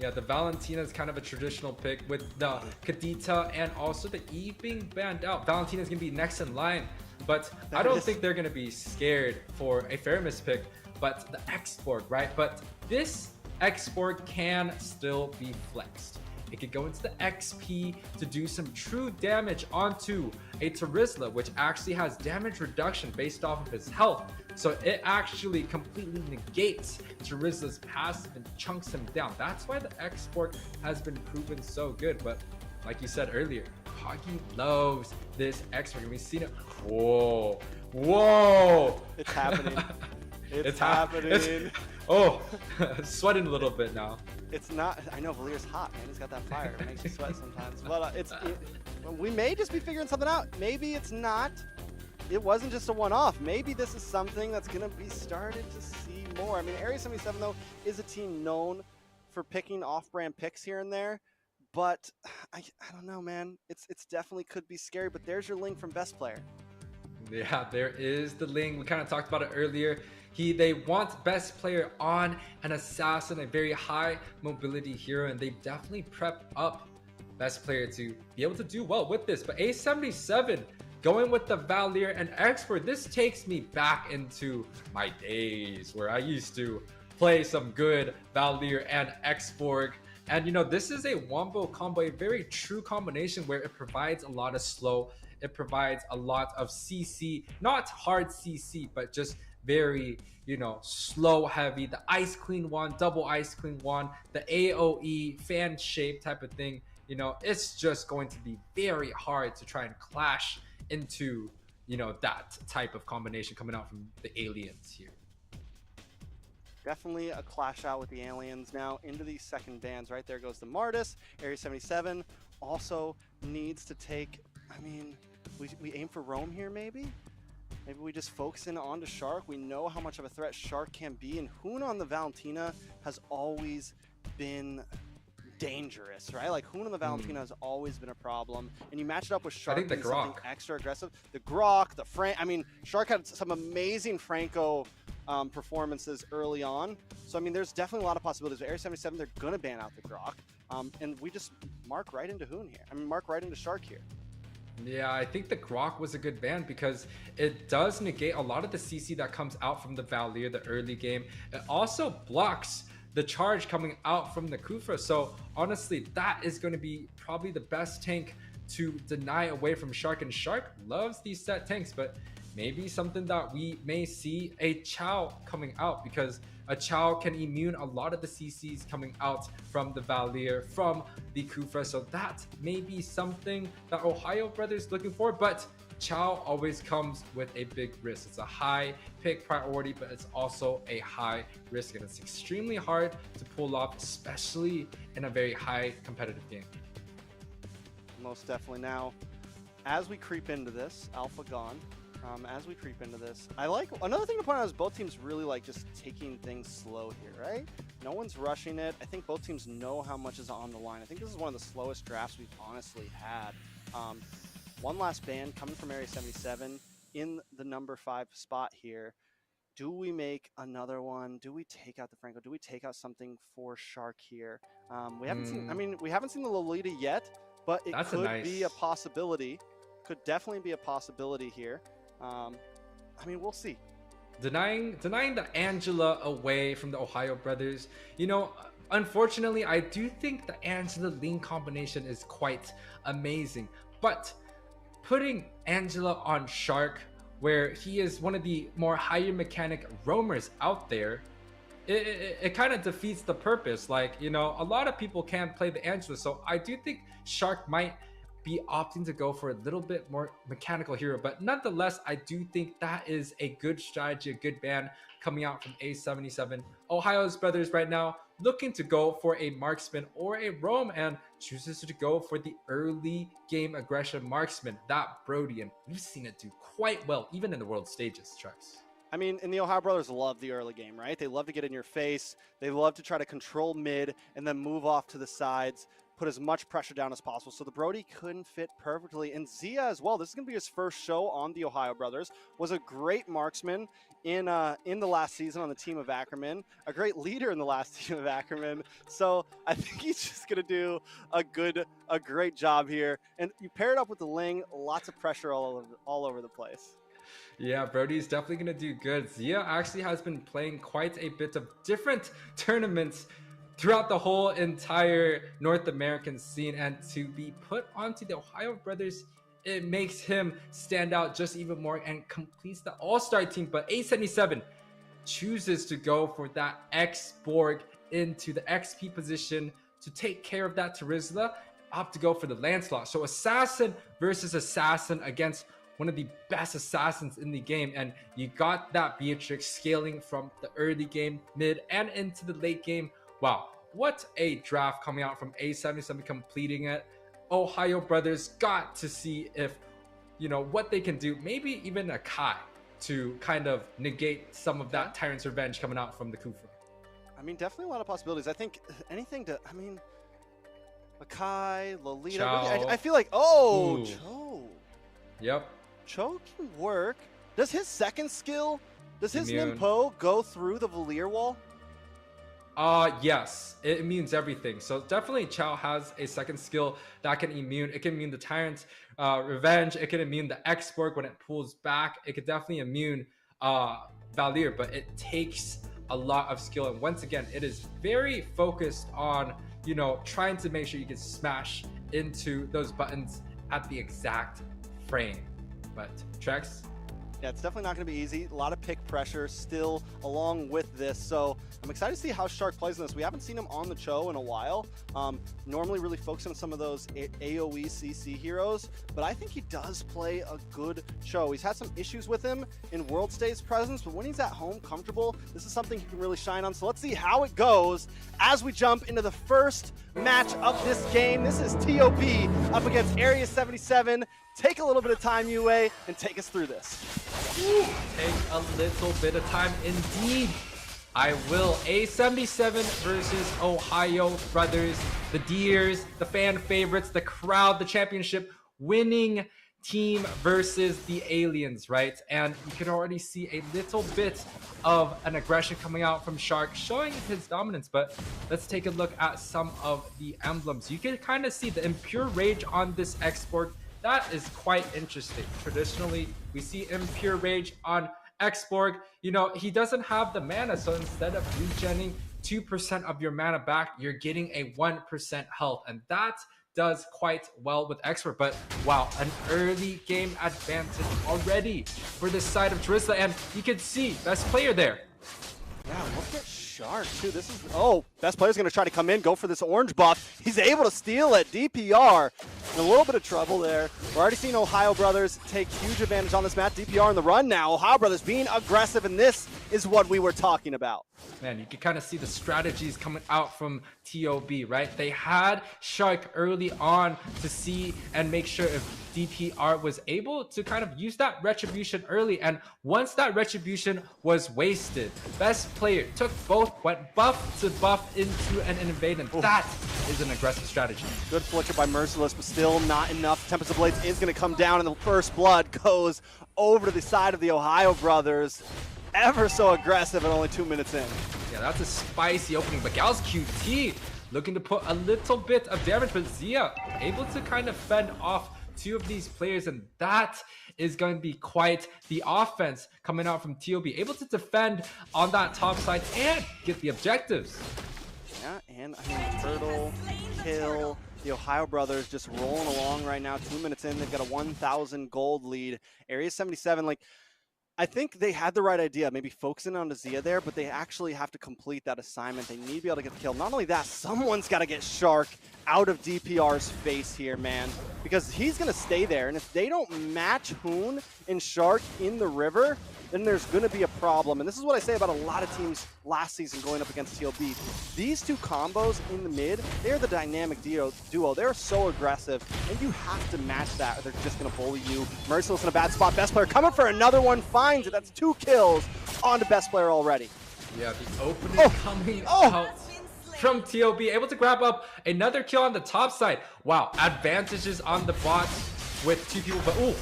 Yeah, the Valentina is kind of a traditional pick with the Kadita and also the Eve being banned out. Valentina is going to be next in line, but I don't think they're going to be scared for a Faramis pick, but the Xborg, right? But this Xborg can still be flexed. It could go into the XP to do some true damage onto a Terizla, which actually has damage reduction based off of his health. So it actually completely negates Terizla's passive and chunks him down. That's why the Xborg has been proven so good. But like you said earlier, Poggy loves this Xborg, and we've seen it. Whoa, whoa! It's happening. It's happening. Sweating a little bit now. It's not. I know Valier's hot, man. He's got that fire. It makes you sweat sometimes. But we may just be figuring something out. Maybe it's not. It wasn't just a one-off. Maybe this is something that's going to be started to see more. I mean, Area 77, though, is a team known for picking off-brand picks here and there. But I don't know, man. It's definitely could be scary. But there's your Ling from best player. Yeah, there is the Ling. We kind of talked about it earlier. They want best player on an assassin, a very high mobility hero, and they definitely prep up best player to be able to do well with this. But A77 going with the Valier and Expert, this takes me back into my days where I used to play some good Valier and Xborg. And you know, this is a wombo combo, a very true combination where it provides a lot of slow. It provides a lot of CC, not hard CC, but just very, you know, slow heavy. The Ice Queen one, double Ice Queen one, the AoE fan shape type of thing. You know, it's just going to be very hard to try and clash into, you know, that type of combination coming out from the aliens here. Definitely a clash out with the aliens now into these second bans. Right there goes the Martis. Area 77 also needs to take, I mean, we aim for Rome here maybe? Maybe we just focus in onto Shark. We know how much of a threat Shark can be, and Hoon on the Valentina has always been dangerous, right? Like Hoon on the Valentina has always been a problem, and you match it up with Shark. I think the being something Grok. extra aggressive. The Grok, the Frank. I mean, Shark had some amazing Franco performances early on. So I mean, there's definitely a lot of possibilities. With Area 77, they're gonna ban out the Grok, and we just mark right into Hoon here. I mean, mark right into Shark here. Yeah, I think the Grok was a good ban because it does negate a lot of the CC that comes out from the Valier the early game. It also blocks the charge coming out from the Kufra. So honestly, that is going to be probably the best tank to deny away from Shark. And Shark loves these set tanks, but maybe something that we may see a Chow coming out, because a Chow can immune a lot of the CCs coming out from the Valier, from the Kufra. So that may be something that Ohio Brothers looking for, but Chow always comes with a big risk. It's a high pick priority, but it's also a high risk, and it's extremely hard to pull off, especially in a very high competitive game. Most definitely. Now, as we creep into this, Alpha gone. As we creep into this, I like another thing to point out is both teams really like just taking things slow here, right? No one's rushing it. I think both teams know how much is on the line. I think this is one of the slowest drafts we've honestly had. One last ban coming from Area 77 in the number 5 spot here. Do we make another one? Do we take out the Franco? Do we take out something for Shark here? We haven't seen. I mean, we haven't seen the Lolita yet, but it could be a possibility. Could definitely be a possibility here. I mean, we'll see. Denying the Angela away from the Ohio brothers. You know, unfortunately, I do think the Angela Lean combination is quite amazing, but putting Angela on Shark, where he is one of the more higher mechanic roamers out there, it kind of defeats the purpose. Like, you know, a lot of people can't play the Angela, so I do think Shark might be opting to go for a little bit more mechanical hero, but nonetheless, I do think that is a good strategy, a good ban coming out from A77. Ohio's brothers right now looking to go for a marksman or a roam, and chooses to go for the early game aggression marksman, that Brody, and we've seen it do quite well even in the world stages. Trex. I mean, and the Ohio brothers love the early game, right? They love to get in your face. They love to try to control mid and then move off to the sides, put as much pressure down as possible. So the Brody couldn't fit perfectly. And Zia as well, this is going to be his first show on the Ohio brothers, was a great marksman in the last season on the team of Ackerman, a great leader in the last team of Ackerman. So I think he's just going to do a great job here. And you pair it up with the Ling, lots of pressure all over the place. Yeah, Brody's definitely going to do good. Zia actually has been playing quite a bit of different tournaments throughout the whole entire North American scene, and to be put onto the Ohio brothers, it makes him stand out just even more and completes the all-star team. But A77 chooses to go for that X-Borg into the XP position to take care of that Terizla, opt to go for the Lancelot. So assassin versus assassin against one of the best assassins in the game, and you got that Beatrix scaling from the early game, mid, and into the late game. Wow, what a draft coming out from A77 completing it. Ohio brothers got to see if, you know, what they can do. Maybe even a Kai to kind of negate some of that Tyrant's Revenge coming out from the Kufa. I mean, definitely a lot of possibilities. I think anything to, I mean, Akai, Lolita. I feel like, Cho. Yep. Cho can work. Does his second skill, does his Immune. Nimpo go through the Valier wall? Yes, it immunes everything. So definitely Chow has a second skill that can immune. It can immune the Tyrant's Revenge. It can immune the X-Borg when it pulls back. It could definitely immune Valier, but it takes a lot of skill. And once again, it is very focused on, you know, trying to make sure you can smash into those buttons at the exact frame. But Trex? Yeah, it's definitely not going to be easy. A lot of pick pressure still along with this. So I'm excited to see how Shark plays in this. We haven't seen him on the Cho in a while. Normally really focusing on some of those AoE CC heroes, but I think he does play a good Cho. He's had some issues with him in World Stage presence, but when he's at home comfortable, this is something he can really shine on. So let's see how it goes as we jump into the first match of this game. This is TOB up against Area 77. Take a little bit of time, Yuwei, and take us through this. Take a little bit of time indeed. I will. A77 versus Ohio brothers, the Deers, the fan favorites, the crowd, the championship winning team versus the aliens, right? And you can already see a little bit of an aggression coming out from Shark, showing his dominance. But let's take a look at some of the emblems. You can kind of see the Impure Rage on this X-Borg. That is quite interesting. Traditionally, we see Impure Rage on X-Borg. You know, he doesn't have the mana, so instead of regenning 2% of your mana back, you're getting a 1% health, and that does quite well with X-Borg. But wow, an early game advantage already for this side of Terizla, and you can see best player there. Yeah, look at Shark too. This is, best player's gonna try to come in, go for this orange buff. He's able to steal it. DPR in a little bit of trouble there. We're already seeing Ohio brothers take huge advantage on this map. DPR in the run now. Ohio brothers being aggressive, and this is what we were talking about. Man, you can kind of see the strategies coming out from TOB, right? They had Shark early on to see and make sure if DPR was able to kind of use that retribution early, and once that retribution was wasted, best player took both, went buff to buff into an invade, and that is an aggressive strategy. Good flicker by Merciless, but still not enough. Tempest of Blades is going to come down, and the first blood goes over to the side of the Ohio brothers. ever so aggressive at only 2 minutes in. Yeah, that's a spicy opening, but Gal's QT looking to put a little bit of damage, but Zia able to kind of fend off two of these players, and that is going to be quite the offense coming out from TOB, able to defend on that top side and get the objectives. Yeah, and I mean, Turtle, Kill, the Ohio Brothers just rolling along right now. 2 minutes in, they've got a 1,000 gold lead. Area 77, like, I think they had the right idea, maybe focusing on the Zia there, but they actually have to complete that assignment. They need to be able to get the kill. Not only that, someone's got to get Shark out of DPR's face here, man, because he's going to stay there. And if they don't match Hoon and Shark in the river, then there's going to be a problem. And this is what I say about a lot of teams last season going up against TOB. These two combos in the mid, they're the dynamic duo. They're so aggressive, and you have to match that or they're just going to bully you. Merciless in a bad spot. Best player coming for another one, finds it. That's 2 kills on the best player already. Yeah, the opening coming out from TOB, able to grab up another kill on the top side. Wow, advantages on the bots with 2 people, but ooh.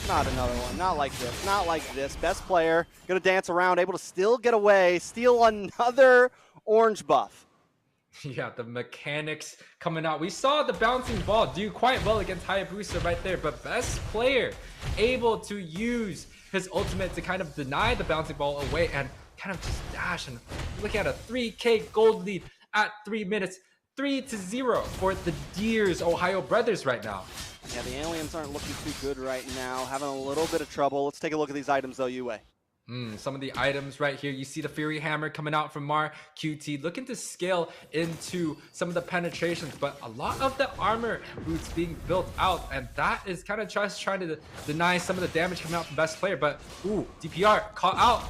Not another one, not like this, not like this. Best player, gonna dance around, able to still get away, steal another orange buff. Yeah, the mechanics coming out. We saw the bouncing ball do quite well against Hayabusa right there, but best player able to use his ultimate to kind of deny the bouncing ball away and kind of just dash and look at a 3K gold lead at 3 minutes. 3-0 for the Deers Ohio Brothers right now. Yeah, the aliens aren't looking too good right now, having a little bit of trouble. Let's take a look at these items though, Yuwei. Some of the items right here. You see the Fury Hammer coming out from Mar. QT looking to scale into some of the penetrations, but a lot of the armor boots being built out, and that is kind of just trying to deny some of the damage coming out from best player. But ooh, DPR caught out.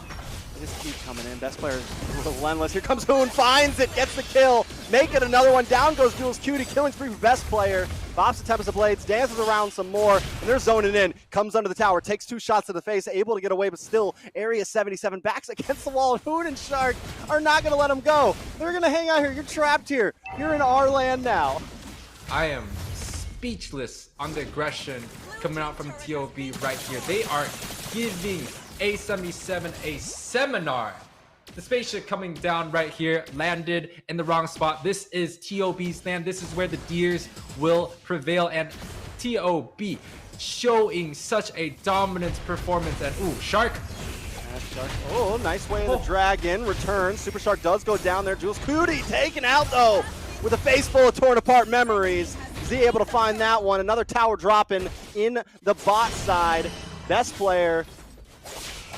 They just keep coming in. Best player is relentless. Here comes Hoon, finds it, gets the kill. Make it another one. Down goes Jules Cutie, killing spree for best player. Bops the Tempest of Blades, dances around some more, and they're zoning in. Comes under the tower, takes 2 shots to the face, able to get away, but still, Area 77 backs against the wall. Hoon and Shark are not going to let him go. They're going to hang out here. You're trapped here. You're in our land now. I am speechless on the aggression coming out from TOB right here. They are giving A77 a seminar. The spaceship coming down right here landed in the wrong spot. This is TOB's land. This is where the Deers will prevail, and TOB showing such a dominant performance. And ooh, Shark. Shark. Oh, nice way of the dragon. Return. Super Shark does go down there. Jules Cootie taken out though with a face full of torn apart memories. Z able to find that one. Another tower dropping in the bot side. Best player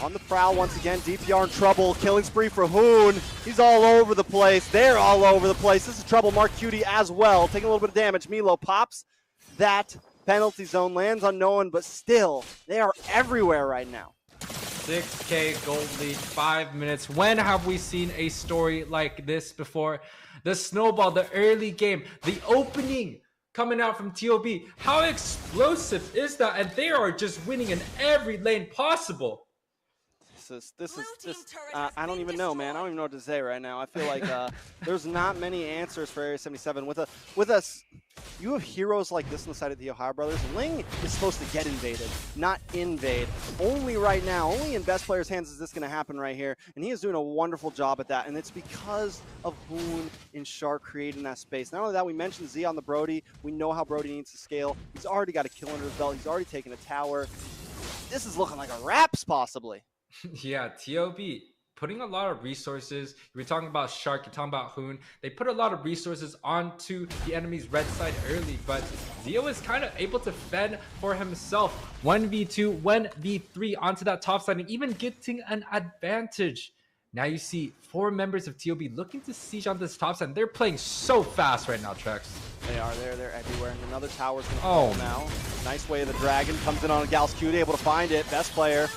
on the prowl once again. DPR in trouble. Killing spree for Hoon. He's all over the place. They're all over the place. This is trouble. Mark Cutie as well. Taking a little bit of damage. Milo pops that penalty zone. Lands unknown, but still, they are everywhere right now. 6K gold lead, 5 minutes. When have we seen a story like this before? The snowball, the early game, the opening coming out from TOB. How explosive is that? And they are just winning in every lane possible. This is I don't even know, man. I don't even know what to say right now. I feel like there's not many answers for Area 77. With us, you have heroes like this on the side of the Ohio Brothers. Ling is supposed to get invaded, not invade. Only right now, only in best player's hands is this going to happen right here. And he is doing a wonderful job at that. And it's because of Hoon and Shark creating that space. Not only that, we mentioned Z on the Brody. We know how Brody needs to scale. He's already got a kill under his belt. He's already taken a tower. This is looking like a Raps, possibly. Yeah, TOB putting a lot of resources. You're talking about Shark, you're talking about Hoon. They put a lot of resources onto the enemy's red side early, but Zio is kind of able to fend for himself. 1v2, 1v3 onto that top side and even getting an advantage. Now you see 4 members of TOB looking to siege on this top side. They're playing so fast right now, Trex. They are. They're everywhere. And another tower's going to fall now. Nice way of the dragon. Comes in on a Gals Cutie, able to find it. Best player.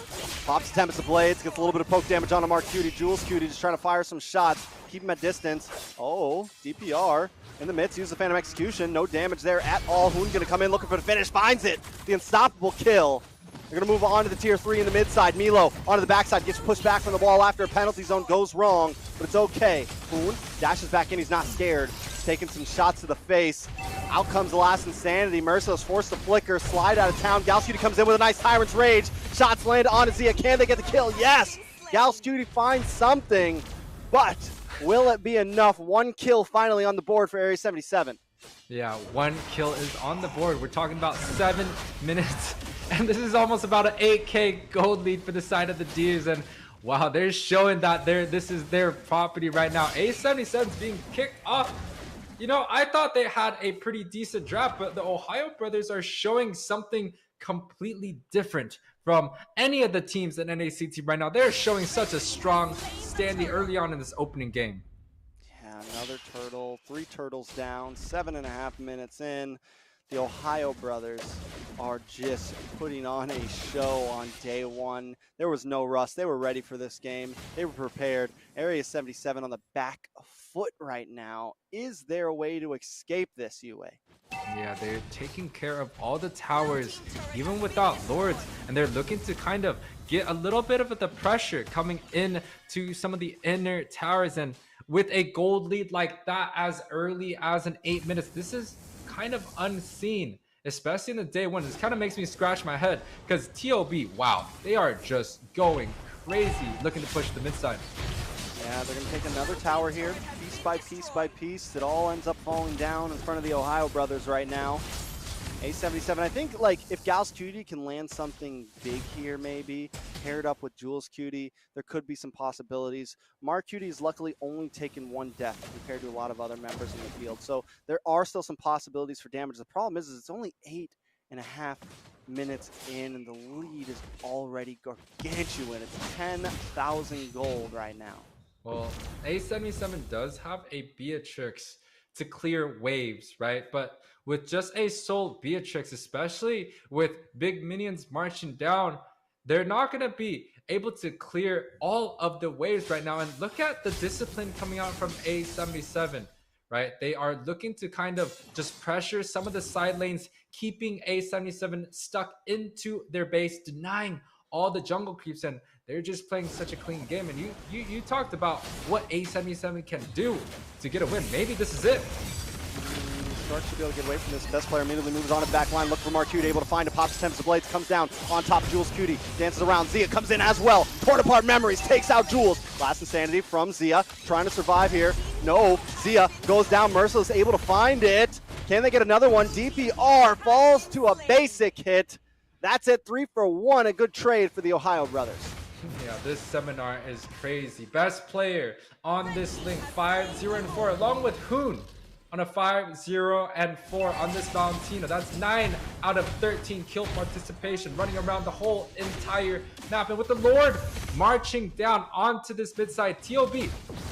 Pops the Tempest of Blades. Gets a little bit of poke damage on a Mark Cutie. Jules Cutie just trying to fire some shots. Keep him at distance. Oh, DPR in the midst. Use the Phantom Execution. No damage there at all. Hoon going to come in looking for the finish. Finds it. The unstoppable kill. They're going to move on to the tier 3 in the mid side. Milo onto the backside, gets pushed back from the ball after a penalty zone goes wrong, but it's okay. Hoon dashes back in, he's not scared. He's taking some shots to the face. Out comes the last Insanity. Merciless forced to flicker, slide out of town. Galscutie comes in with a nice Tyrant's Rage. Shots land on Zia. Can they get the kill? Yes! Gals Cutie finds something, but will it be enough? 1 kill finally on the board for Area 77. Yeah, 1 kill is on the board. We're talking about 7 minutes, and this is almost about an 8K gold lead for the side of the D's. And wow, they're showing that this is their property right now. A77 is being kicked off. You know, I thought they had a pretty decent draft, but the Ohio Brothers are showing something completely different from any of the teams in NACT right now. They're showing such a strong standing early on in this opening game. Yeah, another turtle, 3 turtles down, 7.5 minutes in. The Ohio Brothers are just putting on a show on day 1. There was no rust. They were ready for this game. They were prepared. Area 77 on the back foot right now. Is there a way to escape this, Yuwei? Yeah, they're taking care of all the towers, even without Lords, and they're looking to kind of get a little bit of the pressure coming in to some of the inner towers. And with a gold lead like that as early as in 8 minutes, this is kind of unseen, especially in the day 1. This kind of makes me scratch my head because TOB, wow, they are just going crazy looking to push the mid side. Yeah, they're going to take another tower here, piece by piece by piece. It all ends up falling down in front of the Ohio Brothers right now. A77, I think, like, if Gals Cutie can land something big here, maybe paired up with Jules Cutie, there could be some possibilities. Mark Cutie has luckily only taken 1 death compared to a lot of other members in the field, so there are still some possibilities for damage. The problem is it's only 8.5 minutes in, and the lead is already gargantuan. It's 10,000 gold right now. Well, A77 does have a Beatrix to clear waves, right? But with just a sole Beatrix, especially with big minions marching down, they're not going to be able to clear all of the waves right now. And look at the discipline coming out from A77, right? They are looking to kind of just pressure some of the side lanes, keeping A77 stuck into their base, denying all the jungle creeps, and they're just playing such a clean game. And you talked about what A77 can do to get a win. Maybe this is it. Starts to be able to get away from this. Best player immediately moves on to the back line. Look for Mark Cutie, able to find a pop. Tempest of Blades comes down on top of Jules Cutie. Dances around. Zia comes in as well. Torn apart memories. Takes out Jules. Last insanity from Zia. Trying to survive here. No. Zia goes down. Merciless able to find it. Can they get another one? DPR falls to a basic hit. That's it. 3 for 1. A good trade for the Ohio Brothers. Yeah, this seminar is crazy. Best player on this link, 5-0-4, along with Hoon on a 5-0-4 on this Valentino. That's 9 out of 13 kill participation, running around the whole entire map. And with the Lord marching down onto this mid side, TOB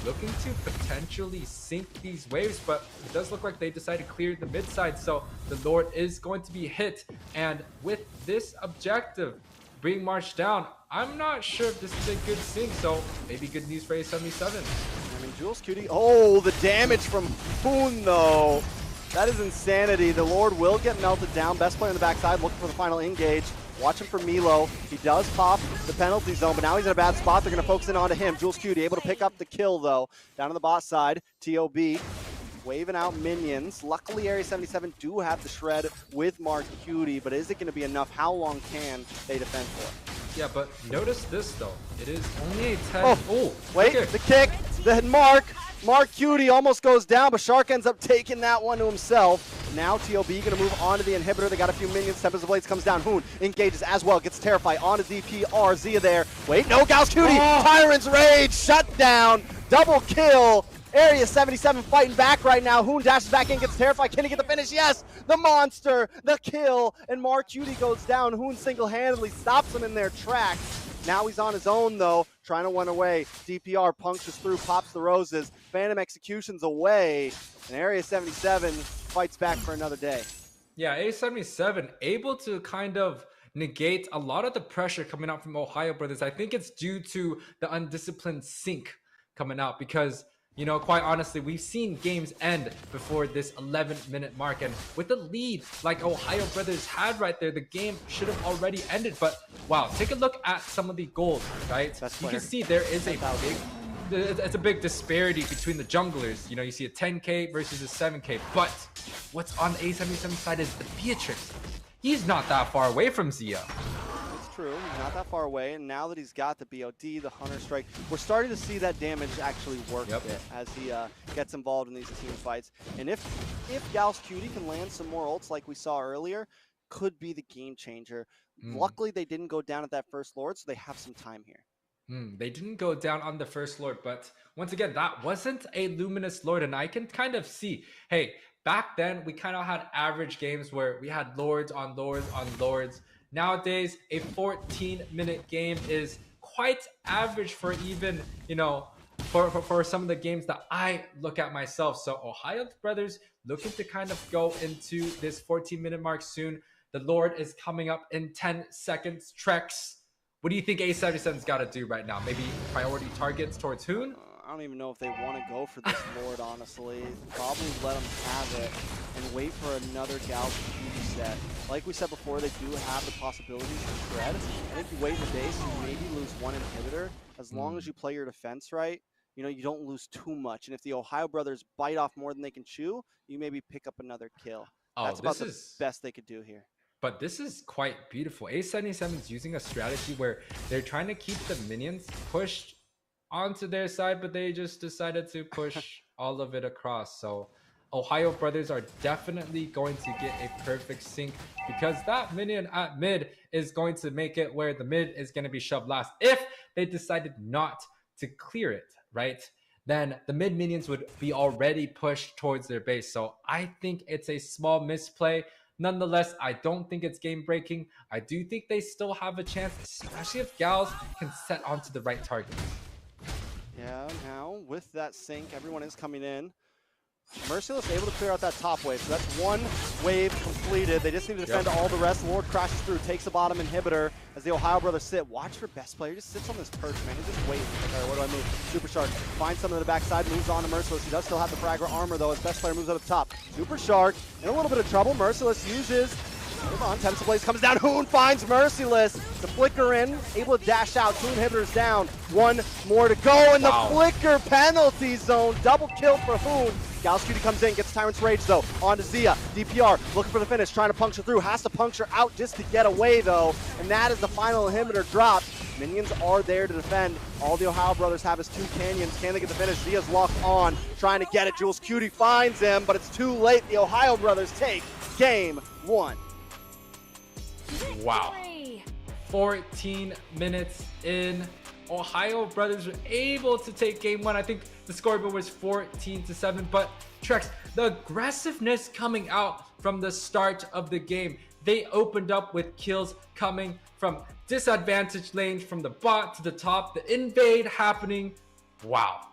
looking to potentially sink these waves, but it does look like they decided to clear the mid side, so the Lord is going to be hit. And with this objective being marched down, I'm not sure if this is a good sync, so maybe good news for A77. I mean, Jules Cutie, oh, the damage from Hoon, though. That is insanity. The Lord will get melted down. Best player on the backside, looking for the final engage. Watching for Milo. He does pop the penalty zone, but now he's in a bad spot. They're going to focus in onto him. Jules Cutie able to pick up the kill, though. Down on the bot side, TOB waving out minions. Luckily, Area 77 do have the shred with Mark Cutie, but is it going to be enough? How long can they defend for? Yeah, but notice this, though. It is only a 10. Oh, wait, the kick. The Mark Cutie almost goes down, but Shark ends up taking that one to himself. Now TOB going to move on to the inhibitor. They got a few minions. Tempest of Blades comes down. Hoon engages as well. Gets terrified onto DPR. Zia there. Wait, no, Gals Cutie. Tyrant's Rage shut down. Double kill. Area 77 fighting back right now. Hoon dashes back in, gets terrified. Can he get the finish? Yes! The monster, the kill, and Mark Cutie goes down. Hoon single-handedly stops him in their tracks. Now he's on his own, though, trying to run away. DPR punctures through, pops the roses. Phantom Execution's away, and Area 77 fights back for another day. Yeah, A77 able to kind of negate a lot of the pressure coming out from Ohio Brothers. I think it's due to the undisciplined sync coming out because, you know, quite honestly, we've seen games end before this 11-minute mark, and with the lead like Ohio Brothers had right there, the game should have already ended. But wow, take a look at some of the gold, right? You can see there is it's a big disparity between the junglers. You know, you see a 10K versus a 7K, but what's on A77 side is the Beatrix. He's not that far away from Zia. It's true. He's not that far away. And now that he's got the BOD, the Hunter Strike, we're starting to see that damage actually work a bit as he gets involved in these team fights. And if Gauss Cutie can land some more ults like we saw earlier, could be the game changer. Luckily, they didn't go down at that first Lord, so they have some time here. They didn't go down on the first Lord, but once again, that wasn't a Luminous Lord, and I can kind of see, hey, back then, we kind of had average games where we had Lords on Lords on Lords. Nowadays, a 14-minute game is quite average for even, you know, for some of the games that I look at myself. So OhioBrothers looking to kind of go into this 14-minute mark soon. The Lord is coming up in 10 seconds. Trex, what do you think A77's got to do right now? Maybe priority targets towards Hoon? I don't even know if they want to go for this Lord, honestly. Probably let them have it and wait for another Gauss Cutie set. Like we said before, they do have the possibilities to shred. I think you wait in the base and maybe lose one inhibitor. As long as you play your defense right, you know, you don't lose too much. And if the OhioBrothers bite off more than they can chew, you maybe pick up another kill. That's about the best they could do here. But this is quite beautiful. A77 is using a strategy where they're trying to keep the minions pushed onto their side, but they just decided to push all of it across. So OhioBrothers are definitely going to get a perfect sync because that minion at mid is going to make it where the mid is going to be shoved last. If they decided not to clear it, right, then the mid minions would be already pushed towards their base. So I think it's a small misplay. Nonetheless, I don't think it's game breaking. I do think they still have a chance, especially if Gals can set onto the right target. Yeah, now with that sync, everyone is coming in. Merciless able to clear out that top wave, so that's one wave completed. They just need to defend all the rest. Lord crashes through, takes the bottom inhibitor as the OhioBrothers sit. Watch for best player. He just sits on this perch, man. He just waits. Like, what do I mean? Super Shark finds something on the backside, moves on to Merciless. He does still have the Fragger armor, though, as best player moves up top. Super Shark in a little bit of trouble. Merciless uses... Hold on, Tempest Blaze comes down. Hoon finds Merciless. The flicker in, able to dash out. 2 inhibitors down. 1 more to go in the flicker penalty zone. Double kill for Hoon. Gauss Cutie comes in, gets Tyrant's Rage though. On to Zia. DPR looking for the finish, trying to puncture through. Has to puncture out just to get away though. And that is the final inhibitor dropped. Minions are there to defend. All the OhioBrothers have is 2 canyons. Can they get the finish? Zia's locked on, trying to get it. Jules Cutie finds him, but it's too late. The OhioBrothers take game 1. Wow. 14 minutes in. OhioBrothers were able to take game 1. I think the scoreboard was 14-7, but Trex, the aggressiveness coming out from the start of the game. They opened up with kills coming from disadvantaged lanes, from the bot to the top, the invade happening. Wow.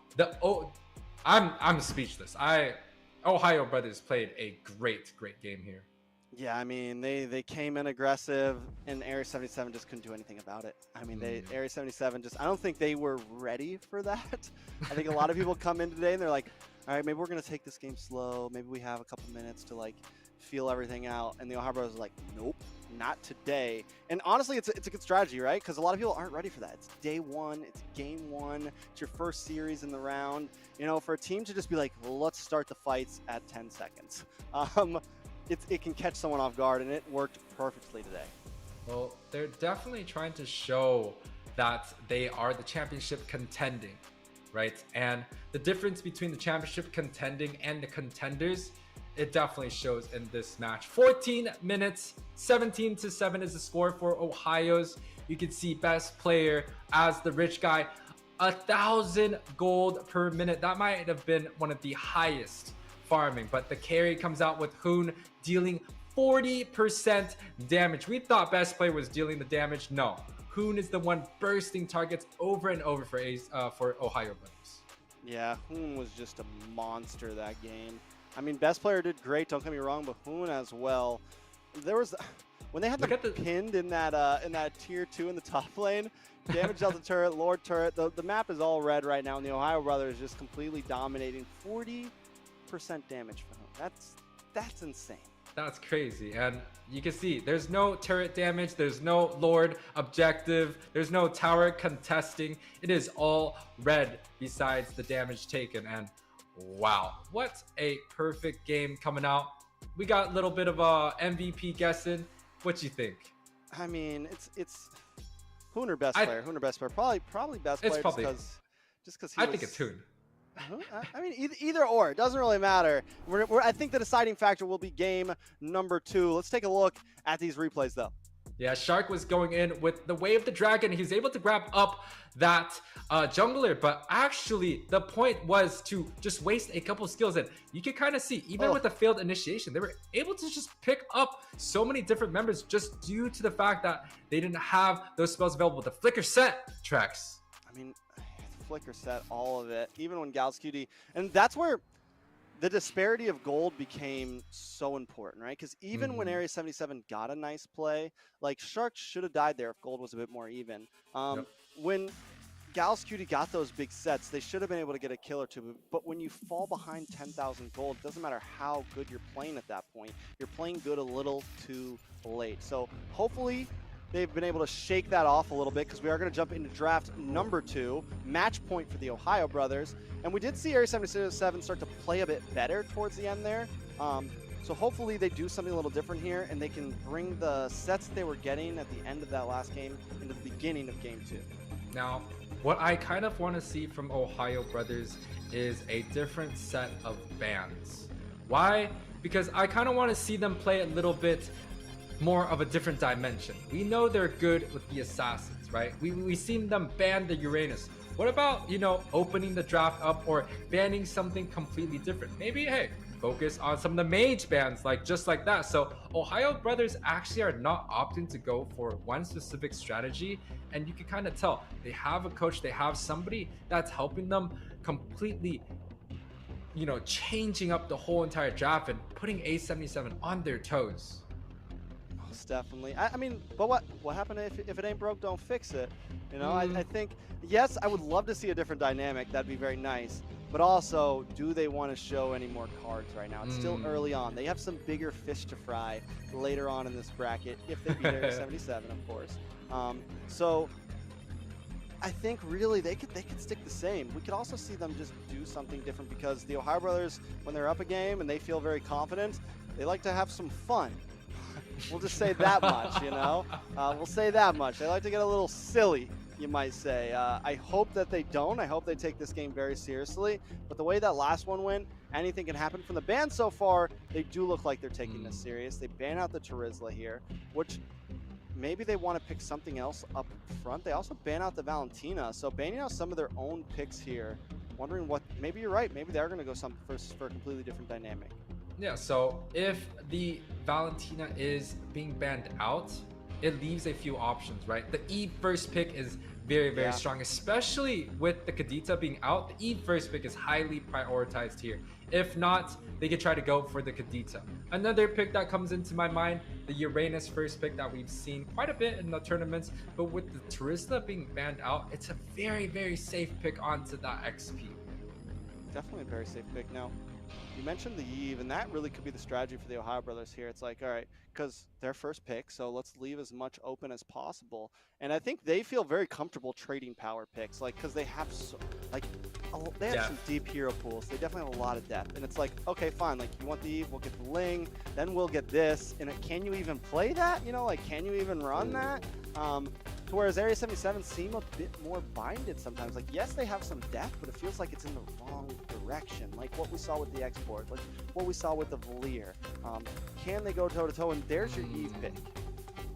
I'm speechless. OhioBrothers played a great game here. Yeah, I mean, they came in aggressive, and Area 77 just couldn't do anything about it. I mean, Area 77 just, I don't think they were ready for that. I think a lot of people come in today and they're like, all right, maybe we're going to take this game slow. Maybe we have a couple minutes to like feel everything out. And the OhioBrothers are like, nope, not today. And honestly, it's a good strategy, right? Because a lot of people aren't ready for that. It's day 1, it's game 1, it's your first series in the round. You know, for a team to just be like, well, let's start the fights at 10 seconds. It can catch someone off guard, and it worked perfectly today. Well, they're definitely trying to show that they are the championship contending, right? And the difference between the championship contending and the contenders, it definitely shows in this match. 14 minutes, 17-7 is the score for Ohio's. You can see best player as the rich guy, 1,000 gold per minute. That might have been one of the highest farming, but the carry comes out with Hoon dealing 40% damage. We thought best player was dealing the damage. No, Hoon is the one bursting targets over and over for OhioBrothers. Yeah, Hoon was just a monster that game. I mean, best player did great, don't get me wrong, but Hoon as well. There was, when they had them pinned in that tier 2 in the top lane, damage Delta turret, Lord turret, the map is all red right now, and the OhioBrothers is just completely dominating. 40% damage for him. That's insane. That's crazy. And you can see there's no turret damage, there's no Lord objective, there's no tower contesting. It is all red besides the damage taken. And wow, what a perfect game coming out. We got a little bit of a MVP guessing. What you think? I mean, it's Hooner best player. Hooner best player. Probably best It's player probably, just because he I was, think it's Hoon. I mean, either or. It doesn't really matter. I think the deciding factor will be game number 2. Let's take a look at these replays, though. Yeah, Shark was going in with the Way of the Dragon. He was able to grab up that jungler, but actually the point was to just waste a couple skills. And you can kind of see, even with the failed initiation, they were able to just pick up so many different members just due to the fact that they didn't have those spells available. The Flicker set, Trex. I mean, Flicker set, all of it, even when Gals QD. And that's where the disparity of gold became so important, right? Because even when Area 77 got a nice play, like Shark should have died there if gold was a bit more even. When Gals QD got those big sets, they should have been able to get a kill or two. But when you fall behind 10,000 gold, it doesn't matter how good you're playing at that point. You're playing good a little too late. So hopefully they've been able to shake that off a little bit, because we are going to jump into draft number 2, match point for the Ohio brothers. And we did see Area 77 start to play a bit better towards the end there. So hopefully they do something a little different here, and they can bring the sets they were getting at the end of that last game into the beginning of game 2. Now, what I kind of want to see from Ohio brothers is a different set of bans. Why? Because I kind of want to see them play a little bit more of a different dimension. We know they're good with the assassins, right? We've seen them ban the Uranus. What about, opening the draft up or banning something completely different? Maybe, hey, focus on some of the mage bans, just like that. So Ohio brothers actually are not opting to go for one specific strategy, and you can kind of tell they have a coach, they have somebody that's helping them completely, changing up the whole entire draft and putting A77 on their toes. Definitely. I mean, but what happened if it ain't broke, don't fix it? I think, yes, I would love to see a different dynamic. That'd be very nice. But also, do they want to show any more cards right now? It's still early on. They have some bigger fish to fry later on in this bracket, if they beat Area 77, of course. So I think really they could stick the same. We could also see them just do something different, because the Ohio brothers, when they're up a game and they feel very confident, they like to have some fun. We'll just say that much, we'll say that much. They like to get a little silly, you might say. I hope that they don't. I hope they take this game very seriously. But the way that last one went, anything can happen. From the ban so far, they do look like they're taking this serious. They ban out the Terizla here, which maybe they want to pick something else up front. They also ban out the Valentina. So banning out some of their own picks here. Wondering what, maybe you're right. Maybe they're going to go for a completely different dynamic. Yeah, so if the Valentina is being banned out, it leaves a few options, right? The Eve first pick is very, very strong, especially with the Kadita being out. The Eve first pick is highly prioritized here. If not, they could try to go for the Kadita. Another pick that comes into my mind, the Uranus first pick that we've seen quite a bit in the tournaments, but with the Terizla being banned out, it's a very, very safe pick onto that XP. Definitely a very safe pick. Now, you mentioned the Eve, and that really could be the strategy for the Ohio brothers here. It's like, all right, because their first pick, so let's leave as much open as possible. And I think they feel very comfortable trading power picks, because they have they have some deep hero pools. They definitely have a lot of depth. And it's like, okay, fine, you want the Eve, we'll get the Ling, then we'll get this. And can you even play that? Can you even run that? To whereas Area 77 seem a bit more binded sometimes. Yes, they have some depth, but it feels like it's in the wrong direction. Like what we saw with the Export, like what we saw with the Valier. Can they go toe-to-toe? And there's your Eve pick.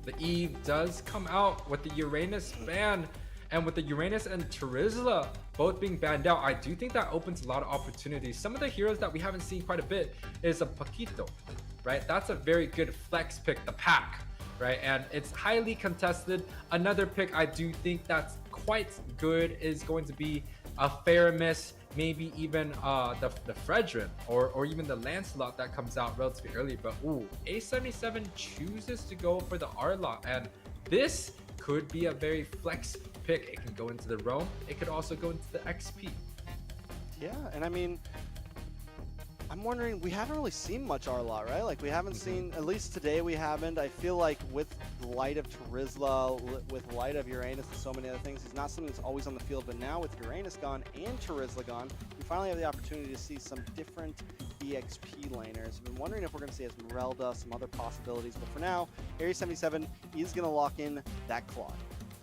The Eve does come out with the Uranus ban, and with the Uranus and Terizla both being banned out, I do think that opens a lot of opportunities. Some of the heroes that we haven't seen quite a bit is a Paquito, right? That's a very good flex pick, the Pack. Right, and it's highly contested. Another pick I do think that's quite good is going to be a Faramis, maybe even the Fredrin or even the Lancelot that comes out relatively early. But A77 chooses to go for the Arlot, and this could be a very flex pick. It can go into the Roam, it could also go into the XP. Yeah, and I mean, I'm wondering, we haven't really seen much Arlot, right? We haven't seen, at least today we haven't. I feel like with light of Terizla, with light of Uranus and so many other things, he's not something that's always on the field. But now with Uranus gone and Terizla gone, we finally have the opportunity to see some different EXP laners. I've been wondering if we're going to see Esmeralda, some other possibilities. But for now, Area 77 is going to lock in that Claude.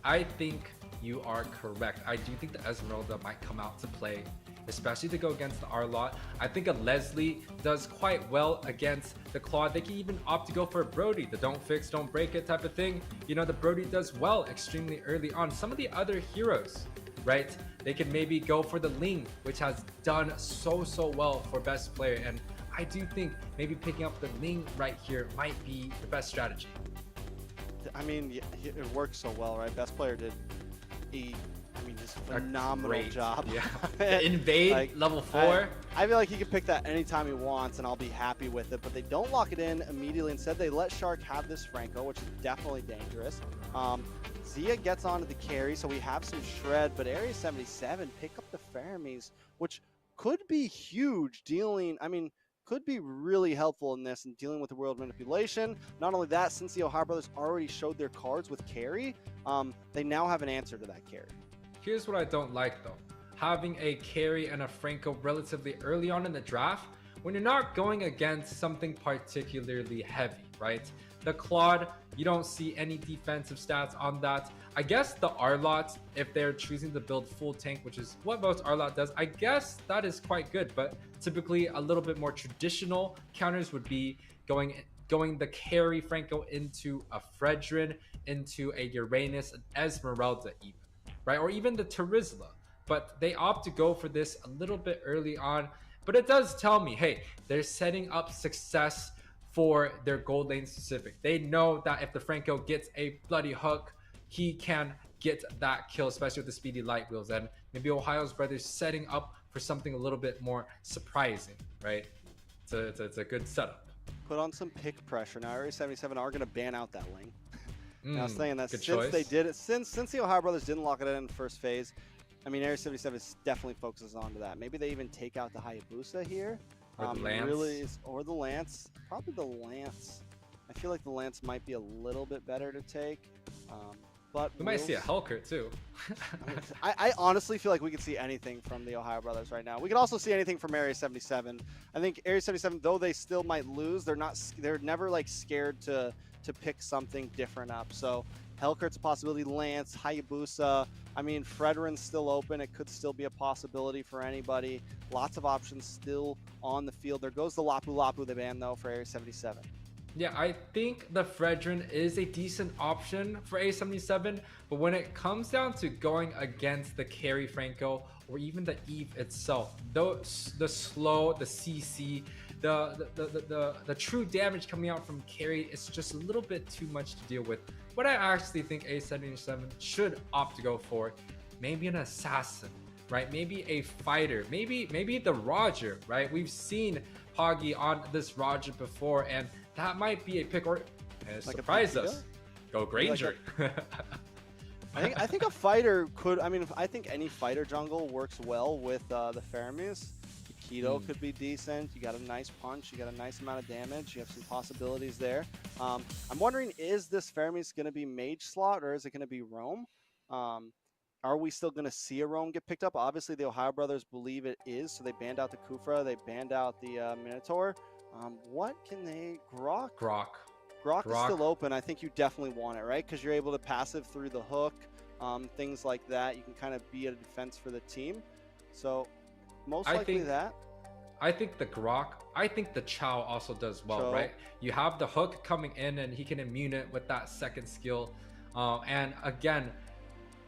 I think you are correct. I do think the Esmeralda might come out to play, especially to go against the Arlott. I think a Leslie does quite well against the Claude. They can even opt to go for a Brody, the don't fix, don't break it type of thing. You know, the Brody does well extremely early on. Some of the other heroes, right? They can maybe go for the Ling, which has done so well for best player. And I do think maybe picking up the Ling right here might be the best strategy. I mean, it works so well, right? Best player did just phenomenal job. Yeah. Invade like, level 4. I feel like he can pick that anytime he wants, and I'll be happy with it. But they don't lock it in immediately. Instead, they let Shark have this Franco, which is definitely dangerous. Zia gets onto the carry, so we have some shred. But Area 77 pick up the Fermis, which could be huge, could be really helpful in this and dealing with the world manipulation. Not only that, since the OhioBrothers already showed their cards with carry, they now have an answer to that carry. Here's what I don't like though. Having a carry and a Franco relatively early on in the draft when you're not going against something particularly heavy, right? The Claude, you don't see any defensive stats on that. I guess the Arlott, if they're choosing to build full tank, which is what most Arlott does, I guess that is quite good. But typically a little bit more traditional counters would be going the carry Franco into a Fredrin, into a Uranus, an Esmeralda even, right? Or even the Terizla. But they opt to go for this a little bit early on. But it does tell me, hey, they're setting up success for their gold lane specific. They know that if the Franco gets a bloody hook, he can get that kill, especially with the speedy light wheels. And maybe Ohio's brothers setting up for something a little bit more surprising, right? It's a good setup. Put on some pick pressure. Now Area 77 are going to ban out that lane. I was saying that since choice. they did it, since the OhioBrothers didn't lock it in the first phase, I mean, Area 77 definitely focuses onto that. Maybe they even take out the Hayabusa here. Or the Lance. Or the Lance. Probably the Lance. I feel like the Lance might be a little bit better to take. But we might see a Hellcurt too. I honestly feel like we could see anything from the OhioBrothers right now. We could also see anything from Area 77. I think Area 77, though they still might lose, they're never like scared to pick something different up. So Hellcurt's a possibility, Lance, Hayabusa. I mean, Fredrin's still open. It could still be a possibility for anybody. Lots of options still on the field. There goes the Lapu Lapu they banned, though, for Area 77. Yeah, I think the Fredrin is a decent option for A77, but when it comes down to going against the carry Franco or even the Eve itself, the slow, the CC, the true damage coming out from carry, it's just a little bit too much to deal with. What I actually think A77 should opt to go for, maybe an assassin, right? Maybe a fighter, maybe the Roger, right? We've seen Poggy on this Roger before, and that might be a pick, or Like surprise a us. Go Granger. I think a fighter could. I mean, I think any fighter jungle works well with the Fermis. The Keto could be decent. You got a nice punch. You got a nice amount of damage. You have some possibilities there. I'm wondering, is this Fermis going to be mage slot or is it going to be roam? Are we still going to see a roam get picked up? Obviously, the OhioBrothers believe it is, so they banned out the Kufra. They banned out the Minotaur. What can they... Grok is still open. I think you definitely want it, right? Because you're able to passive through the hook, things like that. You can kind of be a defense for the team. So, most likely that. I think the Grok, I think the Chow also does well, right? You have the hook coming in and he can immune it with that second skill. And again,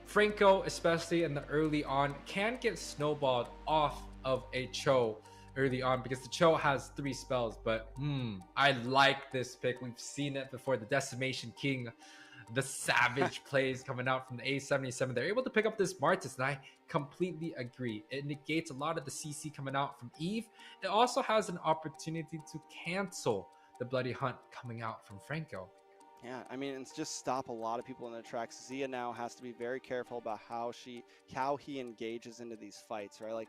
Franco, especially in the early on, can get snowballed off of a Cho early on because the Cho has 3 spells. But I like this pick. We've seen it before. The Decimation King, the Savage plays coming out from the A77. They're able to pick up this Martis, and I completely agree. It negates a lot of the CC coming out from Eve. It also has an opportunity to cancel the Bloody Hunt coming out from Franco. Yeah, I mean, it's just stop a lot of people in their tracks. Zia now has to be very careful about how he engages into these fights, right? Like,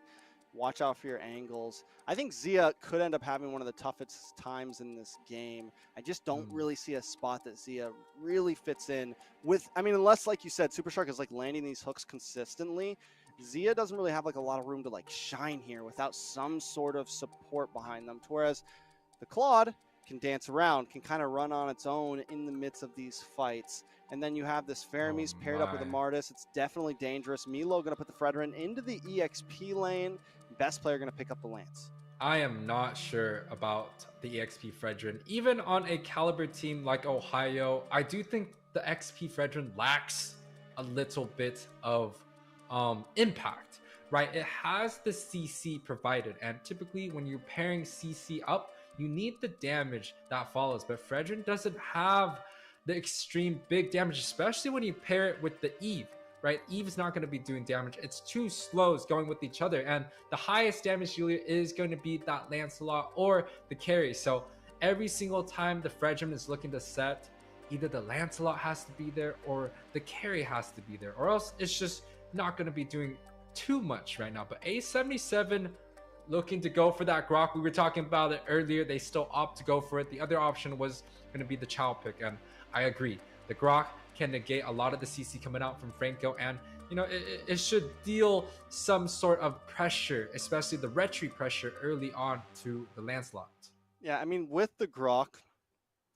watch out for your angles. I think Zia could end up having one of the toughest times in this game. I just don't really see a spot that Zia really fits in with. I mean, unless, like you said, Super Shark is like landing these hooks consistently. Zia doesn't really have like a lot of room to like shine here without some sort of support behind them. Whereas the Claude, can dance around, can kind of run on its own in the midst of these fights. And then you have this Fermis paired up with a Martis. It's definitely dangerous. Milo going to put the Fredrin into the EXP lane. Best player going to pick up the Lance. I am not sure about the EXP Fredrin. Even on a caliber team like Ohio, I do think the XP Fredrin lacks a little bit of impact, right? It has the CC provided, and typically when you're pairing CC up, you need the damage that follows, but Fredrin doesn't have the extreme big damage, especially when you pair it with the Eve, right? Eve's not going to be doing damage. It's two slows going with each other, and the highest damage dealer is going to be that Lancelot or the carry. So every single time the Fredrin is looking to set, either the Lancelot has to be there or the carry has to be there, or else it's just not going to be doing too much right now. But A77 looking to go for that Grok. We were talking about it earlier. They still opt to go for it. The other option was going to be the Chow pick, and I agree. The Grok can negate a lot of the CC coming out from Franco, and you know, it should deal some sort of pressure, especially the retreat pressure early on to the Lancelot. Yeah, I mean, with the Grok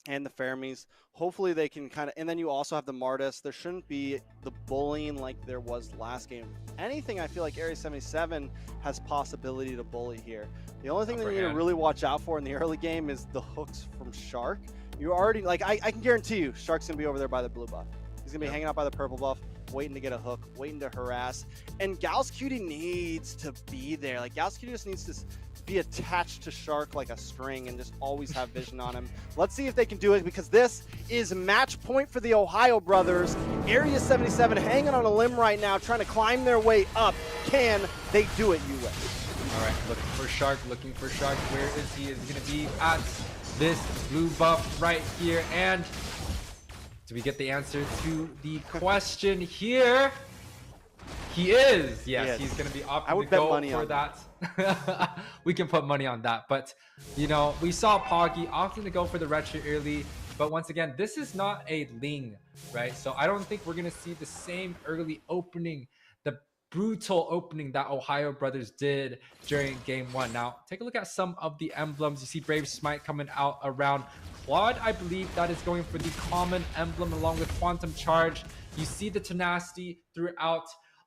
and the Fermis, hopefully they can kind of, and then you also have the Martis. There shouldn't be the bullying like there was last game. Anything, I feel like Area 77 has possibility to bully here. The only thing that you need to really watch out for in the early game is the hooks from Shark. You already, like, I can guarantee you, Shark's going to be over there by the blue buff. He's going to be hanging out by the purple buff, waiting to get a hook, waiting to harass. And Gauss Cutie needs to be there. Like, Gauss Cutie just needs to be attached to Shark like a string and just always have vision on him. Let's see if they can do it, because this is match point for the Ohio brothers. Area 77 hanging on a limb right now, trying to climb their way up. Can they do it, Yuwei? All right, looking for Shark, looking for Shark. Where is he? Is he going to be at this blue buff right here? And do we get the answer to the question here? He is. Yes, he's going to be opting to go for that. We can put money on that. But, you know, we saw Poggy opting to go for the retro early. But once again, this is not a Ling, right? So I don't think we're going to see the same early opening, the brutal opening that Ohio Brothers did during game one. Now, take a look at some of the emblems. You see Brave Smite coming out around Quad. I believe that is going for the common emblem along with Quantum Charge. You see the tenacity throughout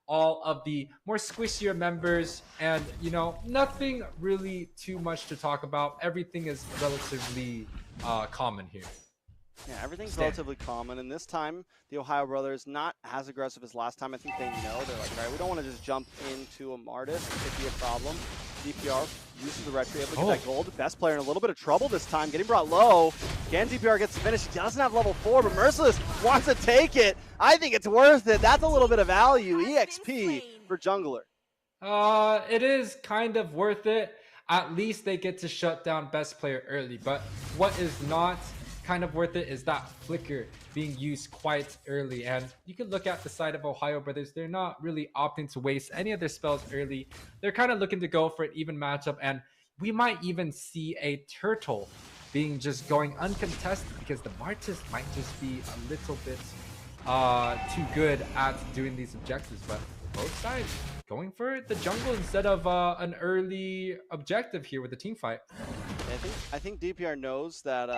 all of the more squishier members, and you know, nothing really too much to talk about. Everything is relatively common here. Yeah, everything's relatively common, and this time the Ohio brothers not as aggressive as last time. I think they know, they're like, all right, we don't want to just jump into a Martis. It could be a problem. DPR uses the retro, able to get that gold. Best player in a little bit of trouble this time, getting brought low. Again, DPR gets the finish. He doesn't have level 4, but Merciless wants to take it. I think it's worth it. That's a little bit of value. EXP for Jungler. It is kind of worth it. At least they get to shut down best player early, but what is not kind of worth it is that flicker being used quite early. And you can look at the side of Ohio Brothers. They're not really opting to waste any of their spells early. They're kind of looking to go for an even matchup, and we might even see a turtle being just going uncontested because the Martis might just be a little bit too good at doing these objectives. But both sides going for the jungle instead of an early objective here with the team fight. I think DPR knows that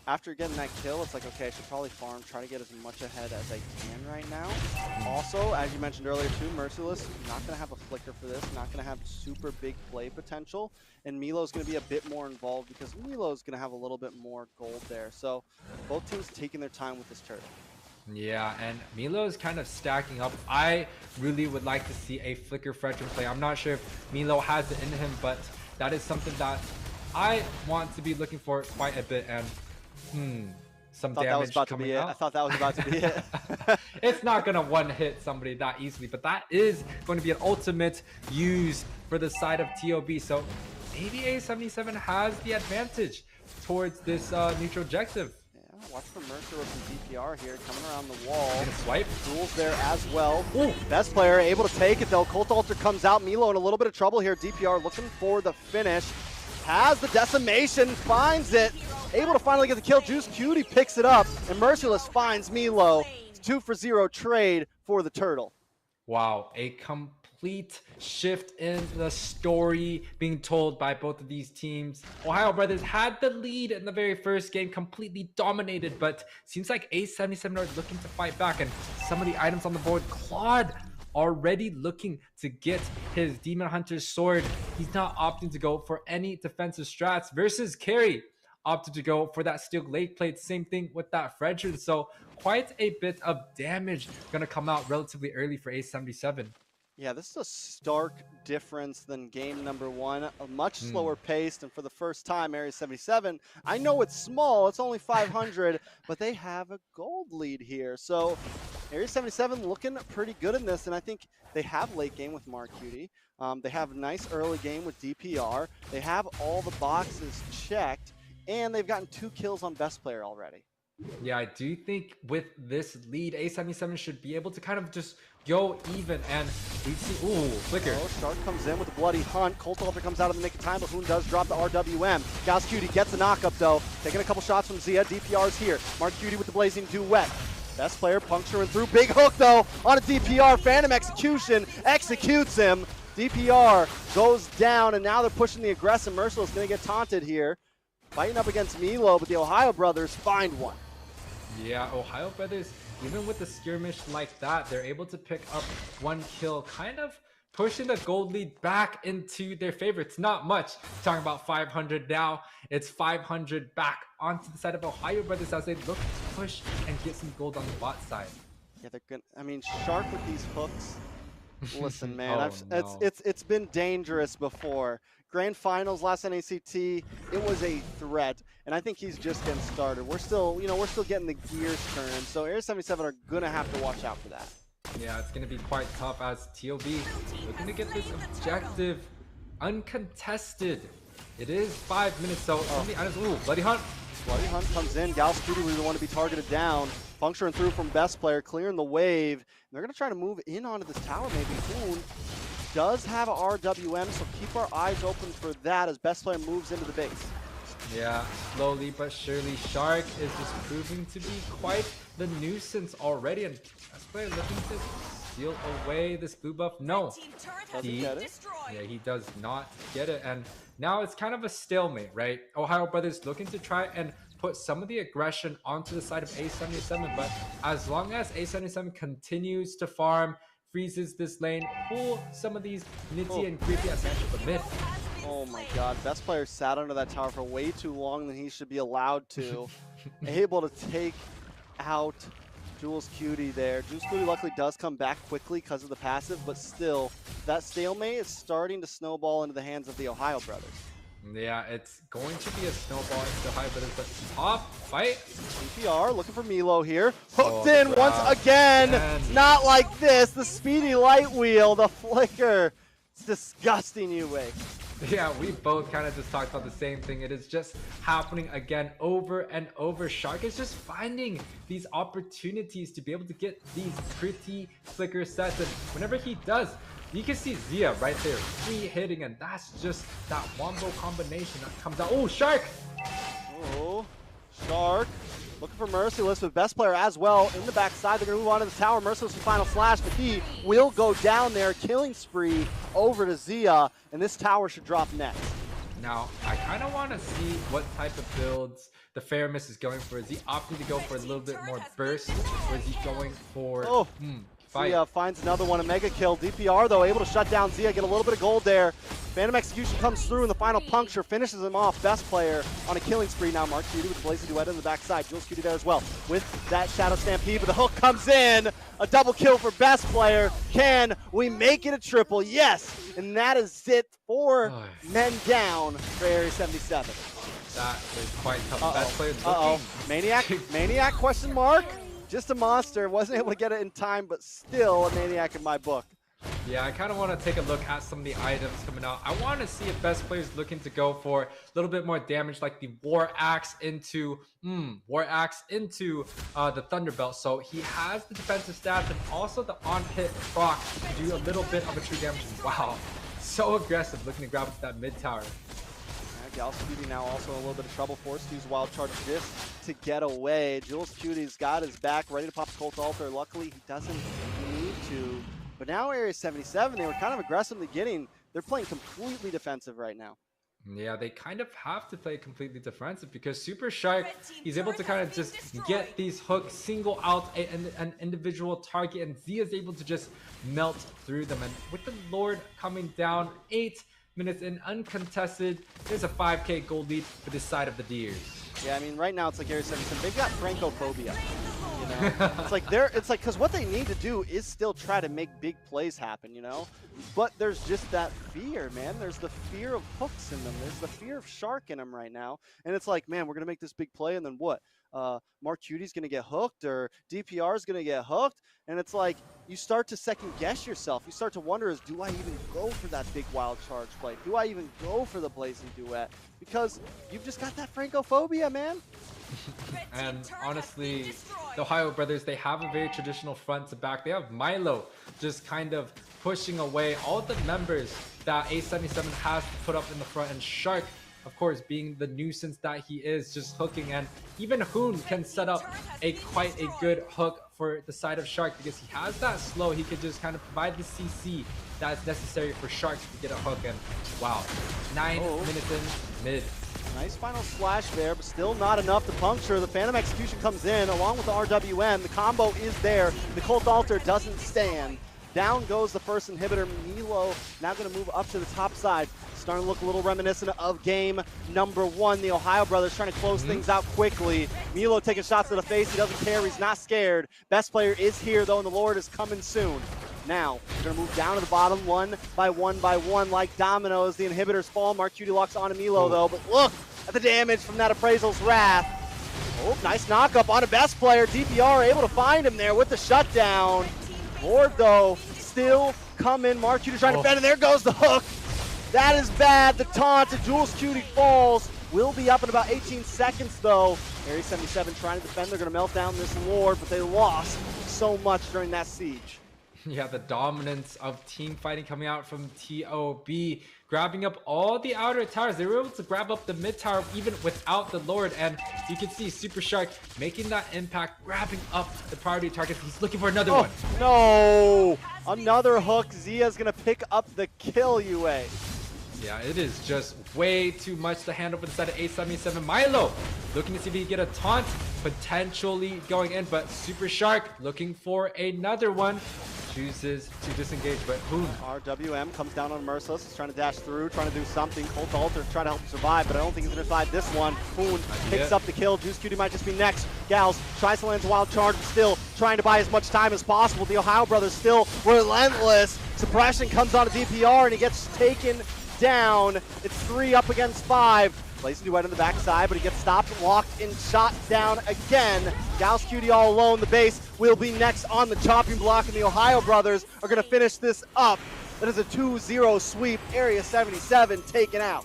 after getting that kill, it's like, okay, I should probably farm, try to get as much ahead as I can right now. Also, as you mentioned earlier too, Merciless, not going to have a flicker for this, not going to have super big play potential, and Milo's going to be a bit more involved because Milo's going to have a little bit more gold there. So both teams taking their time with this turret. Yeah, and Milo is kind of stacking up. I really would like to see a flicker Fredrin play. I'm not sure if Milo has it in him, but that is something that I want to be looking for quite a bit. And some damage coming out. I thought that was about to be it. It's not going to one-hit somebody that easily, but that is going to be an ultimate use for the side of TOB. So maybe A77 has the advantage towards this neutral objective. Watch for Mercer from DPR here, coming around the wall. Gonna swipe. Duels there as well. Ooh. Best player able to take it though. Cult Altar comes out. Milo in a little bit of trouble here. DPR looking for the finish. Has the decimation, finds it. Able to finally get the kill. Juice Cutie picks it up, and Merciless finds Milo. It's 2-for-0 trade for the turtle. Wow, a complete shift in the story being told by both of these teams. OhioBrothers had the lead in the very first game, completely dominated, but seems like A77 are looking to fight back, and some of the items on the board, Claude already looking to get his Demon Hunter's sword. He's not opting to go for any defensive strats versus Carry opted to go for that steel late plate. Same thing with that Frederick. So quite a bit of damage gonna come out relatively early for A77. Yeah, this is a stark difference than game number one. A much slower paced, and for the first time, Area 77, I know it's small, it's only 500, but they have a gold lead here. So Area 77 looking pretty good in this, and I think they have late game with Marcutie. They have a nice early game with DPR. They have all the boxes checked, and they've gotten 2 kills on best player already. Yeah, I do think with this lead, A77 should be able to kind of just go even, and we see, ooh, Flicker. Oh, Shark comes in with the bloody hunt. Colt Alter comes out of the nick of time, but Hoon does drop the RWM. Cutie gets the knockup though, taking a couple shots from Zia. DPR's here. Marcutie with the blazing duet. Best player puncturing through. Big hook though on a DPR. Phantom execution executes him. DPR goes down, and now they're pushing the aggressive. Merciless gonna get taunted here. Fighting up against Milo, but the OhioBrothers find one. Yeah, OhioBrothers, even with the skirmish like that, they're able to pick up 1 kill, kind of pushing the gold lead back into their favor. It's not much. Talking about 500 now, it's 500 back onto the side of OhioBrothers as they look to push and get some gold on the bot side. Yeah, they're gonna. I mean, Shark with these hooks. Listen, man, no. it's been dangerous before. Grand Finals last NACT, it was a threat, and I think he's just getting started. We're still getting the gears turned, so Area 77 are gonna have to watch out for that. Yeah, it's gonna be quite tough as TOB looking to get this objective uncontested. It is 5 minutes, so ooh, Bloody Hunt. Bloody Hunt comes in. Cutie we want to be targeted down. Puncturing through from best player, clearing the wave. They're gonna try to move in onto this tower. Maybe Hoon does have a RWM, so keep our eyes open for that as best player moves into the base. Yeah, slowly but surely, Shark is just proving to be quite the nuisance already, and best player looking to steal away this blue buff. No, Yeah, he does not get it, and now it's kind of a stalemate, right? OhioBrothers looking to try and put some of the aggression onto the side of A77, but as long as A77 continues to farm, freezes this lane, pull some of these nitty and gritty advantage of the mid. Oh my god, best player sat under that tower for way too long than he should be allowed to. Able to take out Jules Cutie there. Jules Cutie luckily does come back quickly because of the passive, but still, that stalemate is starting to snowball into the hands of the OhioBrothers. Yeah, it's going to be a snowball into the OhioBrothers, but top fight. DPR looking for Milo here. Hooked in once again. Not like this. The speedy light wheel, the flicker. It's disgusting, Yuwei. Yeah, we both kind of just talked about the same thing. It is just happening again over and over. Shark is just finding these opportunities to be able to get these pretty flicker sets, and whenever he does, you can see Zia right there, free hitting, and that's just that wombo combination that comes out. Oh, Shark! Oh, Shark looking for Merciless with best player as well in the backside. They're going to move on to the tower. Merciless with final slash, but he will go down there. Killing spree over to Zia, and this tower should drop next. Now, I kind of want to see what type of builds the Faramis is going for. Is he opting to go for a little bit more burst, or is he going for fight? Zia finds another one, a mega kill. DPR, though, able to shut down Zia, get a little bit of gold there. Phantom Execution comes through, and the final puncture finishes him off. Best player on a killing spree now. Marcutie with the blazing duet in the backside. Jules Cutie there as well with that Shadow Stampede, but the hook comes in. A double kill for best player. Can we make it a triple? Yes, and that is it. 4 men down for Area 77. That is quite tough. Best player Maniac question mark? Just a monster. Wasn't able to get it in time, but still a Maniac in my book. Yeah, I kind of want to take a look at some of the items coming out. I want to see if best player is looking to go for a little bit more damage, like the War Axe into the Thunderbelt. So he has the defensive stats and also the on-hit proc to do a little bit of a true damage. Wow, so aggressive, looking to grab up that mid tower. Cutie now also in a little bit of trouble, forced to use Wild Charge just to get away. Jules Cutie's got his back, ready to pop the Colt Alter. Luckily, he doesn't need to. But now Area 77, they were kind of aggressively getting, they're playing completely defensive right now. Yeah, they kind of have to play completely defensive because Super Shark, he's able to kind of just get these hooks, single out an individual target, and Zia is able to just melt through them. And with the Lord coming down 8 minutes in uncontested, there's a 5k gold lead for this side of the Deers. Yeah, I mean, right now it's like Area 77, they've got Francophobia. You know? it's like, because what they need to do is still try to make big plays happen, you know? But there's just that fear, man. There's the fear of hooks in them. There's the fear of Shark in them right now. And it's like, man, we're going to make this big play, and then what? Mark Cutie's going to get hooked, or DPR is going to get hooked. And it's like, you start to second guess yourself. You start to wonder, do I even go for that big wild charge play? Do I even go for the blazing duet? Because you've just got that Francophobia, man. And honestly, the Ohio Brothers, they have a very traditional front to back. They have Milo just kind of pushing away all the members that A77 has to put up in the front, and Shark, of course, being the nuisance that he is, just hooking. And even Hoon can set up quite a good hook for the side of Shark because he has that slow. He could just kind of provide the CC that's necessary for Sharks to get a hook. And wow, 9 minutes in mid. Nice final slash there, but still not enough to puncture. The Phantom Execution comes in along with the RWM. The combo is there. The Cult Altar doesn't stand. Down goes the first inhibitor. Milo now going to move up to the top side. Starting to look a little reminiscent of game number 1. The Ohio Brothers trying to close things out quickly. Milo taking shots to the face. He doesn't care. He's not scared. Best player is here, though, and the Lord is coming soon. Now, we're going to move down to the bottom one by one like dominoes. The inhibitors fall. Mark Cutie locks onto Milo, though. But look at the damage from that Appraisal's Wrath. Oh, nice knock-up on a best player. DPR able to find him there with the shutdown. Lord, though, still coming. Mark Cutie trying to bend, and there goes the hook. That is bad. The taunt to Jules Cutie falls. Will be up in about 18 seconds, though. Area 77 trying to defend. They're going to melt down this Lord, but they lost so much during that siege. Yeah, the dominance of team fighting coming out from TOB, grabbing up all the outer towers. They were able to grab up the mid tower even without the Lord, and you can see Super Shark making that impact, grabbing up the priority target. He's looking for another one. No! Another hook. Zia's gonna pick up the kill, Yuwei. Yeah, it is just way too much to handle for the side of A77. Milo looking to see if he can get a taunt, potentially going in, but Super Shark looking for another one. Chooses to disengage, but Hoon. RWM comes down on Merciless. He's trying to dash through, trying to do something. Cult Altar trying to help him survive, but I don't think he's going to survive this one. Hoon picks up the kill. Juice Cutie might just be next. Gals tries to land a wild charge, but still trying to buy as much time as possible. The Ohio Brothers still relentless. Suppression comes on to DPR, and he gets taken down. It's 3 up against 5. Blazing Duet on the backside, but he gets stopped, locked, and shot down again. Gauss Cutie all alone. The base will be next on the chopping block, and the Ohio Brothers are going to finish this up. That is a 2-0 sweep. Area 77 taken out.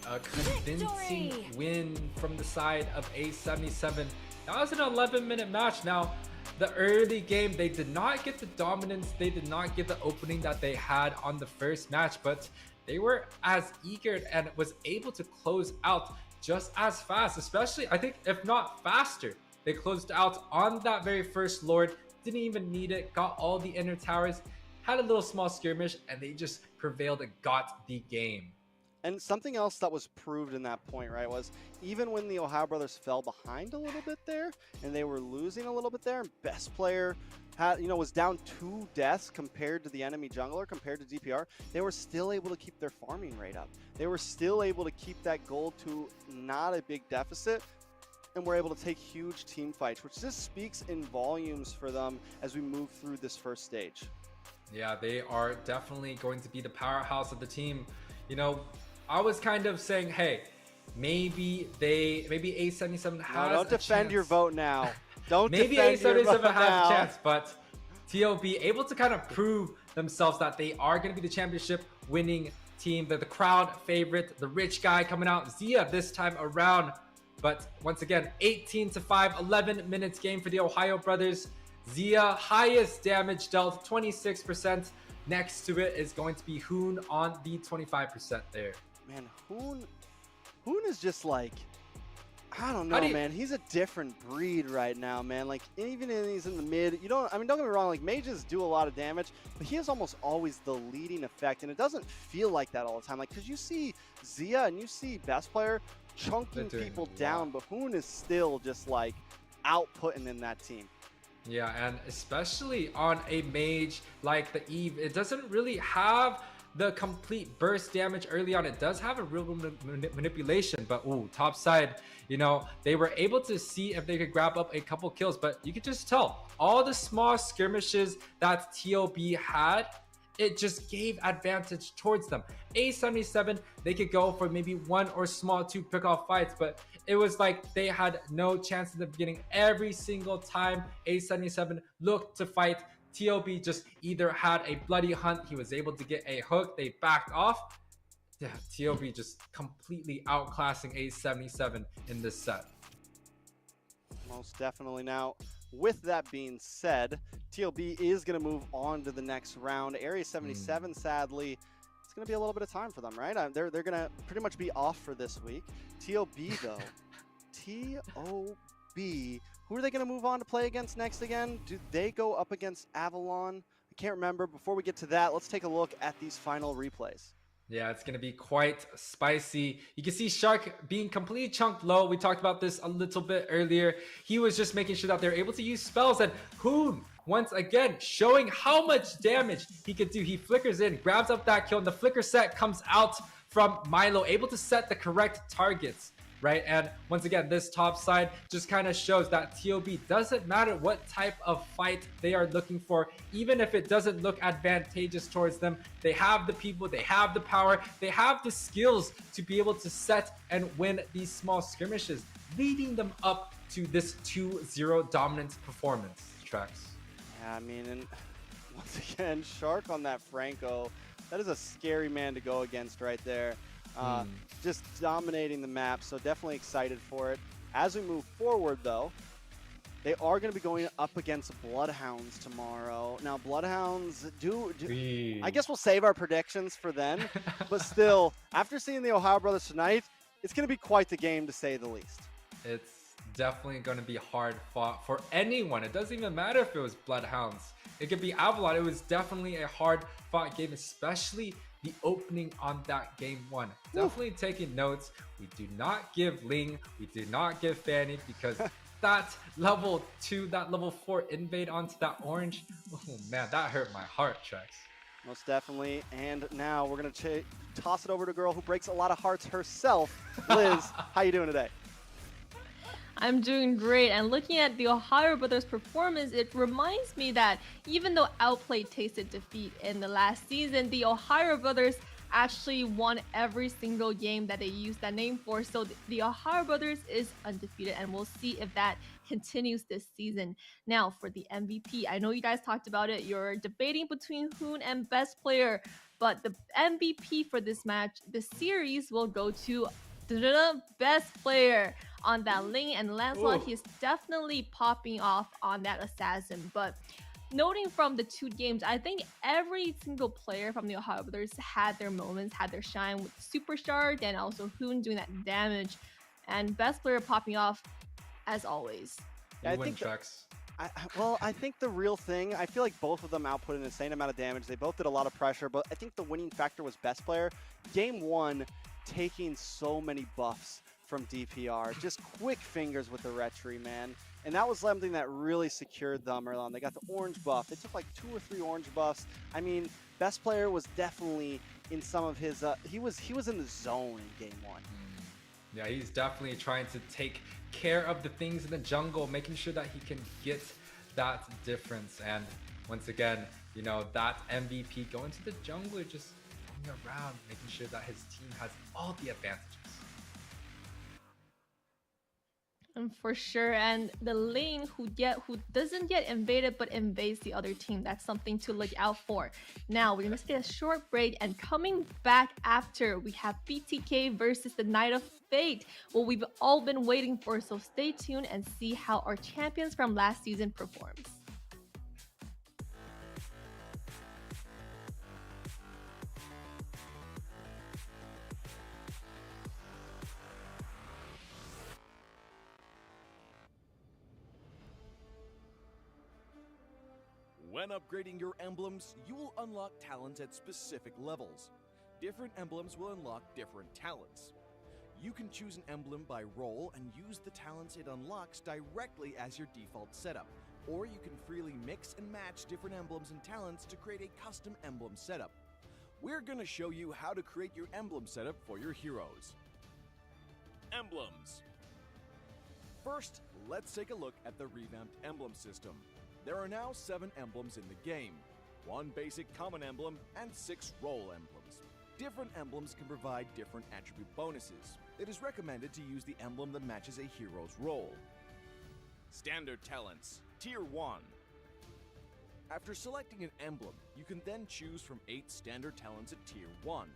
A convincing win from the side of A77. That was an 11-minute match. Now, the early game, they did not get the dominance. They did not get the opening that they had on the first match, but they were as eager and was able to close out just as fast, especially, I think, if not faster. They closed out on that very first Lord, didn't even need it, got all the inner towers, had a little small skirmish, and they just prevailed and got the game. And something else that was proved in that point, right, was even when the Ohio Brothers fell behind a little bit there, and they were losing a little bit there, best player had, was down 2 deaths compared to the enemy jungler, compared to DPR, they were still able to keep their farming rate up. They were still able to keep that gold to not a big deficit, and were able to take huge team fights, which just speaks in volumes for them as we move through this first stage. Yeah, they are definitely going to be the powerhouse of the team. I was kind of saying, hey, maybe A77 has don't defend your vote now. Don't maybe defend your vote A77 has now. a chance, but TOB able to kind of prove themselves that they are going to be the championship winning team. They're the crowd favorite, the rich guy coming out, Zia this time around. But once again, 18-5, 11 minutes game for the Ohio Brothers. Zia, highest damage dealt, 26%. Next to it is going to be Hoon on the 25% there. Man, Hoon is just like, I don't How know, do you- man. He's a different breed right now, man. Like, even if he's in the mid, don't get me wrong, like, mages do a lot of damage, but he is almost always the leading effect, and it doesn't feel like that all the time. Like, because you see Zia and you see Best Player chunking They're doing people a lot. down, but Hoon is still just, like, outputting in that team. Yeah, and especially on a mage like the Eve, it doesn't really have the complete burst damage early on. It does have a real manipulation, but ooh, top side, they were able to see if they could grab up a couple kills, but you could just tell all the small skirmishes that TOB had, it just gave advantage towards them. A77, they could go for maybe one or small two pick-off fights, but it was like they had no chance in the beginning. Every single time A77 looked to fight, TOB just either had a bloody hunt, he was able to get a hook, they backed off. Yeah, TOB just completely outclassing A77 in this set. Most definitely. Now, with that being said, TOB is going to move on to the next round. Area 77, sadly, it's going to be a little bit of time for them, right? They're going to pretty much be off for this week. TOB, though, TOB, who are they going to move on to play against next again? Do they go up against Avalon? I can't remember. Before we get to that, let's take a look at these final replays. Yeah, it's going to be quite spicy. You can see Shark being completely chunked low. We talked about this a little bit earlier. He was just making sure that they're able to use spells. And Hoon, once again, showing how much damage he could do. He flickers in, grabs up that kill, and the flicker set comes out from Milo, able to set the correct targets, right? And once again, this top side just kind of shows that TOB doesn't matter what type of fight they are looking for, even if it doesn't look advantageous towards them. They have the people, they have the power, they have the skills to be able to set and win these small skirmishes, leading them up to this 2-0 dominant performance, Trex. Yeah, I mean, and once again, Shark on that Franco, that is a scary man to go against right there. Just dominating the map, so definitely excited for it. As we move forward, though, they are going to be going up against BloodHounds tomorrow. Now, BloodHounds I guess we'll save our predictions for then, but still, after seeing the TheOhioBrothers tonight, it's going to be quite the game, to say the least. It's definitely going to be hard fought for anyone. It doesn't even matter if it was BloodHounds. It could be Avalon. It was definitely a hard fought game, especially the opening on that game one. Definitely taking notes. We do not give Ling, we do not give Fanny, because that level 2, that level 4 invade onto that orange, oh man, that hurt my heart, Trex. Most definitely. And now we're going to toss it over to a girl who breaks a lot of hearts herself. Liz, how you doing today? I'm doing great, and looking at the TheOhioBrothers' performance, it reminds me that even though Outplay tasted defeat in the last season, the TheOhioBrothers actually won every single game that they used that name for. So the TheOhioBrothers is undefeated, and we'll see if that continues this season. Now, for the MVP, I know you guys talked about it. You're debating between Hoon and Best Player, but the MVP for this match, the series, will go to Best Player on that Ling and Lancelot. He's definitely popping off on that assassin. But noting from the two games, I think every single player from the TheOhioBrothers had their moments, had their shine, with Superstar and also Hoon doing that damage, and Best Player popping off as always. I think I think the real thing, I feel like both of them output an insane amount of damage. They both did a lot of pressure, but I think the winning factor was Best Player. Game one, taking so many buffs from DPR, just quick fingers with the Retri, man. And that was something that really secured them early on. They got the orange buff. They took like 2 or 3 orange buffs. I mean, Best Player was definitely in some of his, he was in the zone in game one. Yeah, he's definitely trying to take care of the things in the jungle, making sure that he can get that difference. And once again, that MVP going to the jungle, just going around, making sure that his team has all the advantages. For sure, and the lane who doesn't get invaded but invades the other team, that's something to look out for. Now we're gonna take a short break, and coming back after, we have BTK versus the Knight of Fate, what we've all been waiting for, so stay tuned and see how our champions from last season performs. When upgrading your emblems, you will unlock talents at specific levels. Different emblems will unlock different talents. You can choose an emblem by role and use the talents it unlocks directly as your default setup, or you can freely mix and match different emblems and talents to create a custom emblem setup. We're going to show you how to create your emblem setup for your heroes. Emblems. First, let's take a look at the revamped emblem system. There are now 7 emblems in the game, 1 basic common emblem and 6 role emblems. Different emblems can provide different attribute bonuses. It is recommended to use the emblem that matches a hero's role. Standard talents, Tier 1. After selecting an emblem, you can then choose from 8 standard talents at Tier 1.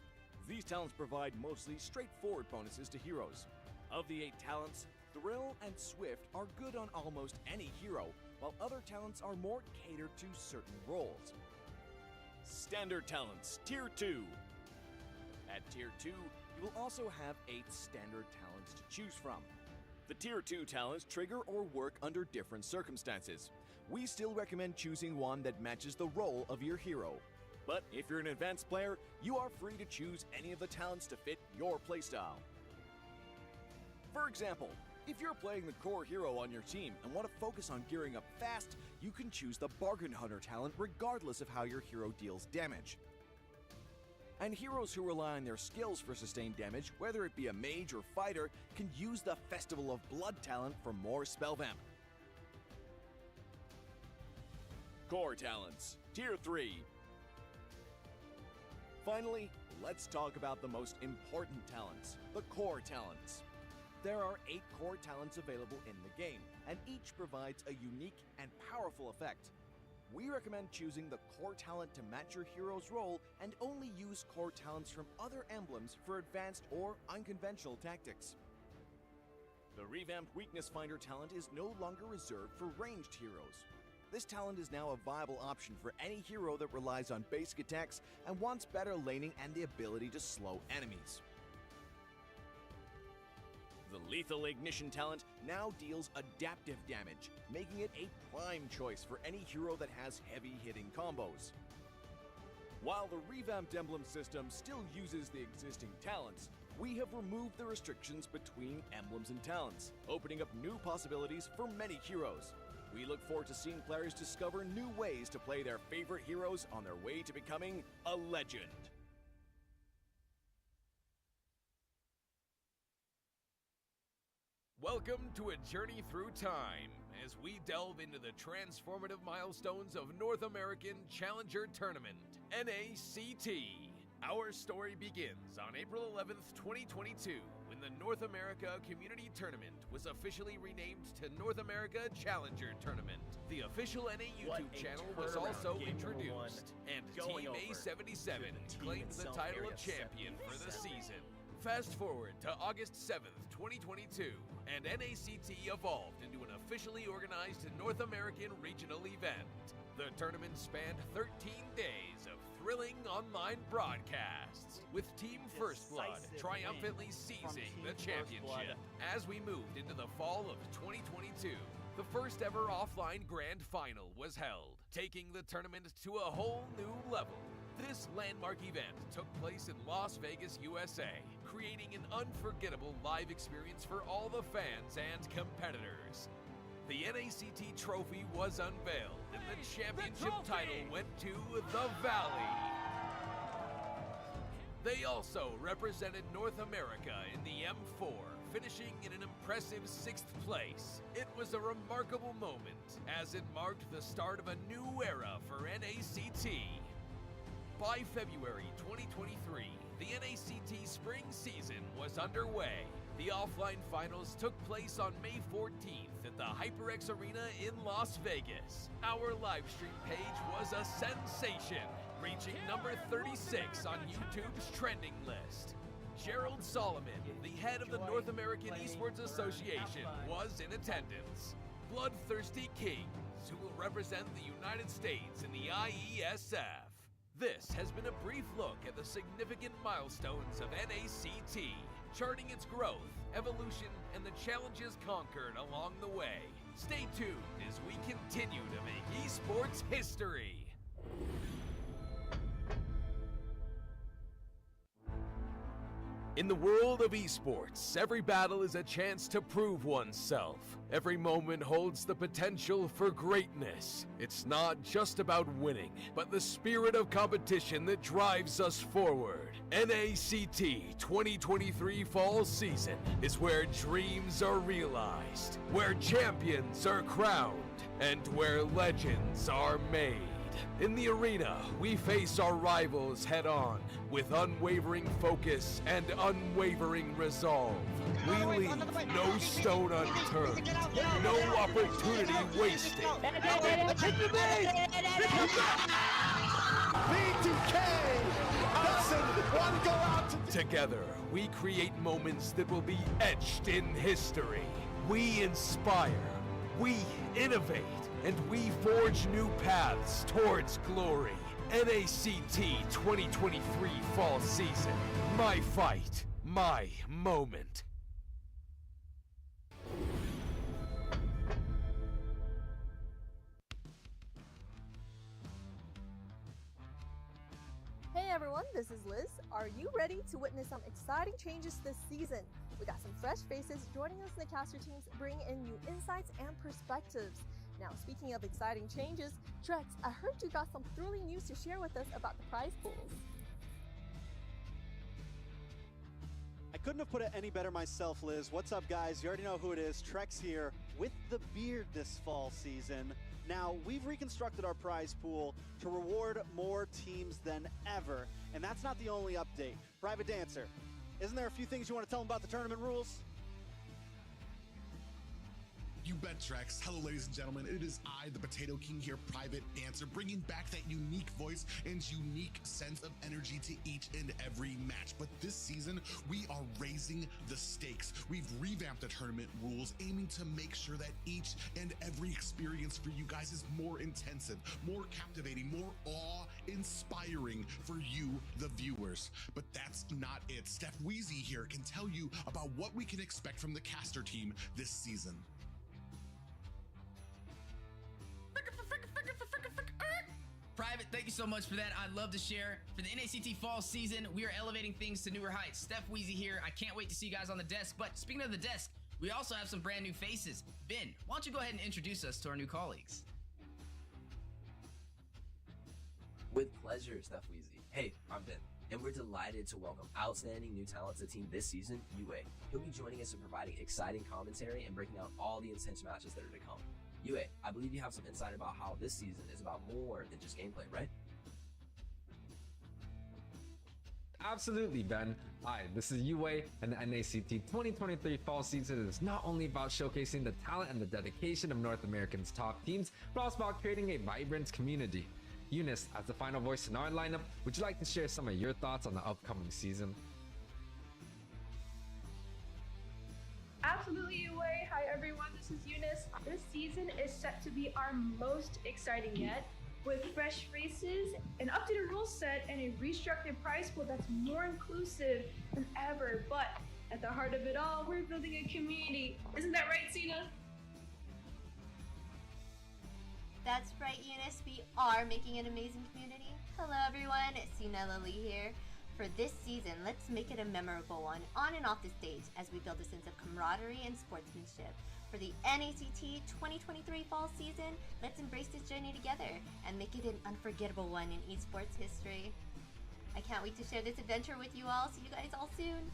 These talents provide mostly straightforward bonuses to heroes. Of the 8 talents, Thrill and Swift are good on almost any hero, while other talents are more catered to certain roles. Standard talents, Tier 2. At Tier 2, you will also have 8 standard talents to choose from. The Tier 2 talents trigger or work under different circumstances. We still recommend choosing one that matches the role of your hero. But if you're an advanced player, you are free to choose any of the talents to fit your playstyle. For example, if you're playing the core hero on your team and want to focus on gearing up fast, you can choose the Bargain Hunter talent regardless of how your hero deals damage. And heroes who rely on their skills for sustained damage, whether it be a mage or fighter, can use the Festival of Blood talent for more spell vamp. Core talents, Tier 3. Finally, let's talk about the most important talents, the core talents. There are 8 core talents available in the game, and each provides a unique and powerful effect. We recommend choosing the core talent to match your hero's role and only use core talents from other emblems for advanced or unconventional tactics. The revamped Weakness Finder talent is no longer reserved for ranged heroes. This talent is now a viable option for any hero that relies on basic attacks and wants better laning and the ability to slow enemies. The Lethal Ignition talent now deals adaptive damage, making it a prime choice for any hero that has heavy-hitting combos. While the revamped emblem system still uses the existing talents, we have removed the restrictions between emblems and talents, opening up new possibilities for many heroes. We look forward to seeing players discover new ways to play their favorite heroes on their way to becoming a legend. Welcome to a journey through time as we delve into the transformative milestones of North American Challenger Tournament, NACT. Our story begins on April 11th, 2022, when the North America Community Tournament was officially renamed to North America Challenger Tournament. The official NA YouTube channel was also introduced, and Team A77 claimed the title of champion for the season. Fast forward to August 7th, 2022, and NACT evolved into an officially organized North American regional event. The tournament spanned 13 days of thrilling online broadcasts, with Team First Blood triumphantly seizing the championship. As we moved into the fall of 2022, the first ever offline grand final was held, taking the tournament to a whole new level. This landmark event took place in Las Vegas, USA, creating an unforgettable live experience for all the fans and competitors. The NACT trophy was unveiled, and the championship title went to the Valley. They also represented North America in the M4, finishing in an impressive 6th place. It was a remarkable moment, as it marked the start of a new era for NACT. By February 2023, the NACT spring season was underway. The offline finals took place on May 14th at the HyperX Arena in Las Vegas. Our livestream page was a sensation, reaching number 36 on YouTube's trending list. Gerald Solomon, the head of the North American Esports Association, was in attendance. BloodThristyKings, who will represent the United States in the IESF. This has been a brief look at the significant milestones of NACT, charting its growth, evolution, and the challenges conquered along the way. Stay tuned as we continue to make esports history. In the world of esports, every battle is a chance to prove oneself. Every moment holds the potential for greatness. It's not just about winning, but the spirit of competition that drives us forward. NACT 2023 Fall Season is where dreams are realized, where champions are crowned, and where legends are made. In the arena, we face our rivals head-on with unwavering focus and unwavering resolve. We leave no stone unturned, no opportunity wasted. Together, we create moments that will be etched in history. We inspire, we innovate, and we forge new paths towards glory. NACT 2023 Fall Season. My fight, my moment. Hey everyone, this is Liz. Are you ready to witness some exciting changes this season? We got some fresh faces joining us in the caster teams, bringing in new insights and perspectives. Now, speaking of exciting changes, Trex, I heard you got some thrilling news to share with us about the prize pools. I couldn't have put it any better myself, Liz. What's up, guys? You already know who it is. Trex here with the beard this fall season. Now, we've reconstructed our prize pool to reward more teams than ever. And that's not the only update. Private Dancer, isn't there a few things you want to tell them about the tournament rules? You bet, Trex. Hello, ladies and gentlemen. It is I, the Potato King here, Private Dancer, bringing back that unique voice and unique sense of energy to each and every match. But this season, we are raising the stakes. We've revamped the tournament rules, aiming to make sure that each and every experience for you guys is more intensive, more captivating, more awe-inspiring for you, the viewers. But that's not it. StageⅠki here can tell you about what we can expect from the caster team this season. Private, thank you so much for that. I'd love to share. For the NACT Fall Season, we are elevating things to newer heights. StageⅠki here. I can't wait to see you guys on the desk. But speaking of the desk, we also have some brand new faces. Ben, why don't you go ahead and introduce us to our new colleagues? With pleasure, StageⅠki. Hey, I'm Ben, and we're delighted to welcome outstanding new talent to the team this season, Yuwei. He'll be joining us and providing exciting commentary and breaking out all the intense matches that are to come. Yuwei, I believe you have some insight about how this season is about more than just gameplay, right? Absolutely, Ben. Hi, this is Yuwei, and the NACT 2023 Fall Season is not only about showcasing the talent and the dedication of North America's top teams, but also about creating a vibrant community. Eunice, as the final voice in our lineup, would you like to share some of your thoughts on the upcoming season? Absolutely, Yuwei. Hi, everyone. This is Eunice. This season is set to be our most exciting yet, with fresh faces, an updated rule set, and a restructured prize pool that's more inclusive than ever. But at the heart of it all, we're building a community. Isn't that right, Cena? That's right, Eunice. We are making an amazing community. Hello, everyone. It's Cena Lily here. For this season, let's make it a memorable one on and off the stage as we build a sense of camaraderie and sportsmanship. For the NACT 2023 Fall Season, let's embrace this journey together and make it an unforgettable one in esports history. I can't wait to share this adventure with you all. See you guys all soon.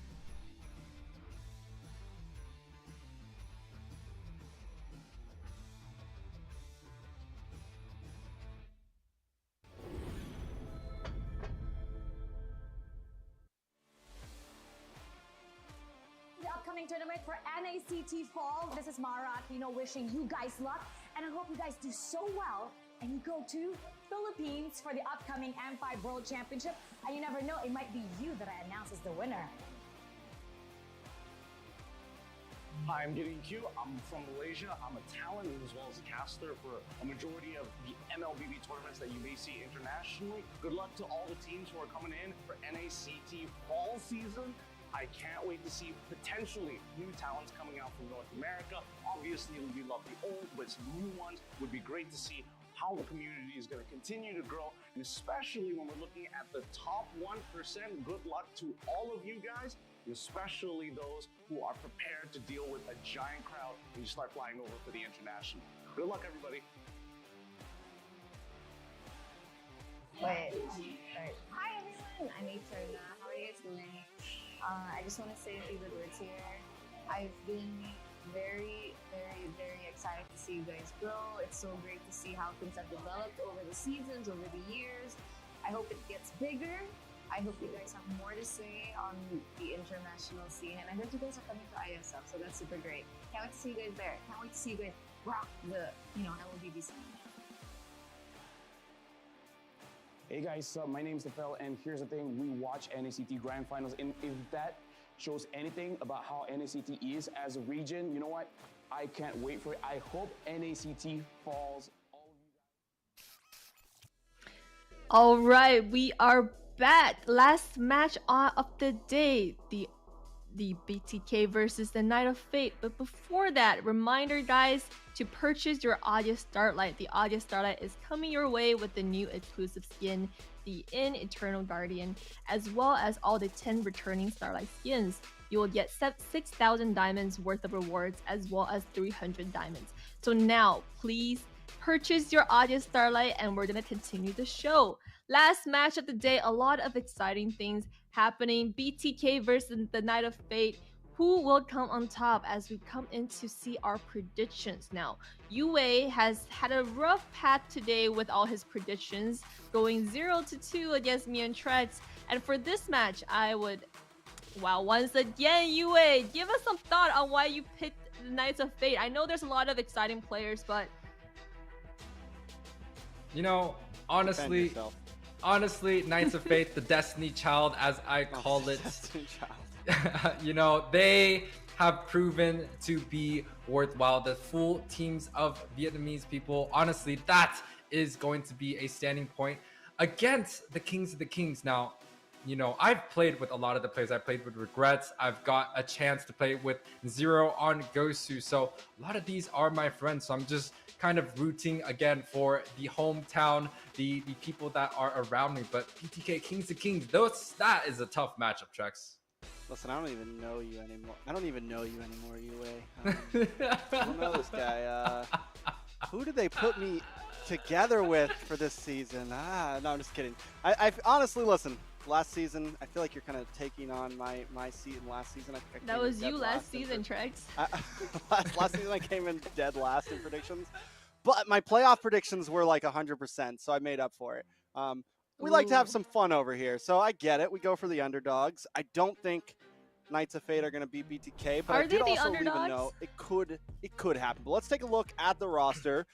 The upcoming tournament for NACT Fall. This is Mara Aquino wishing you guys luck, and I hope you guys do so well and you go to Philippines for the upcoming M5 World Championship, and you never know, it might be you that I announce as the winner. Hi, I'm Gideon Q. I'm from Malaysia. I'm a talent as well as a caster for a majority of the MLBB tournaments that you may see internationally. Good luck to all the teams who are coming in for NACT Fall Season. I can't wait to see potentially new talents coming out from North America. Obviously, we love the old, but some new ones would be great to see how the community is going to continue to grow, and especially when we're looking at the top 1%. Good luck to all of you guys, especially those who are prepared to deal with a giant crowd when you start flying over for the international. Good luck, everybody. Wait, sorry. Hi everyone, I'm Eterna. How are you guys doing? I just want to say a few good words here. I've been very excited to see you guys grow. It's so great to see how things have developed over the seasons, over the years. I hope it gets bigger. I hope you guys have more to say on the international scene, and I heard you guys are coming to ISF, so that's super great. Can't wait to see you guys there. Can't wait to see you guys rock the, LBB scene. Hey guys, my name's Tefel, and here's the thing: we watch NACT Grand Finals, and if that shows anything about how NACT is as a region, you know what? I can't wait for it. I hope NACT falls. All right, we are back. Last match of the day, the BTK versus the Knight of Fate. But before that, reminder guys to purchase your Audio Starlight. The Audio Starlight is coming your way with the new exclusive skin, the Eternal Guardian, as well as all the 10 returning Starlight skins. You will get 6,000 diamonds worth of rewards, as well as 300 diamonds. So now, please purchase your Audio Starlight, and we're gonna continue the show. Last match of the day, a lot of exciting things happening. BTK versus the Knight of Fate. Who will come on top as we come in to see our predictions now? Yuwei has had a rough path today with all his predictions, going 0-2 against me and Trex. And for this match, I would... Wow, once again, Yuwei, give us some thought on why you picked the Knights of Fate. I know there's a lot of exciting players, but... You know, honestly, Knights of Fate, the Destiny Child, as I call it. Destiny Child. You know, they have proven to be worthwhile. The full teams of Vietnamese people, honestly, that is going to be a standing point against the Kings of the Kings. Now, you know, I've played with a lot of the players. I played with Regrets. I've got a chance to play with Zero on Gosu. So a lot of these are my friends. So I'm just kind of rooting again for the hometown, the people that are around me. But BTK Kings of Kings, that is a tough matchup, Trex. Listen, I don't even know you anymore. Yuwei. I don't know this guy. Who did they put me together with for this season? No, I'm just kidding. I honestly, listen, last season, I feel like you're kind of taking on my seat in last season. That was you last season, Trex. Last season, I came in dead last in predictions. But my playoff predictions were like 100%, so I made up for it. We like to have some fun over here, so I get it. We go for the underdogs. I don't think Knights of Fate are going to beat BTK, but I did also leave a note. It could happen. But let's take a look at the roster.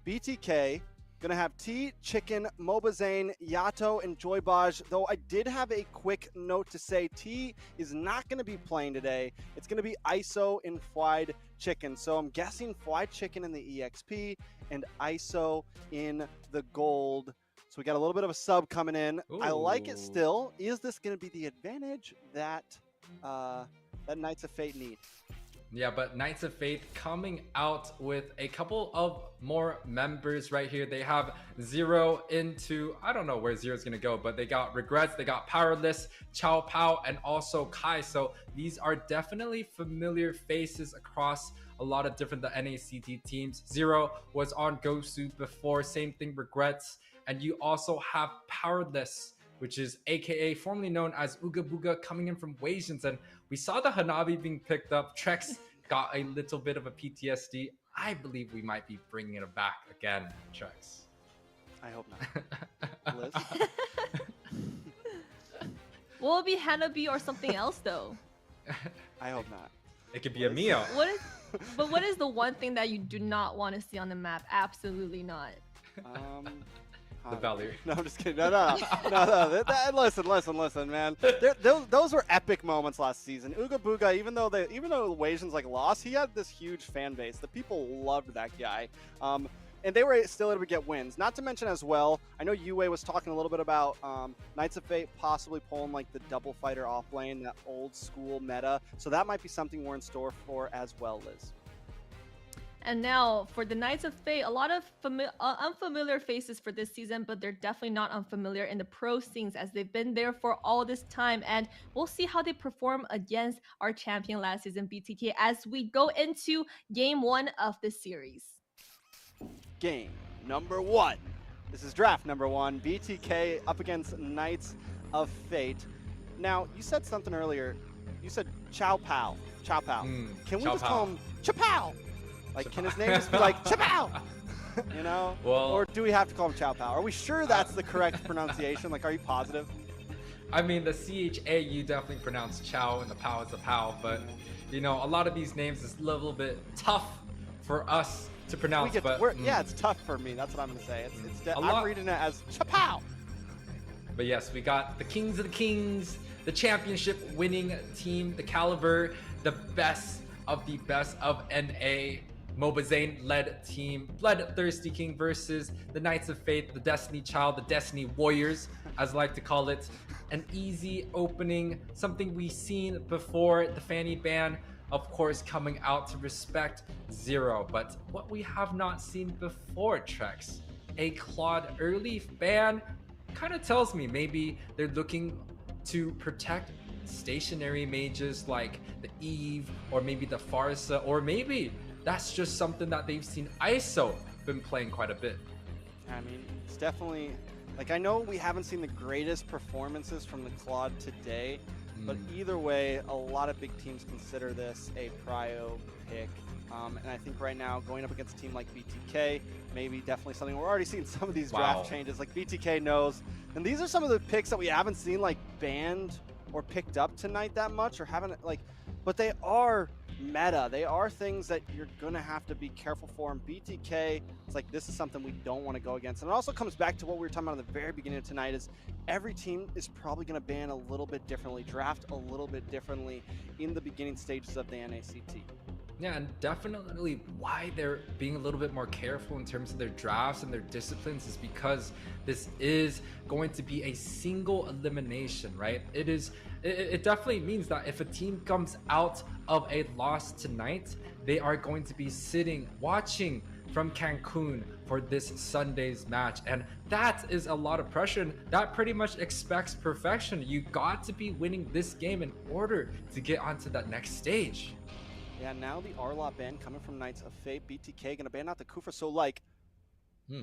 BTK going to have T, Chicken, Mobazane, Yato, and Joybaj. Though I did have a quick note to say T is not going to be playing today. It's going to be ISO and Fried Chicken. So I'm guessing Fried Chicken in the EXP and ISO in the gold. So we got a little bit of a sub coming in. Ooh. I like it still. Is this going to be the advantage that that Knights of Fate need? Yeah, but Knights of Fate coming out with a couple of more members right here. They have Zero into, I don't know where Zero's going to go, but they got Regrets, they got Powerless, Chow Pao, and also Kai. So these are definitely familiar faces across a lot of different NACT teams. Zero was on Gosu before, same thing, Regrets. And you also have Powerless, which is AKA formerly known as Ooga Booga, coming in from Wasians. And we saw the Hanabi being picked up. Trex got a little bit of a PTSD. I believe we might be bringing it back again, Trex. I hope not. Liz? Will it be Hanabi or something else, though? I hope not. It could be a Mio. What is the one thing that you do not want to see on the map? Absolutely not. The Valier. No, I'm just kidding. No. Listen, man. Those were epic moments last season. Ooga Booga, even though the Wasians like lost, he had this huge fan base. The people loved that guy. and they were still able to get wins. Not to mention as well, I know Yuwei was talking a little bit about Knights of Fate possibly pulling like the double fighter off lane, that old school meta. So that might be something we're in store for as well, Liz. And now for the Knights of Fate, a lot of unfamiliar faces for this season, but they're definitely not unfamiliar in the pro scenes as they've been there for all this time. And we'll see how they perform against our champion last season, BTK, as we go into game 1 of this series. Game number 1. This is draft number 1. BTK up against Knights of Fate. Now, you said something earlier. You said Chow Pow. Chow Pow. Can we just call him Chapow? Like, can his name just be like Chapow? You know? Well, or do we have to call him Chow Pow? Are we sure that's the correct pronunciation? Like, are you positive? I mean, the CHA you definitely pronounce Chow and the Pow is a Pow, but you know, a lot of these names is a little bit tough for us to pronounce. Yeah, it's tough for me. That's what I'm gonna say. I'm reading it as Chapow. But yes, we got the Kings of the Kings, the championship winning team, the caliber, the best of NA. Mobazane-led team, BloodThristyKings versus the Knights of Fate, the Destiny Child, the Destiny Warriors, as I like to call it. An easy opening, something we've seen before, the Fanny ban, of course, coming out to respect Zero. But what we have not seen before, Trex, a Claude early ban, kind of tells me maybe they're looking to protect stationary mages like the Eve, or maybe the Farsa, or maybe that's just something that they've seen ISO been playing quite a bit. I mean, it's definitely, like, I know we haven't seen the greatest performances from the Claude today, but either way, a lot of big teams consider this a prio pick. And I think right now, going up against a team like BTK, maybe definitely something we're already seeing some of these draft changes, like BTK knows. And these are some of the picks that we haven't seen like banned or picked up tonight that much, or haven't like, but they are meta. They are things that you're gonna have to be careful for. And BTK, it's like, this is something we don't want to go against. And it also comes back to what we were talking about at the very beginning of tonight, is every team is probably gonna ban a little bit differently, draft a little bit differently in the beginning stages of the NACT. Yeah, and definitely why they're being a little bit more careful in terms of their drafts and their disciplines is because this is going to be a single elimination, right? It definitely means that if a team comes out of a loss tonight, they are going to be sitting, watching from Cancun for this Sunday's match. And that is a lot of pressure. And that pretty much expects perfection. You got to be winning this game in order to get onto that next stage. Yeah, now the Arlot ban coming from Knights of Fate. BTK gonna ban out the Kufa, so like, a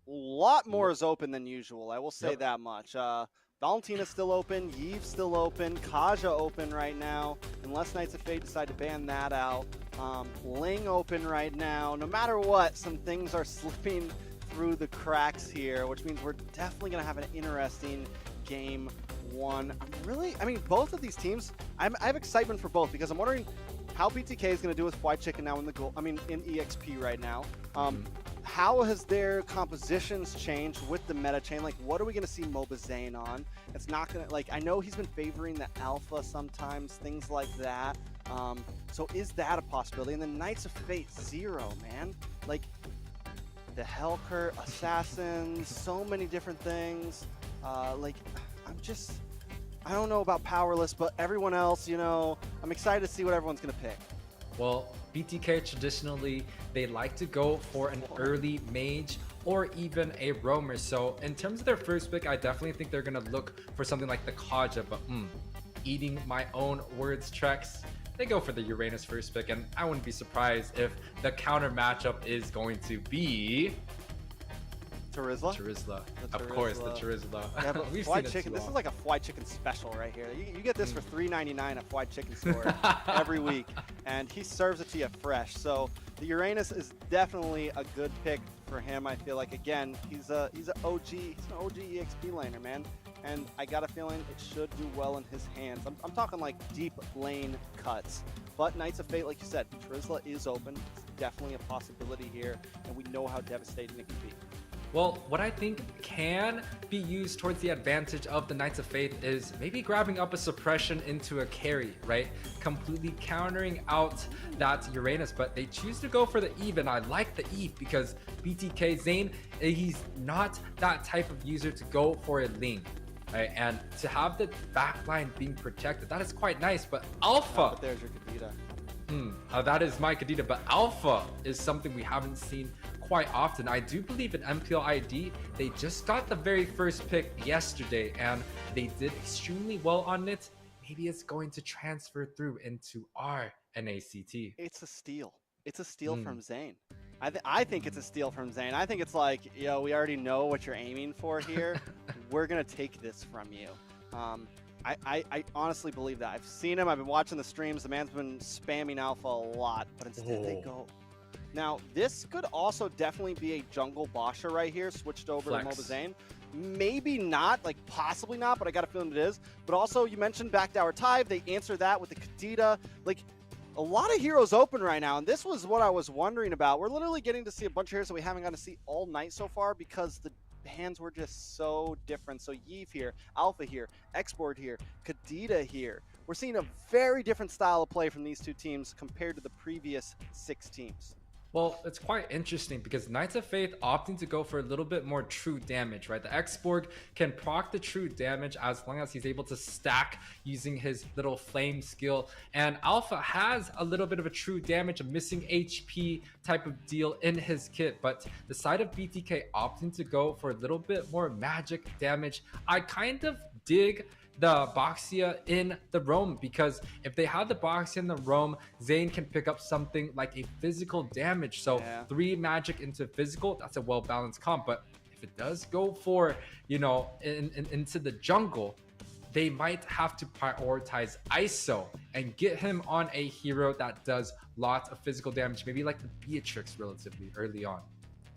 lot more is open than usual, I will say that much. Valentina's still open, Yeve's still open, Kaja open right now, unless Knights of Fate decide to ban that out. Ling open right now. No matter what, some things are slipping through the cracks here, which means we're definitely gonna have an interesting game 1. I mean, both of these teams, I have excitement for both, because I'm wondering how BTK is going to do with White Chicken now in the goal. I mean, in EXP right now. How has their compositions changed with the meta chain? Like, what are we going to see Mobazane on? It's not going to, like, I know he's been favoring the alpha sometimes, things like that. So is that a possibility? And then Knights of Fate, Zero, man. Like, the Hellcurt, Assassins, so many different things. Like, I don't know about Powerless, but everyone else, you know, I'm excited to see what everyone's going to pick. Well, BTK traditionally, they like to go for an early mage or even a roamer. So in terms of their first pick, I definitely think they're going to look for something like the Kaja, but eating my own words, Trex, they go for the Uranus first pick, and I wouldn't be surprised if the counter matchup is going to be Charizla? Charizla. Of course, the Charizla. Yeah, but We've fried seen chicken. it This is like a fried chicken special right here. You get this for $3.99 at fried chicken store every week, and he serves it to you fresh. So the Uranus is definitely a good pick for him. I feel like, again, he's an OG EXP laner, man, and I got a feeling it should do well in his hands. I'm talking like deep lane cuts. But Knights of Fate, like you said, Charizla is open. It's definitely a possibility here, and we know how devastating it can be. Well, what I think can be used towards the advantage of the Knights of Faith is maybe grabbing up a suppression into a carry, right? Completely countering out that Uranus, but they choose to go for the Eve, and I like the Eve because BTK Zane, he's not that type of user to go for a lane. Right, and to have the backline being protected, that is quite nice. But Alpha, but there's your Kadita. That is my Kadita, but Alpha is something we haven't seen quite often. I do believe in MPL ID, they just got the very first pick yesterday, and they did extremely well on it. Maybe it's going to transfer through into our NACT. It's a steal. It's a steal from Zane. I think it's a steal from Zane. I think it's like, yo, we already know what you're aiming for here. We're going to take this from you. I honestly believe that. I've seen him. I've been watching the streams. The man's been spamming Alpha a lot, but instead they go. Now, this could also definitely be a jungle Basha right here, switched over to Mobazane. Maybe not, like possibly not, but I got a feeling it is. But also, you mentioned Backdoor Tide. They answer that with the Kadita. Like, a lot of heroes open right now, and this was what I was wondering about. We're literally getting to see a bunch of heroes that we haven't gotten to see all night so far because the hands were just so different. So Yeve here, Alpha here, Export here, Kadita here. We're seeing a very different style of play from these two teams compared to the previous 6 teams. Well, it's quite interesting because Knights of Faith opting to go for a little bit more true damage, right? The Exborg can proc the true damage as long as he's able to stack using his little flame skill. And Alpha has a little bit of a true damage, a missing HP type of deal in his kit. But the side of BTK opting to go for a little bit more magic damage, I kind of dig the Boxia in the roam, because if they have the Boxia in the roam, Zane can pick up something like a physical damage. So 3 magic into physical, that's a well-balanced comp. But if it does go for, you know, into the jungle, they might have to prioritize ISO and get him on a hero that does lots of physical damage, maybe like the Beatrix relatively early on.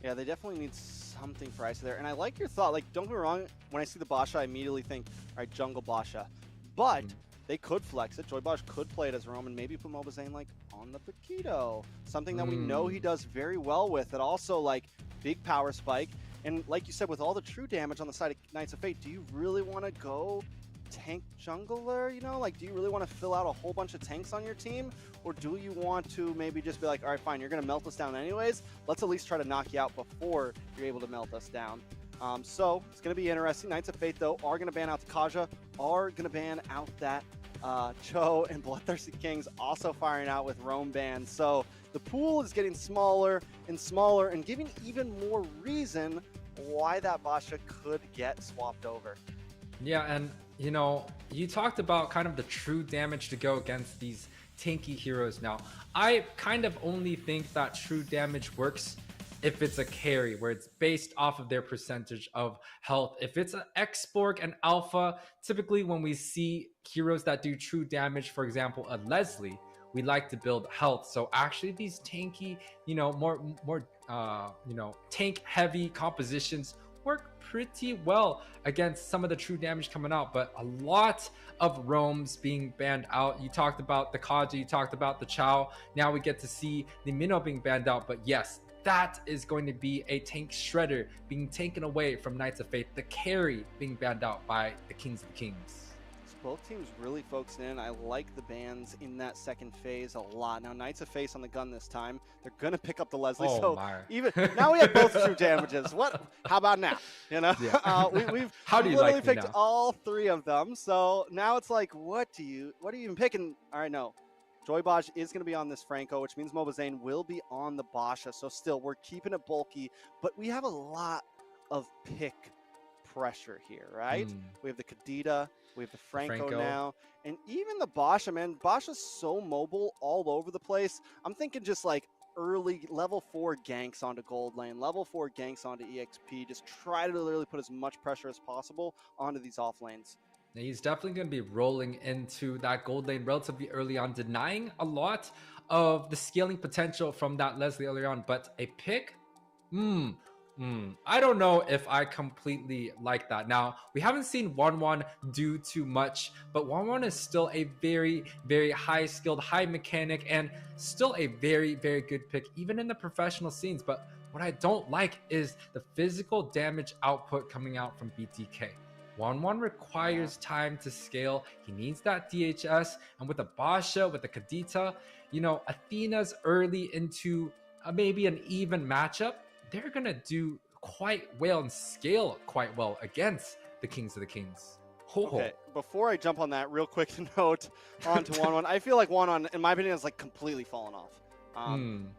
Yeah, they definitely need something for ISO there. And I like your thought. Like, don't get me wrong, when I see the Basha, I immediately think, all right, jungle Basha. But they could flex it. Joy Bosch could play it as Roam and maybe put Mobazane like on the Paquito. Something that we know he does very well with. It also like big power spike. And like you said, with all the true damage on the side of Knights of Fate, do you really want to go tank jungler? You know, like, do you really want to fill out a whole bunch of tanks on your team? Or do you want to maybe just be like, all right, fine, you're going to melt us down anyways. Let's at least try to knock you out before you're able to melt us down. So it's going to be interesting. Knights of Fate, though, are going to ban out the Kaja, are going to ban out that Cho, and BloodThristyKings also firing out with roam bans. So the pool is getting smaller and smaller and giving even more reason why that Basha could get swapped over. Yeah, and you know, you talked about kind of the true damage to go against these tanky heroes. Now, I kind of only think that true damage works if it's a carry, where it's based off of their percentage of health. If it's an Exborg and Alpha, typically when we see heroes that do true damage, for example, a Leslie, we like to build health. So actually these tanky, you know, more you know, tank heavy compositions work pretty well against some of the true damage coming out. But a lot of roams being banned out. You talked about the Kaja, you talked about the Chow. Now we get to see the Minnow being banned out. But yes, that is going to be a tank shredder being taken away from Knights of Fate. The carry being banned out by the Kings of the Kings. Both teams really focused in. I like the bans in that second phase a lot. Now, Knights of Face on the gun this time. They're going to pick up the Leslie. Oh, so my. even now we have both true damages. What? How about now? You know, Yeah. we've How do you literally like me picked now? all 3 of them. So now it's like, what are you even picking? All right, no. Joy Bosch is going to be on this Franco, which means Mobazane will be on the Basha. So still, we're keeping it bulky, but we have a lot of pick pressure here, right? We have the Kadita, we have the Franco now, and even the Basha, man. Basha's so mobile all over the place. I'm thinking just like early level 4 ganks onto gold lane, level 4 ganks onto EXP. Just try to literally put as much pressure as possible onto these off lanes. Now, he's definitely going to be rolling into that gold lane relatively early on, denying a lot of the scaling potential from that Leslie early on. But a pick? I don't know if I completely like that. Now, we haven't seen 1-1 do too much, but 1-1 is still a very, very high-skilled, high mechanic, and still a very, very good pick, even in the professional scenes. But what I don't like is the physical damage output coming out from BTK. 1-1 requires time to scale. He needs that DHS, and with the Basha, with the Kadita, you know, Athena's early into maybe an even matchup, they're gonna do quite well and scale quite well against the Kings of the Kings. Okay, before I jump on that, real quick note on to 1-1. I feel like 1-1, in my opinion, has like completely fallen off.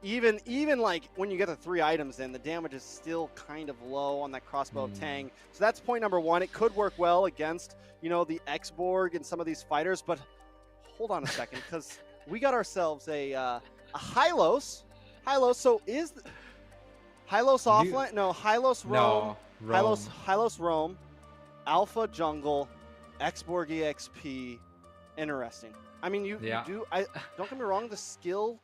Even like when you get the 3 items in, the damage is still kind of low on that crossbow Tang. So that's point number 1. It could work well against, you know, the X-Borg and some of these fighters, but hold on a second, because we got ourselves a Hylos. Hylos, so is Hylos offline? No, Hylos Roam. No, Hylos Roam. Alpha Jungle. X-Borg EXP. Interesting. I mean, you do. Don't get me wrong. The skill,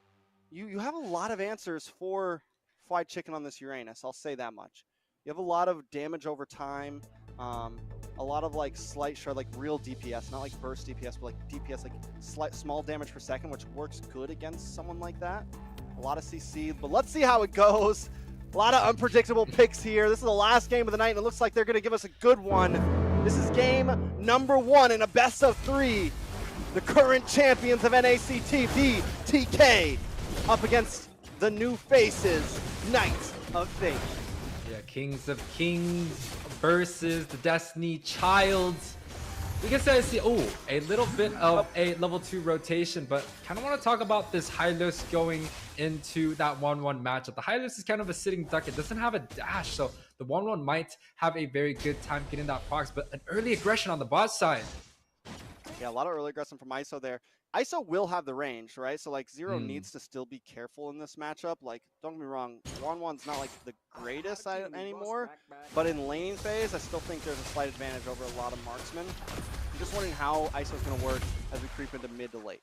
you have a lot of answers for Fried Chicken on this Uranus. I'll say that much. You have a lot of damage over time. A lot of like slight shard, like real DPS, not like burst DPS, but like DPS, like small damage per second, which works good against someone like that. A lot of CC, but let's see how it goes. A lot of unpredictable picks here. This is the last game of the night, and it looks like they're going to give us a good one. This is game number 1 in a best of 3. The current champions of NACT, BTK, up against the new faces, Knights of Fate. Yeah, Kings of Kings versus the Destiny Childs. We can say a little bit of a level 2 rotation, but kind of want to talk about this Hylos going into that 1-1 matchup. The Hylos is kind of a sitting duck. It doesn't have a dash, so the 1-1 might have a very good time getting that procs, but an early aggression on the bot side. Yeah, a lot of early aggression from ISO there. ISO will have the range, right? So like Zero needs to still be careful in this matchup. Like, don't get me wrong, 1-1's not like the greatest anymore, but in lane phase, I still think there's a slight advantage over a lot of marksmen. I'm just wondering how ISO's gonna work as we creep into mid to late.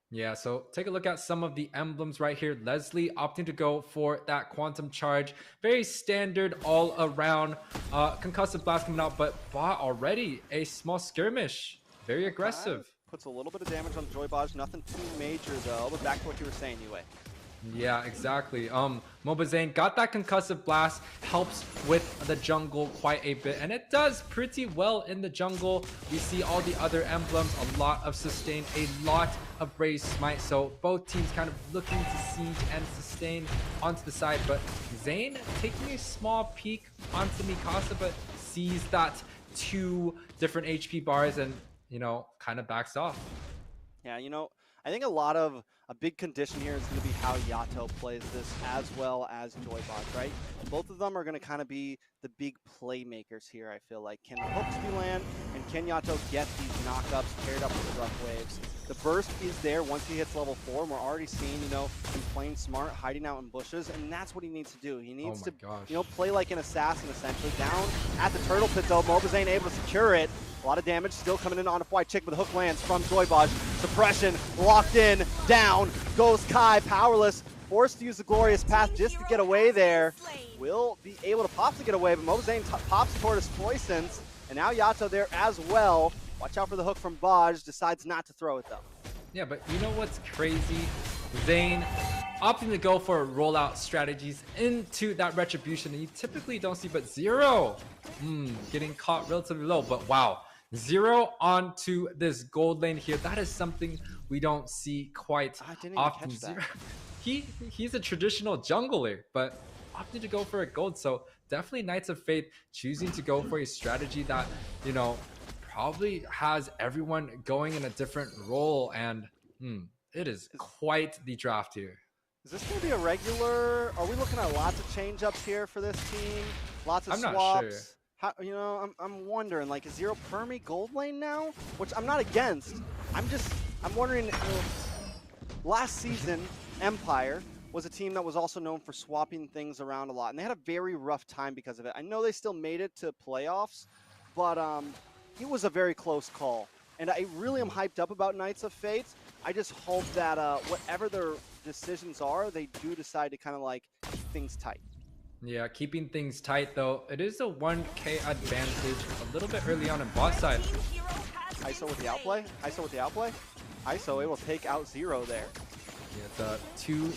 Yeah, so take a look at some of the emblems right here. Leslie opting to go for that Quantum Charge. Very standard all around. Concussive Blast coming out, but bot already a small skirmish. Very aggressive. Puts a little bit of damage on Joybaj, nothing too major though, but back to what you were saying, Yuwei. Yeah, exactly. Mobazane got that Concussive Blast, helps with the jungle quite a bit, and it does pretty well in the jungle. We see all the other emblems, a lot of sustain, a lot of Raise Smite, so both teams kind of looking to siege and sustain onto the side, but Zane taking a small peek onto Mikasa, but sees that 2 different HP bars and, you know, kind of backs off. Yeah, you know, I think a big condition here is going to be how Yato plays this as well as Joybot, right? Both of them are going to kind of be the big playmakers here, I feel like. Can the hooks be land, and can Yato get these knockups paired up with the rough waves? The burst is there once he hits level 4, and we're already seeing, you know, him playing smart, hiding out in bushes, and that's what he needs to do. He needs to, you know, play like an assassin, essentially. Down at the turtle pit, though, Mobazane able to secure it. A lot of damage still coming in on a White Chick, but the hook lands from Joybaj. Suppression, locked in, down, goes Kai, powerless, forced to use the Glorious Path just to get away there. Will be able to pop to get away, but Mobazane pops toward his Poisons, and now Yato there as well. Watch out for the hook from Baj, decides not to throw it though. Yeah, but you know what's crazy? Zane opting to go for rollout strategies into that Retribution, and you typically don't see, but Zero getting caught relatively low, but wow. Zero onto this gold lane here. That is something we don't see quite often. Zero, he's a traditional jungler, but opted to go for a gold. So definitely Knights of Fate choosing to go for a strategy that, you know, probably has everyone going in a different role, and it is quite the draft here. Is this going to be a regular? Are we looking at lots of change-ups here for this team? Lots of swaps? Not sure. You know, I'm wondering, like, is Zero Permi gold lane now? Which I'm not against. I'm wondering, you know, last season, Empire was a team that was also known for swapping things around a lot, and they had a very rough time because of it. I know they still made it to playoffs, but it was a very close call. And I really am hyped up about Knights of Fate. I just hope that whatever their decisions are, they do decide to kind of, like, keep things tight. Yeah, keeping things tight though. It is a 1k advantage a little bit early on in bot side. ISO with the outplay. ISO with the outplay. ISO able to take out Zero there. Yeah, the 2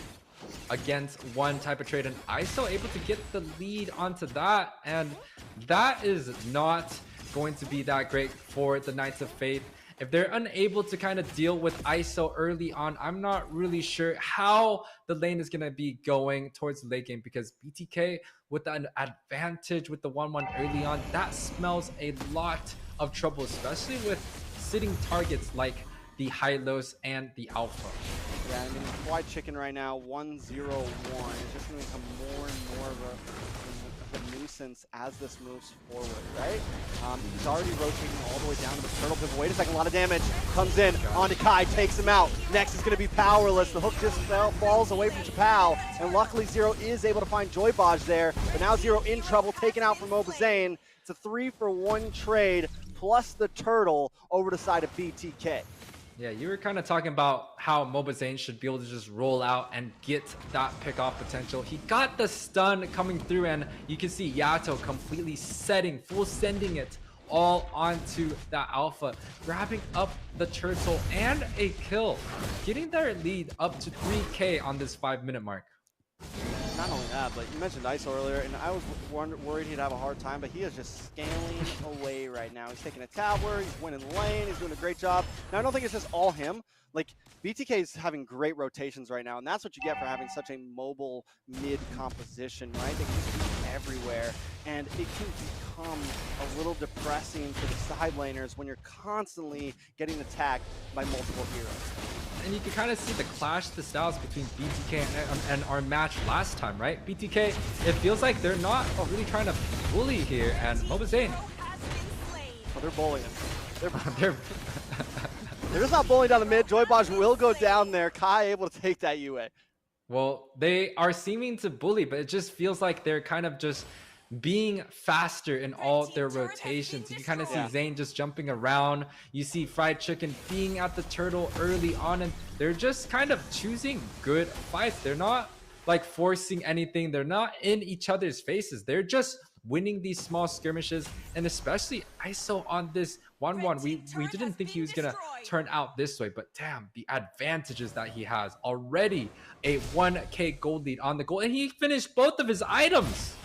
against one type of trade, and ISO able to get the lead onto that, and that is not going to be that great for the Knights of Fate. If they're unable to kind of deal with ISO early on, I'm not really sure how the lane is going to be going towards the late game, because BTK with an advantage with the 1-1 early on, that smells a lot of trouble, especially with sitting targets like the Hylos and the Alpha. Yeah, I mean, White Chicken right now, 1-0-1. It's just going to become more and more of a nuisance as this moves forward, right? He's already rotating all the way down to the turtle pivot. Wait a second, a lot of damage comes in onto Kai, takes him out. Next is going to be Powerless. The hook just falls away from Chappelle, and luckily Zero is able to find Joybaj there, but now Zero in trouble, taken out from Obazane. It's a 3-for-1 trade, plus the turtle over the side of BTK. Yeah, you were kind of talking about how Mobazane should be able to just roll out and get that pick-off potential. He got the stun coming through, and you can see Yato completely sending it all onto that Alpha, grabbing up the turtle and a kill, getting their lead up to 3K on this 5-minute mark. Not only that, but you mentioned ISO earlier, and I was worried he'd have a hard time, but he is just scaling away right now. He's taking a tower, he's winning lane, he's doing a great job. Now, I don't think it's just all him. Like, BTK is having great rotations right now, and that's what you get for having such a mobile mid composition, right? They can just be everywhere, and it can become a little depressing for the side laners when you're constantly getting attacked by multiple heroes. And you can kind of see the clash the styles between BTK and our match last time, right? BTK, it feels like they're not really trying to bully here, and Mobazane. Oh, they're bullying. They're just not bullying down the mid. Joybaj will go down there. Kai able to take that Yuwei. Well, they are seeming to bully, but it just feels like they're kind of just being faster in all their rotations. You can kind of see Zane just jumping around. You see Fried Chicken being at the turtle early on, and they're just kind of choosing good fights. They're not like forcing anything. They're not in each other's faces. They're just winning these small skirmishes, and especially ISO on this 1-1. We didn't think he was gonna turn out this way, but damn, the advantages that he has. Already a 1K gold lead on the goal, and he finished both of his items.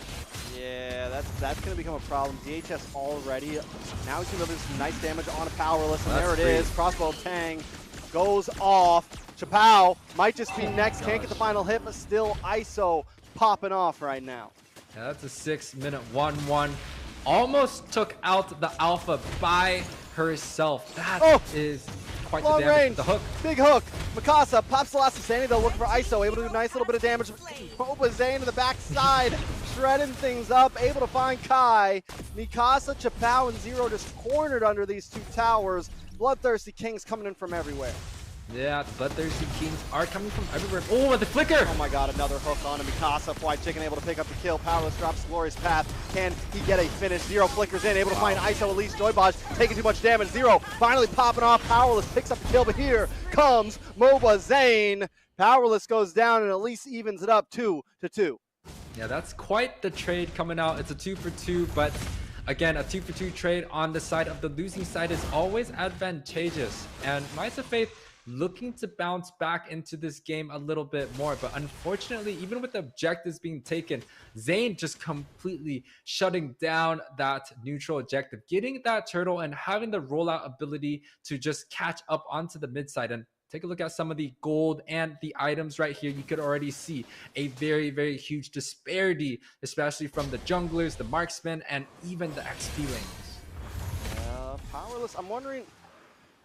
Yeah, that's going to become a problem. DHS already. Now he's going to do some nice damage on a Powerless, and there it is. Crossbow Tang goes off. Chappelle might just be next. Can't get the final hit, but still ISO popping off right now. Yeah, that's a 6-minute 1-1. Almost took out the Alpha by herself. That is quite long the damage. range. The hook. Big hook. Mikasa pops the last Sandy though, looking for ISO. Able to do a nice little bit of damage. Obazane to the backside, shredding things up. Able to find Kai. Mikasa, Chappelle, and Zero just cornered under these two towers. BloodThristyKings coming in from everywhere. Yeah, the BloodThristyKings are coming from everywhere. Oh, the flicker! Oh my god, another hook on to Mikasa. White Chicken able to pick up the kill. Powerless drops Glorious Path. Can he get a finish? Zero flickers in, able to find ISO, Elise, Joybaj, taking too much damage. Zero finally popping off. Powerless picks up the kill, but here comes Mobazane. Powerless goes down, and Elise evens it up 2-2. Yeah, that's quite the trade coming out. It's a 2-for-2, but again, a 2-for-2 trade on the side of the losing side is always advantageous. And Knights of Fate looking to bounce back into this game a little bit more, but unfortunately, even with the objectives being taken, Zane just completely shutting down that neutral objective, getting that turtle and having the rollout ability to just catch up onto the mid side. And take a look at some of the gold and the items right here. You could already see a very, very huge disparity, especially from the junglers, the marksmen, and even the XP lanes. Powerless, I'm wondering,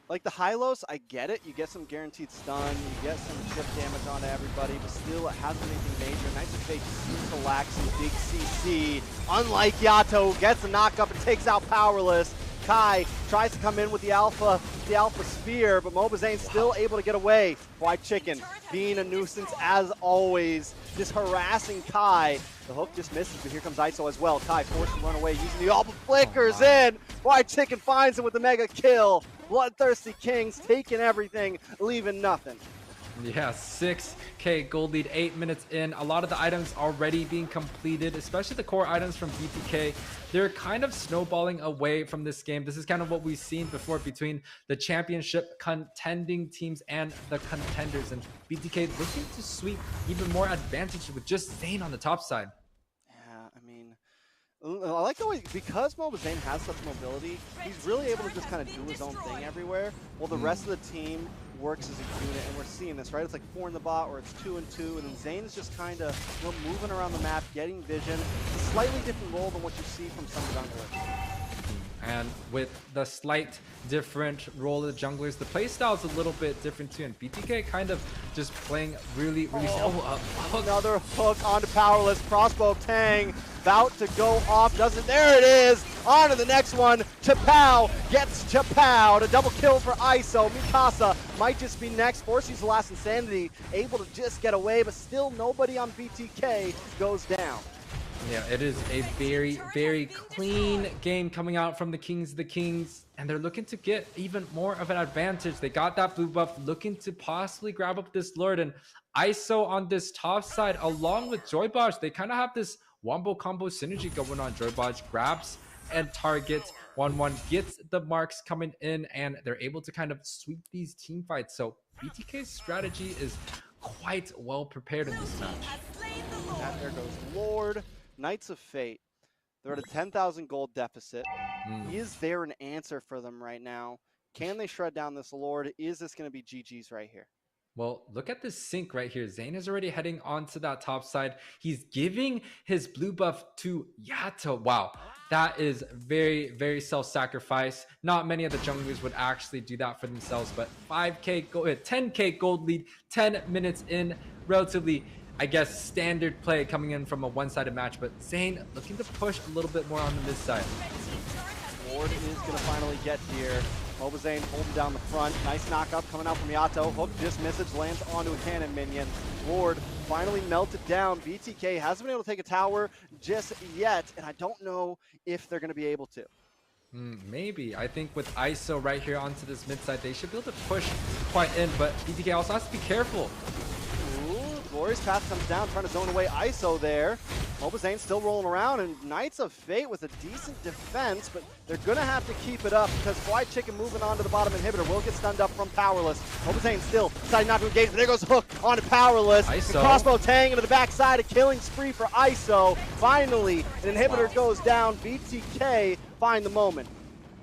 like the Hylos, I get it. You get some guaranteed stun, you get some chip damage onto everybody, but still it hasn't been anything major. Knights of Fate seems to lack some big CC. Unlike Yato, gets a knock up and takes out Powerless. Kai tries to come in with the Alpha Spear, but Mobazane's still able to get away. White Chicken being a nuisance as always, just harassing Kai. The hook just misses, but here comes ISO as well. Kai forced to run away using the Alpha flickers in. White Chicken finds him with the mega kill. BloodThristyKings taking everything, leaving nothing. Yeah, 6k gold lead, 8 minutes in. A lot of the items already being completed, especially the core items from BTK. They're kind of snowballing away from this game. This is kind of what we've seen before between the championship contending teams and the contenders. And BTK looking to sweep even more advantage with just Zane on the top side. Yeah, I mean, I like the way, because Mobazane has such mobility, he's really able to just kind of do his own thing everywhere, while the rest of the team works as a unit, and we're seeing this, right? It's like 4 in the bot, or it's 2 and 2, and then Zane's just kind of moving around the map, getting vision. A slightly different role than what you see from some junglers. And with the slight different role of the junglers, the playstyle is a little bit different too. And BTK kind of just playing really Another hook onto Powerless. Crossbow Tang about to go off. There it is. On to the next one. Chapow gets Chapow to double kill for ISO. Mikasa might just be next. Forces the last Insanity. Able to just get away, but still nobody on BTK goes down. Yeah, it is a very, very clean game coming out from the Kings of the Kings, and they're looking to get even more of an advantage. They got that blue buff, looking to possibly grab up this Lord, and ISO on this top side, along with Joybaj, they kind of have this wombo combo synergy going on. Joybaj grabs and targets 1-1, gets the marks coming in, and they're able to kind of sweep these team fights. So BTK's strategy is quite well prepared in this match. And there goes Lord. Knights of Fate, they're at a 10,000 gold deficit. Is there an answer for them right now? Can they shred down this Lord? Is this going to be GG's right here? Well, look at this sync right here. Zane is already heading onto that top side. He's giving his blue buff to Yato. Wow, that is very, very self-sacrifice. Not many of the junglers would actually do that for themselves, but 10k gold lead, 10 minutes in, relatively, I guess, standard play coming in from a one-sided match, but Zane looking to push a little bit more on the mid side. Lord is going to finally get here. Mobazane holding down the front. Nice knockup coming out from Yato. Hook just misses, lands onto a cannon minion. Lord finally melted down. BTK hasn't been able to take a tower just yet, and I don't know if they're going to be able to. Maybe. I think with ISO right here onto this mid side, they should be able to push quite in, but BTK also has to be careful. Glorious Path comes down, trying to zone away ISO there. Mobazane still rolling around, and Knights of Fate with a decent defense, but they're going to have to keep it up because Fly Chicken moving on to the bottom inhibitor will get stunned up from Powerless. Mobazane still deciding not to engage, but there goes Hook onto Powerless. ISO. Crossbow Tang into the backside, a killing spree for ISO. Finally, an inhibitor goes down. BTK find the moment.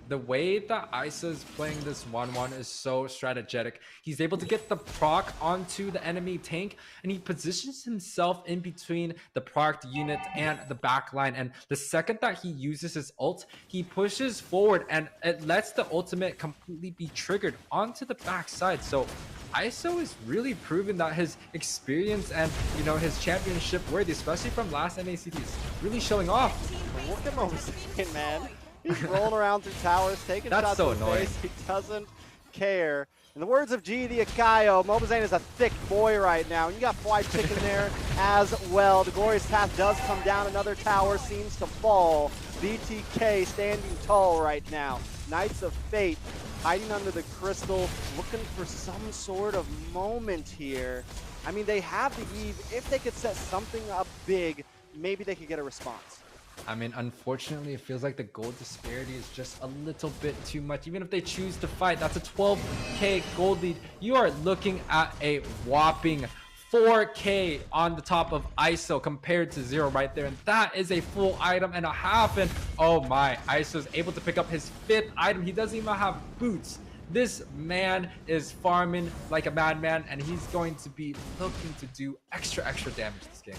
The way that ISO is playing this 1-1 is so strategic. He's able to get the proc onto the enemy tank, and he positions himself in between the proc unit and the backline. And the second that he uses his ult, he pushes forward, and it lets the ultimate completely be triggered onto the backside. So ISO is really proving that his experience and, you know, his championship worthy, especially from last NACT, is really showing off. Look at Mobazane, man. He's rolling around through towers, taking shots so in the annoying. face. He doesn't care. In the words of G the Akayo, Mobazane is a thick boy right now. And you got Fly Chicken there as well. The Glorious Path does come down. Another tower seems to fall. BTK standing tall right now. Knights of Fate hiding under the crystal, looking for some sort of moment here. I mean, they have the Eve. If they could set something up big, maybe they could get a response. I mean, unfortunately, it feels like the gold disparity is just a little bit too much. Even if they choose to fight, that's a 12k gold lead. You are looking at a whopping 4k on the top of ISO compared to 0 right there. And that is a full item and a half. And oh my, ISO is able to pick up his 5th item. He doesn't even have boots. This man is farming like a madman, and he's going to be looking to do extra damage this game.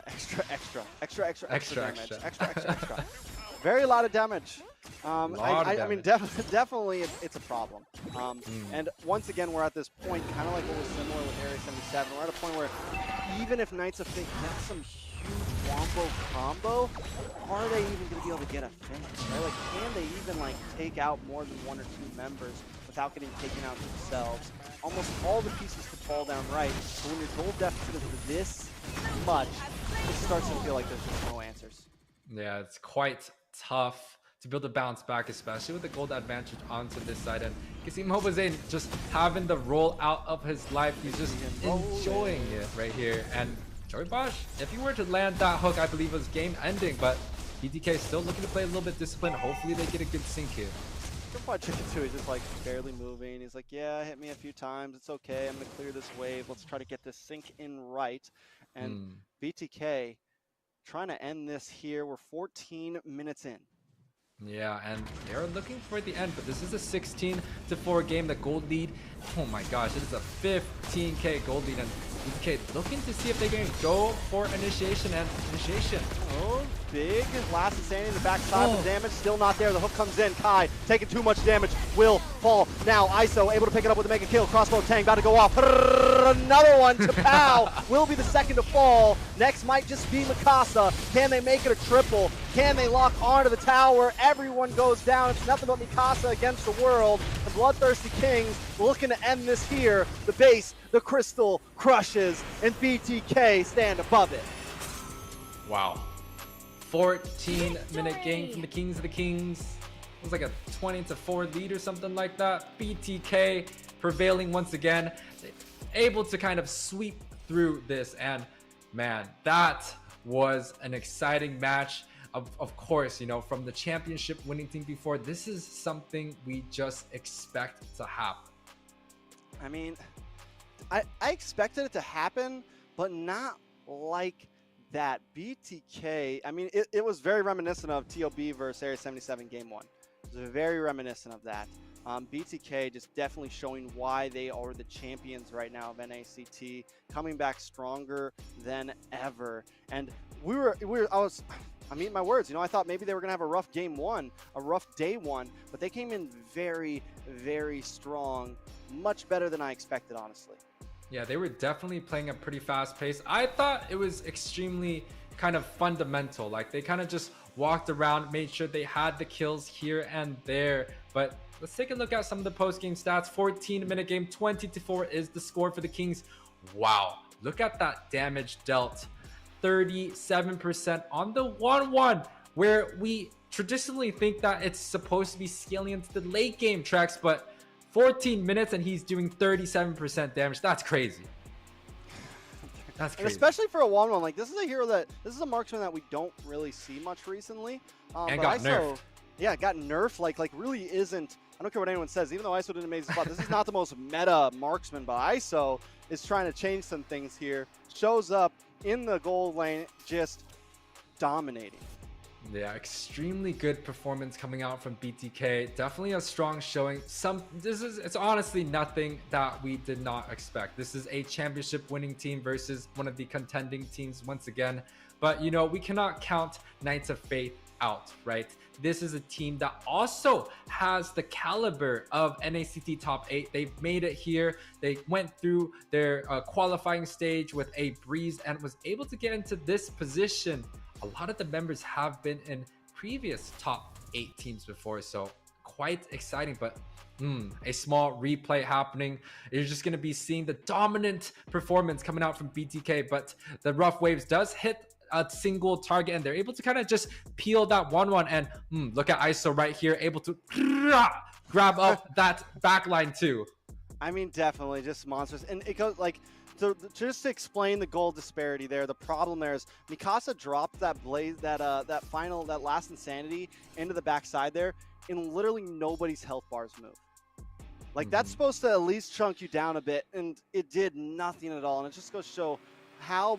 Extra damage. Very lot of damage. I mean, definitely it's a problem. And once again, we're at this point, kind of like what was similar with Area 77. We're at a point where even if Knights of Fate get some huge wombo combo, are they even going to be able to get a finish? Right? Like, can they even like take out more than 1 or 2 members without getting taken out themselves? Almost all the pieces could fall down right. But when your gold deficit is this much, it starts to feel like there's just no answers. Yeah, it's quite tough to build a bounce back, especially with the gold advantage onto this side. And you can see Mobazane just having the roll out of his life. He's just enjoying it right here. And Joey Bosch, if he were to land that hook, I believe it was game ending, but BTK still looking to play a little bit disciplined. Hopefully they get a good sync here. Chicken too, he's just like barely moving. He's like, yeah, hit me a few times. It's okay. I'm going to clear this wave. Let's try to get this sync in right. And BTK trying to end this here. We're 14 minutes in. Yeah, and they're looking for the end, but this is a 16-4 game. The gold lead, oh my gosh, it is a 15k gold lead, and BTK looking to see if they can go for initiation, and initiation. Oh, big last insanity in the backside. The damage still not there. The hook comes in. Kai taking too much damage, will fall. Now ISO able to pick it up with a mega kill. Crossbow Tang about to go off. Another one to Pow. Will be the second to fall. Next might just be Mikasa. Can they make it a triple? Can they lock onto the tower? Everyone goes down. It's nothing but Mikasa against the world. The BloodThristyKings looking to end this here. The base, the crystal crushes, and BTK stand above it. Wow. 14-minute game from the Kings of the Kings. It was like a 20-4 lead or something like that. BTK prevailing once again. Able to kind of sweep through this. And man, that was an exciting match. Of course, you know, from the championship winning team before, this is something we just expect to happen. I mean, I expected it to happen, but not like that. BTK, I mean, it was very reminiscent of TOB versus Area 77 Game 1. It was very reminiscent of that. BTK just definitely showing why they are the champions right now of NACT, coming back stronger than ever. And I mean, my words, you know, I thought maybe they were going to have a rough game one, a rough day one, but they came in very, very strong, much better than I expected, honestly. Yeah, they were definitely playing a pretty fast pace. I thought it was extremely kind of fundamental. Like they kind of just walked around, made sure they had the kills here and there. But let's take a look at some of the post-game stats. 14-minute game, 20-4 is the score for the Kings. Wow, look at that damage dealt. 37% on the 1-1, where we traditionally think that it's supposed to be scaling into the late game Trex, but 14 minutes and he's doing 37% damage. That's crazy. That's crazy. And especially for a 1-1, like this is a hero this is a marksman that we don't really see much recently. And got nerfed. Yeah, got nerfed. Like really isn't. I don't care what anyone says. Even though ISO did an amazing spot, this is not the most meta marksman, but ISO is trying to change some things here. Shows up in the goal lane, just dominating. Yeah, extremely good performance coming out from BTK. Definitely a strong showing. It's honestly nothing that we did not expect. This is a championship winning team versus one of the contending teams once again. But you know, we cannot count Knights of Fate out, right? This is a team that also has the caliber of NACT top 8. They've made it here. They went through their qualifying stage with a breeze and was able to get into this position. A lot of the members have been in previous top 8 teams before, so quite exciting. But a small replay happening. You're just going to be seeing the dominant performance coming out from BTK, but the rough waves does hit a single target and they're able to kind of just peel that 1-1. And look at ISO right here, able to grab up that backline too. I mean, definitely just monsters. And it goes like, so just to explain the goal disparity there, the problem there is Mikasa dropped that blaze, that last insanity into the backside there, and literally nobody's health bars move. Like that's supposed to at least chunk you down a bit, and it did nothing at all. And it just goes to show how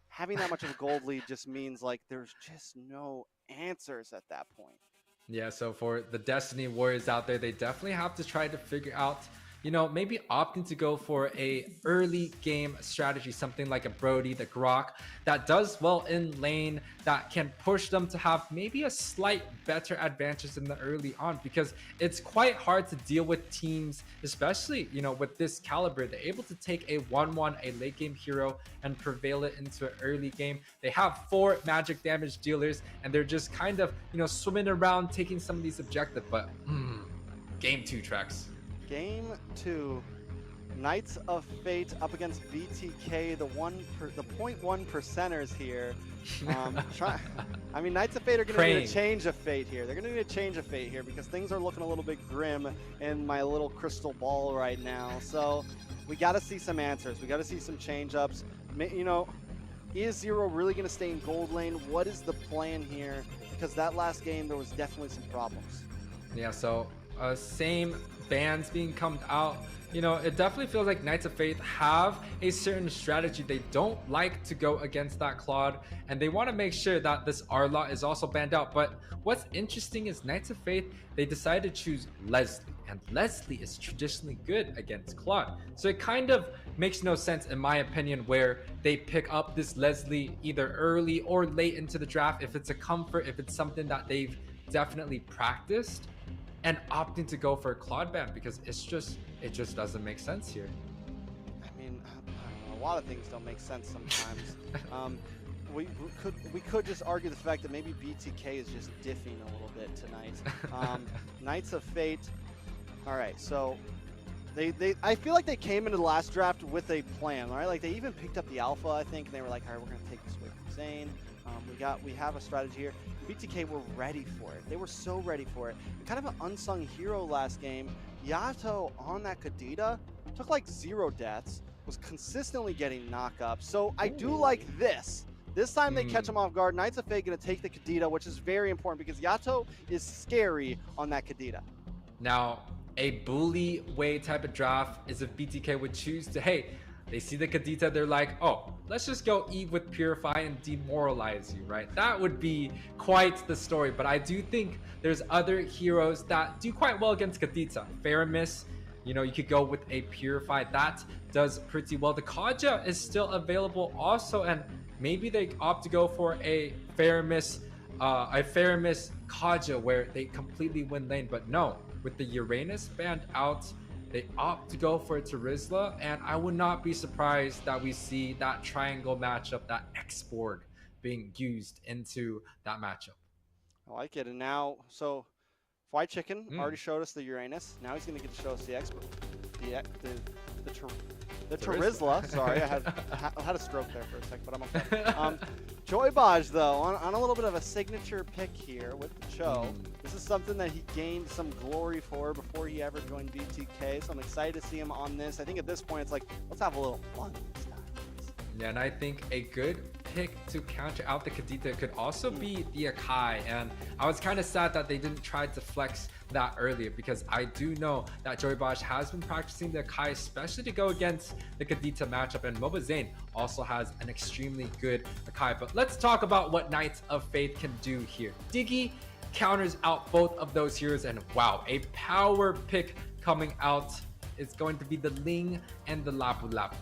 having that much of a gold lead just means like there's just no answers at that point. Yeah, so for the Destiny Warriors out there, they definitely have to try to figure out, you know, maybe opting to go for a early game strategy, something like a Brody, the Grok, that does well in lane, that can push them to have maybe a slight better advantage in the early on, because it's quite hard to deal with teams, especially, you know, with this caliber. They're able to take a 1-1, a late game hero, and prevail it into an early game. They have 4 magic damage dealers, and they're just kind of, you know, swimming around taking some of these objectives. But game 2 Trex. Game 2, Knights of Fate up against BTK, the 0.1 percenters here. I mean, Knights of Fate are going to need a change of fate here. They're going to need a change of fate here because things are looking a little bit grim in my little crystal ball right now. So we got to see some answers. We got to see some change-ups. You know, is Zero really going to stay in gold lane? What is the plan here? Because that last game, there was definitely some problems. Yeah, so same bans being come out. You know, it definitely feels like Knights of Fate have a certain strategy. They don't like to go against that Claude, and they want to make sure that this Arlot is also banned out. But what's interesting is Knights of Fate, they decided to choose Leslie, and Leslie is traditionally good against Claude. So it kind of makes no sense, in my opinion, where they pick up this Leslie either early or late into the draft, if it's a comfort, if it's something that they've definitely practiced, and opting to go for a Claude ban, because it just doesn't make sense here. I mean, I don't know, a lot of things don't make sense sometimes. We could just argue the fact that maybe BTK is just diffing a little bit tonight. Knights of Fate. All right, so I feel like they came into the last draft with a plan, right? Like they even picked up the alpha, I think, and they were like, all right, we're gonna take this away from Zane. We have a strategy here. BTK were ready for it. They were so ready for it. Kind of an unsung hero last game. Yato on that Kadita took like 0 deaths, was consistently getting knockups. So I do like this. This time they catch him off guard. Knights of Fate gonna take the Kadita, which is very important because Yato is scary on that Kadita. Now, a bully way type of draft is if BTK would choose to, hey, they see the Kadita, they're like, oh, let's just go Eve with Purify and demoralize you, right? That would be quite the story, but I do think there's other heroes that do quite well against Kadita. Faramis, you know, you could go with a Purify. That does pretty well. The Kaja is still available also, and maybe they opt to go for a Faramis Kaja where they completely win lane, but no, with the Uranus banned out, they opt to go for Terizla, and I would not be surprised that we see that triangle matchup, that X-Borg being used into that matchup. I like it. And now, so White Chicken already showed us the Uranus. Now he's going to get to show us the X-Borg. The Terizla. Sorry, I had a stroke there for a second, but I'm okay. Joybaj, though, on a little bit of a signature pick here with the Cho. This is something that he gained some glory for before he ever joined BTK, so I'm excited to see him on this. I think at this point, it's like, let's have a little fun this time. Yeah, and I think a good pick to counter out the Kadita could also be the Akai, and I was kind of sad that they didn't try to flex that earlier, because I do know that Joybaj has been practicing the Akai, especially to go against the Kadita matchup, and Moba Zane also has an extremely good Akai. But let's talk about what Knights of Fate can do here. Diggy counters out both of those heroes, and wow, a power pick coming out. It's going to be the Ling and the Lapu Lapu.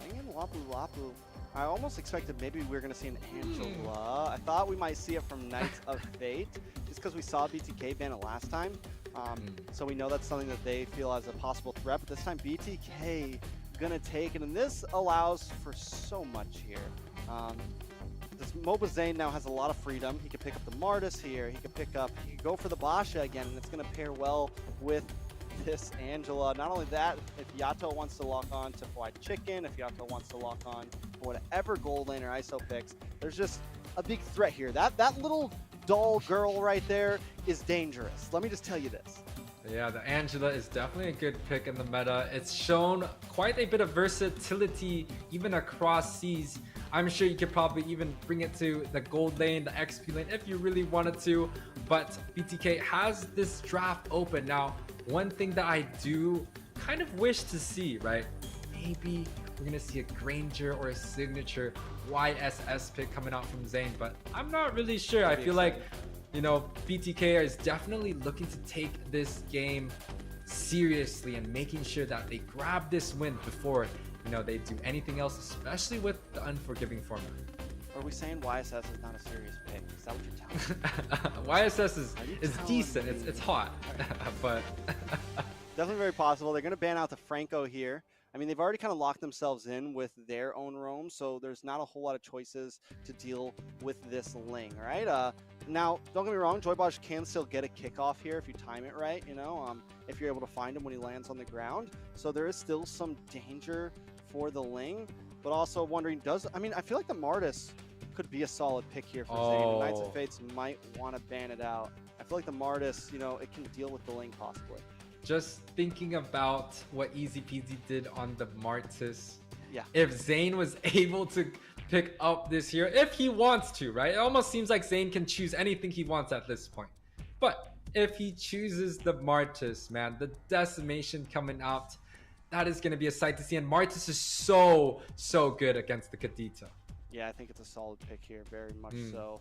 Ling and Lapu Lapu. I almost expected maybe we were going to see an Angela. I thought we might see it from Knights of Fate, just because we saw BTK ban it last time. So we know that's something that they feel as a possible threat, but this time BTK gonna take it, and this allows for so much here. This Moba Zane now has a lot of freedom. He can pick up the Martis here. He can go for the Basha again, and it's gonna pair well with this Angela. Not only that, if Yato wants to lock on to White Chicken, if Yato wants to lock on for whatever gold lane or ISO picks, there's just a big threat here. That little doll girl right there is dangerous. Let me just tell you this. Yeah, the Angela is definitely a good pick in the meta. It's shown quite a bit of versatility even across seas. I'm sure you could probably even bring it to the gold lane, the XP lane if you really wanted to, but BTK has this draft open. Now, one thing that I do kind of wish to see, right? Maybe we're gonna see a Granger or a signature YSS pick coming out from Zane, but I'm not really sure. I feel like, you know, BTK is definitely looking to take this game seriously and making sure that they grab this win before, you know, they do anything else, especially with the unforgiving format. Are we saying YSS is not a serious pick? Is that what you're telling me? YSS is decent. It's hot, but definitely very possible. They're going to ban out the Franco here. I mean, they've already kind of locked themselves in with their own roam, so there's not a whole lot of choices to deal with this Ling, right? Now, don't get me wrong, Joybaj can still get a kickoff here if you time it right, you know, if you're able to find him when he lands on the ground. So there is still some danger for the Ling, but also wondering, I mean, I feel like the Martis could be a solid pick here for Zain. The Knights of Fates might want to ban it out. I feel like the Martis, you know, it can deal with the Ling possibly. Just thinking about what Easy Peasy did on the Martis. Yeah. If Zain was able to pick up this hero, if he wants to, right? It almost seems like Zain can choose anything he wants at this point. But if he chooses the Martis, man, the decimation coming out, that is going to be a sight to see. And Martis is so good against the Kadita. Yeah, I think it's a solid pick here, very much so.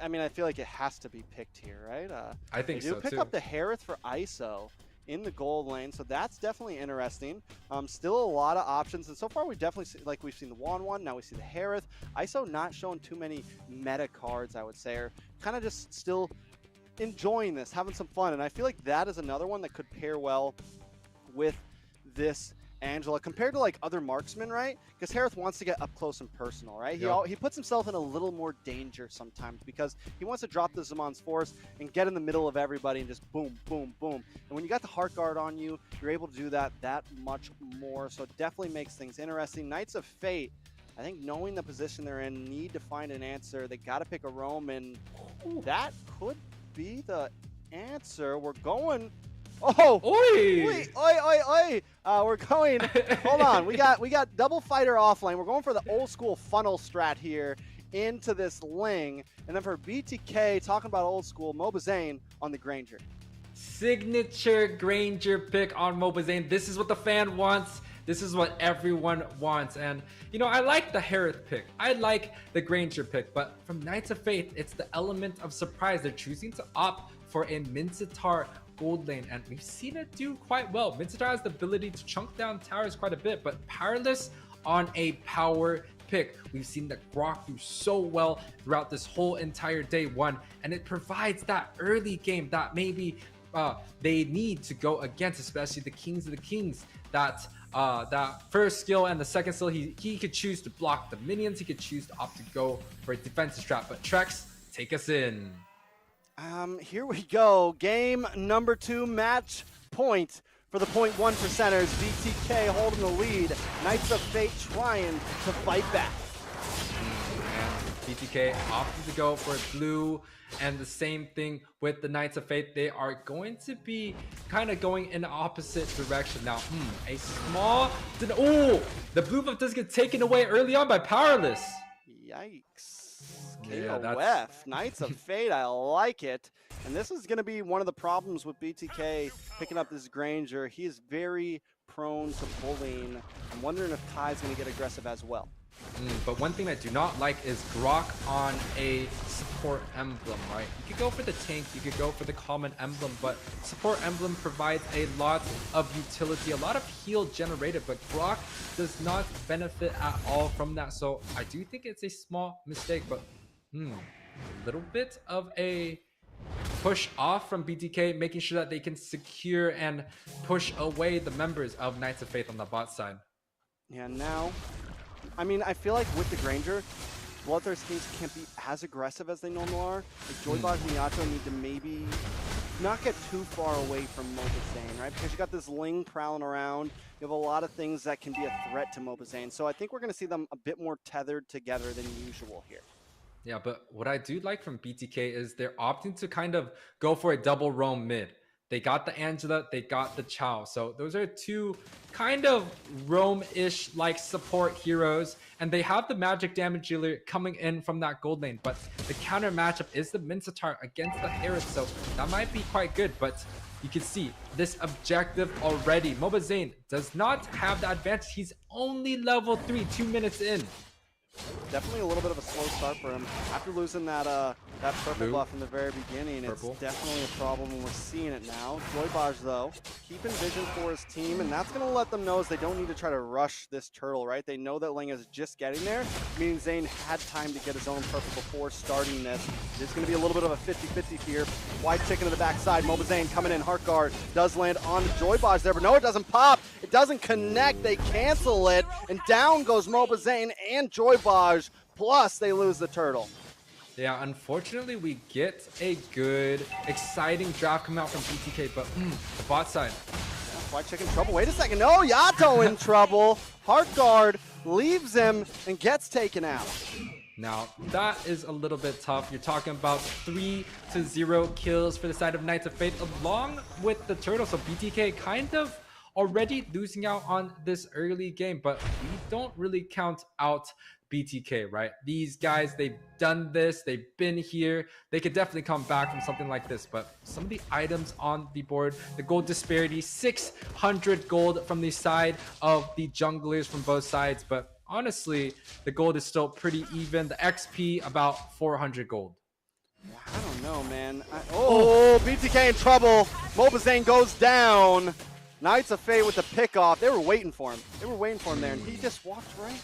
I mean, I feel like it has to be picked here, right? I think so, too. Pick up the Harith for ISO in the gold lane, so that's definitely interesting. Still a lot of options, and so far we definitely see, like, we've seen the Wan, now we see the Harith. ISO not showing too many meta cards, I would say, or kind of just still enjoying this, having some fun, and I feel like that is another one that could pair well with this Angela compared to like other marksmen, right? Because Harith wants to get up close and personal, right? He puts himself in a little more danger sometimes because he wants to drop the Zaman's Force and get in the middle of everybody and just boom, boom, boom. And when you got the Heart Guard on you, you're able to do that much more. So it definitely makes things interesting. Knights of Fate, I think knowing the position they're in, need to find an answer. They got to pick a roam, and that could be the answer. We're going. Oh, oi! We're going. Hold on, we got double fighter offlane. We're going for the old school funnel strat here into this Ling, and then for BTK, talking about old school, Mobazane on the Granger. Signature Granger pick on Mobazane. This is what the fan wants. This is what everyone wants. And, you know, I like the Harith pick. I like the Granger pick. But from Knights of Faith, it's the element of surprise. They're choosing to opt for a Mincetar gold lane, and we've seen it do quite well. Mincetar has the ability to chunk down towers quite a bit, but powerless on a power pick. We've seen that Grok do so well throughout this whole entire day one, and it provides that early game that maybe they need to go against, especially the Kings of the Kings. That first skill and the second skill, he could choose to block the minions, he could choose to opt to go for a defensive strat. But Trex, take us in. Here we go. Game number 2, match point for the 0.1%ers. BTK holding the lead. Knights of Fate trying to fight back. And BTK opted to go for blue, and the same thing with the Knights of Fate. They are going to be kind of going in the opposite direction. Now, a small... Oh! The blue buff does get taken away early on by Powerless. Yikes. Yeah, KOF, Knights of Fate, I like it. And this is going to be one of the problems with BTK picking up this Granger. He is very prone to bullying. I'm wondering if Ty's going to get aggressive as well. But one thing I do not like is Grok on a support emblem, right? You could go for the tank, you could go for the common emblem, but support emblem provides a lot of utility, a lot of heal generated, but Grok does not benefit at all from that. So I do think it's a small mistake, but a little bit of a push off from BTK, making sure that they can secure and push away the members of Knights of Faith on the bot side. Yeah, now, I mean, I feel like with the Granger, BloodThristyKings can't be as aggressive as they normally are. Like Joybaj and Yato need to maybe not get too far away from Mobazane, right? Because you got this Ling prowling around. You have a lot of things that can be a threat to Mobazane. So I think we're going to see them a bit more tethered together than usual here. Yeah, but what I do like from BTK is they're opting to kind of go for a double roam mid. They got the Angela, they got the Chow. So those are two kind of roam-ish like support heroes. And they have the magic damage dealer coming in from that gold lane. But the counter matchup is the Mincetar against the Harith. So that might be quite good. But you can see this objective already. Mobazane does not have the advantage. He's only level 3, 2 minutes in. Definitely a little bit of a slow start for him. After losing that purple buff in the very beginning, it's definitely a problem, and we're seeing it now. Joybaj, though, keeping vision for his team, and that's going to let them know is they don't need to try to rush this turtle, right? They know that Ling is just getting there, meaning Zayn had time to get his own purple before starting this. It's going to be a little bit of a 50-50 here. Wide chicken to the backside. Mobazane coming in. Heart Guard does land on Joybaj there, but no, it doesn't pop. It doesn't connect. They cancel it, and down goes Mobazane and Joybaj. Plus, they lose the turtle. Yeah, unfortunately, we get a good, exciting draft coming out from BTK, but the bot side. White Chicken in trouble. Wait a second. No, Yato in trouble. Heart Guard leaves him and gets taken out. Now, that is a little bit tough. You're talking about 3-0 kills for the side of Knights of Fate, along with the turtle. So BTK kind of already losing out on this early game, but we don't really count out BTK, right? These guys, they've done this, they've been here, they could definitely come back from something like this. But some of the items on the board, the gold disparity, 600 gold from the side of the junglers from both sides, but honestly, the gold is still pretty even. The XP, about 400 gold. I don't know, man. BTK in trouble. Mobazane goes down. Knights of Fate with the pick off. They were waiting for him. They were waiting for him there, and he just walked right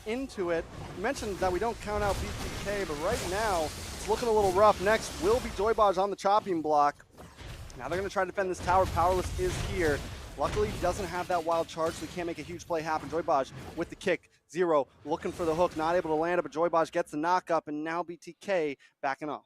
into it. You mentioned that we don't count out BTK, but right now, it's looking a little rough. Next will be Joybaj on the chopping block. Now they're going to try to defend this tower. Powerless is here. Luckily, he doesn't have that wild charge, so he can't make a huge play happen. Joybaj with the kick. Zero looking for the hook, not able to land it, but Joybaj gets the knock up, and now BTK backing off.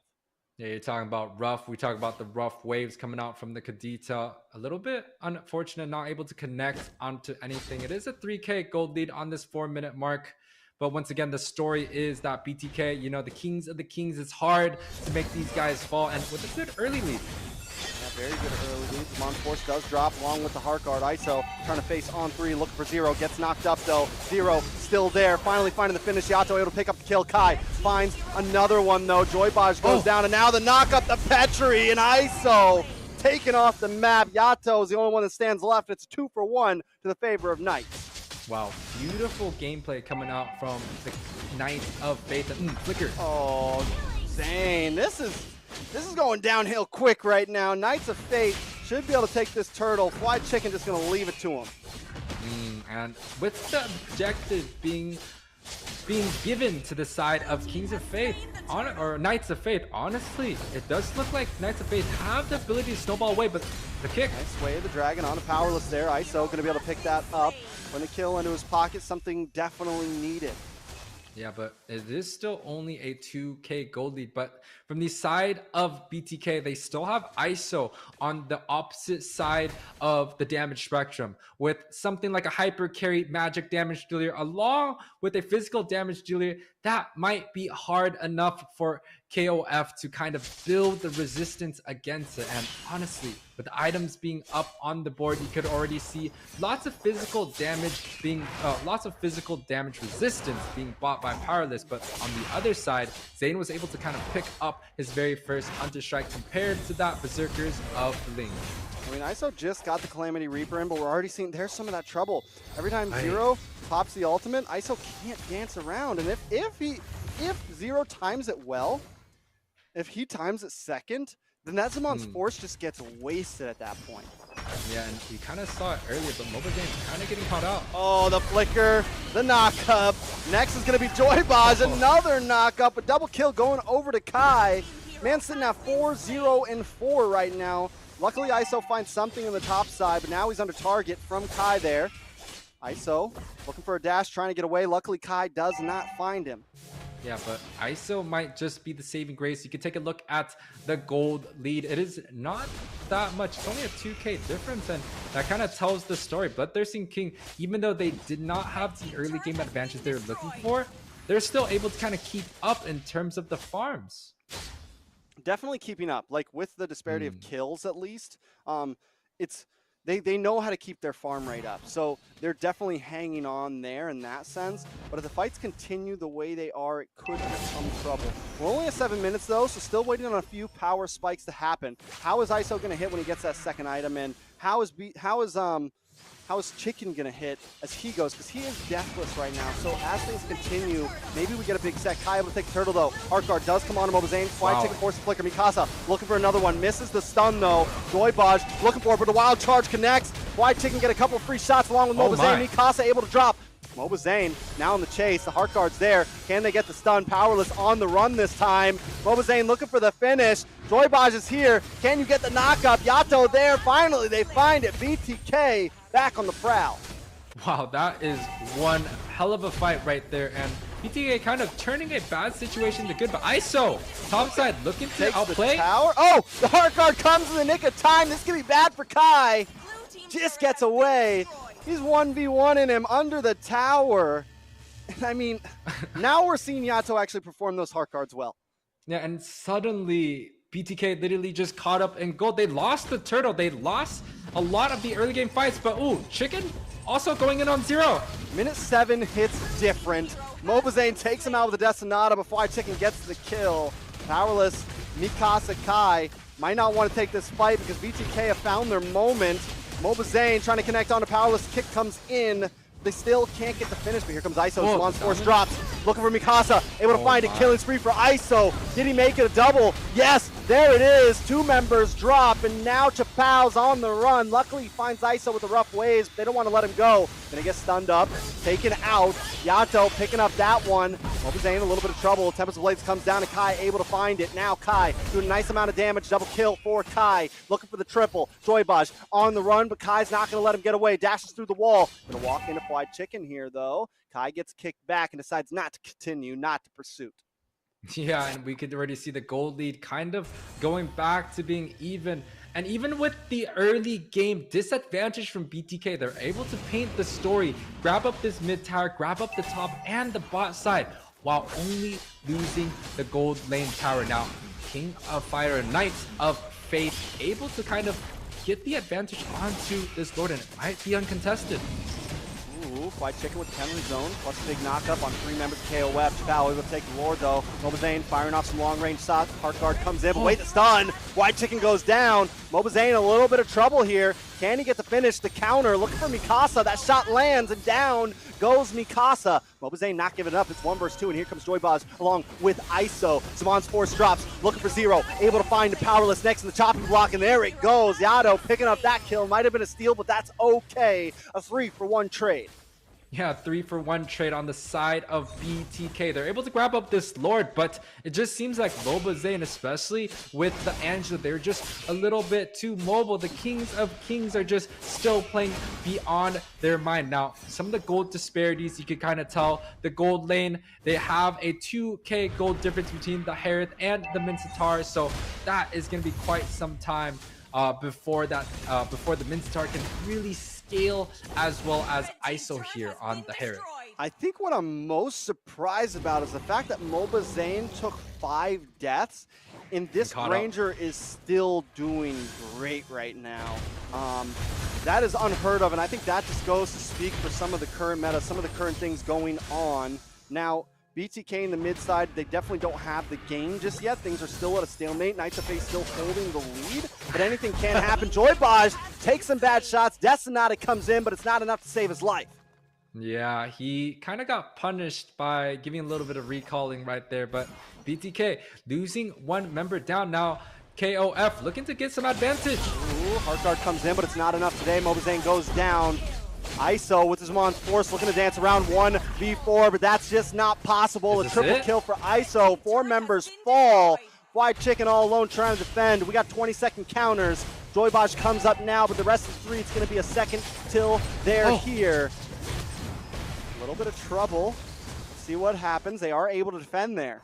Yeah, you're talking about rough. We talk about the rough waves coming out from the Kadita. A little bit unfortunate, not able to connect onto anything. It is a 3K gold lead on this 4-minute mark. But once again, the story is that BTK, you know, the kings of the kings, it's hard to make these guys fall. And with a good early lead. Yeah, very good early lead. Demon Force does drop along with the Heart Guard. ISO trying to face on 3, looking for Zero. Gets knocked up though. Zero still there. Finally finding the finish. Yato able to pick up the kill. Kai finds another one though. Joybaj goes down, and now the knock up to Petri, and ISO taken off the map. Yato is the only one that stands left. It's 2-for-1 to the favor of Knights. Wow, beautiful gameplay coming out from the Knights of Fate. Flicker. Oh, Zane, this is going downhill quick right now. Knights of Fate should be able to take this turtle. Fly Chicken just going to leave it to him. And with the objective being given to the side of Kings of Faith, or Knights of Faith, honestly, it does look like Knights of Faith have the ability to snowball away, but the kick. Nice way of the dragon on a powerless there. ISO going to be able to pick that up. When the kill into his pocket, something definitely needed. Yeah, but it is still only a 2K gold lead. But from the side of BTK, they still have ISO on the opposite side of the damage spectrum with something like a hyper carry magic damage dealer along with a physical damage dealer. That might be hard enough for KOF to kind of build the resistance against it. And honestly, with the items being up on the board, you could already see lots of physical damage resistance being bought by Powerless. But on the other side, Zane was able to kind of pick up his very first Hunter Strike compared to that Berserkers of the Ling. I mean, ISO just got the Calamity Reaper in, but we're already seeing there's some of that trouble. Every time Zero pops the ultimate, ISO can't dance around. And if Zero times it well, if he times it second, then that Zamon's Force just gets wasted at that point. Yeah, and we kind of saw it earlier, but Mobazane kind of getting caught out. Oh, the flicker, the knock-up. Next is going to be Joybaj, another knock-up, a double kill going over to Kai. Man sitting at 4-0-4 right now. Luckily, ISO finds something in the top side, but now he's under target from Kai there. ISO looking for a dash, trying to get away. Luckily, Kai does not find him. Yeah, but ISO might just be the saving grace. You can take a look at the gold lead. It is not that much. It's only a 2K difference, and that kind of tells the story. BloodThirsty King, even though they did not have the early game advantage they were looking for, they're still able to kind of keep up in terms of the farms. Definitely keeping up, like with the disparity of kills at least. They know how to keep their farm rate up, so they're definitely hanging on there in that sense. But if the fights continue the way they are, it could become trouble. We're only at 7 minutes though, so still waiting on a few power spikes to happen. How is ISO going to hit when he gets that second item in? How is Chicken going to hit as he goes? Because he is deathless right now. So as things continue, maybe we get a big set. Kai able to take the turtle though. Heart Guard does come on to Mobazane. Fly Chicken forces flicker. Mikasa looking for another one. Misses the stun though. Joybaj looking for it, but the wild charge connects. Fly Chicken get a couple free shots along with Mobazane. Mikasa able to drop. Mobazane now in the chase. The Heart Guard's there. Can they get the stun? Powerless on the run this time. Mobazane looking for the finish. Joybaj is here. Can you get the knock up? Yato there. Finally, they find it. BTK back on the prowl. Wow, that is one hell of a fight right there. And BTK kind of turning a bad situation to good, but ISO, topside looking to Takes outplay. the tower. Oh, the hard guard comes in the nick of time. This could be bad for Kai. Just gets away. He's 1v1ing him under the tower. And I mean, now we're seeing Yato actually perform those hard cards well. Yeah, and suddenly BTK literally just caught up in gold. They lost the turtle. They lost a lot of the early game fights, but ooh, Chicken also going in on 0. Minute 7 hits different. Mobazane takes him out with the Destinata before Chicken gets the kill. Powerless Mikasa Kai might not want to take this fight because BTK have found their moment. Mobazane trying to connect on a Powerless kick comes in. They still can't get the finish, but here comes ISO. Swan's Force drops. Looking for Mikasa. Able to find a killing spree for ISO. Did he make it a double? Yes, there it is. 2 members drop, and now Chapau's on the run. Luckily, he finds ISO with the rough waves, but they don't want to let him go. Then he gets stunned up, taken out. Yato picking up that one. Mobazane in a little bit of trouble. Tempest of Blades comes down to Kai, able to find it. Now Kai doing a nice amount of damage. Double kill for Kai. Looking for the triple. Joybaj on the run, but Kai's not going to let him get away. Dashes through the wall. Going to walk into Fried Chicken here, though. Kai gets kicked back and decides not to continue, not to pursuit. Yeah, and we could already see the gold lead kind of going back to being even. And even with the early game disadvantage from BTK, they're able to paint the story, grab up this mid tower, grab up the top and the bot side, while only losing the gold lane tower. Now, King of Fire, Knights of Fate, able to kind of get the advantage onto this Lord, and it might be uncontested. Ooh, Fried Chicken with the penalty zone, plus a big knockup on 3 members of KOF. Chapao able to take the Lord, though. Mobazane firing off some long-range shots. Heart guard comes in, but wait, the stun. Fried Chicken goes down. Mobazane in a little bit of trouble here. Can he get the finish? The counter, looking for Mikasa. That shot lands, and down goes Mikasa. Mobazane not giving up. It's 1 versus 2, and here comes Joybaz along with ISO. Samon's Force drops, looking for 0. Able to find the Powerless next in the chopping block, and there it goes. Yato picking up that kill. Might have been a steal, but that's okay. A 3-for-1 trade. Yeah, 3-for-1 trade on the side of BTK. They're able to grab up this Lord, but it just seems like Mobazane, especially with the Angela, they're just a little bit too mobile. The Kings of Kings are just still playing beyond their mind. Now, some of the gold disparities, you can kind of tell. The gold lane, they have a 2k gold difference between the Harith and the Mincetar, so that is going to be quite some time before the Mincetar can really scale, as well as ISO here on the Harith. I think what I'm most surprised about is the fact that Mobazane took 5 deaths, and this Ranger is still doing great right now. That is unheard of, and I think that just goes to speak for some of the current meta, some of the current things going on. Now, BTK in the mid side, they definitely don't have the game just yet. Things are still at a stalemate. KnightsOfFate still holding the lead, but anything can happen. Joybaj takes some bad shots. Destinata comes in, but it's not enough to save his life. Yeah, he kind of got punished by giving a little bit of recalling right there, but BTK losing 1 member down. Now, KOF looking to get some advantage. Ooh, Heart Guard comes in, but it's not enough today. Mobazane goes down. ISO with his Mon's Force looking to dance around 1v4, but that's just not possible. A triple kill for ISO. 4 members fall. Fried Chicken all alone trying to defend. We got 20-second counters. Joybaj comes up now, but the rest of the 3, it's going to be a second till they're here. A little bit of trouble. Let's see what happens. They are able to defend there.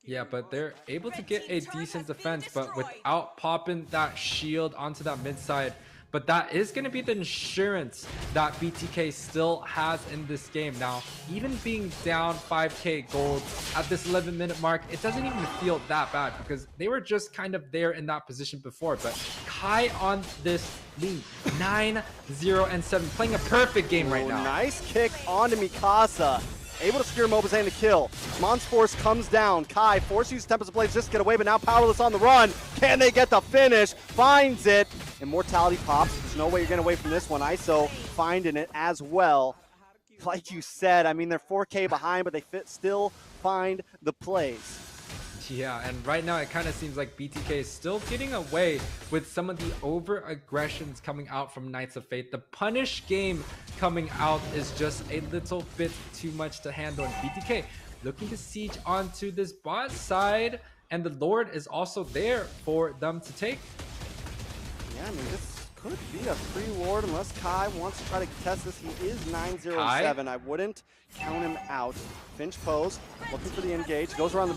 Yeah, but they're able to get a decent defense, but without popping that shield onto that mid side. But that is going to be the insurance that BTK still has in this game. Now, even being down 5k gold at this 11-minute mark, it doesn't even feel that bad because they were just kind of there in that position before. But Kai on this lead, 9-0-7, playing a perfect game right now. Nice kick onto Mikasa. Able to secure Mobazane to kill. Mon's Force comes down. Kai force uses Tempest of Blades just to get away, but now Powerless on the run. Can they get the finish? Finds it. Immortality pops. There's no way you're getting away from this one. ISO finding it as well. Like you said, I mean, they're 4k behind, but they still find the plays. Yeah, and right now it kind of seems like BTK is still getting away with some of the over-aggressions coming out from Knights of Fate. The punish game coming out is just a little bit too much to handle, and BTK looking to siege onto this bot side, and the Lord is also there for them to take. Yeah, I mean, this could be a free Lord unless Kai wants to try to contest this. He is 9-0-7. I wouldn't count him out. Finch pose, looking for the engage, goes around the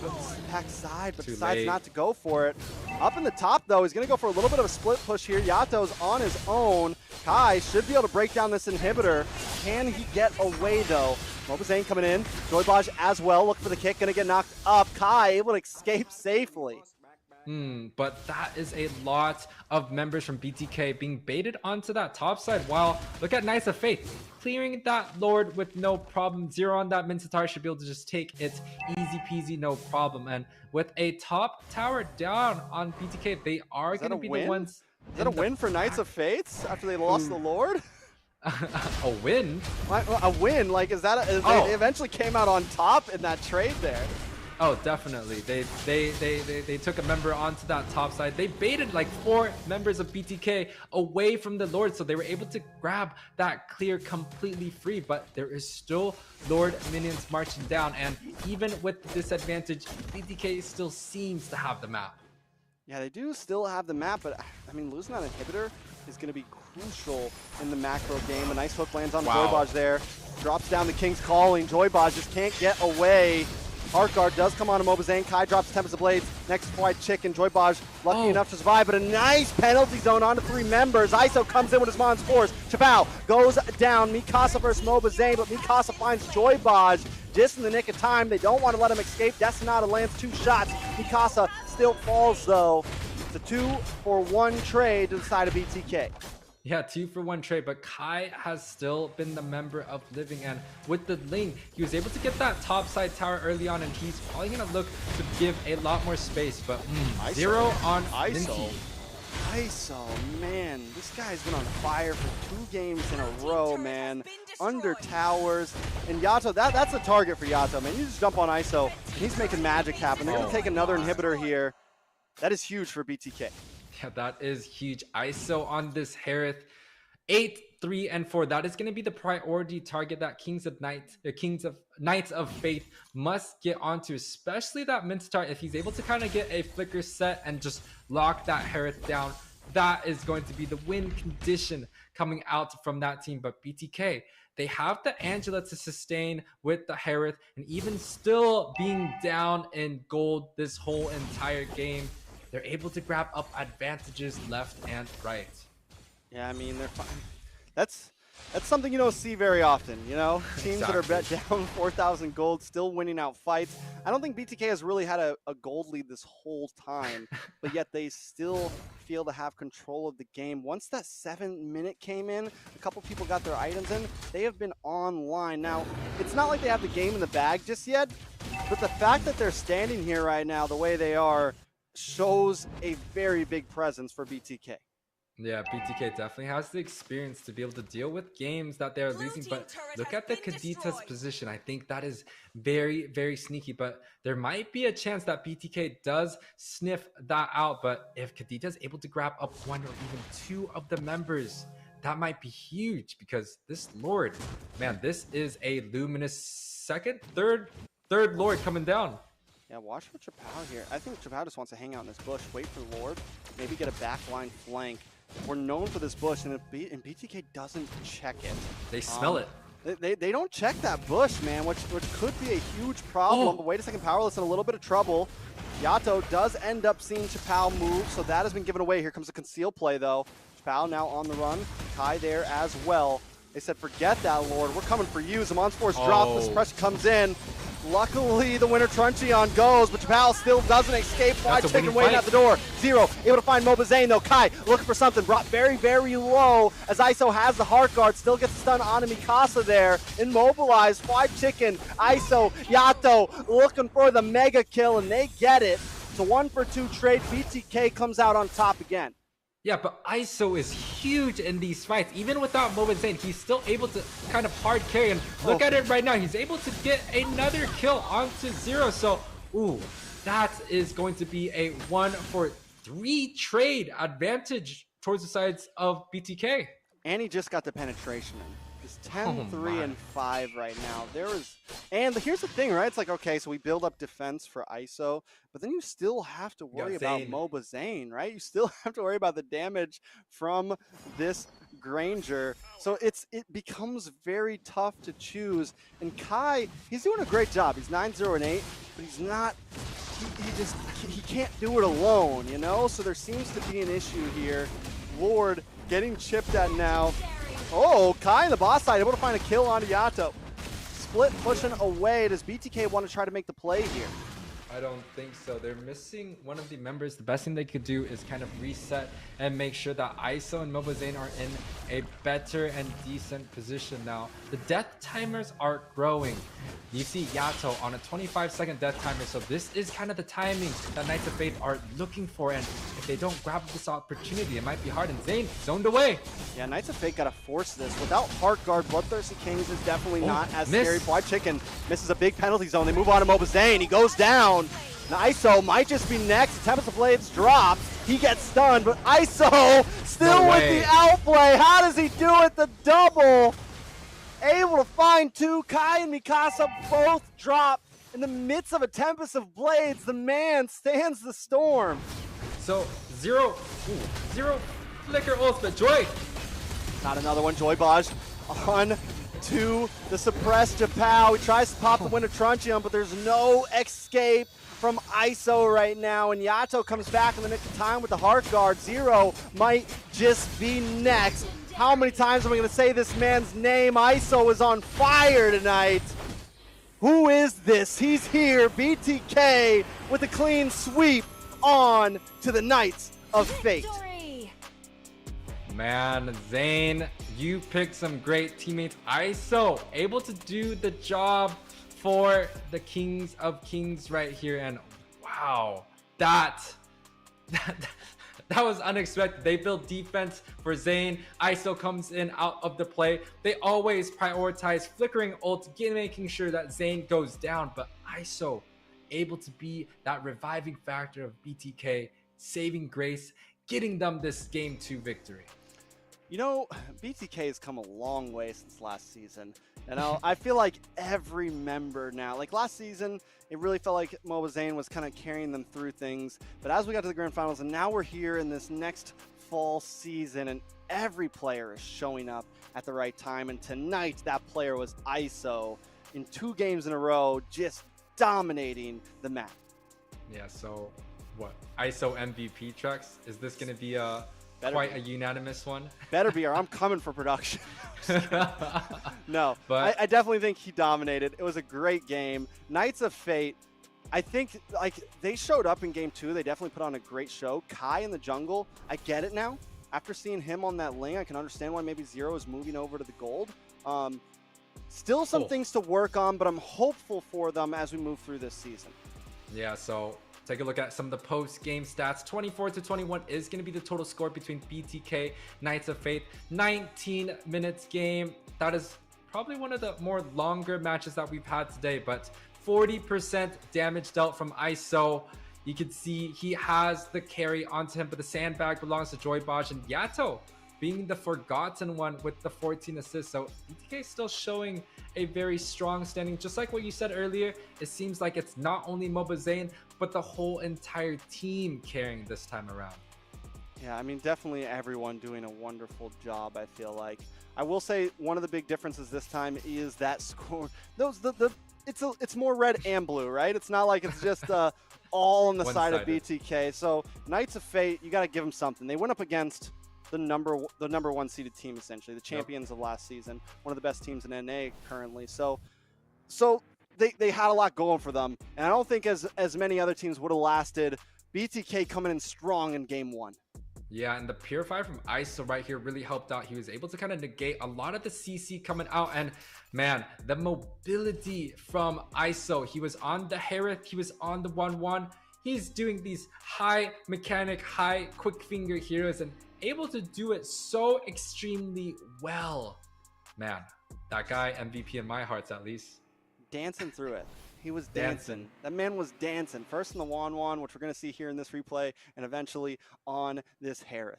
back side, but decides not to go for it. Up in the top, though, he's going to go for a little bit of a split push here. Yato's on his own. Kai should be able to break down this inhibitor. Can he get away, though? Mobazane coming in. Joybaj as well, looking for the kick, going to get knocked up. Kai able to escape safely. But that is a lot of members from BTK being baited onto that top side, while look at KnightsOfFate clearing that Lord with no problem. Zero on that Mincetar should be able to just take it easy peasy, no problem. And with a top tower down on BTK, they are going to be the ones. Is that a win for KnightsOfFate after they lost the Lord? A win? A win? Like, is that they eventually came out on top in that trade there? Oh, definitely. They took a member onto that top side. They baited like 4 members of BTK away from the Lord, so they were able to grab that clear completely free. But there is still Lord minions marching down, and even with the disadvantage, BTK still seems to have the map. Yeah, they do still have the map, but I mean, losing that inhibitor is going to be crucial in the macro game. A nice hook lands on Joybaj there. Drops down the King's Calling. Joybaj just can't get away. Heart Guard does come on to Mobazane. Kai drops Tempest of Blades. Next White Chicken. Joybaj lucky enough to survive, but a nice penalty zone onto 3 members. ISO comes in with his Mon's Force. Chapao goes down. Mikasa versus Mobazane, but Mikasa finds Joybaj just in the nick of time. They don't want to let him escape. Destinata lands 2 shots. Mikasa still falls, though. It's a 2-for-1 trade to the side of BTK. Yeah, 2-for-1 trade, but Kai has still been the member of Living, and with the Ling, he was able to get that top side tower early on, and he's probably going to look to give a lot more space, but Zero on ISO. ISO, man, this guy's been on fire for 2 games in a row, man. Under towers, and Yato, that's the target for Yato, man. You just jump on ISO, and he's making magic happen. They're going to take another inhibitor here. That is huge for BTK. Yeah, that is huge. ISO on this Harith. 8, 3, and 4. That is going to be the priority target that KnightsOfFate must get onto, especially that Mincetar. If he's able to kind of get a flicker set and just lock that Harith down, that is going to be the win condition coming out from that team. But BTK, they have the Angela to sustain with the Harith, and even still being down in gold this whole entire game, they're able to grab up advantages left and right. Yeah, I mean, they're fine. That's something you don't see very often, you know? Teams that are bet down 4,000 gold, still winning out fights. I don't think BTK has really had a gold lead this whole time, but yet they still feel to have control of the game. Once that 7-minute came in, a couple people got their items in, they have been online. Now, it's not like they have the game in the bag just yet, but the fact that they're standing here right now the way they are shows a very big presence for BTK. Yeah, BTK definitely has the experience to be able to deal with games that they're losing, but look at the Kadita's position. I think that is very, very sneaky, but there might be a chance that BTK does sniff that out. But if Kadita's able to grab up 1 or even 2 of the members, that might be huge, because this Lord, man, this is a luminous third Lord coming down. Yeah, watch for Chapao here. I think Chapao just wants to hang out in this bush, wait for Lord, maybe get a backline flank. We're known for this bush, and BTK doesn't check it. They smell it. They don't check that bush, man, which could be a huge problem. But wait a second, Powerless in a little bit of trouble. Yato does end up seeing Chapao move, so that has been given away. Here comes the conceal play, though. Chapao now on the run. Kai there as well. They said, forget that, Lord. We're coming for you. Zamon's Force drop. This pressure comes in. Luckily, the winner Truncheon goes, but Chapao still doesn't escape. White Chicken waiting at the door. Zero able to find Mobazane, though. Kai looking for something. Brought very, very low as ISO has the Heart Guard. Still gets the stun on Mikasa there. Immobilized. White Chicken, ISO, Yato looking for the mega kill, and they get it. It's a 1-for-2 trade. BTK comes out on top again. Yeah, but ISO is huge in these fights. Even without Mobazane, he's still able to kind of hard carry. And look at it right now. He's able to get another kill onto Zero. So, that is going to be a 1-for-3 trade advantage towards the sides of BTK. And he just got the penetration in. It's 10, 3, and 5 right now. And here's the thing, right? It's like, okay, so we build up defense for ISO, but then you still have to worry about MOBA Zane, right? You still have to worry about the damage from this Granger. So it becomes very tough to choose. And Kai, he's doing a great job. He's 9-0 and 8, but he's not. He can't do it alone, you know? So there seems to be an issue here. Lord getting chipped at now. Oh, Kai on the boss side, able to find a kill on Yato. Split pushing away. Does BTK want to try to make the play here? I don't think so. They're missing one of the members. The best thing they could do is kind of reset and make sure that ISO and MOBA Zane are in a better and decent position now. The death timers are growing. You see Yato on a 25-second death timer, so this is kind of the timing that Knights of Fate are looking for, and if they don't grab this opportunity, it might be hard, and Zane zoned away. Yeah, Knights of Fate gotta force this. Without Heart Guard, BloodThirstyKings is definitely not as scary. White Chicken misses a big penalty zone. They move on to MOBA Zane. He goes down. Now ISO might just be next. Tempest of Blades drops. He gets stunned, but ISO still with the outplay. How does he do it? The double. Able to find two. Kai and Mikasa both drop in the midst of a Tempest of Blades. The man stands the storm. So zero flicker ultimate. Joy. Not another one. Joy Baj on to the suppressed Japao. He tries to pop the Wind of Truncheon, but there's no escape from ISO right now, and Yato comes back in the nick of time with the Heart Guard. Zero might just be next. How many times am I going to say this man's name? ISO is on fire tonight. Who is this? He's here. BTK with a clean sweep on to the Knights of Fate. Man, Zane, you picked some great teammates. ISO able to do the job for the Kings of Kings right here, and wow, that was unexpected. They build defense for Zane. ISO comes in out of the play. They always prioritize flickering ult, making sure that Zane goes down, but ISO able to be that reviving factor of BTK, saving grace, getting them this Game 2 victory. You know, BTK has come a long way since last season. You know, I feel like every member now, like last season, it really felt like MOBA Zane was kind of carrying them through things. But as we got to the grand finals, and now we're here in this next fall season, and every player is showing up at the right time. And tonight, that player was ISO in 2 games in a row, just dominating the map. Yeah, so what? ISO MVP, Trex? Is this going to be quite a unanimous one? Better be, or I'm coming for production. No, but I definitely think he dominated. It was a great game. Knights of Fate, I think, like, they showed up in Game 2. They definitely put on a great show. Kai in the jungle, I get it now. After seeing him on that lane, I can understand why maybe Zero is moving over to the gold. Still some things to work on, but I'm hopeful for them as we move through this season. Yeah, so take a look at some of the post-game stats. 24-21 is going to be the total score between BTK, Knights of Fate. 19 minutes game. That is probably one of the more longer matches that we've had today, but 40% damage dealt from ISO. You can see he has the carry onto him, but the sandbag belongs to Joy Baj, and Yato being the forgotten one with the 14 assists. So BTK is still showing a very strong standing. Just like what you said earlier, it seems like it's not only MOBA Zane, but the whole entire team carrying this time around. Yeah, I mean, definitely everyone doing a wonderful job, I feel like. I will say one of the big differences this time is that score. It's more red and blue, right? It's not like it's just all on the side of BTK. So Knights of Fate, you got to give them something. They went up against the number 1 seeded team, essentially, the champions of last season, one of the best teams in NA currently. So they had a lot going for them, and I don't think as many other teams would have lasted. BTK coming in strong in Game 1. Yeah, and the Purify from ISO right here really helped out. He was able to kind of negate a lot of the CC coming out, and man, the mobility from ISO. He was on the Harith, he was on the 1-1. He's doing these high mechanic, high quick finger heroes, and able to do it so extremely well. Man, that guy MVP in my hearts, at least. Dancing through it. He was dancing. That man was dancing. First in the 1-1, which we're going to see here in this replay, and eventually on this Harith.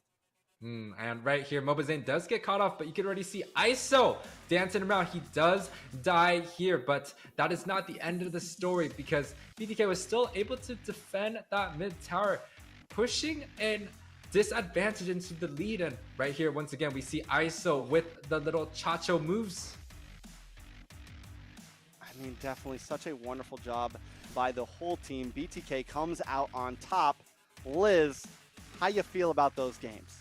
And right here, Mobazane does get caught off, but you can already see ISO dancing around. He does die here, but that is not the end of the story because BTK was still able to defend that mid tower, pushing in disadvantage into the lead. And right here, once again, we see ISO with the little Chacho moves. I mean, definitely such a wonderful job by the whole team. BTK comes out on top. Liz, how you feel about those games?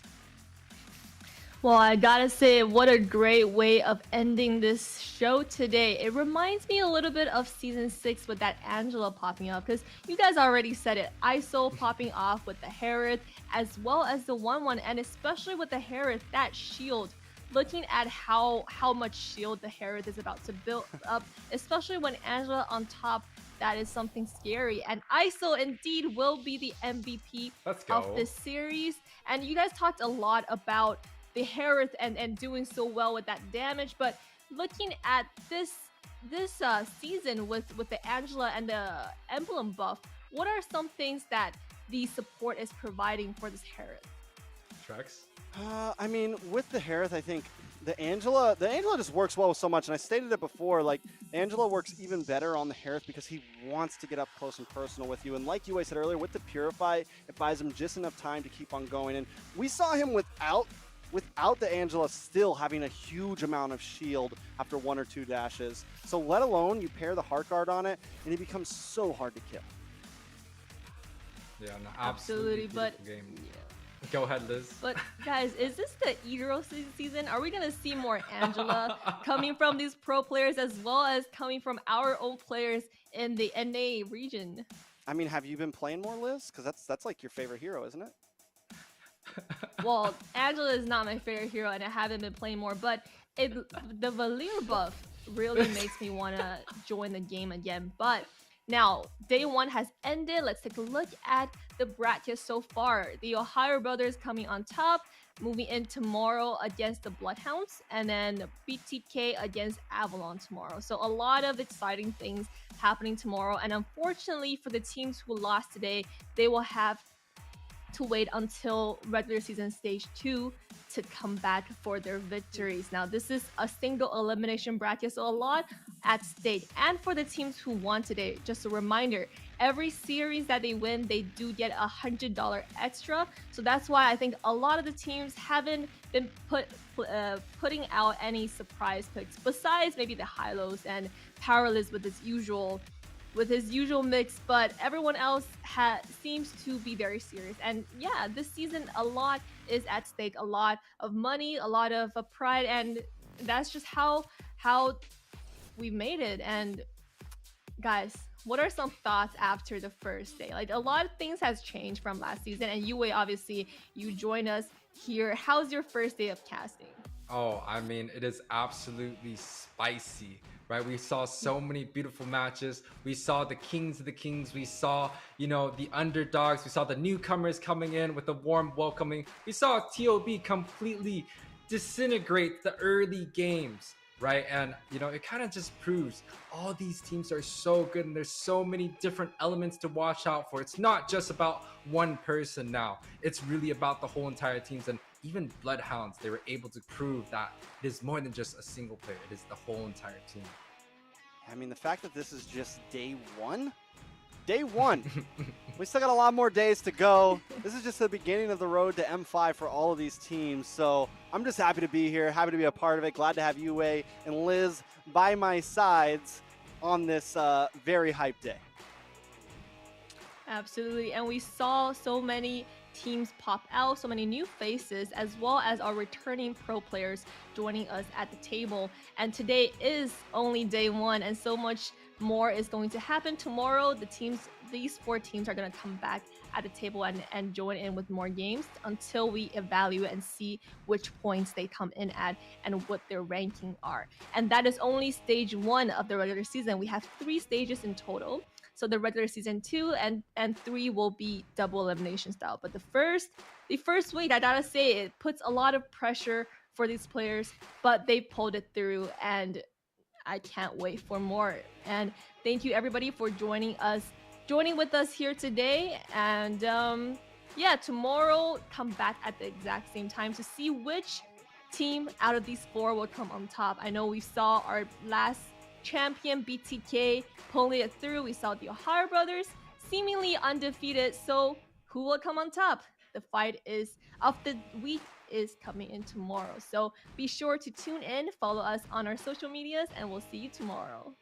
Well, I gotta say, what a great way of ending this show today. It reminds me a little bit of Season 6 with that Angela popping up, because you guys already said it. ISO popping off with the Herod, as well as the 1-1, and especially with the Herod, that shield. Looking at how much shield the Herod is about to build up, especially when Angela on top, that is something scary. And ISO indeed will be the MVP of this series. And you guys talked a lot about the Herod and doing so well with that damage, but looking at this season with the Angela and the emblem buff, what are some things that the support is providing for this Herod? Trex? I mean, with the Herod, I think the Angela just works well with so much, and I stated it before, like, Angela works even better on the Herod because he wants to get up close and personal with you, and like Yuwei said earlier, with the Purify, it buys him just enough time to keep on going, and we saw him without the Angela still having a huge amount of shield after 1 or 2 dashes. So let alone you pair the Heart Guard on it, and he becomes so hard to kill. Yeah, no, absolutely. But game. Yeah. Go ahead, Liz. But guys, is this the Euro season? Are we gonna see more Angela coming from these pro players as well as coming from our own players in the NA region? I mean, have you been playing more, Liz? Because that's like your favorite hero, isn't it? Well, Angela is not my favorite hero, and I haven't been playing more, but the Valir buff really makes me want to join the game again. But now, day 1 has ended. Let's take a look at the bracket so far. The TheOhioBrothers coming on top, moving in tomorrow against the BloodHounds, and then BTK against Avalon tomorrow. So a lot of exciting things happening tomorrow, and unfortunately for the teams who lost today, they will have to wait until regular season stage 2 to come back for their victories. Now, this is a single elimination bracket, so a lot at stake. And for the teams who won today, just a reminder, every series that they win, they do get $100 extra. So that's why I think a lot of the teams haven't been putting out any surprise picks, besides maybe the Hylos and Powerless with his usual mix, but everyone else seems to be very serious. And yeah, this season a lot is at stake, a lot of money, a lot of pride, and that's just how we made it. And guys, what are some thoughts after the first day? Like, a lot of things has changed from last season, and Yuwei, obviously you join us here. How's your first day of casting? Oh, I mean, it is absolutely spicy. Right, we saw so many beautiful matches. We saw the kings of the kings. We saw, the underdogs. We saw the newcomers coming in with a warm welcoming. We saw TOB completely disintegrate the early games, right? And, it kind of just proves all these teams are so good, and there's so many different elements to watch out for. It's not just about one person now. It's really about the whole entire teams. And even BloodHounds, they were able to prove that it is more than just a single player. It is the whole entire team. I mean, the fact that this is just day 1? Day 1! We still got a lot more days to go. This is just the beginning of the road to M5 for all of these teams. So I'm just happy to be here, happy to be a part of it. Glad to have Yuwei and Liz by my sides on this very hyped day. Absolutely. And we saw so many teams pop out, so many new faces, as well as our returning pro players joining us at the table. And today is only day 1, and so much more is going to happen tomorrow. These 4 teams are going to come back at the table and join in with more games until we evaluate and see which points they come in at and what their ranking are. And that is only stage 1 of the regular season. We have 3 stages in total. So the regular season 2 and 3 will be double elimination style. But the first week, I gotta say, it puts a lot of pressure for these players, but they pulled it through, and I can't wait for more. And thank you everybody for joining with us here today. And yeah, tomorrow come back at the exact same time to see which team out of these 4 will come on top. I know we saw our last champion BTK pulling it through. We saw the TheOhioBrothers seemingly undefeated. So who will come on top? The fight of the week is coming in tomorrow. So be sure to tune in, follow us on our social medias, and we'll see you tomorrow.